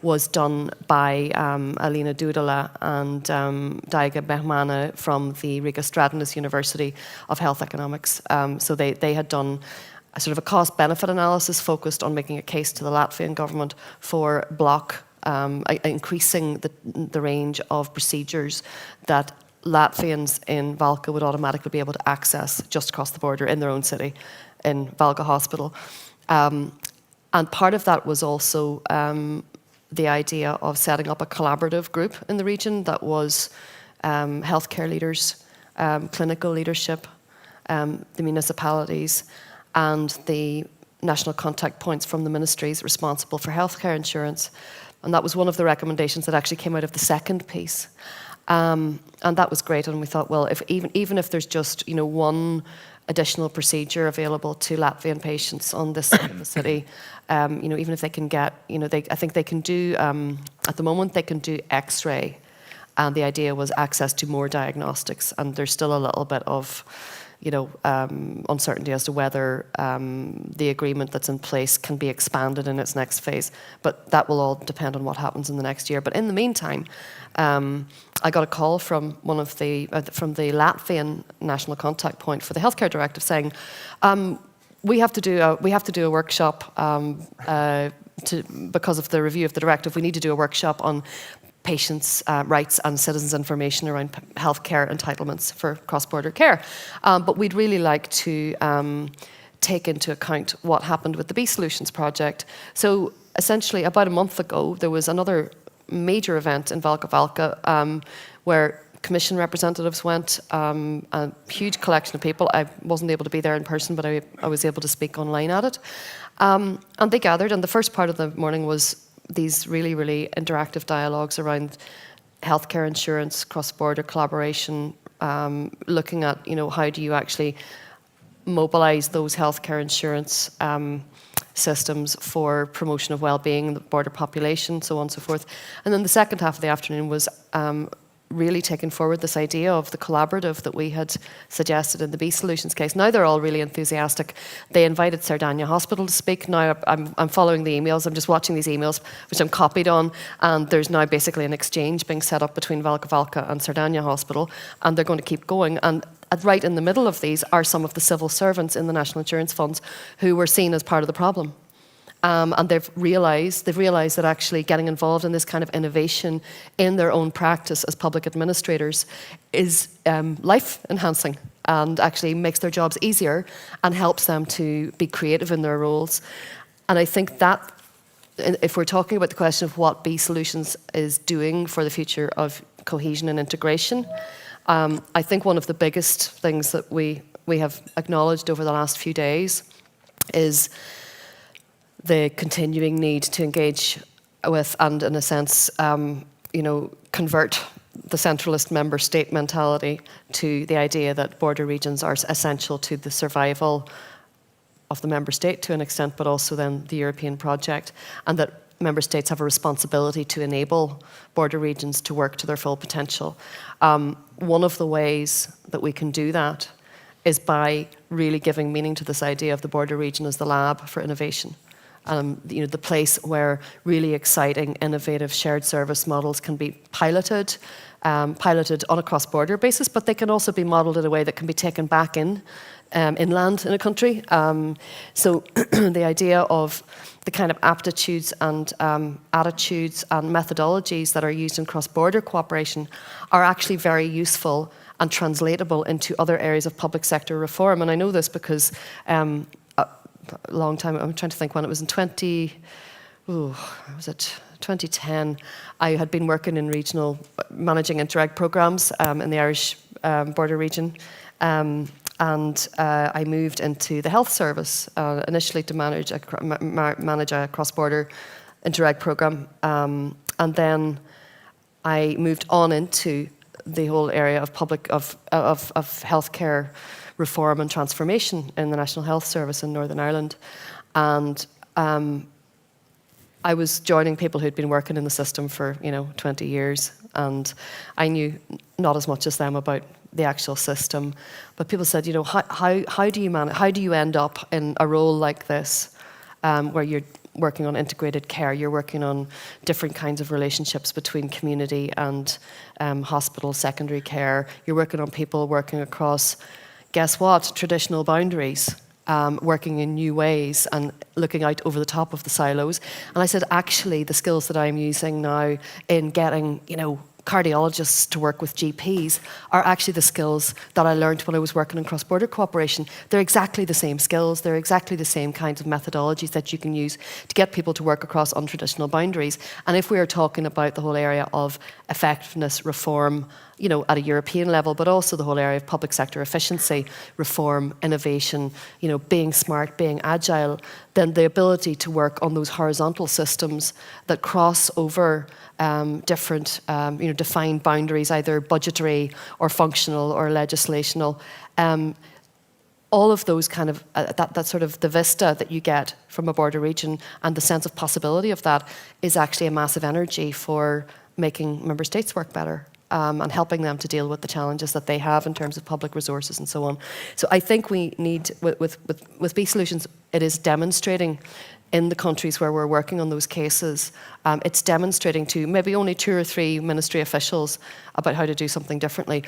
F: was done by Alina Dudala and Daiga Behmana from the Riga Stratenis University of Health Economics. So they had done a sort of a cost-benefit analysis focused on making a case to the Latvian government for increasing the range of procedures that Latvians in Valka would automatically be able to access just across the border in their own city, in Valga Hospital. And part of that was also the idea of setting up a collaborative group in the region that was healthcare leaders, clinical leadership, the municipalities, and the national contact points from the ministries responsible for healthcare insurance. And that was one of the recommendations that actually came out of the second piece. And that was great, and we thought, well, even if there's just, you know, one additional procedure available to Latvian patients on this side of the city, you know, even if they can get, you know, I think they can do, at the moment they can do X-ray, and the idea was access to more diagnostics, and there's still a little bit of, you know, uncertainty as to whether the agreement that's in place can be expanded in its next phase, but that will all depend on what happens in the next year. But in the meantime, I got a call from one of the from the Latvian national contact point for the healthcare directive saying, we have to do a workshop because of the review of the directive. We need to do a workshop on patients' rights and citizens' information around healthcare entitlements for cross-border care. But we'd really like to take into account what happened with the B-Solutions project. So essentially, about a month ago, there was another major event in Valka where Commission representatives went, a huge collection of people. I wasn't able to be there in person, but I was able to speak online at it. And they gathered, and the first part of the morning was these really, really interactive dialogues around healthcare insurance, cross-border collaboration, looking at, you know, how do you actually mobilise those healthcare insurance systems for promotion of well-being in the border population, so on and so forth. And then the second half of the afternoon was really taking forward this idea of the collaborative that we had suggested in the B-Solutions case. Now they're all really enthusiastic. They invited Sardinia Hospital to speak. Now I'm following the emails. I'm just watching these emails, which I'm copied on, and there's now basically an exchange being set up between Valka and Sardinia Hospital, and they're going to keep going. And right in the middle of these are some of the civil servants in the national insurance funds who were seen as part of the problem. And they've realised that actually getting involved in this kind of innovation in their own practice as public administrators is life-enhancing and actually makes their jobs easier and helps them to be creative in their roles. And I think that, if we're talking about the question of what B-Solutions is doing for the future of cohesion and integration, I think one of the biggest things that we have acknowledged over the last few days is the continuing need to engage with and, in a sense, you know, convert the centralist member state mentality to the idea that border regions are essential to the survival of the member state to an extent, but also then the European project, and that member states have a responsibility to enable border regions to work to their full potential. One of the ways that we can do that is by really giving meaning to this idea of the border region as the lab for innovation. the place where really exciting, innovative shared service models can be piloted on a cross-border basis, but they can also be modelled in a way that can be taken back inland in a country. So the idea of the kind of aptitudes and attitudes and methodologies that are used in cross-border cooperation are actually very useful and translatable into other areas of public sector reform. And I know this because a long time, I'm trying to think when it was in 2010, I had been working in managing Interreg programs in the Irish border region. And I moved into the health service initially to manage a cross-border Interreg program. And then I moved on into the whole area of healthcare reform and transformation in the National Health Service in Northern Ireland. And I was joining people who'd been working in the system for 20 years, and I knew not as much as them about the actual system. But people said, how do you manage? How do you end up in a role like this, where you're working on integrated care, you're working on different kinds of relationships between community and hospital, secondary care. You're working on people working across, guess what, traditional boundaries, working in new ways and looking out over the top of the silos. And I said, actually, the skills that I'm using now in getting, cardiologists to work with GPs are actually the skills that I learned when I was working in cross-border cooperation. They're exactly the same skills. They're exactly the same kinds of methodologies that you can use to get people to work across untraditional boundaries. And if we are talking about the whole area of effectiveness reform, at a European level, but also the whole area of public sector efficiency, reform, innovation, being smart, being agile, then the ability to work on those horizontal systems that cross over different, defined boundaries, either budgetary or functional or legislational. All of those kind of, that sort of the vista that you get from a border region and the sense of possibility of that is actually a massive energy for making member states work better. And helping them to deal with the challenges that they have in terms of public resources and so on. So I think we need, with B Solutions, it is demonstrating in the countries where we're working on those cases, it's demonstrating to maybe only 2 or 3 ministry officials about how to do something differently.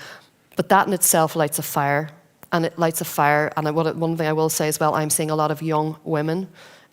F: But that in itself lights a fire, and it lights a fire. And one thing I will say as well, I'm seeing a lot of young women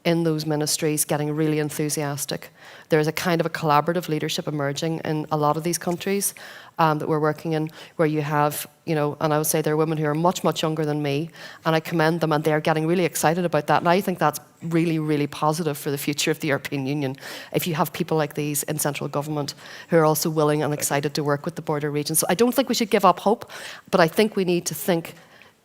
F: in those ministries getting really enthusiastic. There is a kind of a collaborative leadership emerging in a lot of these countries that we're working in, where you have, and I would say there are women who are much, much younger than me, and I commend them, and they're getting really excited about that. And I think that's really, really positive for the future of the European Union. If you have people like these in central government who are also willing and excited to work with the border regions. So I don't think we should give up hope, but I think we need to think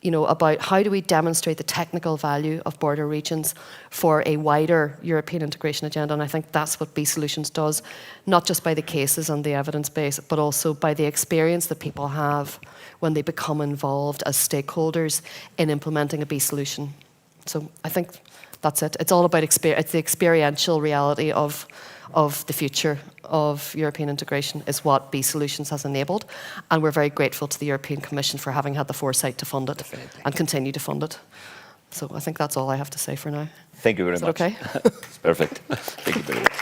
F: about how do we demonstrate the technical value of border regions for a wider European integration agenda. And I think that's what B Solutions does, not just by the cases and the evidence base, but also by the experience that people have when they become involved as stakeholders in implementing a B solution. So I think that's it. It's all about it's the experiential reality of the future of European integration is what B Solutions has enabled. And we're very grateful to the European Commission for having had the foresight to fund it and continue to fund it. So I think that's all I have to say for now.
S: Thank you very much.
F: Okay?
S: It's perfect. Thank you very much.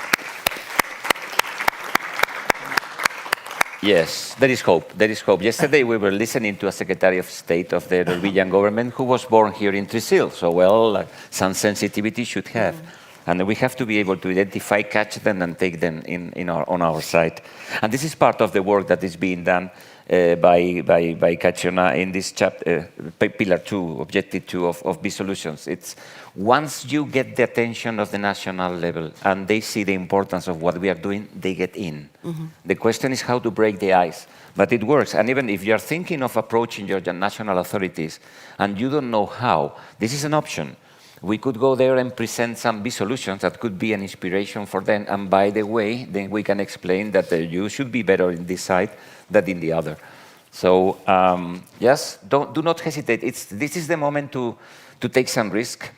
S: Yes, there is hope. There is hope. Yesterday we were listening to a Secretary of State of the Norwegian government who was born here in Trysil. So, some sensitivity should have. And we have to be able to identify, catch them, and take them on our side. And this is part of the work that is being done by Katrina in this chapter, Pillar 2, Objective 2 of B Solutions. It's once you get the attention of the national level and they see the importance of what we are doing, they get in. Mm-hmm. The question is how to break the ice. But it works. And even if you're thinking of approaching your national authorities and you don't know how, this is an option. We could go there and present some B solutions that could be an inspiration for them. And by the way, then we can explain that you should be better in this side than in the other. So yes, do not hesitate. This is the moment to take some risk,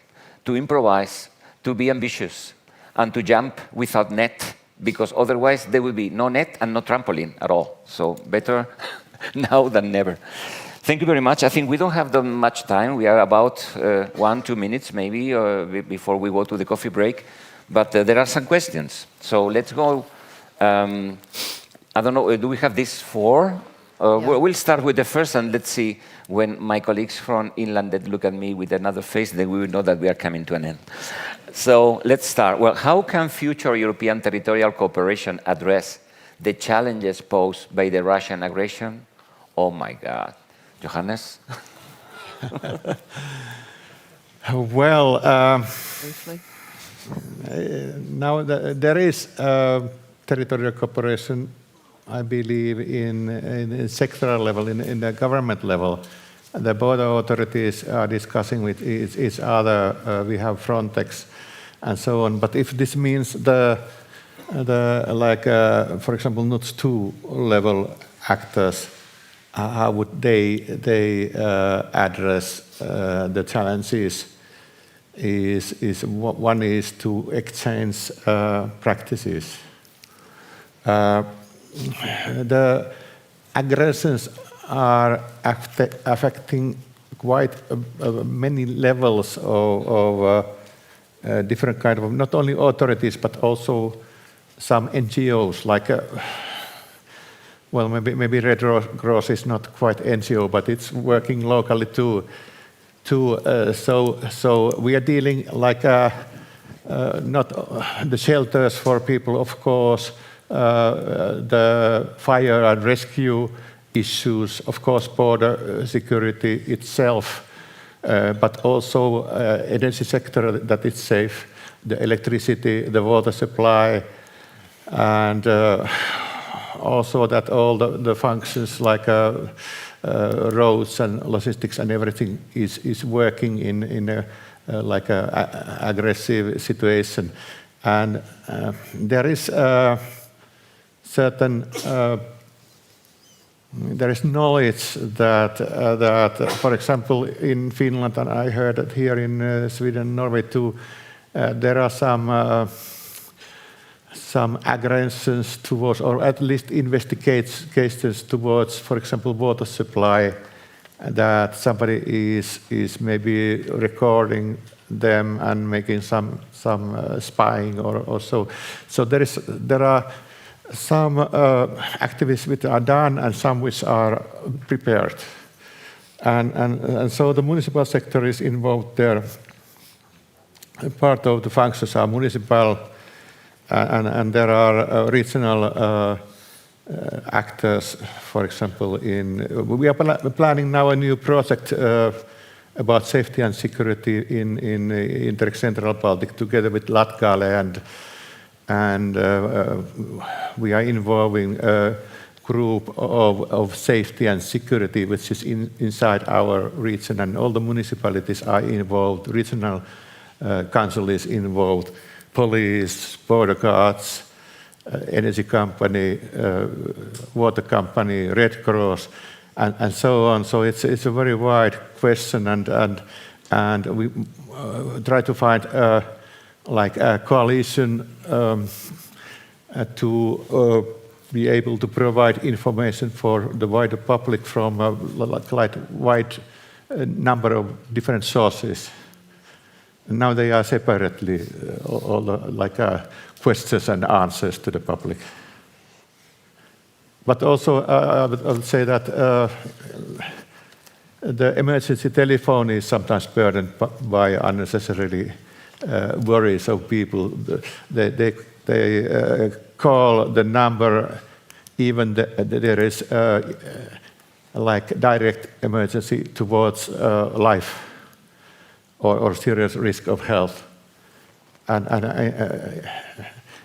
S: to improvise, to be ambitious, and to jump without net, because otherwise there will be no net and no trampoline at all. So better now than never. Thank you very much. I think we don't have that much time. We are about 1-2 minutes maybe before we go to the coffee break. But there are some questions. So let's go. I don't know, do we have these 4? We'll start with the first, and let's see when my colleagues from Innlandet look at me with another face, then we will know that we are coming to an end. So let's start. Well, how can future European territorial cooperation address the challenges posed by the Russian aggression? Oh my God. Johannes?
K: Well, now there is territorial cooperation, I believe, in sectoral level, in the government level. The border authorities are discussing with each other. We have Frontex and so on. But if this means for example, NUTS 2 level actors, how would they address the challenges? One is to exchange practices. The aggressions are affecting quite many levels of different kind of, not only authorities, but also some NGOs, like, well, maybe Red Cross is not quite NGO, but it's working locally too. So we are dealing like not the shelters for people, of course, the fire and rescue issues, of course, border security itself, but also energy sector that is safe, the electricity, the water supply, and also that all the functions like roads and logistics and everything is working in a like a aggressive situation. And there is certain there is knowledge that for example in Finland, and I heard that here in Sweden, Norway too, there are some aggressions towards, or at least investigations towards, for example, water supply, that somebody is maybe recording them and making some spying or so. So there are some activities which are done and some which are prepared, and so the municipal sector is involved there. Part of the functions are municipal, and there are regional actors. For example, we are planning now a new project about safety and security in Interreg Central Baltic together with Latgale, and we are involving a group of safety and security which is inside our region, and all the municipalities are involved, regional council is involved, police, border guards, energy company, water company, Red Cross, and so on. So it's a very wide question, and we try to find like a coalition to be able to provide information for the wider public from a like wide number of different sources. And now they are separately all like questions and answers to the public. But also I would say that the emergency telephone is sometimes burdened by unnecessarily worries of people. They call the number even there is like direct emergency towards life or serious risk of health. And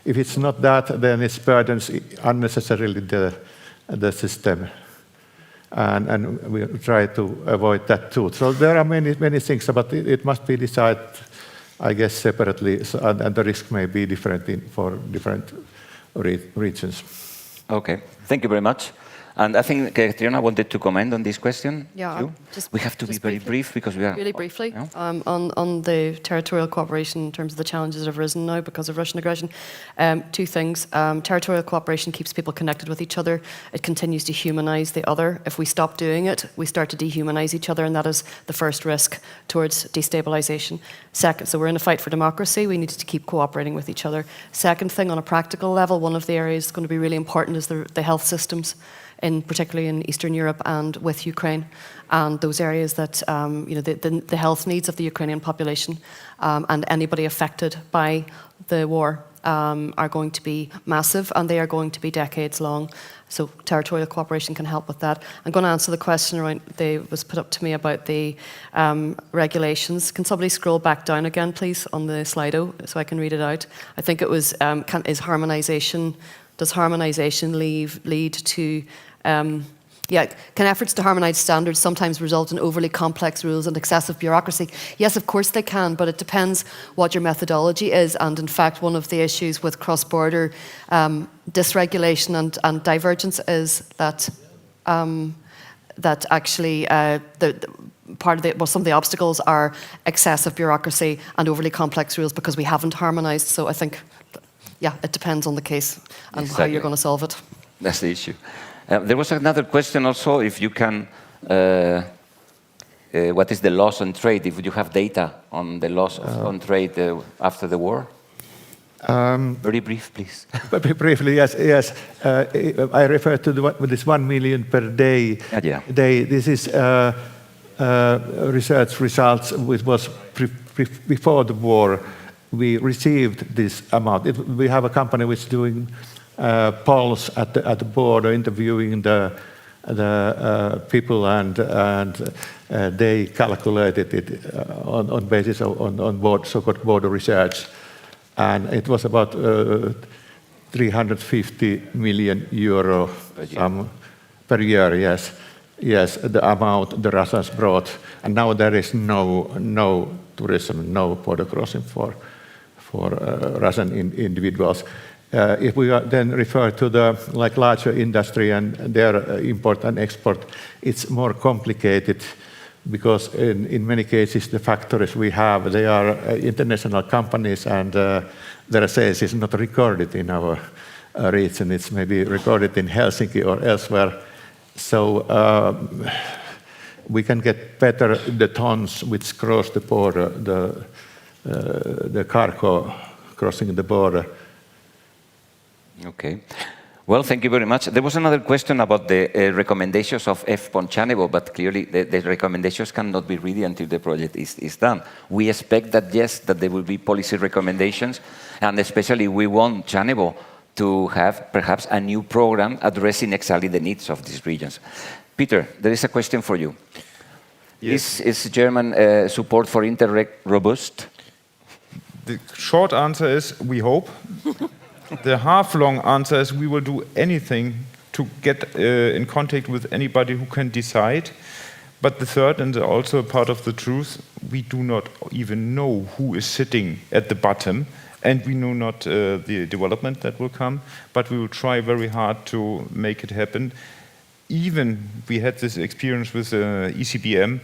K: if it's not that, then it burdens unnecessarily the system. And we try to avoid that too. So there are many things, but it must be decided, I guess, separately, and the risk may be different for different regions.
S: Okay, thank you very much. And I think Katrina wanted to comment on this question.
F: Yeah,
S: we have to be very brief because we are...
F: Really briefly, on the territorial cooperation in terms of the challenges that have risen now because of Russian aggression. Two things. Territorial cooperation keeps people connected with each other. It continues to humanise the other. If we stop doing it, we start to dehumanise each other, and that is the first risk towards destabilisation. Second, so we're in a fight for democracy. We need to keep cooperating with each other. Second thing, on a practical level, one of the areas that's going to be really important is the health systems, particularly in Eastern Europe and with Ukraine, and those areas that the health needs of the Ukrainian population and anybody affected by the war are going to be massive, and they are going to be decades long. So territorial cooperation can help with that. I'm going to answer the question that was put up to me about the regulations. Can somebody scroll back down again, please, on the Slido so I can read it out? I think it was, does harmonisation lead to, can efforts to harmonise standards sometimes result in overly complex rules and excessive bureaucracy? Yes, of course they can, but it depends what your methodology is. And in fact, one of the issues with cross-border dysregulation and divergence is that actually some of the obstacles are excessive bureaucracy and overly complex rules because we haven't harmonised. So I think, it depends on the case and how you're going to solve it.
S: That's the issue. There was another question also, if you can, what is the loss on trade, if you have data on the loss on trade after the war? Very brief, please.
K: Very briefly, yes. I refer to this 1 million per day. This is research results which was before the war. We received this amount. We have a company which is doing polls at the border, interviewing the people, and they calculated it on basis on so-called border research, and it was about 350 million euro per year. Yes, the amount the Russians brought, and now there is no tourism, no border crossing for Russian individuals. If we then refer to the larger industry and their import and export, it's more complicated because in many cases the factories we have, they are international companies, and their sales is not recorded in our region. It's maybe recorded in Helsinki or elsewhere. So we can get better the tons which cross the border, the cargo crossing the border.
S: Okay. Well, thank you very much. There was another question about the recommendations of F. Ponchanevo, but clearly the recommendations cannot be ready until the project is done. We expect that, yes, that there will be policy recommendations, and especially we want Chanevo to have perhaps a new program addressing exactly the needs of these regions. Peter, there is a question for you.
U: Yes.
S: Is German support for Interreg robust?
U: The short answer is we hope. The half-long answer is we will do anything to get in contact with anybody who can decide. But the third, and also a part of the truth, we do not even know who is sitting at the bottom, and we know not the development that will come, but we will try very hard to make it happen. Even we had this experience with ECBM,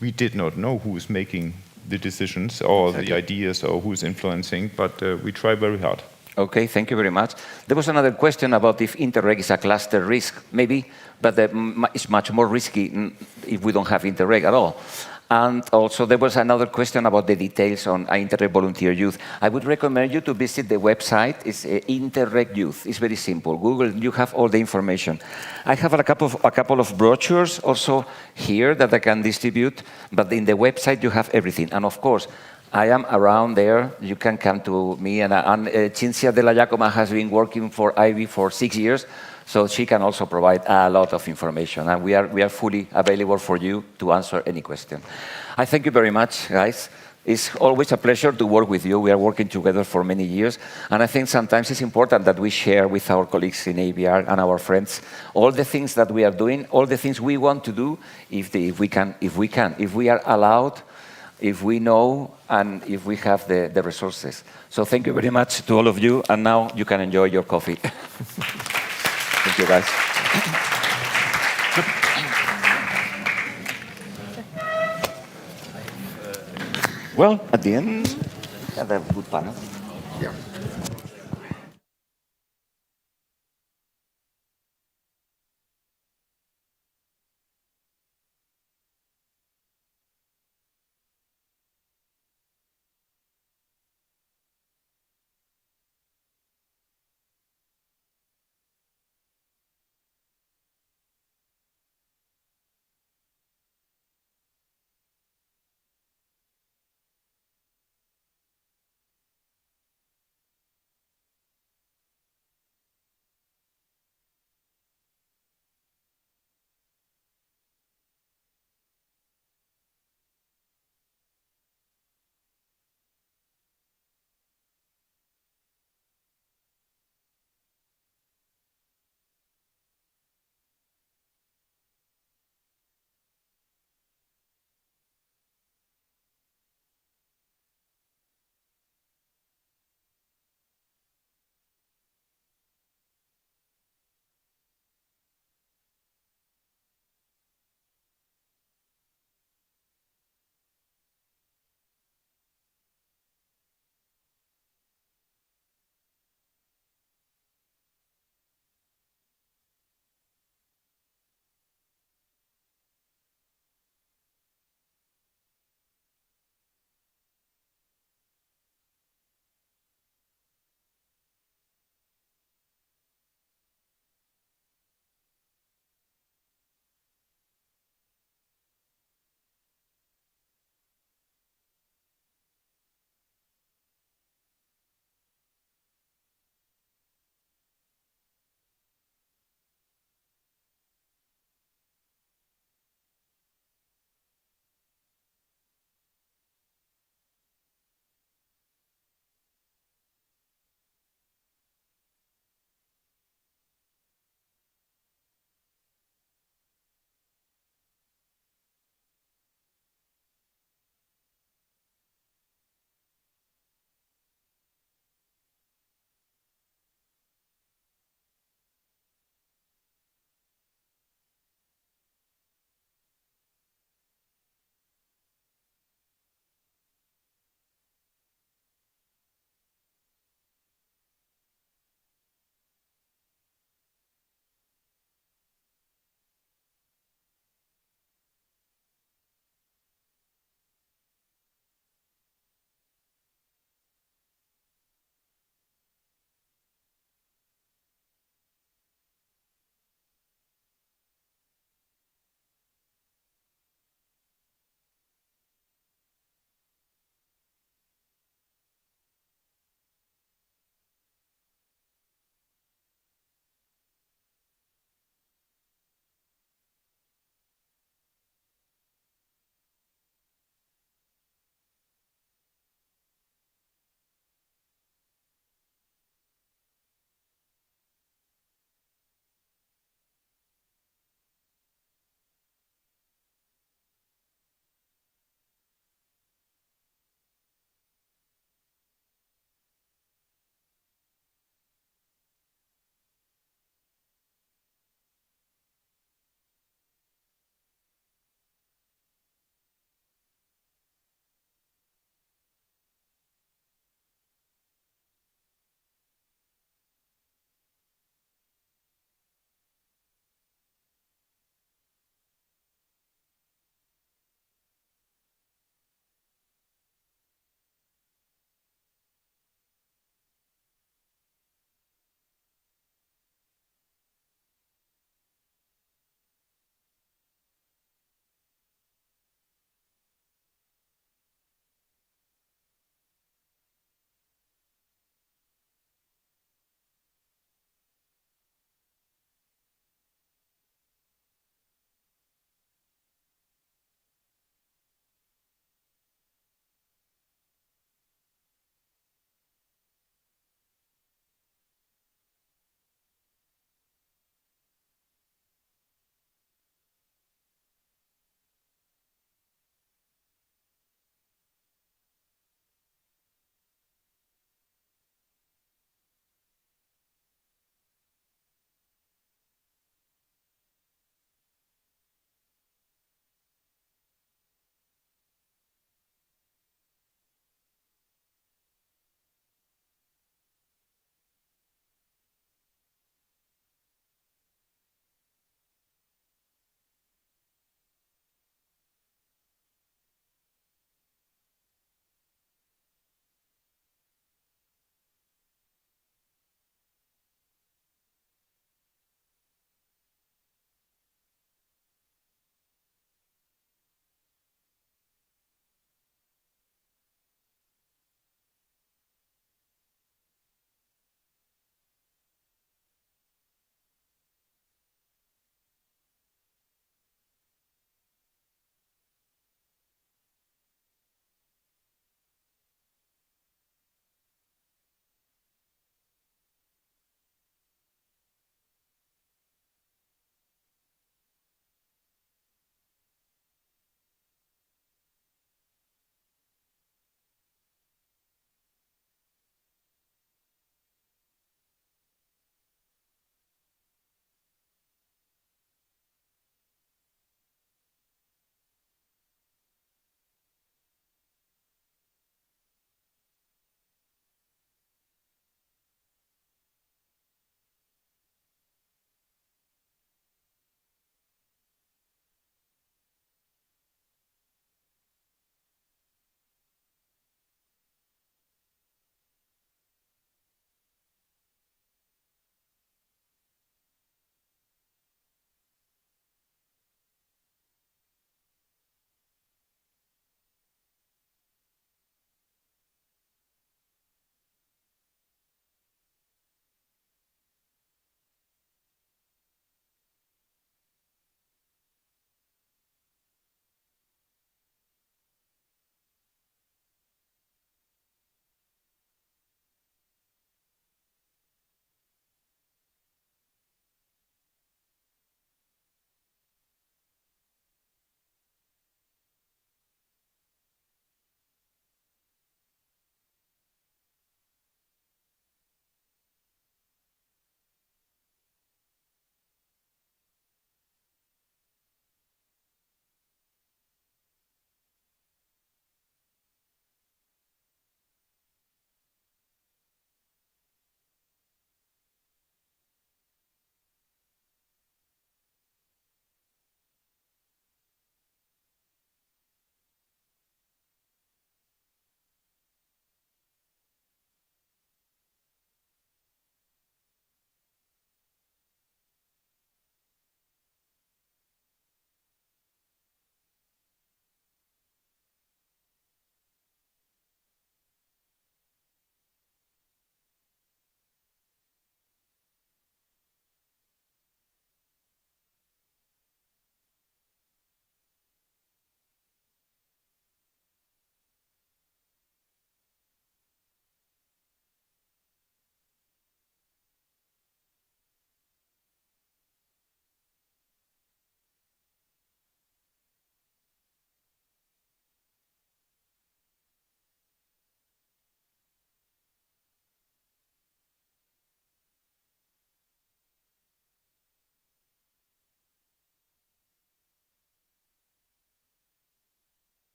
U: we did not know who is making the decisions or the ideas or who is influencing, but we try very hard.
S: Okay, thank you very much. There was another question about if Interreg is a cluster risk, maybe, but it's much more risky if we don't have Interreg at all. And also there was another question about the details on Interreg volunteer youth. I would recommend you to visit the website. It's Interreg Youth. It's very simple. Google, you have all the information. I have a couple of brochures also here that I can distribute, but in the website you have everything. And of course, I am around there. You can come to me, and Cinzia Della Giacoma has been working for IB for 6 years, so she can also provide a lot of information, and we are fully available for you to answer any question. I thank you very much, guys. It's always a pleasure to work with you. We are working together for many years, and I think sometimes it's important that we share with our colleagues in AEBR and our friends all the things that we are doing, all the things we want to do, if we are allowed, if we know, and if we have the resources. So thank you very much to all of you, and now you can enjoy your coffee. Thank you, guys. Well, at the end, have a good panel.
D: Yeah.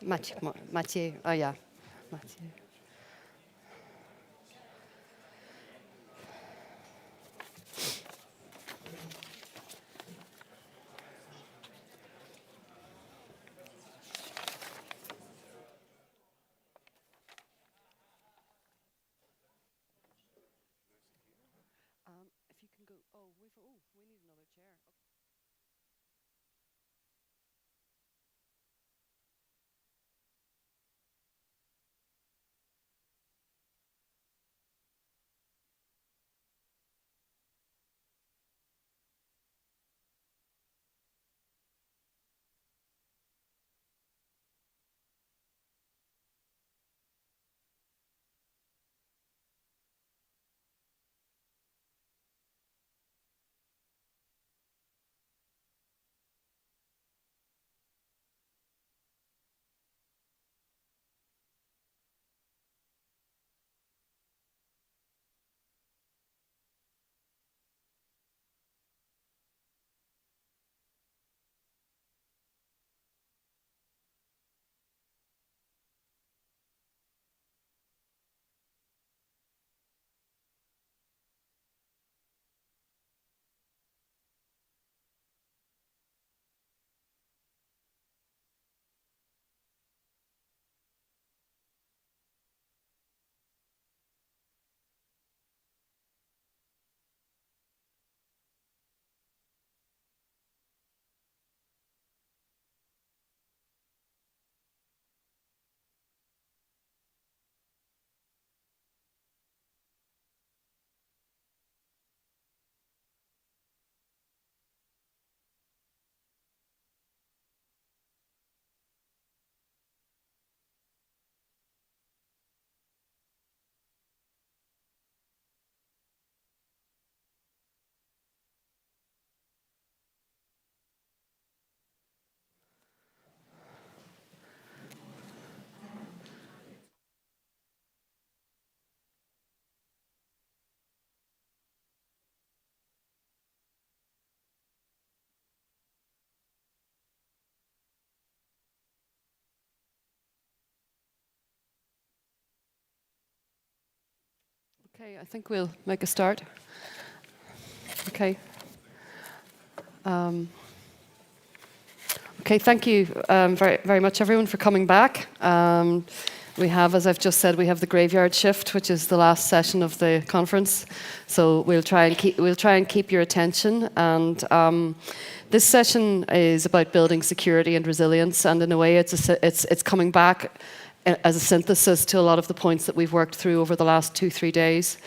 F: Mathieu, oh yeah, Mathieu. If you can go, we need another chair. Okay, I think we'll make a start. Okay. Okay, thank you very, very much, everyone, for coming back. We have, as I've just said, we have the graveyard shift, which is the last session of the conference. So we'll try and keep your attention. And this session is about building security and resilience, and in a way, it's coming back as a synthesis to a lot of the points that we've worked through over the last 2-3 days.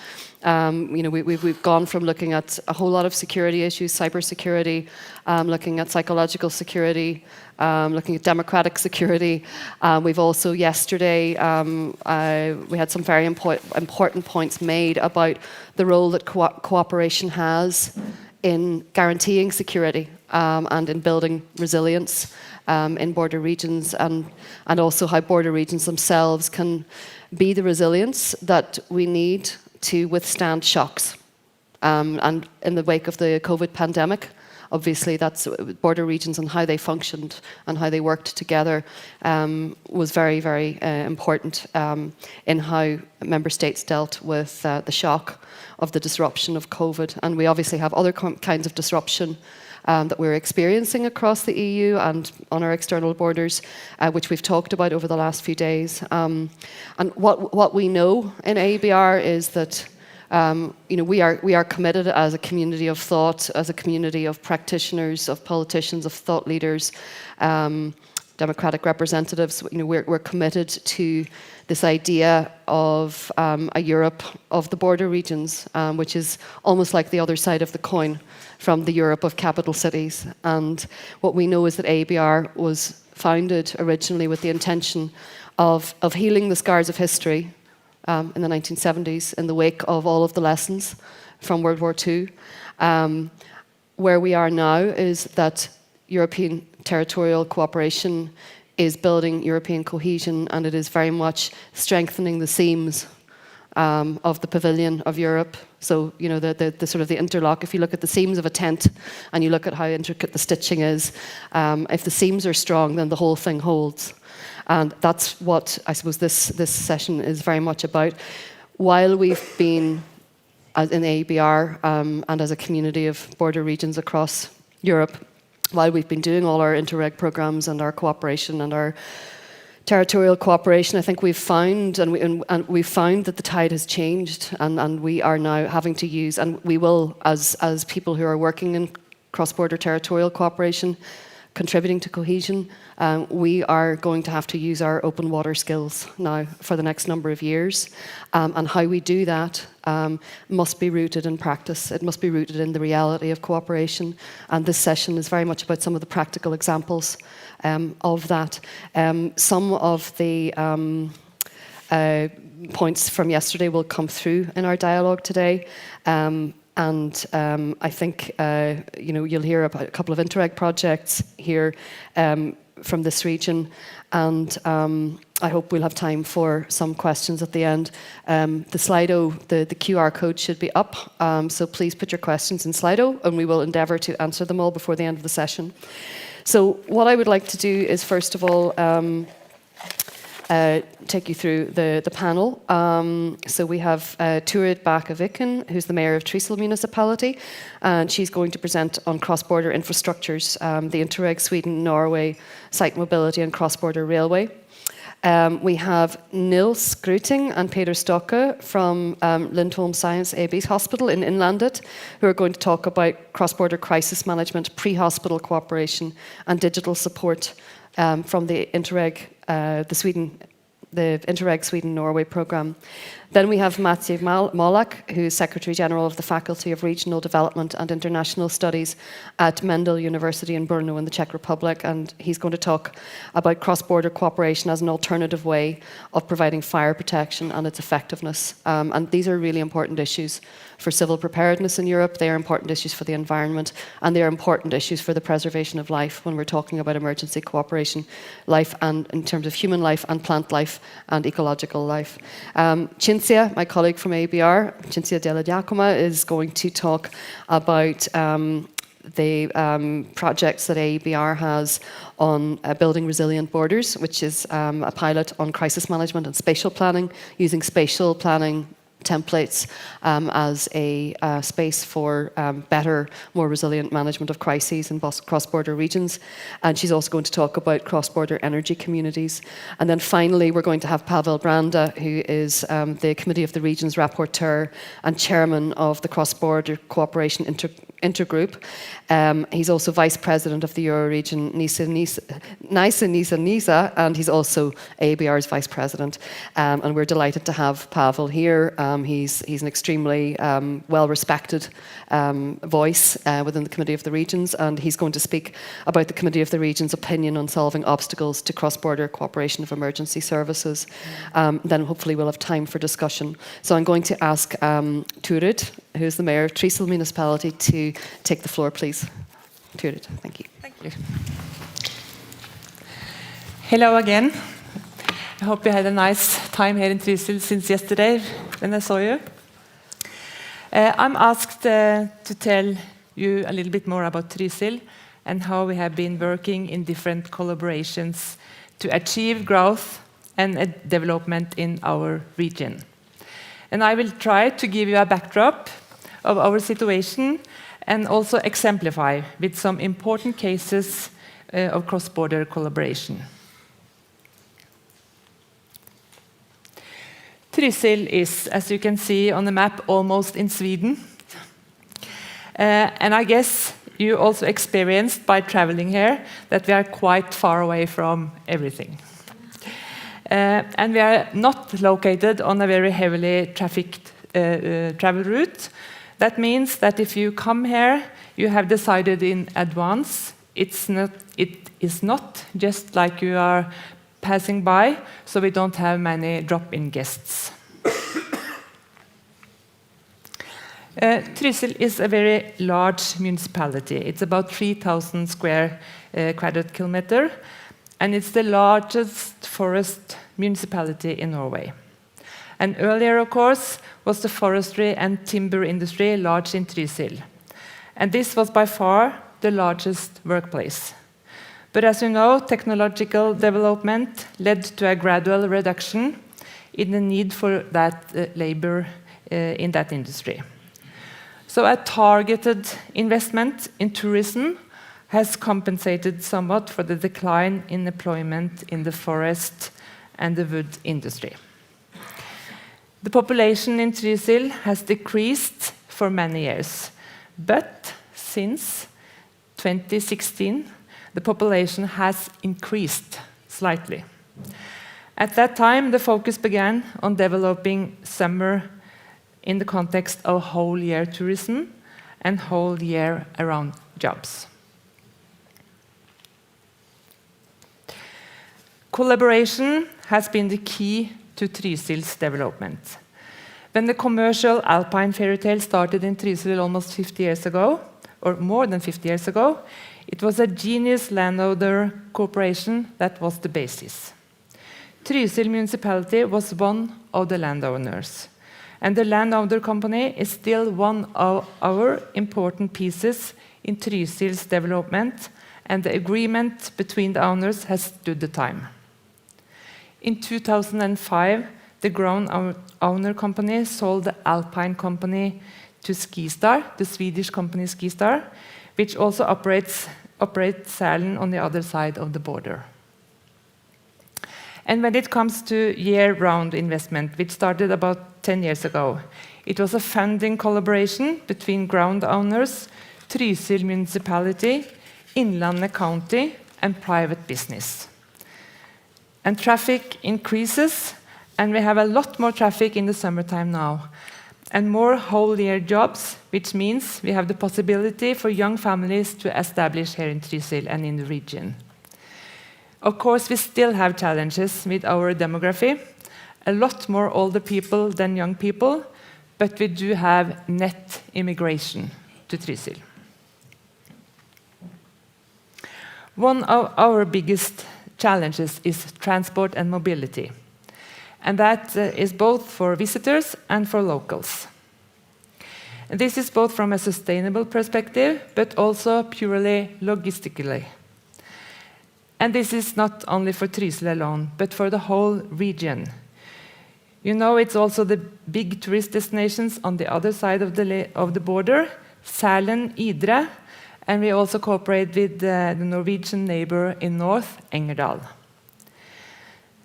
F: We've gone from looking at a whole lot of security issues, cybersecurity, looking at psychological security, looking at democratic security. We've also yesterday, we had some very important points made about the role that cooperation has in guaranteeing security and in building resilience in border regions, and also how border regions themselves can be the resilience that we need to withstand shocks. And in the wake of the COVID pandemic, obviously that's border regions and how they functioned and how they worked together was very, very important in how member states dealt with the shock of the disruption of COVID. And we obviously have other kinds of disruption that we're experiencing across the EU and on our external borders, which we've talked about over the last few days. And what we know in AEBR is that we are committed as a community of thought, as a community of practitioners, of politicians, of thought leaders, democratic representatives. We're committed to this idea of a Europe of the border regions, which is almost like the other side of the coin from the Europe of capital cities. And what we know is that AEBR was founded originally with the intention of healing the scars of history in the 1970s in the wake of all of the lessons from World War II. Where we are now is that European Territorial Cooperation is building European cohesion, and it is very much strengthening the seams of the pavilion of Europe. So, the sort of the interlock, if you look at the seams of a tent and you look at how intricate the stitching is, if the seams are strong, then the whole thing holds. And that's what I suppose this session is very much about. While we've been in AEBR and as a community of border regions across Europe, while we've been doing all our Interreg programs and our cooperation and our territorial cooperation, I think we've found we've found that the tide has changed, and we are now having to use, and we will, as people who are working in cross-border territorial cooperation, contributing to cohesion, we are going to have to use our open water skills now for the next number of years. And how we do that must be rooted in practice. It must be rooted in the reality of cooperation. And this session is very much about some of the practical examples of that. Some of the points from yesterday will come through in our dialogue today. And I think you'll hear about a couple of Interreg projects here from this region, and I hope we'll have time for some questions at the end. The Slido, the QR code should be up, so please put your questions in Slido, and we will endeavour to answer them all before the end of the session. So what I would like to do is, first of all, take you through the panel. So we have Turid Bakke-Viken, who's the mayor of Trysil municipality, and she's going to present on cross-border infrastructures, the Interreg Sweden-Norway site mobility and cross-border railway. We have Nils Gruting and Peter Stokke from Lindholm Science AB's hospital in Innlandet, who are going to talk about cross-border crisis management, pre-hospital cooperation and digital support from the Interreg, the Interreg Sweden-Norway programme. Then we have Maciej Molak, who's Secretary General of the Faculty of Regional Development and International Studies at Mendel University in Brno in the Czech Republic, and he's going to talk about cross-border cooperation as an alternative way of providing fire protection and its effectiveness. And these are really important issues for civil preparedness in Europe. They are important issues for the environment, and they are important issues for the preservation of life when we're talking about emergency cooperation, life and in terms of human life and plant life and ecological life. Cinzia, my colleague from AEBR, Cinzia Della Giacomo, is going to talk about the projects that AEBR has on building resilient borders, which is a pilot on crisis management and spatial planning, using spatial planning templates as a space for better, more resilient management of crises in cross-border regions. And she's also going to talk about cross-border energy communities. And then finally, we're going to have Pavel Branda, who is the Committee of the Regions Rapporteur and Chairman of the Cross-Border Cooperation Intergroup. He's also Vice President of the Euroregion NISA, and he's also AEBR's Vice President. And we're delighted to have Pavel here. He's an extremely well-respected voice within the Committee of the Regions, and he's going to speak about the Committee of the Regions' opinion on solving obstacles to cross-border cooperation of emergency services. Then hopefully we'll have time for discussion. So I'm going to ask Turid, who's the mayor of Trysil municipality, to take the floor, please. Turid, thank you.
D: Thank you. Hello again. I hope you had a nice time here in Trysil since yesterday when I saw you. I'm asked to tell you a little bit more about Trysil and how we have been working in different collaborations to achieve growth and development in our region. And I will try to give you a backdrop of our situation and also exemplify with some important cases of cross-border collaboration. Trysil is, as you can see on the map, almost in Sweden. And I guess you also experienced by traveling here that we are quite far away from everything. And we are not located on a very heavily trafficked travel route. That means that if you come here, you have decided in advance. It is not just like you are passing by, so we don't have many drop-in guests. Trysil is a very large municipality. It's about 3,000 square quadrat kilometer, and it's the largest forest municipality in Norway. And earlier, of course, was the forestry and timber industry large in Trysil. And this was by far the largest workplace. But as you know, technological development led to a gradual reduction in the need for that labor in that industry. So a targeted investment in tourism has compensated somewhat for the decline in employment in the forest and the wood industry. The population in Trysil has decreased for many years, but since 2016, the population has increased slightly. At that time, the focus began on developing summer in the context of whole year tourism and whole year around jobs. Collaboration has been the key to Trysil's development. When the commercial alpine fairy tale started in Trysil almost 50 years ago, or more than 50 years ago, it was a genius landowner cooperation that was the basis. Trysil municipality was one of the landowners, and the landowner company is still one of our important pieces in Trysil's development, and the agreement between the owners has stood the time. In 2005, the ground owner company sold the Alpine company to Skistar, the Swedish company Skistar, which also operates Sälen on the other side of the border. And when it comes to year-round investment, which started about 10 years ago, it was a funding collaboration between ground owners, Trysil municipality, Innlandet county, and private business. And traffic increases, and we have a lot more traffic in the summertime now, and more whole-year jobs, which means we have the possibility for young families to establish here in Trysil and in the region. Of course, we still have challenges with our demography, a lot more older people than young people, but we do have net immigration to Trysil. One of our biggest challenges is transport and mobility, and that is both for visitors and for locals. And this is both from a sustainable perspective, but also purely logistically. And this is not only for Trysil alone, but for the whole region. You know, it's also the big tourist destinations on the other side of the border, Sälen, Idre, and we also cooperate with the Norwegian neighbor in north, Engerdal.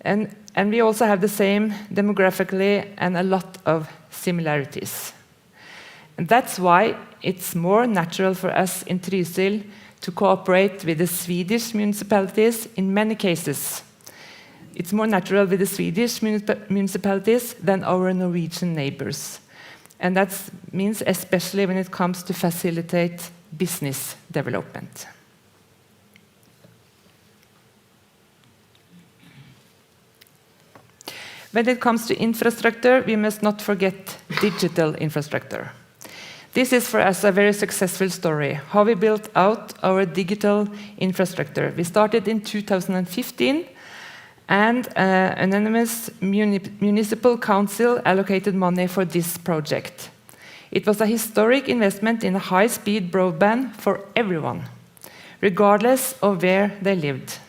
D: And we also have the same demographically and a lot of similarities. And that's why it's more natural for us in Trysil to cooperate with the Swedish municipalities in many cases. It's more natural with the Swedish municipalities than our Norwegian neighbors. And that means especially when it comes to facilitate business development. When it comes to infrastructure, we must not forget digital infrastructure. This is for us a very successful story, how we built out our digital infrastructure. We started in 2015, and an anonymous municipal council allocated money for this project. It was a historic investment in a high-speed broadband for everyone, regardless of where they lived.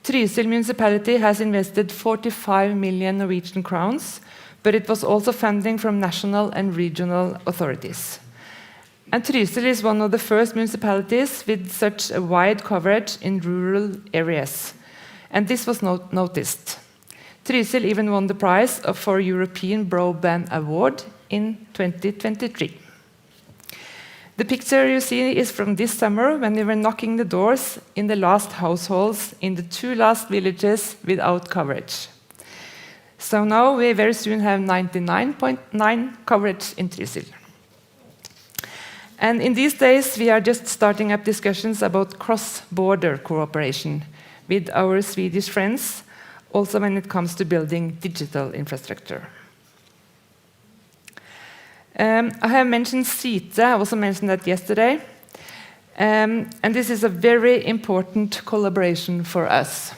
D: Trysil municipality has invested 45 million Norwegian crowns, but it was also funding from national and regional authorities. And Trysil is one of the first municipalities with such a wide coverage in rural areas. And this was noticed. Trysil even won the prize for European Broadband Award in 2023. The picture you see is from this summer when we were knocking the doors in the last households in the 2 last villages without coverage. So now we very soon have 99.9% coverage in Trysil. And in these days we are just starting up discussions about cross-border cooperation with our Swedish friends, also when it comes to building digital infrastructure. I have mentioned Site, I also mentioned that yesterday. And this is a very important collaboration for us.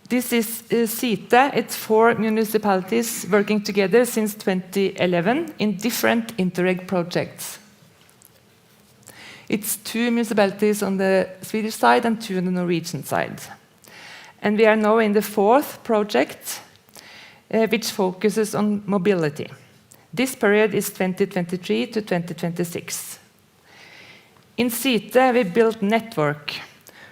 D: This is Site, it's 4 municipalities working together since 2011 in different Interreg projects. It's 2 municipalities on the Swedish side and 2 on the Norwegian side. And we are now in the 4th project, which focuses on mobility. This period is 2023 to 2026. In Site, we built network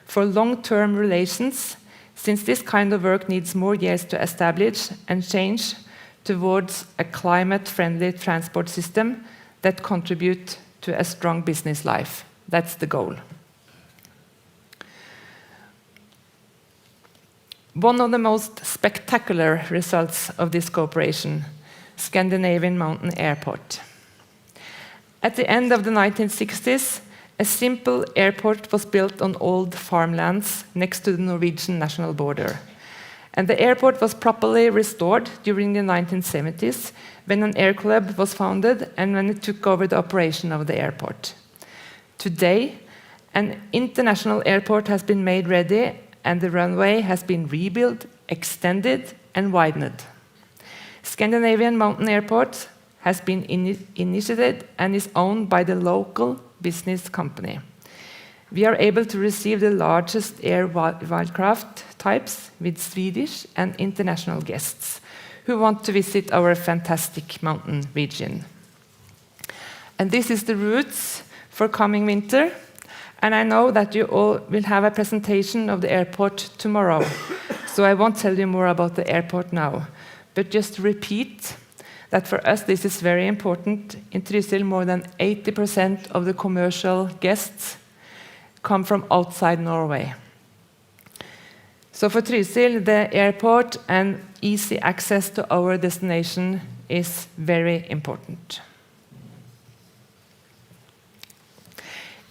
D: for long-term relations, since this kind of work needs more years to establish and change towards a climate-friendly transport system that contribute to a strong business life. That's the goal. One of the most spectacular results of this cooperation, Scandinavian Mountain Airport. At the end of the 1960s, a simple airport was built on old farmlands next to the Norwegian national border. And the airport was properly restored during the 1970s when an air club was founded and when it took over the operation of the airport. Today, an international airport has been made ready and the runway has been rebuilt, extended and widened. Scandinavian Mountain Airport has been initiated and is owned by the local business company. We are able to receive the largest air wildcraft types with Swedish and international guests who want to visit our fantastic mountain region. And this is the routes for coming winter. And I know that you all will have a presentation of the airport tomorrow. So I won't tell you more about the airport now. But just to repeat that for us this is very important. In Trysil, more than 80% of the commercial guests come from outside Norway. So for Trysil, the airport and easy access to our destination is very important.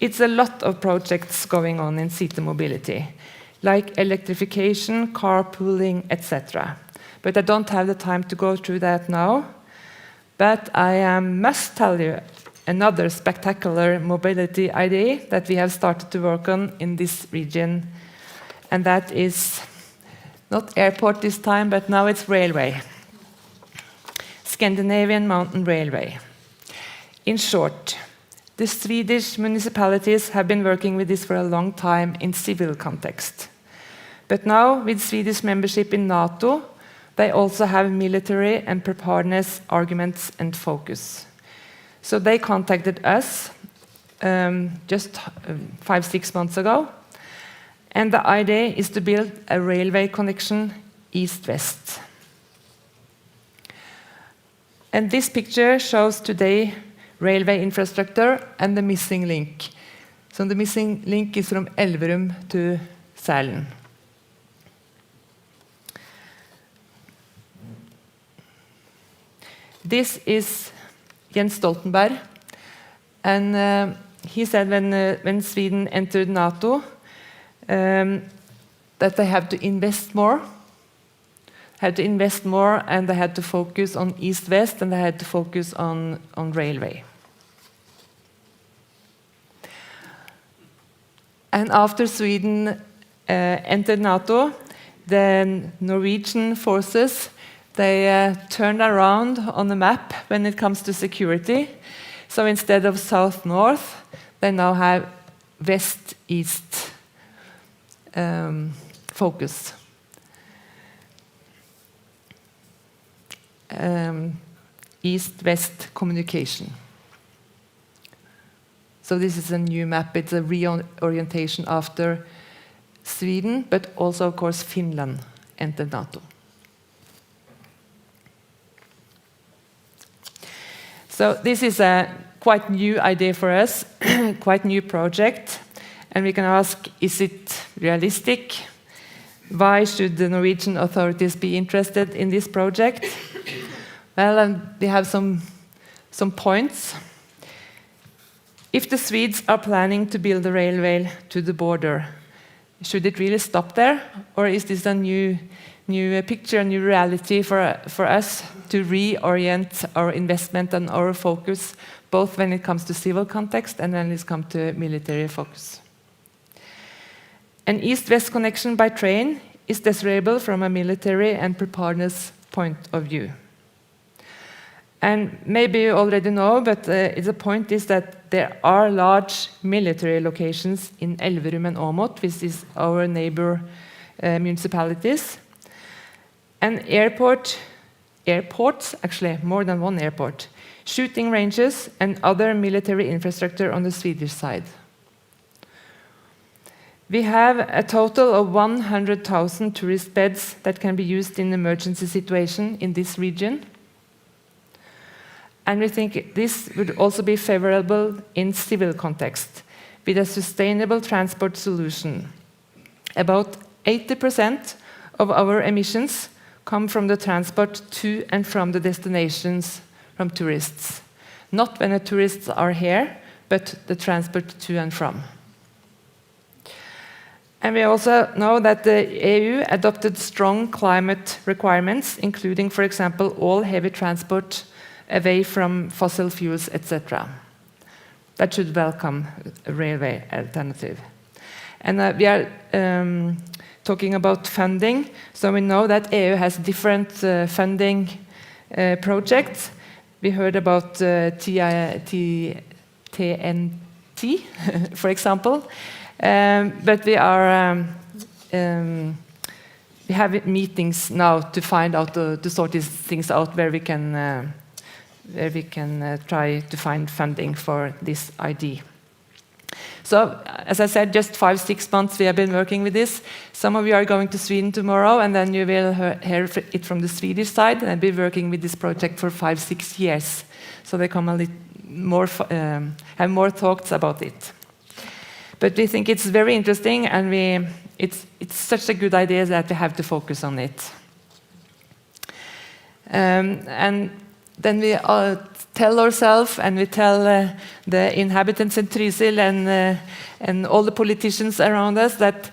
D: It's a lot of projects going on in Site mobility, like electrification, carpooling, etc. But I don't have the time to go through that now. But I must tell you another spectacular mobility idea that we have started to work on in this region. And that is not airport this time, but now it's railway. Scandinavian Mountain Railway. In short, the Swedish municipalities have been working with this for a long time in civil context. But now, with Swedish membership in NATO, they also have military and preparedness arguments and focus. So they contacted us just 5-6 months ago. And the idea is to build a railway connection east-west. And this picture shows today railway infrastructure and the missing link. So the missing link is from Elverum to Sälen. This is Jens Stoltenberg, and he said when Sweden entered NATO that they have to invest more, and they had to focus on east-west, and they had to focus on railway. And after Sweden entered NATO, the Norwegian forces they turned around on the map when it comes to security. So instead of south-north, they now have west-east focus. East-west communication. So this is a new map. It's a reorientation after Sweden, but also, of course, Finland entered NATO. So this is a quite new idea for us, quite new project. And we can ask, is it realistic? Why should the Norwegian authorities be interested in this project? Well, we have some points. If the Swedes are planning to build a railway to the border, should it really stop there? Or is this a new picture, a new reality for us to reorient our investment and our focus, both when it comes to civil context and when it comes to military focus? An east-west connection by train is desirable from a military and preparedness point of view. And maybe you already know, but the point is that there are large military locations in Elverum and Åmot, which is our neighbor municipalities. And airports, actually more than one airport, shooting ranges and other military infrastructure on the Swedish side. We have a total of 100,000 tourist beds that can be used in emergency situation in this region. And we think this would also be favorable in civil context with a sustainable transport solution. About 80% of our emissions come from the transport to and from the destinations from tourists. Not when the tourists are here, but the transport to and from. And we also know that the EU adopted strong climate requirements, including, for example, all heavy transport away from fossil fuels, etc. That should welcome a railway alternative. And we are talking about funding, so we know that EU has different funding projects. We heard about TNT, for example, but we have meetings now to find out to sort these things out where we can try to find funding for this ID. So, as I said, just 5-6 months we have been working with this. Some of you are going to Sweden tomorrow, and then you will hear it from the Swedish side. And I've been working with this project for 5-6 years, so they come a little more, have more thoughts about it. But we think it's very interesting, and it's such a good idea that we have to focus on it. And then we tell ourselves, and we tell the inhabitants in Trysil and all the politicians around us that,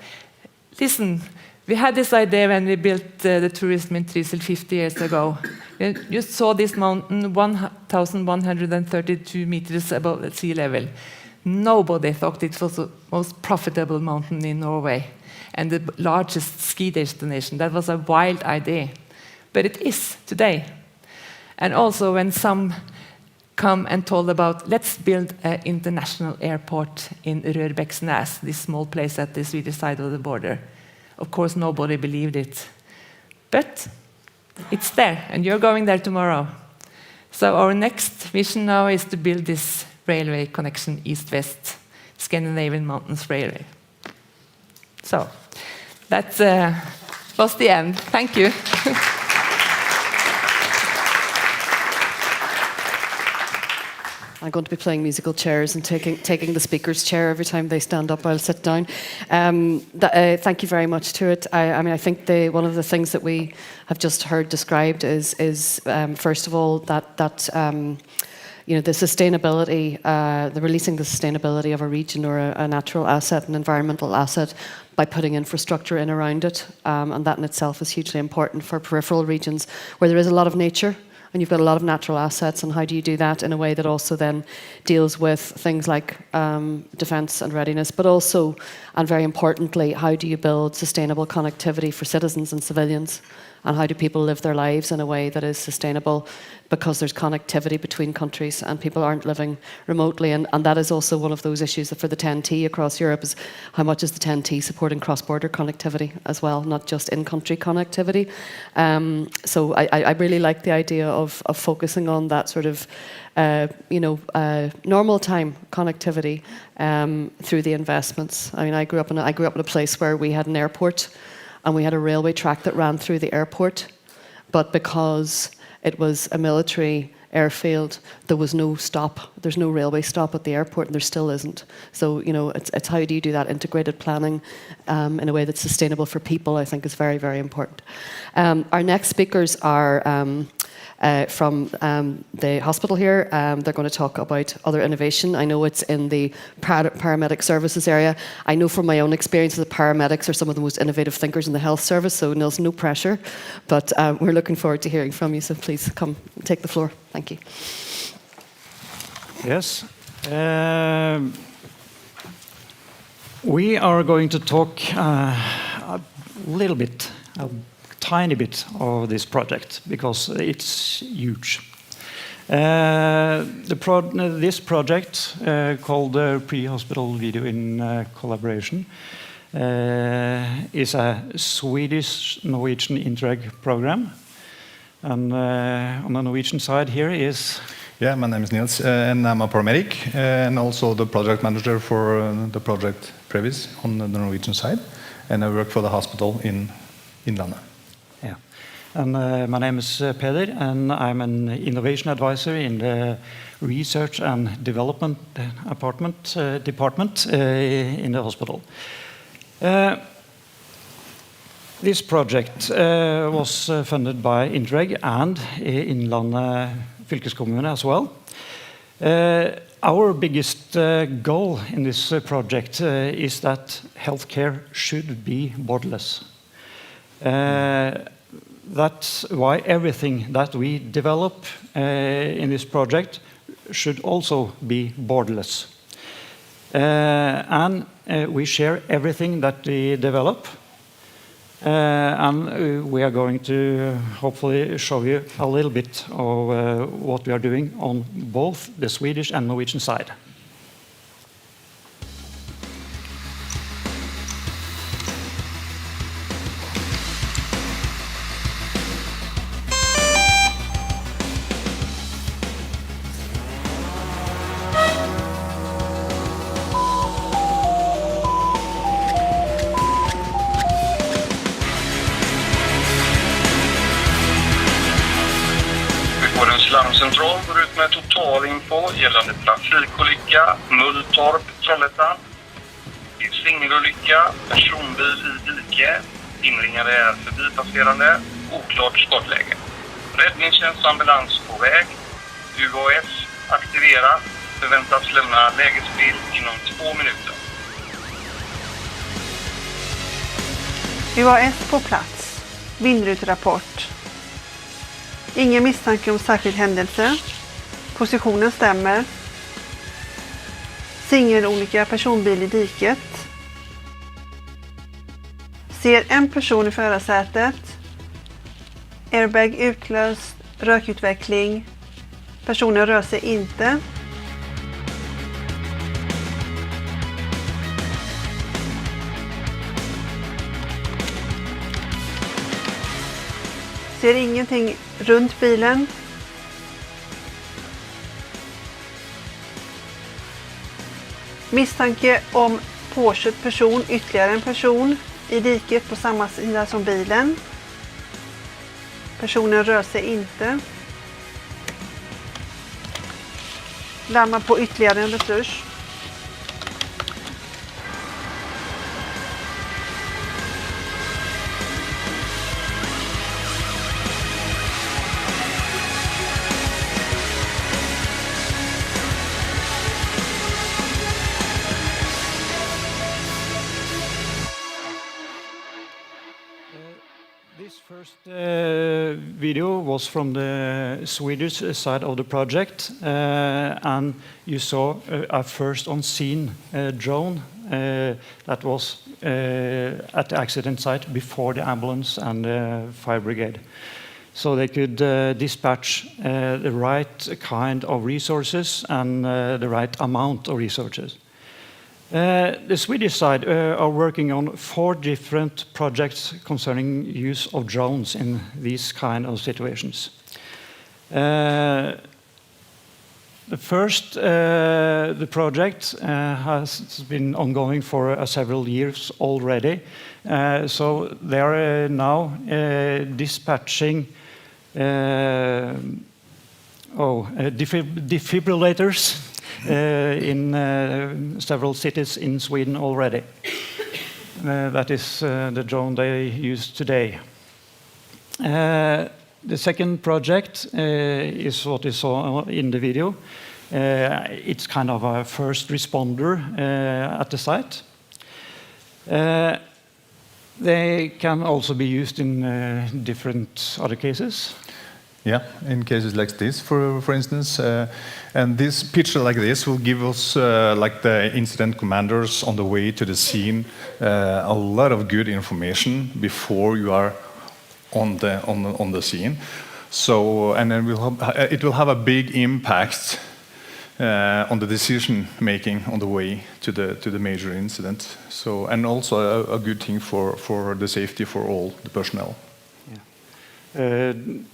D: listen, we had this idea when we built the tourism in Trysil 50 years ago. You saw this mountain 1,132 meters above sea level. Nobody thought it was the most profitable mountain in Norway and the largest ski destination. That was a wild idea. But it is today. And also when some come and told about, let's build an international airport in Rørbäcksnäs, this small place at the Swedish side of the border. Of course, nobody believed it. But it's there, and you're going there tomorrow. So our next vision now is to build this railway connection east-west, Scandinavian Mountains Railway. So that was the end. Thank you.
F: I'm going to be playing musical chairs and taking the speaker's chair every time they stand up. I'll sit down. Thank you very much to it. I think one of the things that we have just heard described is first of all that the sustainability, the releasing the sustainability of a region or a natural asset, an environmental asset, by putting infrastructure in around it, and that in itself is hugely important for peripheral regions where there is a lot of nature. And you've got a lot of natural assets, and how do you do that in a way that also then deals with things like defence and readiness, but also, and very importantly, how do you build sustainable connectivity for citizens and civilians, and how do people live their lives in a way that is sustainable, because there's connectivity between countries and people aren't living remotely, and that is also one of those issues for the TEN-T across Europe, is how much is the TEN-T supporting cross-border connectivity as well, not just in-country connectivity. So I really like the idea of focusing on that sort of normal time connectivity through the investments. I mean, I grew up in a place where we had an airport and we had a railway track that ran through the airport, but because it was a military airfield, there was no stop. There's no railway stop at the airport, and there still isn't. So, it's how do you do that integrated planning in a way that's sustainable for people, I think is very, very important. Our next speakers are from the hospital here. They're going to talk about other innovation. I know it's in the paramedic services area. I know from my own experience that paramedics are some of the most innovative thinkers in the health service, so Nils, no pressure. But we're looking forward to hearing from you, so please come take the floor. Thank you.
G: Yes. We are going to talk a little bit, a tiny bit of this project, because it's huge. This project, called the Pre-Hospital Video in Collaboration, is a Swedish-Norwegian Interreg program. And on the Norwegian side here is...
B: Yeah, my name is Niels, and I'm a paramedic, and also the project manager for the project Previs on the Norwegian side. And I work for the hospital in Innlandet.
G: Yeah. And my name is Peder, and I'm an innovation advisor in the research and development department in the hospital. This project was funded by Interreg and Innlandet fylkeskommune as well. Our biggest goal in this project is that healthcare should be borderless. That's why everything that we develop in this project should also be borderless. And we share everything that we develop. And we are going to hopefully show you a little bit of what we are doing on both the Swedish and Norwegian side.
V: Larmcentral går ut med totalinfo gällande trafikolycka, Mulltorp, Trollhättan. Singelolycka, personbil i dike, inringade är förbipasserande, oklart skottläge. Räddningstjänst och ambulans på väg, UAS aktiverat, förväntas lämna lägesbild inom 2 minuter.
Q: UAS på plats, vindruterapport. Ingen misstanke om särskild händelse. Positionen stämmer. Singelolycka, personbil i diket. Ser en person i förarsätet. Airbag utlöst, rökutveckling. Personen rör sig inte. Ser ingenting runt bilen. Misstanke om påkörd person, ytterligare en person i diket på samma sida som bilen. Personen rör sig inte. Larmar på ytterligare en resurs.
G: This first video was from the Swedish side of the project, and you saw a first on-scene drone that was at the accident site before the ambulance and the fire brigade. So they could dispatch the right kind of resources and the right amount of resources. The Swedish side are working on 4 different projects concerning use of drones in these kind of situations. The first, the project has been ongoing for several years already. So they are now dispatching defibrillators in several cities in Sweden already. That is the drone they use today. The second project is what you saw in the video. It's kind of a first responder at the site. They can also be used in different other cases.
B: Yeah, in cases like this, for instance, and this picture like this will give us, like the incident commanders on the way to the scene, a lot of good information before you are on the scene. So, and then it will have a big impact on the decision making on the way to the major incident. So, and also a good thing for the safety for all the personnel.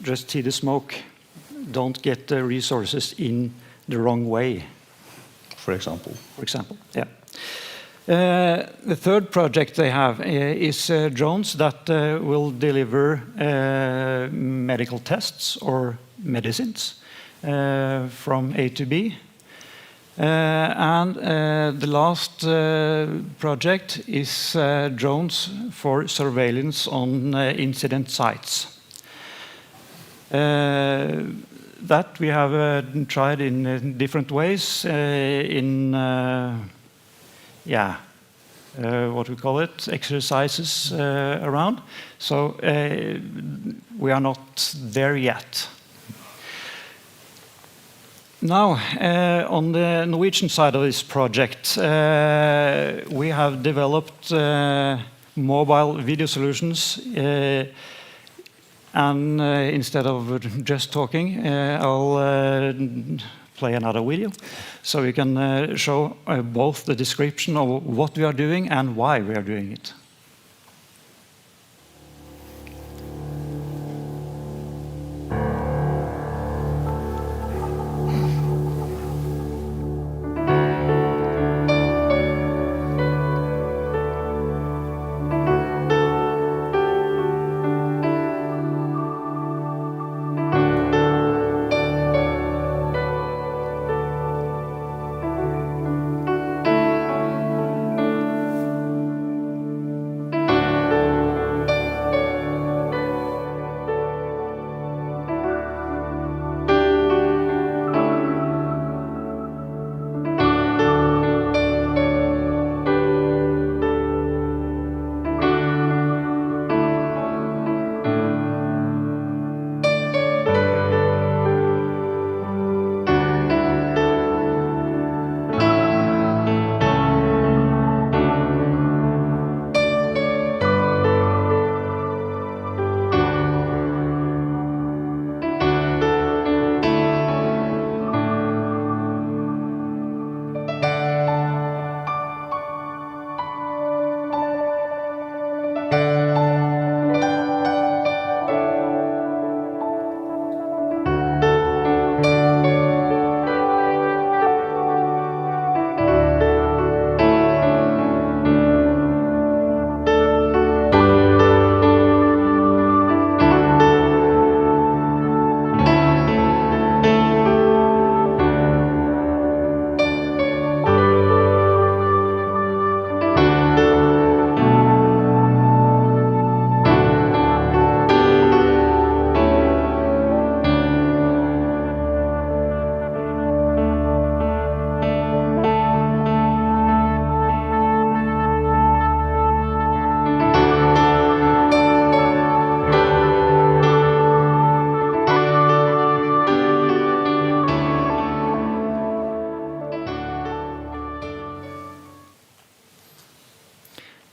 G: Just see the smoke. Don't get the resources in the wrong way.
B: For example.
G: For example, yeah. The third project they have is drones that will deliver medical tests or medicines from A to B. And the last project is drones for surveillance on incident sites. That we have tried in different ways what we call it, exercises around. So we are not there yet. Now, on the Norwegian side of this project, we have developed mobile video solutions. And instead of just talking, I'll play another video so we can show both the description of what we are doing and why we are doing it.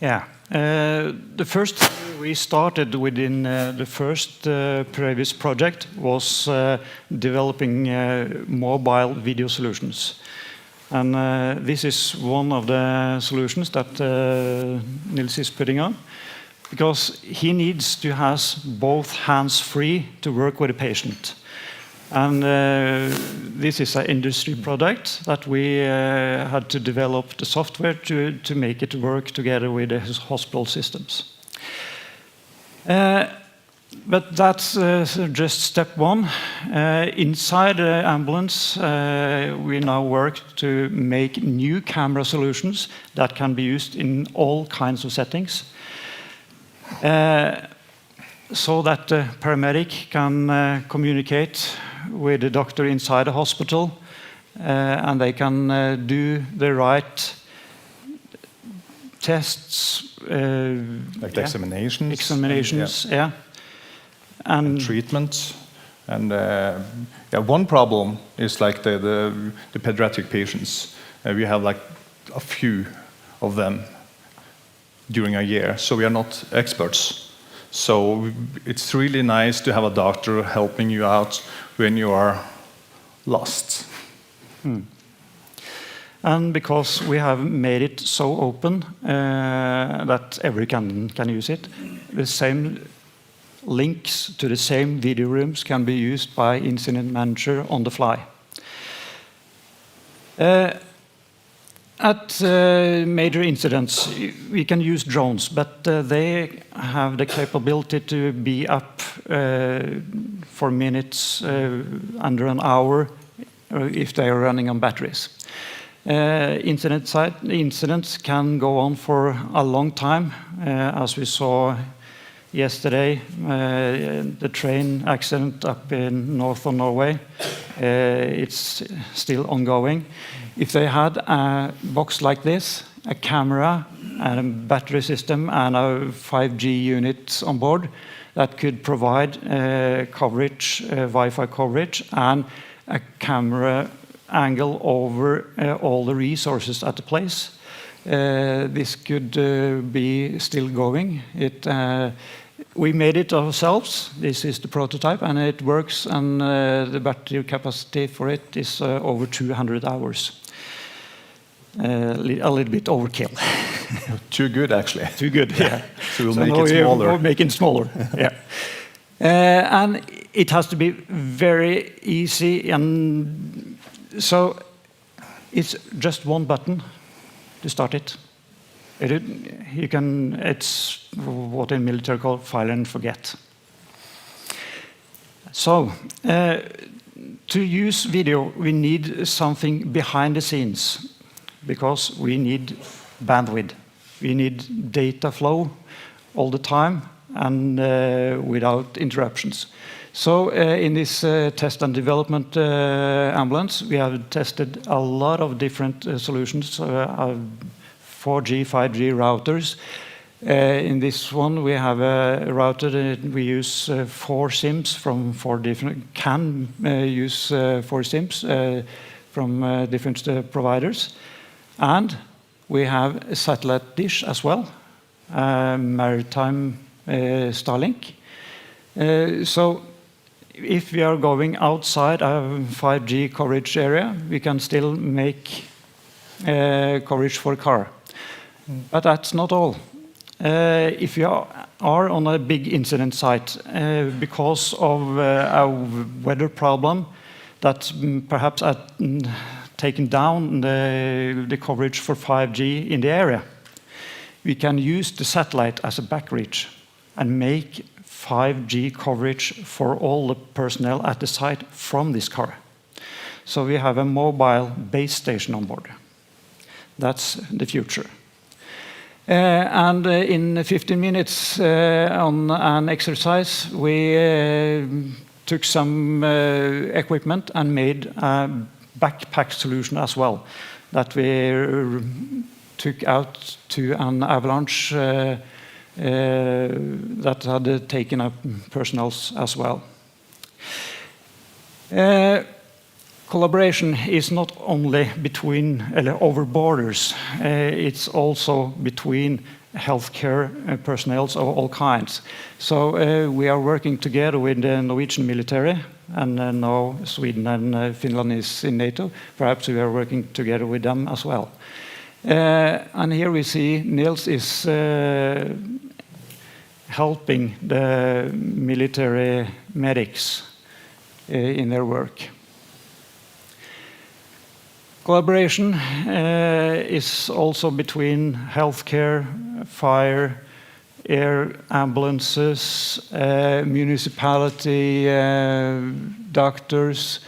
G: Yeah, the first thing we started within the first previous project was developing mobile video solutions. And this is one of the solutions that Nils is putting on, because he needs to have both hands free to work with a patient. And this is an industry product that we had to develop the software to make it work together with the hospital systems. But that's just step one. Inside the ambulance, we now work to make new camera solutions that can be used in all kinds of settings. So that the paramedic can communicate with the doctor inside the hospital, and they can do the right tests.
B: Like the examinations.
G: Examinations, yeah.
B: And treatment. And one problem is like the pediatric patients. We have like a few of them during a year, so we are not experts. So it's really nice to have a doctor helping you out when you are lost.
G: And because we have made it so open that everyone can use it, the same links to the same video rooms can be used by incident manager on the fly. At major incidents, we can use drones, but they have the capability to be up for minutes, under an hour, if they are running on batteries. Incidents can go on for a long time, as we saw yesterday, the train accident up in north of Norway. It's still ongoing. If they had a box like this, a camera and a battery system and a 5G unit on board that could provide coverage, Wi-Fi coverage, and a camera angle over all the resources at the place, this could be still going. We made it ourselves. This is the prototype, and it works, and the battery capacity for it is over 200 hours. A little bit overkill.
B: Too good, actually.
G: Too good, yeah.
B: So we'll make it smaller.
G: We'll make it smaller, yeah. And it has to be very easy, and so it's just one button to start it. It's what in military call file and forget. So, to use video, we need something behind the scenes, because we need bandwidth. We need data flow all the time and without interruptions. So in this test and development ambulance, we have tested a lot of different solutions, 4G, 5G routers. In this one, we have a router that we use 4 SIMs from 4 different, use 4 SIMs from different providers. And we have a satellite dish as well, maritime Starlink. So if we are going outside a 5G coverage area, we can still make coverage for a car. But that's not all. If you are on a big incident site because of a weather problem that perhaps taken down the coverage for 5G in the area, we can use the satellite as a back reach and make 5G coverage for all the personnel at the site from this car. So we have a mobile base station on board. That's the future. And in 15 minutes on an exercise, we took some equipment and made a backpack solution as well, that we took out to an avalanche that had taken up personnel as well. Collaboration is not only between over borders, it's also between healthcare personnel of all kinds. So we are working together with the Norwegian military, and now Sweden and Finland is in NATO. Perhaps we are working together with them as well. And here we see Niels is helping the military medics in their work. Collaboration is also between healthcare, fire, air ambulances, municipality, doctors,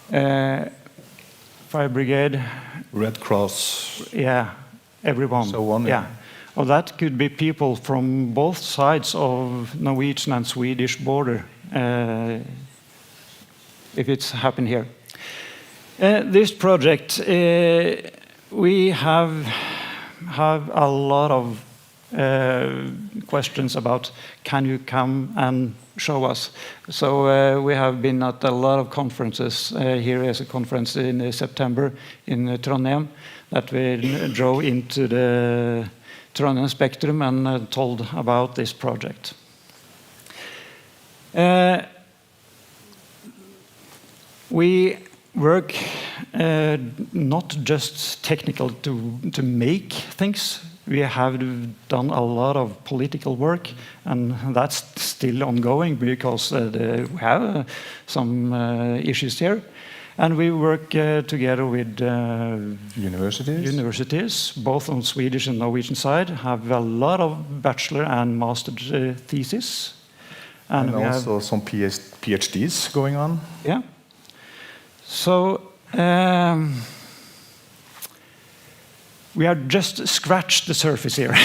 G: fire brigade,
B: Red Cross,
G: yeah, everyone.
B: So on.
G: Yeah, well, that could be people from both sides of Norwegian and Swedish border, if it's happened here. This project, we have a lot of questions about, can you come and show us? So we have been at a lot of conferences. Here is a conference in September in Trondheim that we drove into the Trondheim Spectrum and told about this project. We work not just technical to make things. We have done a lot of political work, and that's still ongoing because we have some issues here. And we work together with universities, both on Swedish and Norwegian side, have a lot of bachelor and master theses.
B: And also some PhDs going on.
G: Yeah. So we have just scratched the surface here.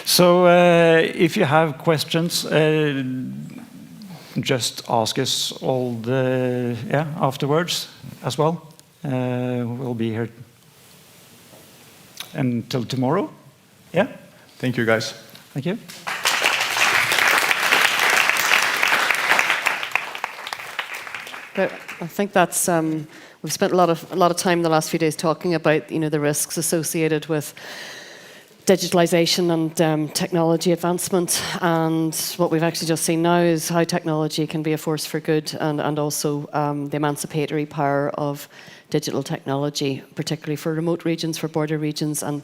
G: So if you have questions, just ask us all afterwards as well. We'll be here until tomorrow. Yeah.
B: Thank you, guys.
G: Thank you.
F: I think that's we've spent a lot of time in the last few days talking about the risks associated with digitalization and technology advancement, and what we've actually just seen now is how technology can be a force for good, and also the emancipatory power of digital technology, particularly for remote regions, for border regions, and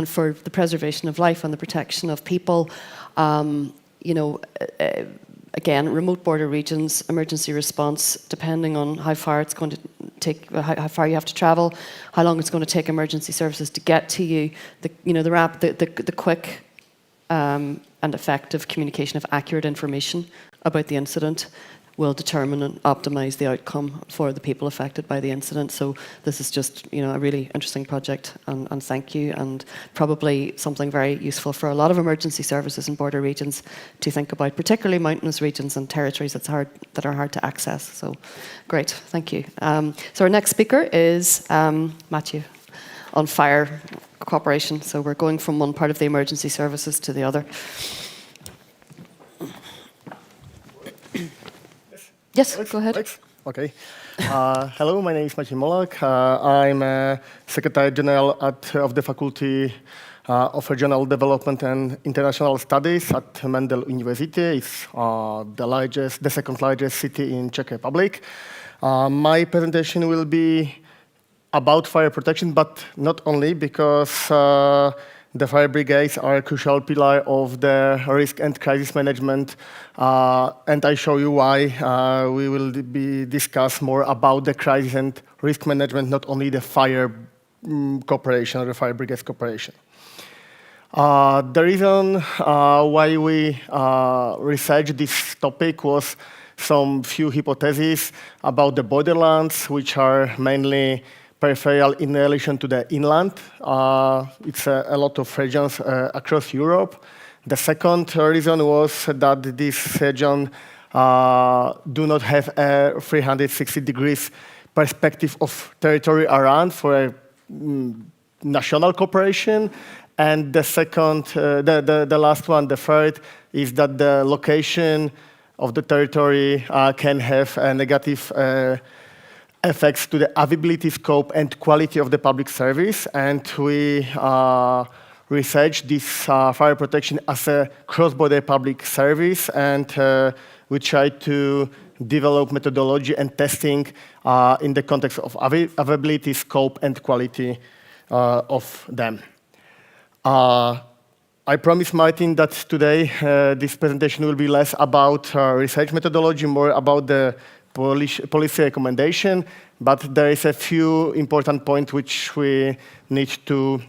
F: for the preservation of life and the protection of people. Again, remote border regions, emergency response, depending on how far it's going to take, how far you have to travel, how long it's going to take emergency services to get to you, the quick and effective communication of accurate information about the incident will determine and optimize the outcome for the people affected by the incident. So this is just a really interesting project, and thank you, and probably something very useful for a lot of emergency services in border regions to think about, particularly mountainous regions and territories that are hard to access. So great, thank you. So our next speaker is Matthew on fire cooperation. So we're going from one part of the emergency services to the other. Yes, go ahead.
A: Okay. Hello, my name is Maciej Molak. I'm Secretary General of the Faculty of Regional Development and International Studies at Mendel University. It's the second largest city in Czech Republic. My presentation will be about fire protection, but not only, because the fire brigades are a crucial pillar of the risk and crisis management, and I show you why. We will discuss more about the crisis and risk management, not only the fire cooperation or the fire brigades cooperation. The reason why we researched this topic was some few hypotheses about the borderlands, which are mainly peripheral in relation to the inland. It's a lot of regions across Europe. The second reason was that this region do not have a 360 degrees perspective of territory around for a national cooperation. And the second, the last one, the third, is that the location of the territory can have a negative effects to the availability, scope, and quality of the public service. And we researched this fire protection as a cross-border public service, and we tried to develop methodology and testing in the context of availability, scope, and quality of them. I promised Martin that today this presentation will be less about research methodology, more about the policy recommendation, but there is a few important points which we need to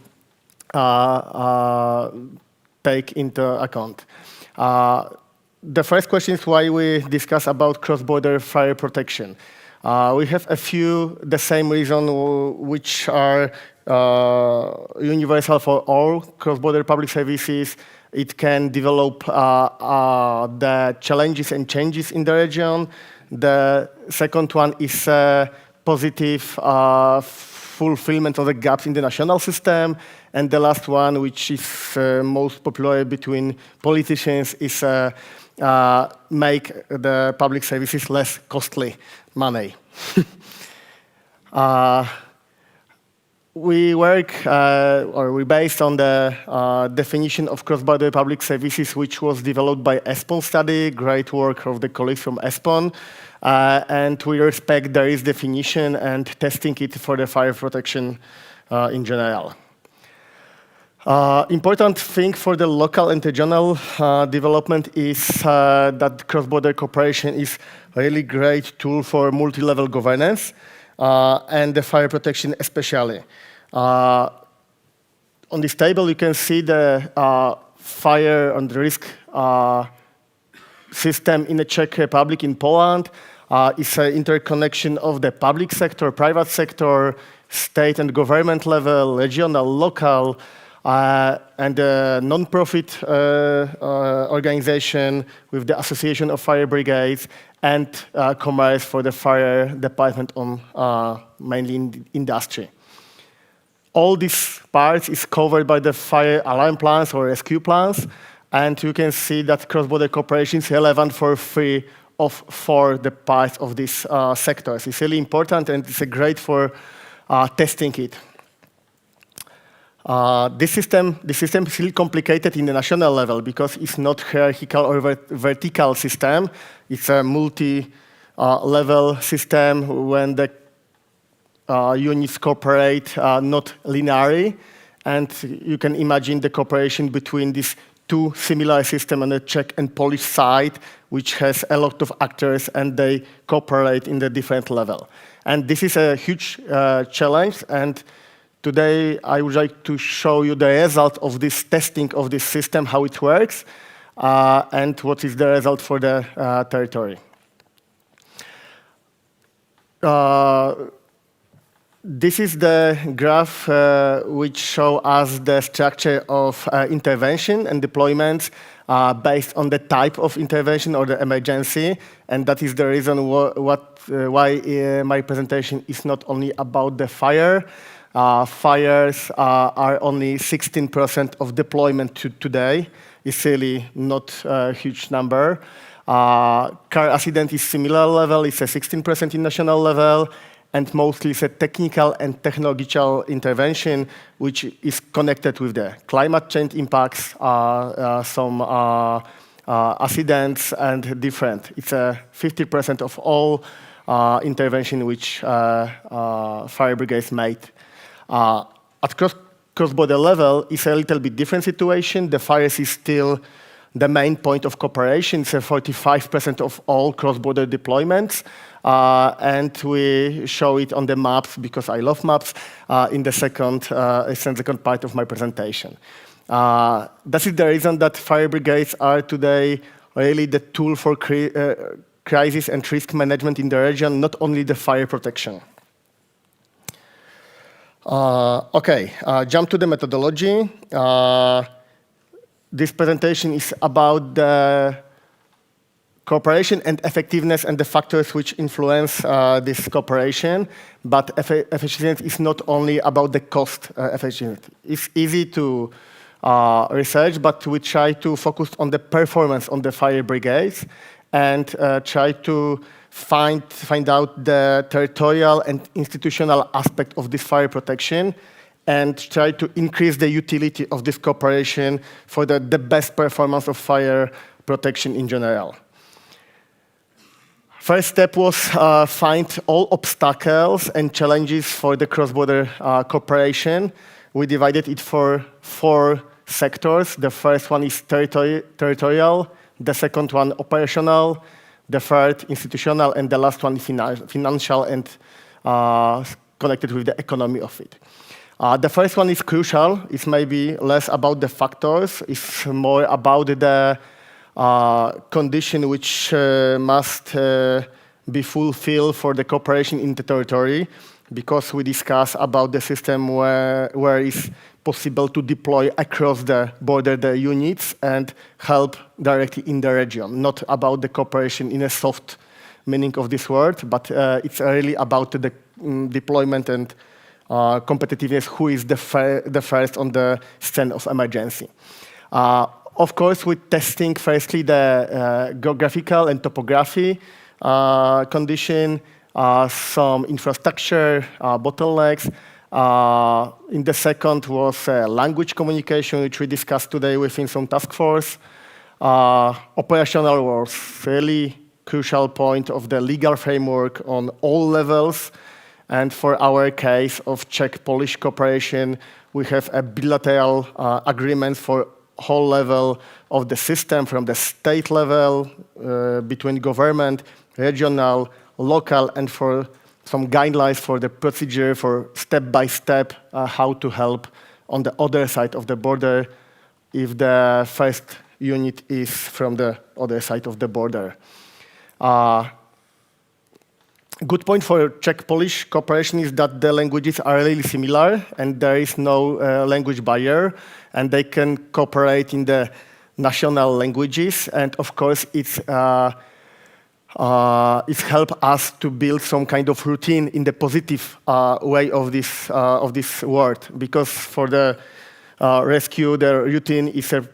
A: take into account. The first question is why we discuss about cross-border fire protection. We have a few, the same reason which are universal for all cross-border public services. It can develop the challenges and changes in the region. The second one is positive fulfillment of the gaps in the national system. And the last one, which is most popular between politicians, is make the public services less costly money. we work, or we based on the definition of cross-border public services, which was developed by ESPON study, great work of the colleagues from ESPON, and we respect there is definition and testing it for the fire protection in general. Important thing for the local and regional development is that cross-border cooperation is a really great tool for multi-level governance and the fire protection especially. On this table you can see the fire and risk system in the Czech Republic, in Poland. It's an interconnection of the public sector, private sector, state and government level, regional, local, and a non-profit organization with the Association of Fire Brigades and commerce for the fire department on mainly in the industry. All these parts is covered by the fire alarm plans or rescue plans, and you can see that cross-border cooperation is relevant for 3 of 4 the parts of these sectors. It's really important and it's great for testing it. This system is really complicated in the national level because it's not hierarchical or vertical system. It's a multi-level system when the units cooperate not linearly, and you can imagine the cooperation between these 2 similar systems on the Czech and Polish side, which has a lot of actors and they cooperate in the different level. And this is a huge challenge, and today I would like to show you the result of this testing of this system, how it works, and what is the result for the territory. This is the graph which shows us the structure of intervention and deployments based on the type of intervention or the emergency, and that is the reason why my presentation is not only about the fire. Fires are only 16% of deployment today. It's really not a huge number. Car accident is similar level. It's a 16% in national level, and mostly it's a technical and technological intervention which is connected with the climate change impacts, some accidents and different. It's 50% of all intervention which fire brigades made. At cross-border level, it's a little bit different situation. The fires is still the main point of cooperation. It's 45% of all cross-border deployments. And we show it on the maps because I love maps in the second part of my presentation. That is the reason that fire brigades are today really the tool for crisis and risk management in the region, not only the fire protection. Jump to the methodology. This presentation is about the cooperation and effectiveness and the factors which influence this cooperation, but efficiency is not only about the cost efficiency. It's easy to research, but we try to focus on the performance on the fire brigades and try to find out the territorial and institutional aspect of this fire protection and try to increase the utility of this cooperation for the best performance of fire protection in general. First step was find all obstacles and challenges for the cross-border cooperation. We divided it for 4 sectors. The first one is territorial, the second one operational, the third institutional, and the last one financial and connected with the economy of it. The first one is crucial. It's maybe less about the factors. It's more about the condition which must be fulfilled for the cooperation in the territory, because we discuss about the system where it's possible to deploy across the border the units and help directly in the region. Not about the cooperation in a soft meaning of this word, but it's really about the deployment and competitiveness, who is the first on the scene of emergency. Of course, we're testing firstly the geographical and topography condition, some infrastructure, bottlenecks, In the second was language communication, which we discussed today within some task force. Operational was really crucial point of the legal framework on all levels. And for our case of Czech-Polish cooperation, we have a bilateral agreement for whole level of the system, from the state level, between government, regional, local, and for some guidelines for the procedure for step-by-step how to help on the other side of the border if the first unit is from the other side of the border. Good point for Czech-Polish cooperation is that the languages are really similar and there is no language barrier, and they can cooperate in the national languages. And of course, it's helped us to build some kind of routine in the positive way of this word, because for the rescue, the routine is a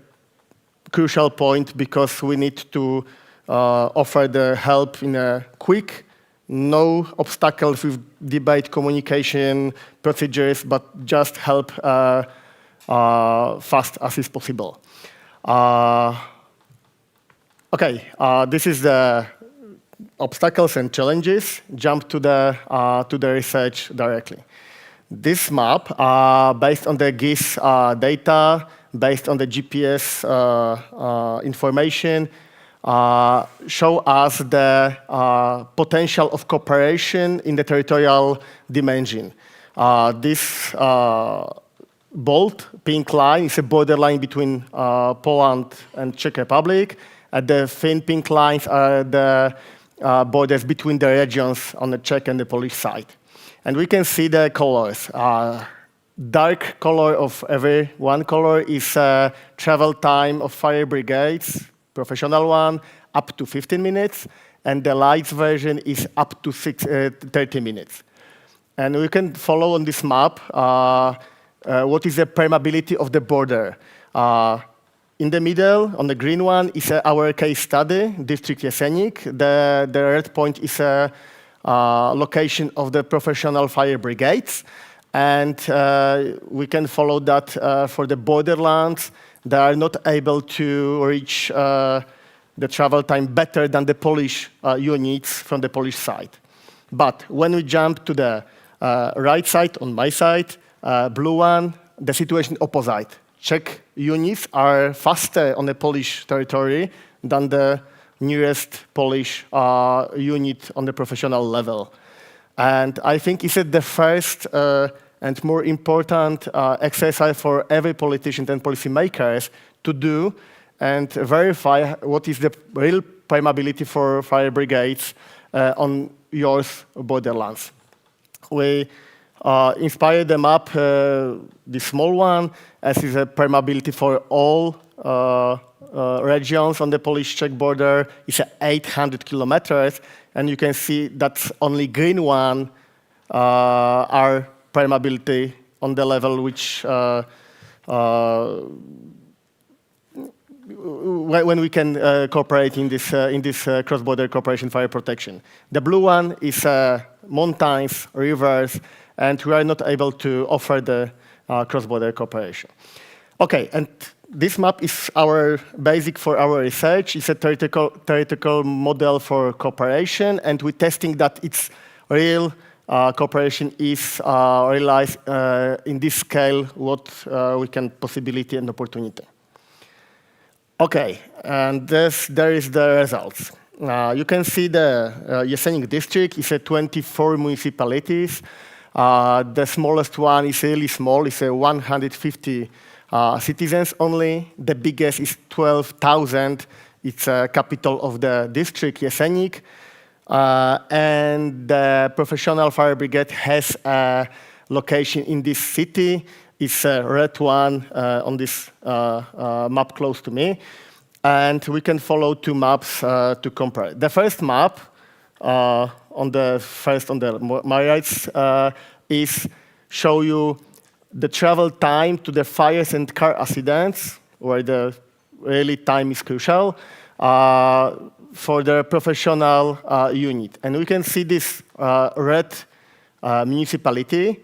A: crucial point because we need to offer the help in a quick, no obstacles with debate, communication, procedures, but just help fast as is possible. This is the obstacles and challenges. Jump to the research directly. This map, based on the GIS data, based on the GPS information, show us the potential of cooperation in the territorial dimension. This bold pink line is a borderline between Poland and Czech Republic, and the thin pink lines are the borders between the regions on the Czech and the Polish side. And we can see the colors. Dark color of every one color is travel time of fire brigades, professional one, up to 15 minutes, and the light version is up to 30 minutes. And we can follow on this map what is the permeability of the border. In the middle, on the green one, is our case study, District Jeseník. The red point is a location of the professional fire brigades. And we can follow that for the borderlands. They are not able to reach the travel time better than the Polish units from the Polish side. But when we jump to the right side, on my side, blue one, the situation opposite. Czech units are faster on the Polish territory than the nearest Polish unit on the professional level. And I think it's the first and more important exercise for every politician and policymakers to do and verify what is the real permeability for fire brigades on your borderlands. We inspired the map, the small one, as is a permeability for all regions on the Polish-Czech border. It's 800 kilometers, and you can see that only green one are permeability on the level which when we can cooperate in this cross-border cooperation fire protection. The blue one is mountains, rivers, and we are not able to offer the cross-border cooperation. Okay, and this map is our basic for our research. It's a theoretical model for cooperation, and we're testing that its real cooperation is realized in this scale, what we can possibility and opportunity. Okay, and there is the results. You can see the Jeseník district is 24 municipalities. The smallest one is really small, it's 150 citizens only. The biggest is 12,000. It's a capital of the district, Jeseník. And the professional fire brigade has a location in this city. It's a red one on this map close to me. And we can follow two maps to compare. The first map, on my right, is show you the travel time to the fires and car accidents, where the really time is crucial, for the professional unit. And we can see this red municipality,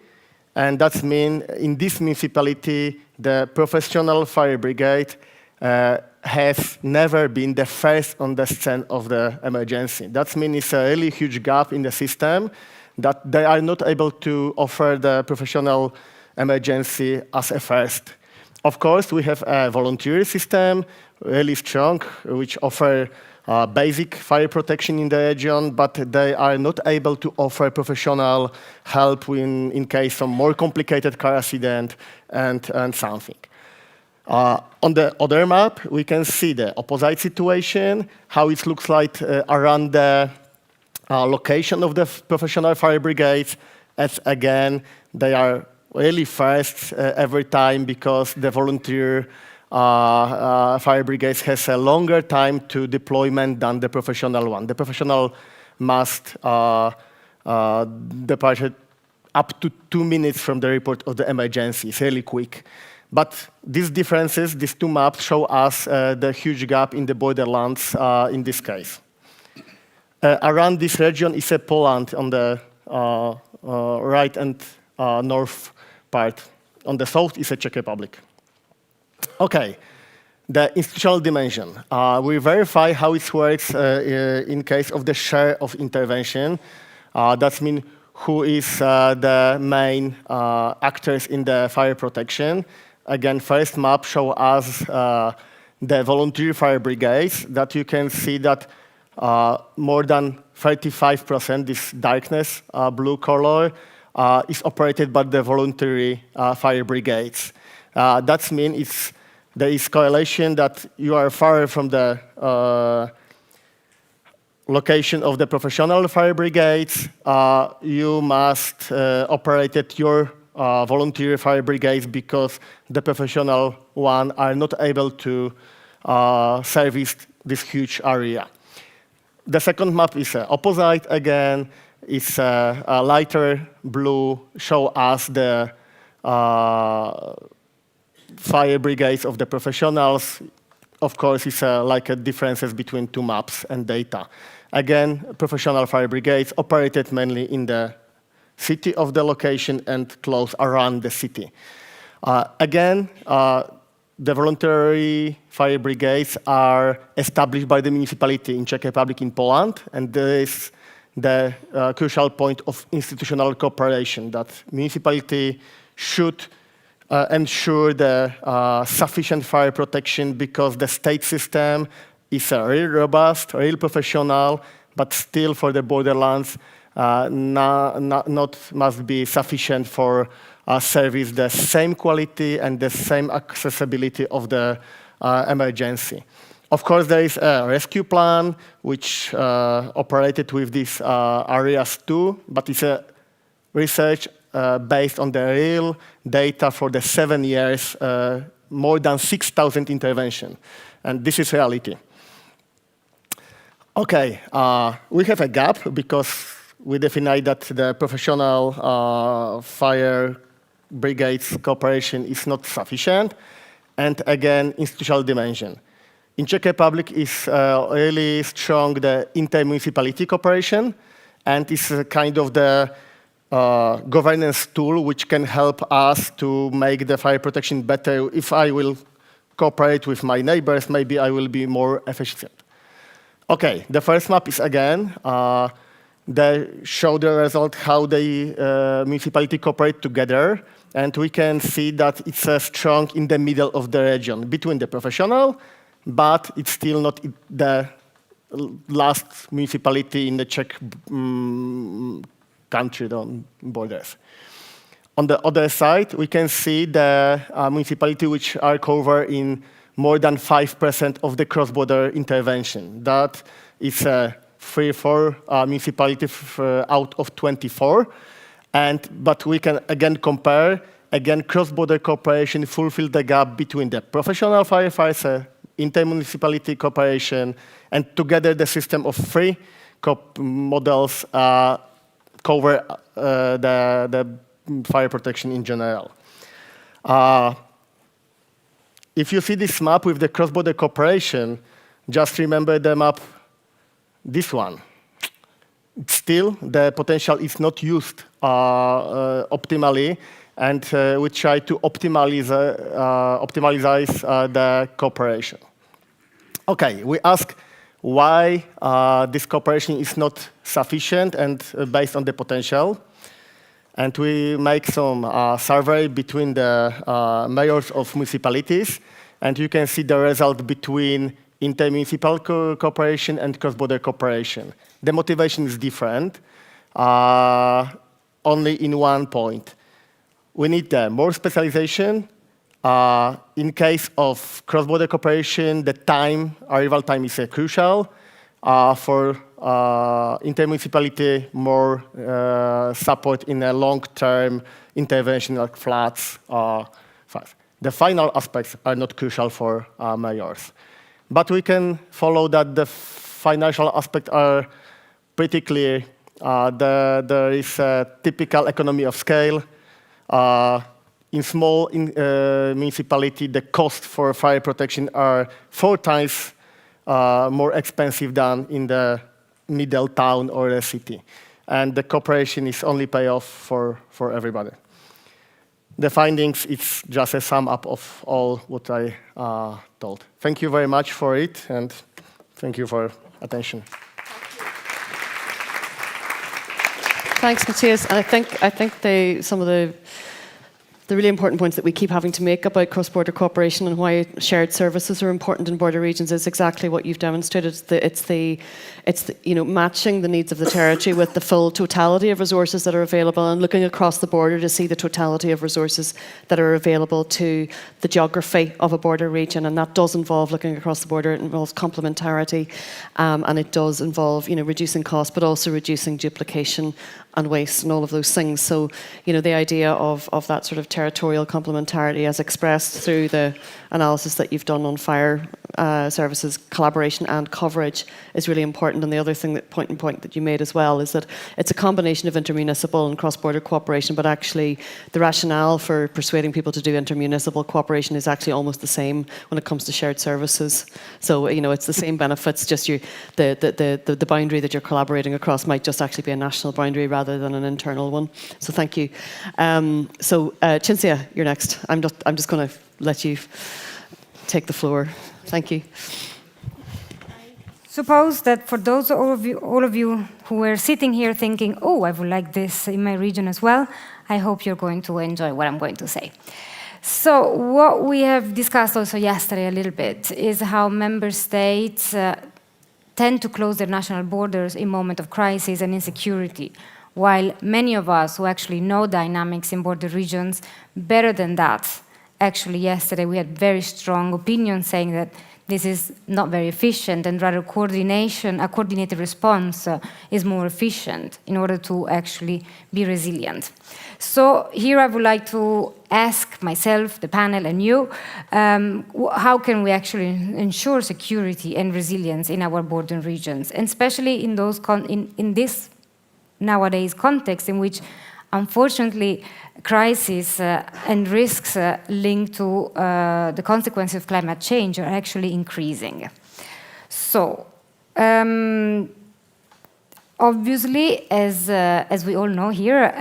A: And that means in this municipality, the professional fire brigade has never been the first on the scene of the emergency. That means it's a really huge gap in the system that they are not able to offer the professional emergency as a first. Of course, we have a volunteer system, really strong, which offer basic fire protection in the region, but they are not able to offer professional help in case of more complicated car accident and something. On the other map, we can see the opposite situation, how it looks like around the location of the professional fire brigades, as again, they are really fast every time because the volunteer fire brigades has a longer time to deployment than the professional one. The professional must depart up to 2 minutes from the report of the emergency. It's really quick. But these differences, these two maps, show us the huge gap in the borderlands in this case. Around this region is a Poland on the right and north part. On the south is a Czech Republic. Okay, the institutional dimension. We verify how it works in case of the share of intervention. That means who is the main actors in the fire protection. Again, first map show us the volunteer fire brigades, that you can see that more than 35%, this darkness blue color, is operated by the voluntary fire brigades. That means there is correlation that you are far from the location of the professional fire brigades. You must operate at your volunteer fire brigades because the professional one are not able to service this huge area. The second map is opposite again. It's a lighter blue, show us the fire brigades of the professionals. Of course, it's like a differences between two maps and data. Again, professional fire brigades operated mainly in the city of the location and close around the city. Again, the voluntary fire brigades are established by the municipality in Czech Republic, in Poland, and there is the crucial point of institutional cooperation, that municipality should ensure the sufficient fire protection because the state system is real robust, real professional, but still for the borderlands not must be sufficient for service the same quality and the same accessibility of the emergency. Of course, there is a rescue plan which operated with these areas too, but it's a research based on the real data for the 7 years, more than 6,000 interventions. And this is reality. Okay, we have a gap because we define that the professional fire brigades cooperation is not sufficient. And again, institutional dimension. In Czech Republic is really strong the inter-municipality cooperation, and it's a kind of the governance tool which can help us to make the fire protection better. If I will cooperate with my neighbors, maybe I will be more efficient. Okay, the first map is again, they show the result how the municipality cooperate together, and we can see that it's strong in the middle of the region, between the professional, but it's still not the last municipality in the Czech country on borders. On the other side, we can see the municipality which are covered in more than 5% of the cross-border intervention. That is 3-4 municipalities out of 24. But we can again compare, cross-border cooperation fulfill the gap between the professional firefighters, inter-municipality cooperation, and together the system of 3 models cover the fire protection in general. If you see this map with the cross-border cooperation, just remember the map, this one. Still, the potential is not used optimally, and we try to optimize the cooperation. Okay, we ask why this cooperation is not sufficient and based on the potential. And we make some survey between the mayors of municipalities, and you can see the result between intermunicipal cooperation and cross-border cooperation. The motivation is different, only in one point. We need more specialization. In case of cross-border cooperation, the arrival time is crucial. For intermunicipality, more support in a long-term intervention like floods. The final aspects are not crucial for mayors. But we can follow that the financial aspects are pretty clear. There is a typical economy of scale. In small municipality, the cost for fire protection are 4 times more expensive than in the middle town or a city. And the cooperation is only pay off for everybody. The findings, it's just a sum up of all what I told. Thank you very much for it, and thank you for attention.
F: Thanks, Matthias. And I think some of the really important points that we keep having to make about cross-border cooperation and why shared services are important in border regions is exactly what you've demonstrated. It's the matching the needs of the territory with the full totality of resources that are available, and looking across the border to see the totality of resources that are available to the geography of a border region. And that does involve looking across the border. It involves complementarity, and it does involve reducing costs, but also reducing duplication and waste and all of those things. So, the idea of that sort of territorial complementarity as expressed through the analysis that you've done on fire services, collaboration and coverage is really important. And the other thing, point that you made as well, is that it's a combination of intermunicipal and cross-border cooperation, but actually the rationale for persuading people to do intermunicipal cooperation is actually almost the same when it comes to shared services. So, it's the same benefits, just the boundary that you're collaborating across might just actually be a national boundary rather than an internal one. So thank you. Cinzia, you're next. I'm just going to let you take the floor. Thank you.
E: Suppose that for those all of you who were sitting here thinking, oh, I would like this in my region as well, I hope you're going to enjoy what I'm going to say. So what we have discussed also yesterday a little bit is how member states tend to close their national borders in moments of crisis and insecurity, while many of us who actually know dynamics in border regions better than that, actually yesterday we had very strong opinions saying that this is not very efficient, and rather a coordinated response is more efficient in order to actually be resilient. So here I would like to ask myself, the panel, and you, how can we actually ensure security and resilience in our border regions, and especially in this nowadays context in which, unfortunately, crises and risks linked to the consequences of climate change are actually increasing. So, obviously, as we all know here,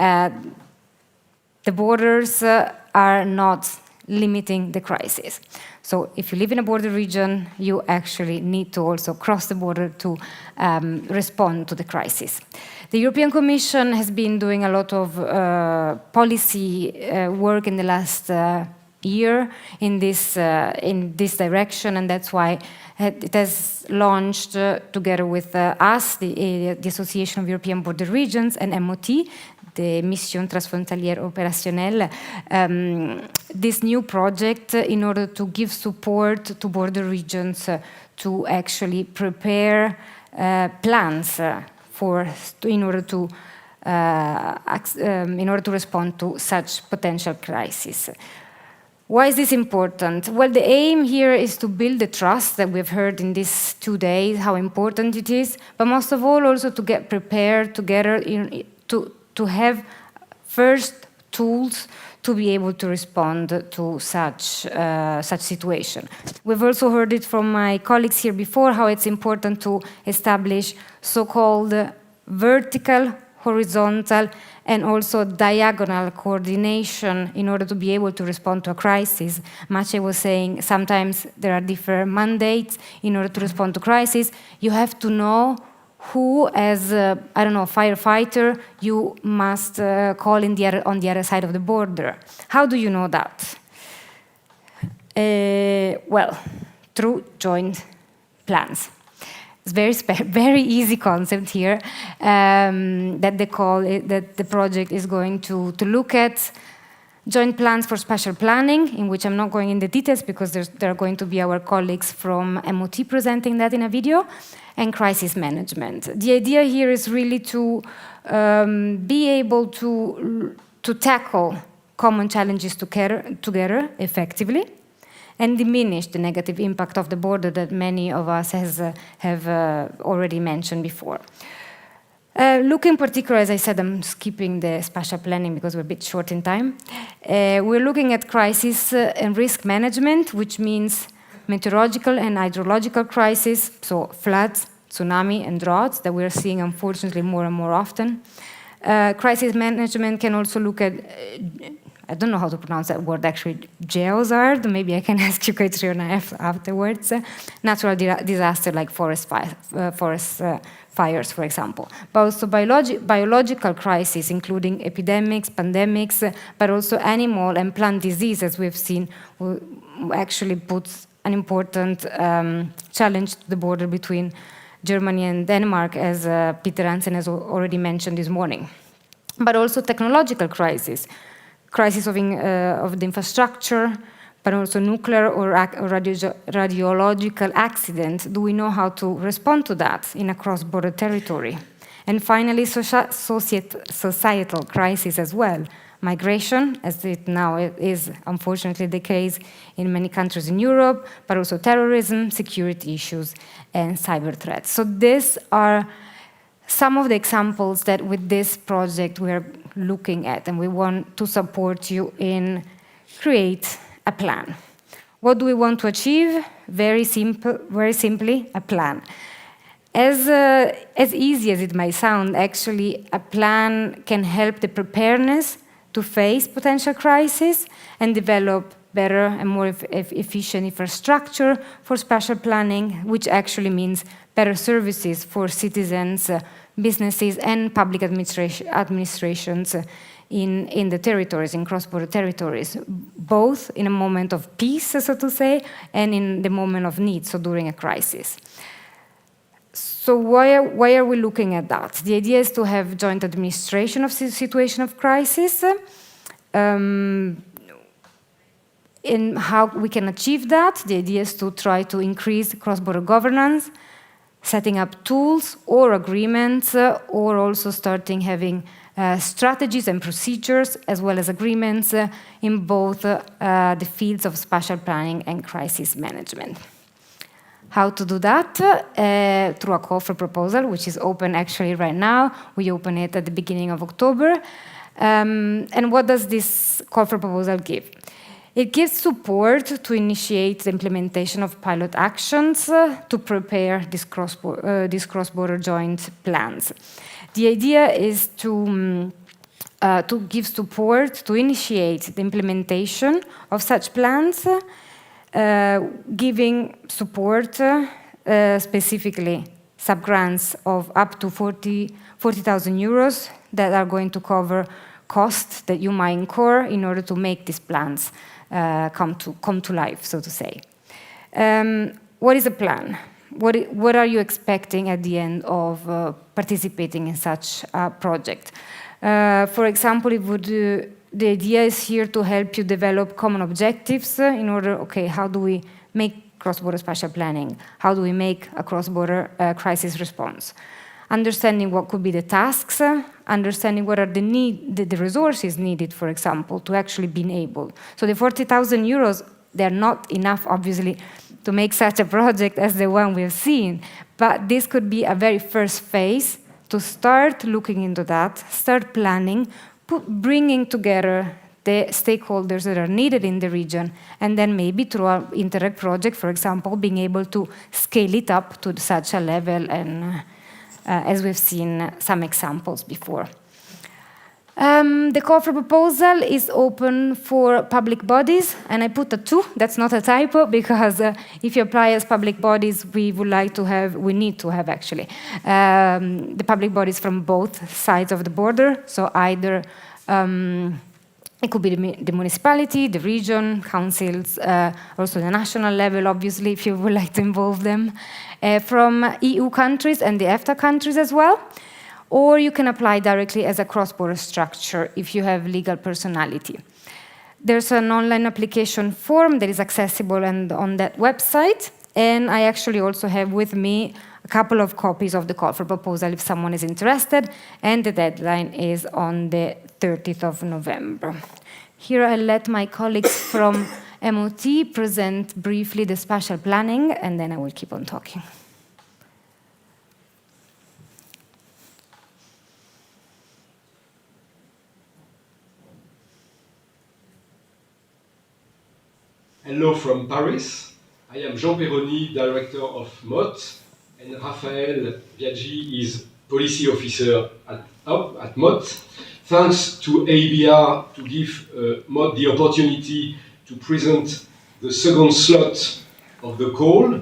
E: the borders are not limiting the crisis. So if you live in a border region, you actually need to also cross the border to respond to the crisis. The European Commission has been doing a lot of policy work in the last year in this direction, and that's why it has launched, together with us, the Association of European Border Regions, and MOT, the Mission Transfrontalière Opérationnelle, this new project in order to give support to border regions to actually prepare plans in order to respond to such potential crises. Why is this important? Well, the aim here is to build the trust that we've heard in these 2 days, how important it is, but most of all also to get prepared together to have first tools to be able to respond to such situation. We've also heard it from my colleagues here before, how it's important to establish so-called vertical horizontal, and also diagonal coordination in order to be able to respond to a crisis. Maciej was saying sometimes there are different mandates in order to respond to crisis. You have to know who, as a, I don't know, firefighter, you must call on the other side of the border. How do you know that? Well, through joint plans. It's very easy concept here that the project is going to look at. Joint plans for spatial planning, in which I'm not going into details because there are going to be our colleagues from MOT presenting that in a video, and crisis management. The idea here is really to be able to tackle common challenges together effectively, and diminish the negative impact of the border that many of us have already mentioned before. Looking particular, as I said, I'm skipping the spatial planning because we're a bit short in time. We're looking at crisis and risk management, which means meteorological and hydrological crisis, so floods, tsunami, and droughts that we're seeing, unfortunately, more and more often. Crisis management can also look at I don't know how to pronounce that word actually, geozard, maybe I can ask you Katrina afterwards. Natural disaster like forest fires, for example. But also biological crises, including epidemics, pandemics, but also animal and plant disease, as we've seen, actually puts an important challenge to the border between Germany and Denmark, as Peter Hansen has already mentioned this morning. But also technological crises. Crisis of the infrastructure, but also nuclear or radiological accident. Do we know how to respond to that in a cross-border territory? And finally, societal crisis as well. Migration, as it now is unfortunately the case in many countries in Europe, but also terrorism, security issues, and cyber threats. So these are some of the examples that with this project we're looking at, and we want to support you in create a plan. What do we want to achieve? Very simply, a plan. As easy as it might sound, actually, a plan can help the preparedness to face potential crises and develop better and more efficient infrastructure for spatial planning, which actually means better services for citizens, businesses, and public administrations in the territories, in cross-border territories, both in a moment of peace, so to say, and in the moment of need, so during a crisis. So why are we looking at that? The idea is to have joint administration of the situation of crisis. In how we can achieve that, the idea is to try to increase cross-border governance, setting up tools or agreements, or also starting having strategies and procedures, as well as agreements in both the fields of spatial planning and crisis management. How to do that? Through a call for proposal, which is open actually right now. We open it at the beginning of October. And what does this call for proposal give? It gives support to initiate the implementation of pilot actions to prepare these cross-border joint plans. The idea is to give support to initiate the implementation of such plans, giving support specifically sub-grants of up to 40,000 euros that are going to cover costs that you might incur in order to make these plans come to life, so to say. What is a plan? What are you expecting at the end of participating in such a project? For example, the idea is here to help you develop common objectives in order, okay, how do we make cross-border spatial planning? How do we make a cross-border crisis response? Understanding what could be the tasks, understanding what are the resources needed, for example, to actually be able. So the 40,000 euros, they're not enough, obviously, to make such a project as the one we've seen. But this could be a very first phase to start looking into that, start planning, bringing together the stakeholders that are needed in the region, and then maybe through an Interreg project, for example, being able to scale it up to such a level and as we've seen some examples before. The call for proposal is open for public bodies, and I put a 2, that's not a typo, because if you apply as public bodies, we need to have actually, the public bodies from both sides of the border, so either it could be the municipality, the region, councils, also the national level, obviously, if you would like to involve them, from EU countries and the EFTA countries as well. Or you can apply directly as a cross-border structure if you have legal personality. There's an online application form that is accessible on that website, and I actually also have with me a couple of copies of the call for proposal if someone is interested, and the deadline is on the 30th of November. Here I'll let my colleagues from MOT present briefly the spatial planning, and then I will keep on talking.
H: Hello from Paris. I am Jean Perroni, Director of MOT, and Raphaël Viaggi is Policy Officer at MOT. Thanks to AEBR to give MOT the opportunity to present the second slot of the call.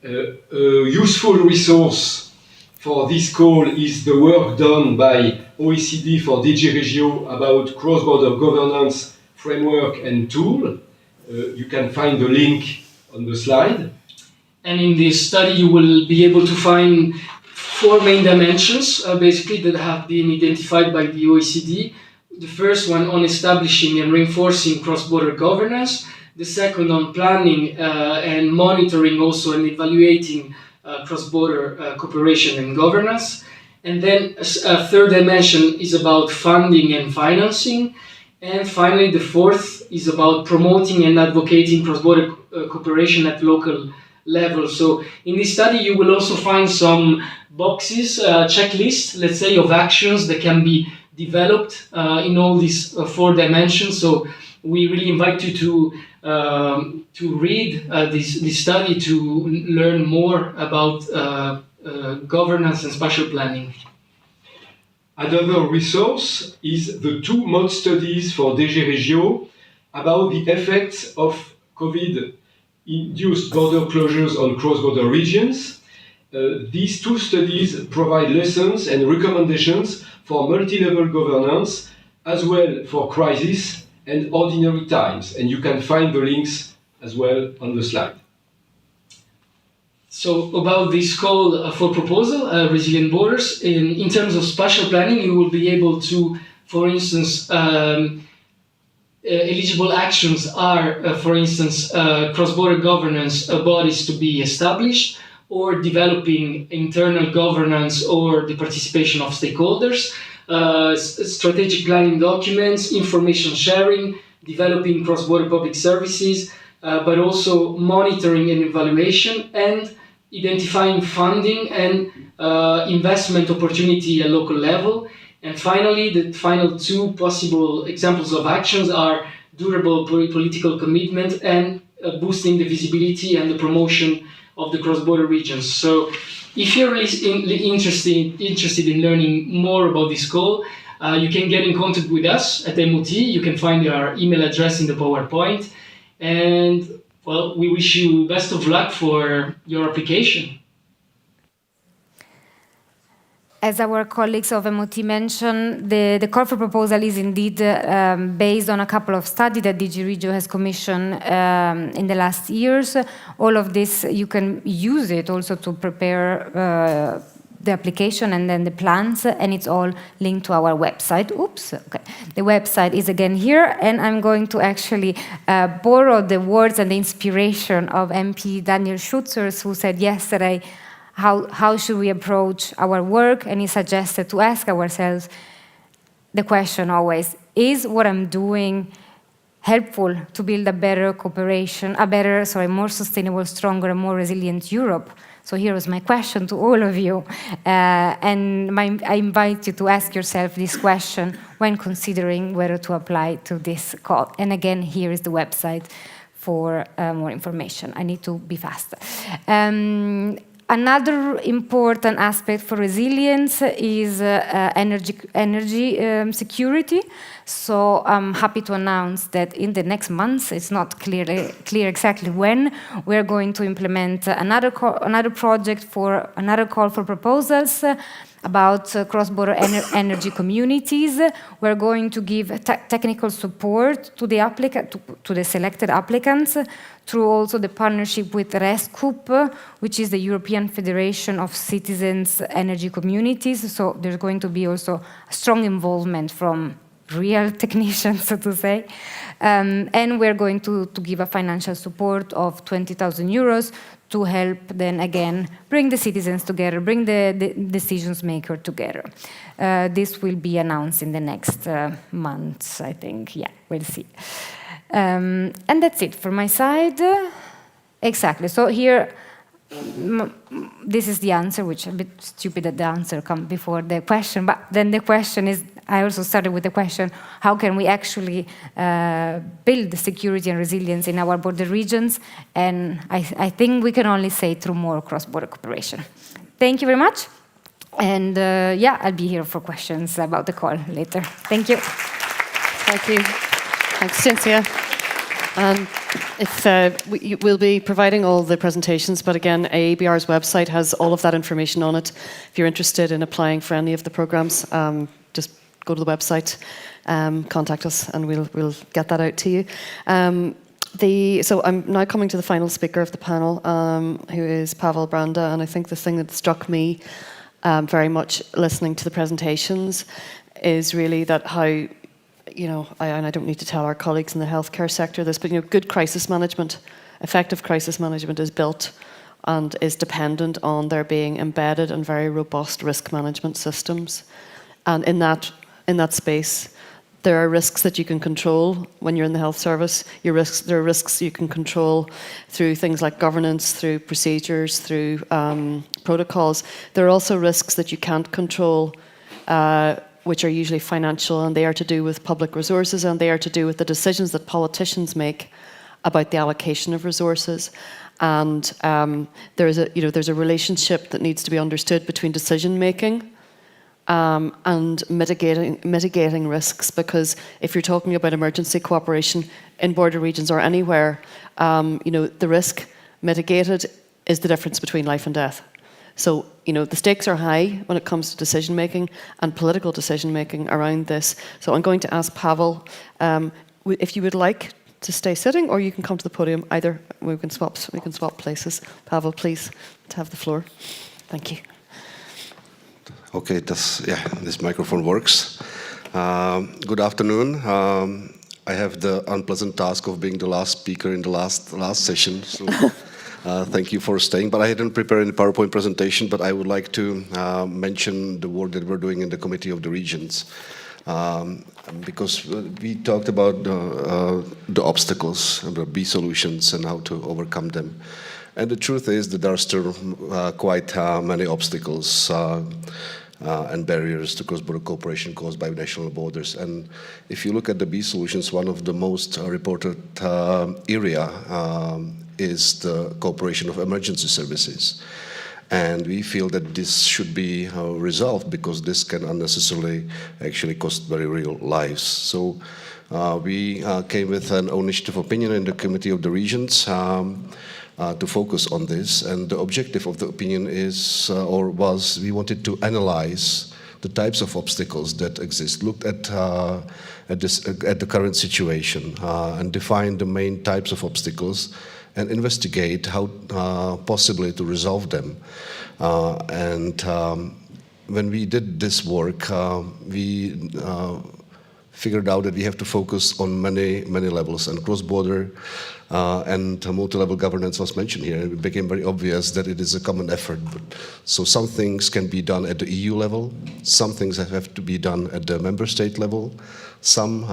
H: A useful resource for this call is the work done by OECD for DG Regio about cross-border governance framework and tool. You can find the link on the slide.
L: And in this study, you will be able to find 4 main dimensions, basically, that have been identified by the OECD. The first one on establishing and reinforcing cross-border governance. The second on planning and monitoring also and evaluating cross-border cooperation and governance. And then a third dimension is about funding and financing. And finally, the fourth is about promoting and advocating cross-border cooperation at local level. So in this study, you will also find some boxes, checklist, let's say, of actions that can be developed in all these 4 dimensions. So we really invite you to read this study to learn more about governance and spatial planning.
H: Another resource is the 2 MOT studies for DG Regio about the effects of COVID-induced border closures on cross-border regions. These 2 studies provide lessons and recommendations for multi-level governance, as well for crisis and ordinary times. And you can find the links as well on the slide.
L: So about this call for proposal, Resilient Borders, in terms of spatial planning, you will be able to, for instance, eligible actions are, for instance, cross-border governance bodies to be established, or developing internal governance or the participation of stakeholders, strategic planning documents, information sharing, developing cross-border public services, but also monitoring and evaluation, and identifying funding and investment opportunity at local level. And finally, the final 2 possible examples of actions are durable political commitment and boosting the visibility and the promotion of the cross-border regions. So if you're really interested in learning more about this call, you can get in contact with us at MOT. You can find our email address in the PowerPoint. And well, we wish you best of luck for your application.
E: As our colleagues of MOT mentioned, the call for proposal is indeed based on a couple of studies that DG Regio has commissioned in the last years. All of this, you can use it also to prepare the application and then the plans, and it's all linked to our website. Oops, okay. The website is again here, and I'm going to actually borrow the words and the inspiration of MP Daniel Schutzers, who said yesterday, how should we approach our work? And he suggested to ask ourselves the question always, is what I'm doing helpful to build a better cooperation, more sustainable, stronger, and more resilient Europe? So here was my question to all of you. And I invite you to ask yourself this question when considering whether to apply to this call. And again, here is the website for more information. I need to be fast. another important aspect for resilience is energy security. So I'm happy to announce that in the next months, it's not clear exactly when, we're going to implement another project for another call for proposals about cross-border energy communities. We're going to give technical support to the to the selected applicants through also the partnership with RESCOOP, which is the European Federation of Citizens Energy Communities. So there's going to be also a strong involvement from real technicians, so to say. And we're going to give a financial support of 20,000 euros to help then again bring the citizens together, bring the decisions maker together. This will be announced in the next months, I think. Yeah, we'll see. And that's it for my side. Exactly. So here, this is the answer, which is a bit stupid that the answer comes before the question. But then the question is, I also started with the question, how can we actually build the security and resilience in our border regions? And I think we can only say through more cross-border cooperation. Thank you very much. And yeah, I'll be here for questions about the call later. Thank you.
F: Thank you. Thanks, Cynthia. And we'll be providing all the presentations, but again, AEBR's website has all of that information on it. If you're interested in applying for any of the programs, just go to the website, contact us, and we'll get that out to you. So I'm now coming to the final speaker of the panel, who is Pavel Branda, and I think the thing that struck me very much listening to the presentations is really that how, and I don't need to tell our colleagues in the healthcare sector this, but good crisis management, effective crisis management is built and is dependent on there being embedded and very robust risk management systems. And in that space, there are risks that you can control when you're in the health service. There are risks you can control through things like governance, through procedures, through protocols. There are also risks that you can't control, which are usually financial, and they are to do with public resources, and they are to do with the decisions that politicians make about the allocation of resources. And there's a relationship that needs to be understood between decision making and mitigating risks, because if you're talking about emergency cooperation in border regions or anywhere, the risk mitigated is the difference between life and death. So, the stakes are high when it comes to decision making and political decision making around this. So I'm going to ask Pavel if you would like to stay sitting, or you can come to the podium. Either we can swap places. Pavel, please, to have the floor. Thank you.
J: Okay, this microphone works. Good afternoon. I have the unpleasant task of being the last speaker in the last session. So thank you for staying. But I didn't prepare any PowerPoint presentation, but I would like to mention the work that we're doing in the Committee of the Regions. Because we talked about the obstacles, the B solutions, and how to overcome them. And the truth is that there are still quite many obstacles and barriers to cross-border cooperation caused by national borders. And if you look at the B solutions, one of the most reported area is the cooperation of emergency services. And we feel that this should be resolved, because this can unnecessarily actually cost very real lives. So we came with an initiative opinion in the Committee of the Regions to focus on this. And the objective of the opinion was we wanted to analyze the types of obstacles that exist, looked at the current situation, and define the main types of obstacles, and investigate how possibly to resolve them. When we did this work, we figured out that we have to focus on many levels, and cross-border and multi-level governance was mentioned here. It became very obvious that it is a common effort. So some things can be done at the EU level, some things have to be done at the member state level, some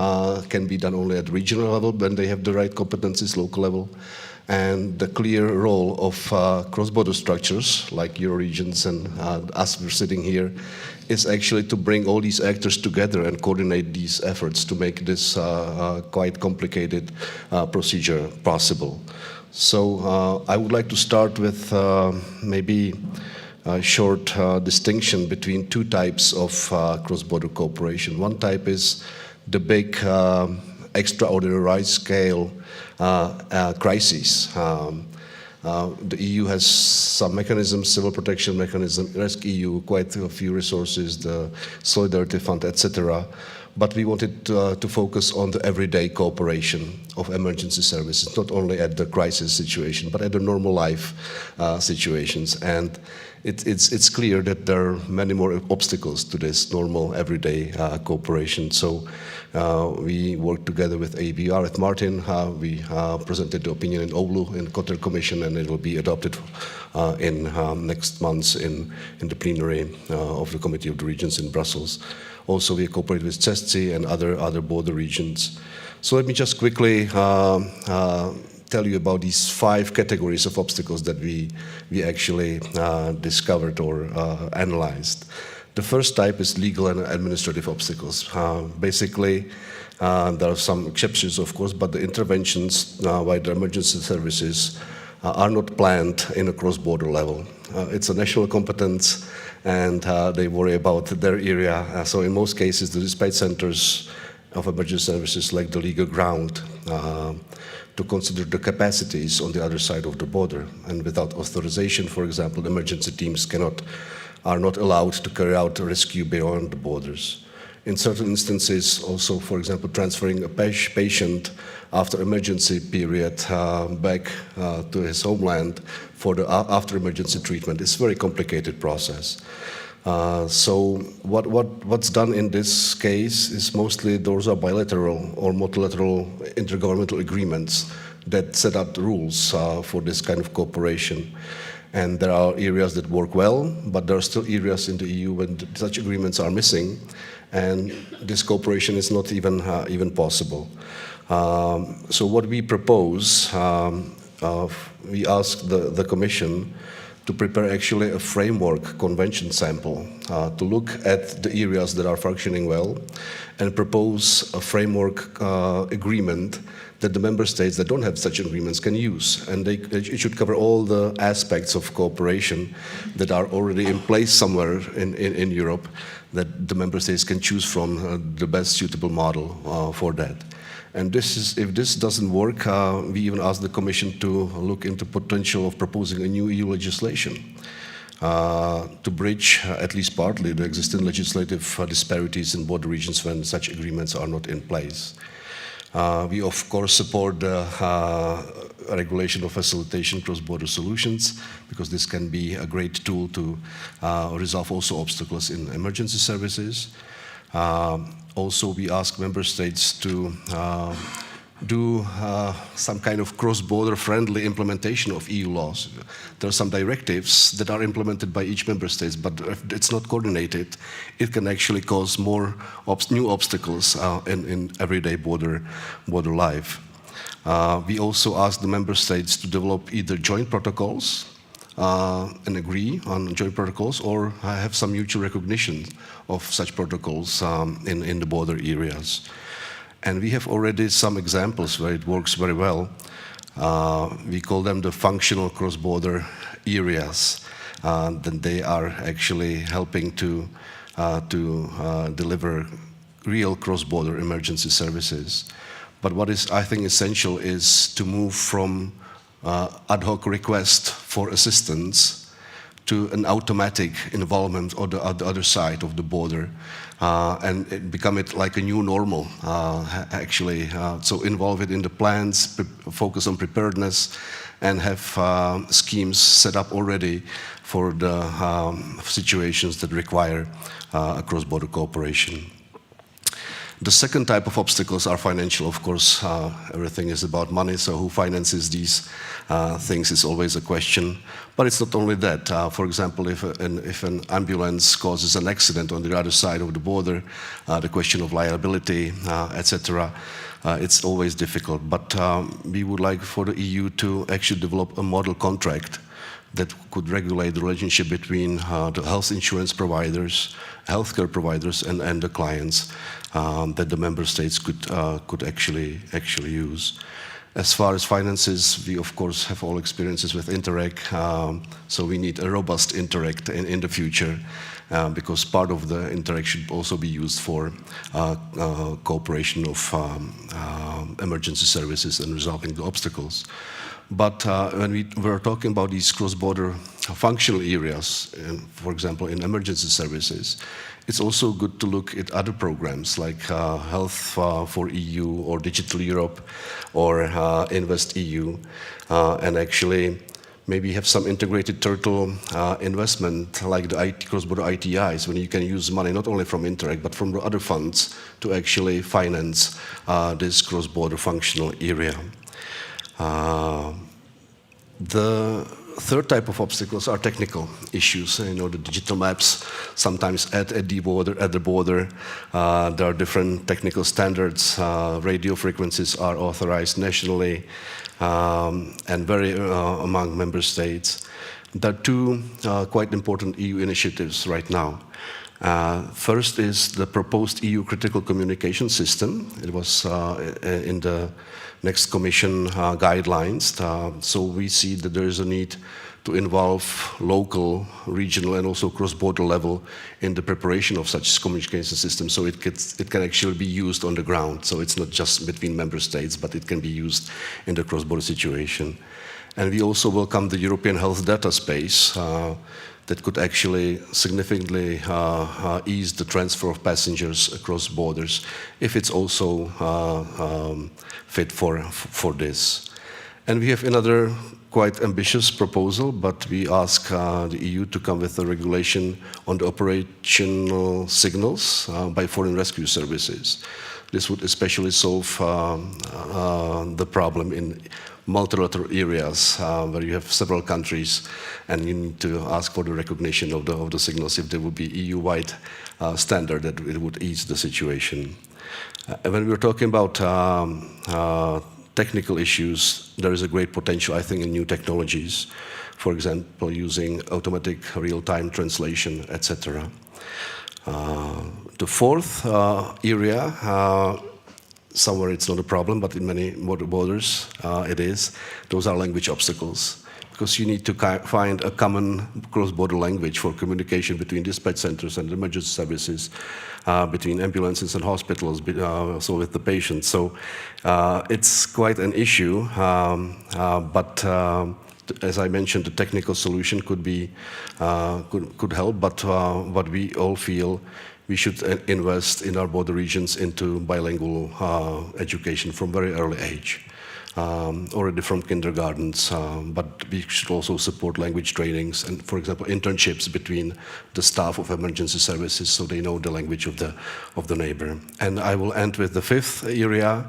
J: can be done only at regional level when they have the right competencies, local level. And the clear role of cross-border structures like Euroregions and us who are sitting here is actually to bring all these actors together and coordinate these efforts to make this quite complicated procedure possible. So I would like to start with maybe a short distinction between two types of cross-border cooperation. One type is the big extraordinary scale crises. The EU has some mechanisms, civil protection mechanism, rescEU, quite a few resources, the Solidarity Fund, etc. But we wanted to focus on the everyday cooperation of emergency services, not only at the crisis situation, but at the normal life situations. And it's clear that there are many more obstacles to this normal everyday cooperation. So we worked together with AEBR at Martin. We presented the opinion in Oulu in Cotter Commission, and it will be adopted in next month in the plenary of the Committee of the Regions in Brussels. Also, we cooperate with CESTI and other border regions. So let me just quickly tell you about these 5 categories of obstacles that we actually discovered or analyzed. The first type is legal and administrative obstacles. Basically, there are some exceptions, of course, but the interventions by the emergency services are not planned in a cross-border level. It's a national competence, and they worry about their area. So in most cases, the dispatch centers of emergency services lack the legal ground to consider the capacities on the other side of the border. And without authorization, for example, emergency teams are not allowed to carry out a rescue beyond the borders. In certain instances, also, for example, transferring a patient after emergency period back to his homeland for the after emergency treatment is a very complicated process. So what's done in this case is mostly those are bilateral or multilateral intergovernmental agreements that set up the rules for this kind of cooperation. And there are areas that work well, but there are still areas in the EU when such agreements are missing, and this cooperation is not even possible. So what we propose, we ask the Commission to prepare actually a framework convention sample to look at the areas that are functioning well and propose a framework agreement that the member states that don't have such agreements can use. And it should cover all the aspects of cooperation that are already in place somewhere in Europe that the member states can choose from the best suitable model for that. And if this doesn't work, we even ask the Commission to look into potential of proposing a new EU legislation to bridge, at least partly, the existing legislative disparities in border regions when such agreements are not in place. We, of course, support the regulation of facilitation cross-border solutions, because this can be a great tool to resolve also obstacles in emergency services. Also, we ask member states to do some kind of cross-border friendly implementation of EU laws. There are some directives that are implemented by each member state, but if it's not coordinated, it can actually cause more new obstacles in everyday border life. We also ask the member states to develop either joint protocols and agree on joint protocols, or have some mutual recognition of such protocols in the border areas. And we have already some examples where it works very well. We call them the functional cross-border areas. Then they are actually helping to deliver real cross-border emergency services. But what is, I think, essential is to move from ad hoc request for assistance to an automatic involvement on the other side of the border, and become it like a new normal, actually. So involve it in the plans, focus on preparedness, and have schemes set up already for the situations that require cross-border cooperation. The second type of obstacles are financial, of course. Everything is about money, so who finances these things is always a question. But it's not only that. For example, if an ambulance causes an accident on the other side of the border, the question of liability, etc., it's always difficult. But we would like for the EU to actually develop a model contract that could regulate the relationship between the health insurance providers, healthcare providers, and the clients that the member states could actually use. As far as finances, we of course have all experiences with Interreg, so we need a robust Interreg in the future, because part of the Interreg should also be used for cooperation of emergency services and resolving the obstacles. But when we were talking about these cross-border functional areas, for example, in emergency services, it's also good to look at other programs like Health for EU or Digital Europe or Invest EU, and actually maybe have some integrated territorial investment like the cross-border ITIs, when you can use money not only from Interreg but from the other funds to actually finance this cross-border functional area. The third type of obstacles are technical issues. You know, the digital maps sometimes at the border. There are different technical standards. Radio frequencies are authorized nationally and vary among member states. There are two quite important EU initiatives right now. First is the proposed EU critical communication system. It was in the next Commission guidelines. So we see that there is a need to involve local, regional, and also cross-border level in the preparation of such communication systems, so it can actually be used on the ground. So it's not just between member states, but it can be used in the cross-border situation. And we also welcome the European health data space that could actually significantly ease the transfer of passengers across borders if it's also fit for this. And we have another quite ambitious proposal, but we ask the EU to come with a regulation on the operational signals by foreign rescue services. This would especially solve the problem in multilateral areas where you have several countries and you need to ask for the recognition of the signals. If there would be EU-wide standard, that it would ease the situation. When we're talking about technical issues, there is a great potential, I think, in new technologies. For example, using automatic real-time translation, etc. The fourth area, somewhere it's not a problem, but in many borders it is, those are language obstacles. Because you need to find a common cross-border language for communication between dispatch centers and emergency services, between ambulances and hospitals, so with the patients. So it's quite an issue, but as I mentioned, the technical solution could help, but what we all feel, we should invest in our border regions into bilingual education from very early age, already from kindergartens, but we should also support language trainings and, for example, internships between the staff of emergency services so they know the language of the neighbor. And I will end with the fifth area,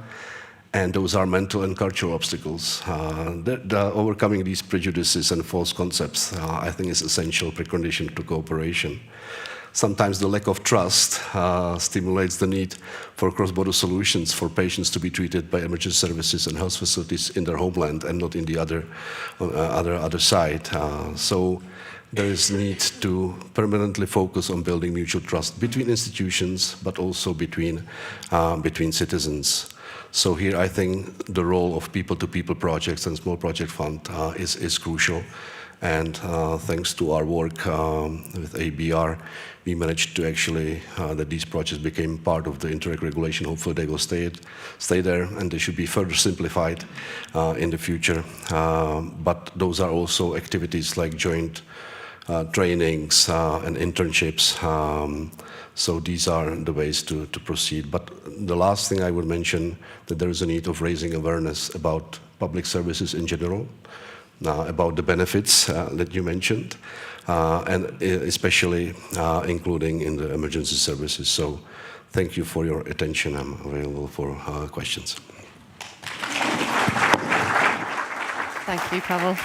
J: and those are mental and cultural obstacles. Overcoming these prejudices and false concepts, I think, is essential precondition to cooperation. Sometimes the lack of trust stimulates the need for cross-border solutions for patients to be treated by emergency services and health facilities in their homeland and not in the other side. So there is need to permanently focus on building mutual trust between institutions, but also between citizens. So here I think the role of people-to-people projects and small project fund is crucial. And thanks to our work with AEBR, we managed to actually, that these projects became part of the Interreg regulation. Hopefully they will stay there, and they should be further simplified in the future. But those are also activities like joint trainings and internships. So these are the ways to proceed. But the last thing I would mention, that there is a need of raising awareness about public services in general, about the benefits that you mentioned, and especially including in the emergency services. So thank you for your attention. I'm available for questions.
F: Thank you, Pavel.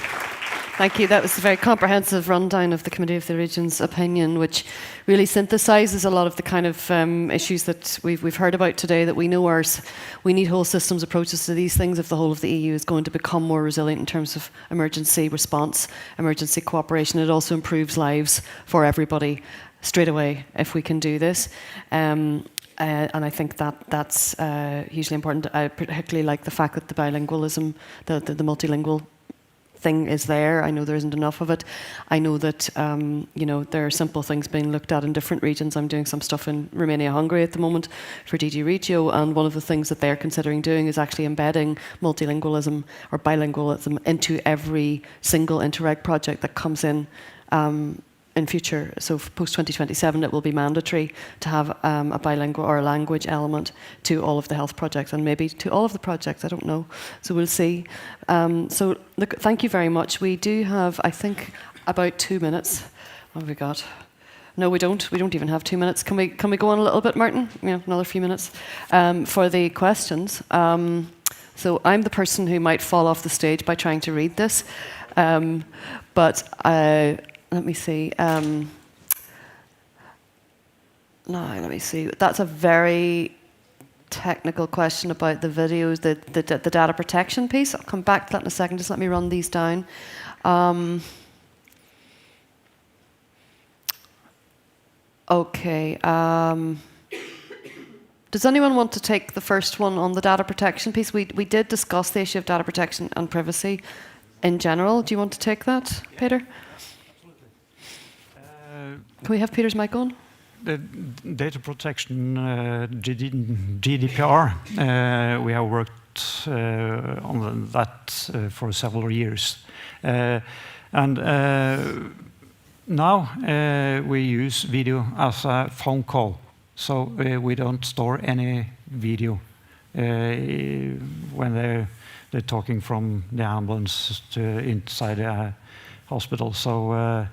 F: Thank you. That was a very comprehensive rundown of the Committee of the Regions' opinion, which really synthesises a lot of the kind of issues that we've heard about today, that we know we need whole systems approaches to these things if the whole of the EU is going to become more resilient in terms of emergency response, emergency cooperation. It also improves lives for everybody straight away if we can do this. And I think that's hugely important. I particularly like the fact that the bilingualism, the multilingual thing is there. I know there isn't enough of it. I know that there are simple things being looked at in different regions. I'm doing some stuff in Romania, Hungary at the moment for DG Regio, and one of the things that they're considering doing is actually embedding multilingualism or bilingualism into every single Interreg project that comes in future. So post 2027, it will be mandatory to have a bilingual or a language element to all of the health projects, and maybe to all of the projects. I don't know. So we'll see. So look, thank you very much. We do have, I think, about 2 minutes. What have we got? No, we don't. We don't even have 2 minutes. Can we go on a little bit, Martin? Yeah, another few minutes for the questions. So I'm the person who might fall off the stage by trying to read this, but let me see. Let me see. That's a very technical question about the videos, the data protection piece. I'll come back to that in a second. Just let me run these down. Okay. Does anyone want to take the first one on the data protection piece? We did discuss the issue of data protection and privacy in general. Do you want to take that, Peter? Can we have Peter's mic on?
G: The data protection, GDPR, we have worked on that for several years. And now we use video as a phone call. So we don't store any video when they're talking from the ambulance to inside a hospital. So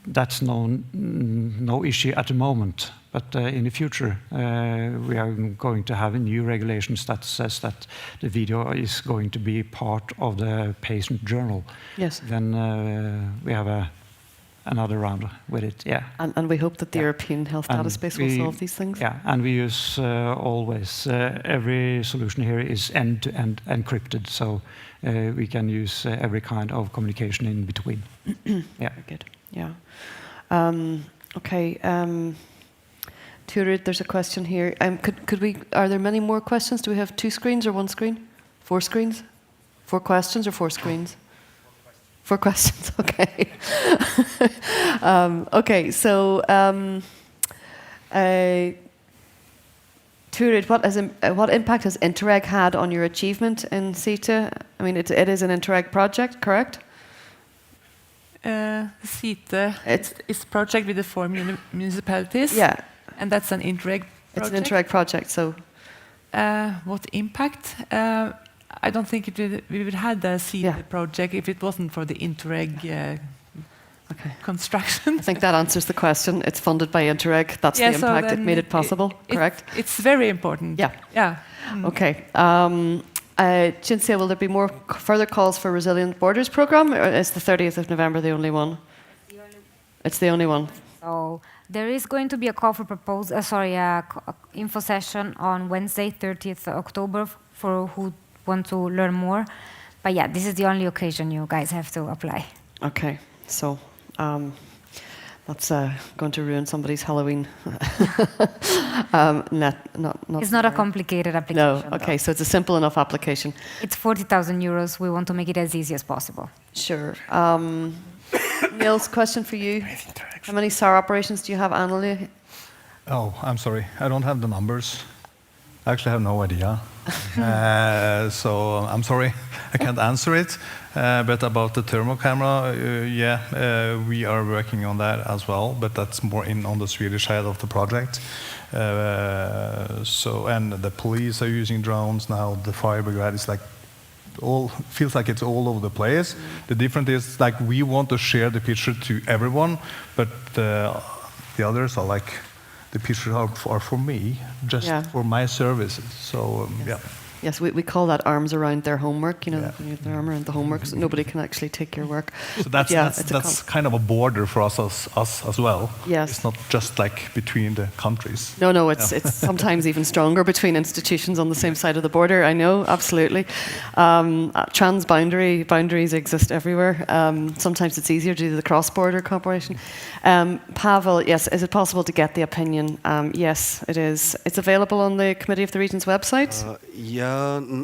G: that's no issue at the moment, but in the future we are going to have new regulations that says that the video is going to be part of the patient journal.
F: Yes.
G: Then we have another round with it, yeah.
F: And we hope that the European Health Data Space will solve these things.
G: Yeah, and we use always, every solution here is end-to-end encrypted, so we can use every kind of communication in between. Yeah.
F: Very good. Yeah. Okay. Turid, there's a question here. Could we? Are there many more questions? Do we have 2 screens or 1 screen? 4 screens? 4 questions or 4 screens? 4 questions. Okay. Okay. So, Turid, what impact has Interreg had on your achievement in CETA? I mean, it is an Interreg project, correct?
D: CETA is a project with the 4 municipalities.
F: Yeah.
D: And that's an Interreg project.
F: It's an Interreg project, so.
D: What impact? I don't think we would have the CETA project if it wasn't for the Interreg construction.
F: I think that answers the question. It's funded by Interreg. That's the impact. It made it possible, correct?
D: It's very important.
F: Yeah.
D: Yeah.
F: Okay. Cinzia, will there be more further calls for Resilient Borders program, or is the 30th of November the only one? It's the only one.
E: So there is going to be a call for info session on Wednesday, 30th October, for who want to learn more. But yeah, this is the only occasion you guys have to apply.
F: Okay, so that's going to ruin somebody's Halloween.
E: It's not a complicated application.
F: No, okay, so it's a simple enough application.
E: It's 40,000 euros. We want to make it as easy as possible.
F: Sure. Niels, question for you. How many SAR operations do you have annually?
B: Oh, I'm sorry. I don't have the numbers. I actually have no idea. So I'm sorry, I can't answer it. But about the thermal camera, we are working on that as well, but that's more on the Swedish side of the project. And the police are using drones now. The fire brigade is feels like it's all over the place. The difference is we want to share the picture to everyone, but the others are the pictures are for me, just for my services. So
F: Yes, we call that arms around their homework, you know, their arm around the homework, so nobody can actually take your work.
B: So that's kind of a border for us as well.
F: Yes.
B: It's not just like between the countries.
F: No, it's sometimes even stronger between institutions on the same side of the border, I know, absolutely. Boundaries exist everywhere. Sometimes it's easier to do the cross-border cooperation. Pavel, yes, is it possible to get the opinion? Yes, it is. It's available on the Committee of the Regions website?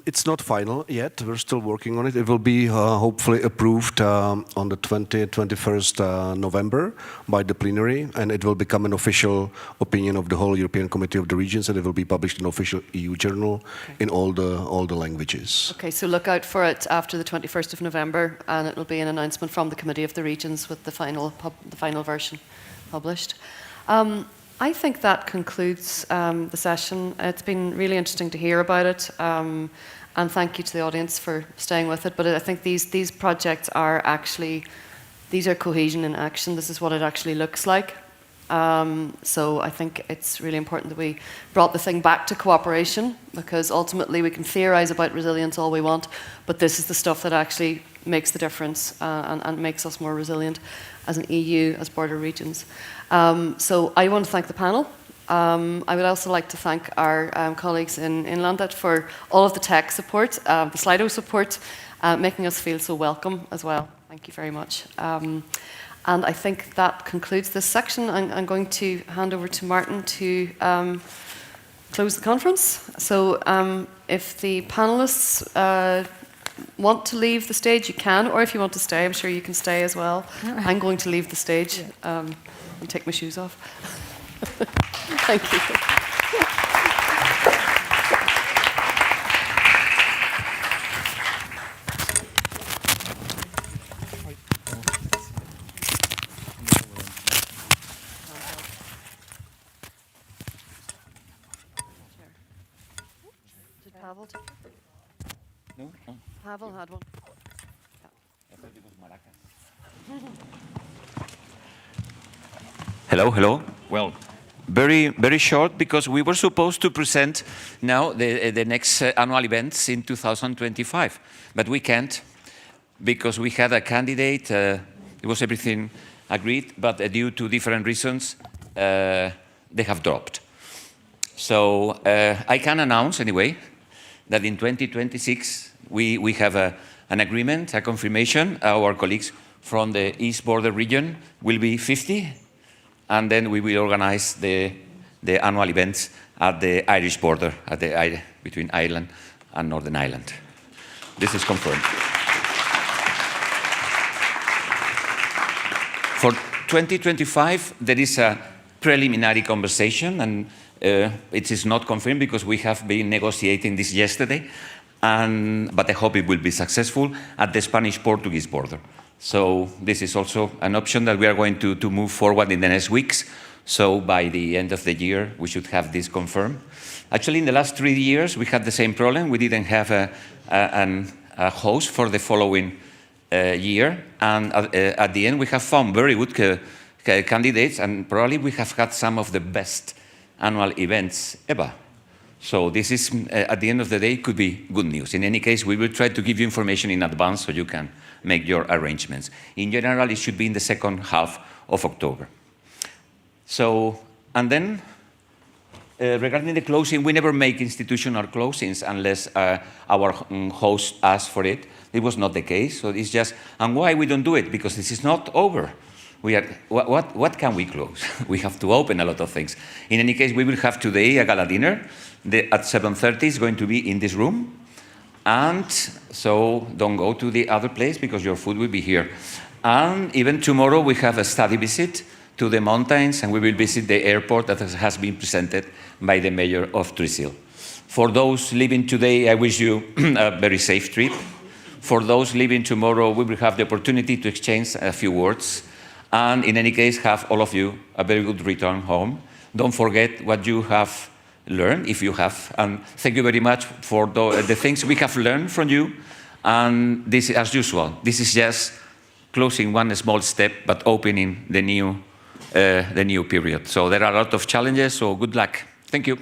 J: It's not final yet. We're still working on it. It will be hopefully approved on the 21st November by the plenary, and it will become an official opinion of the whole European Committee of the Regions, and it will be published in an official EU journal in all the languages.
F: Okay, so look out for it after the 21st of November, and it will be an announcement from the Committee of the Regions with the final version published. I think that concludes the session. It's been really interesting to hear about it, and thank you to the audience for staying with it. But I think these projects are actually, these are cohesion in action. This is what it actually looks like. So I think it's really important that we brought the thing back to cooperation, because ultimately we can theorize about resilience all we want, but this is the stuff that actually makes the difference and makes us more resilient as an EU, as border regions. So I want to thank the panel. I would also like to thank our colleagues in Innlandet for all of the tech support, the Slido support, making us feel so welcome as well. Thank you very much. And I think that concludes this section. I'm going to hand over to Martin to close the conference. So if the panelists want to leave the stage, you can, or if you want to stay, I'm sure you can stay as well. I'm going to leave the stage and take my shoes off. Thank you. Did Pavel take it?
S: No.
F: Pavel had one.
S: Hello. Well, very short, because we were supposed to present now the next annual events in 2025, but we can't, because we had a candidate. It was everything agreed, but due to different reasons, they have dropped. So I can announce anyway that in 2026 we have an agreement, a confirmation. Our colleagues from the East Border region will be 50, and then we will organize the annual events at the Irish border, between Ireland and Northern Ireland. This is confirmed. For 2025, there is a preliminary conversation, and it is not confirmed because we have been negotiating this yesterday, but I hope it will be successful at the Spanish-Portuguese border. So this is also an option that we are going to move forward in the next weeks. So by the end of the year, we should have this confirmed. Actually, in the last 3 years, we had the same problem. We didn't have a host for the following year. And at the end, we have found very good candidates, and probably we have had some of the best annual events ever. So this is, at the end of the day, could be good news. In any case, we will try to give you information in advance so you can make your arrangements. In general, it should be in the second half of October. So, and then, regarding the closing, we never make institutional closings unless our host asks for it. It was not the case, so it's just, and why we don't do it? Because this is not over. What can we close? We have to open a lot of things. In any case, we will have today a gala dinner at 7:30. It's going to be in this room. And so don't go to the other place because your food will be here. And even tomorrow we have a study visit to the mountains, and we will visit the airport that has been presented by the mayor of Trysil. For those leaving today, I wish you a very safe trip. For those leaving tomorrow, we will have the opportunity to exchange a few words. And in any case, have all of you a very good return home. Don't forget what you have learned, if you have. And thank you very much for the things we have learned from you. And this, as usual, this is just closing one small step, but opening the new period. So there are a lot of challenges, so good luck. Thank you.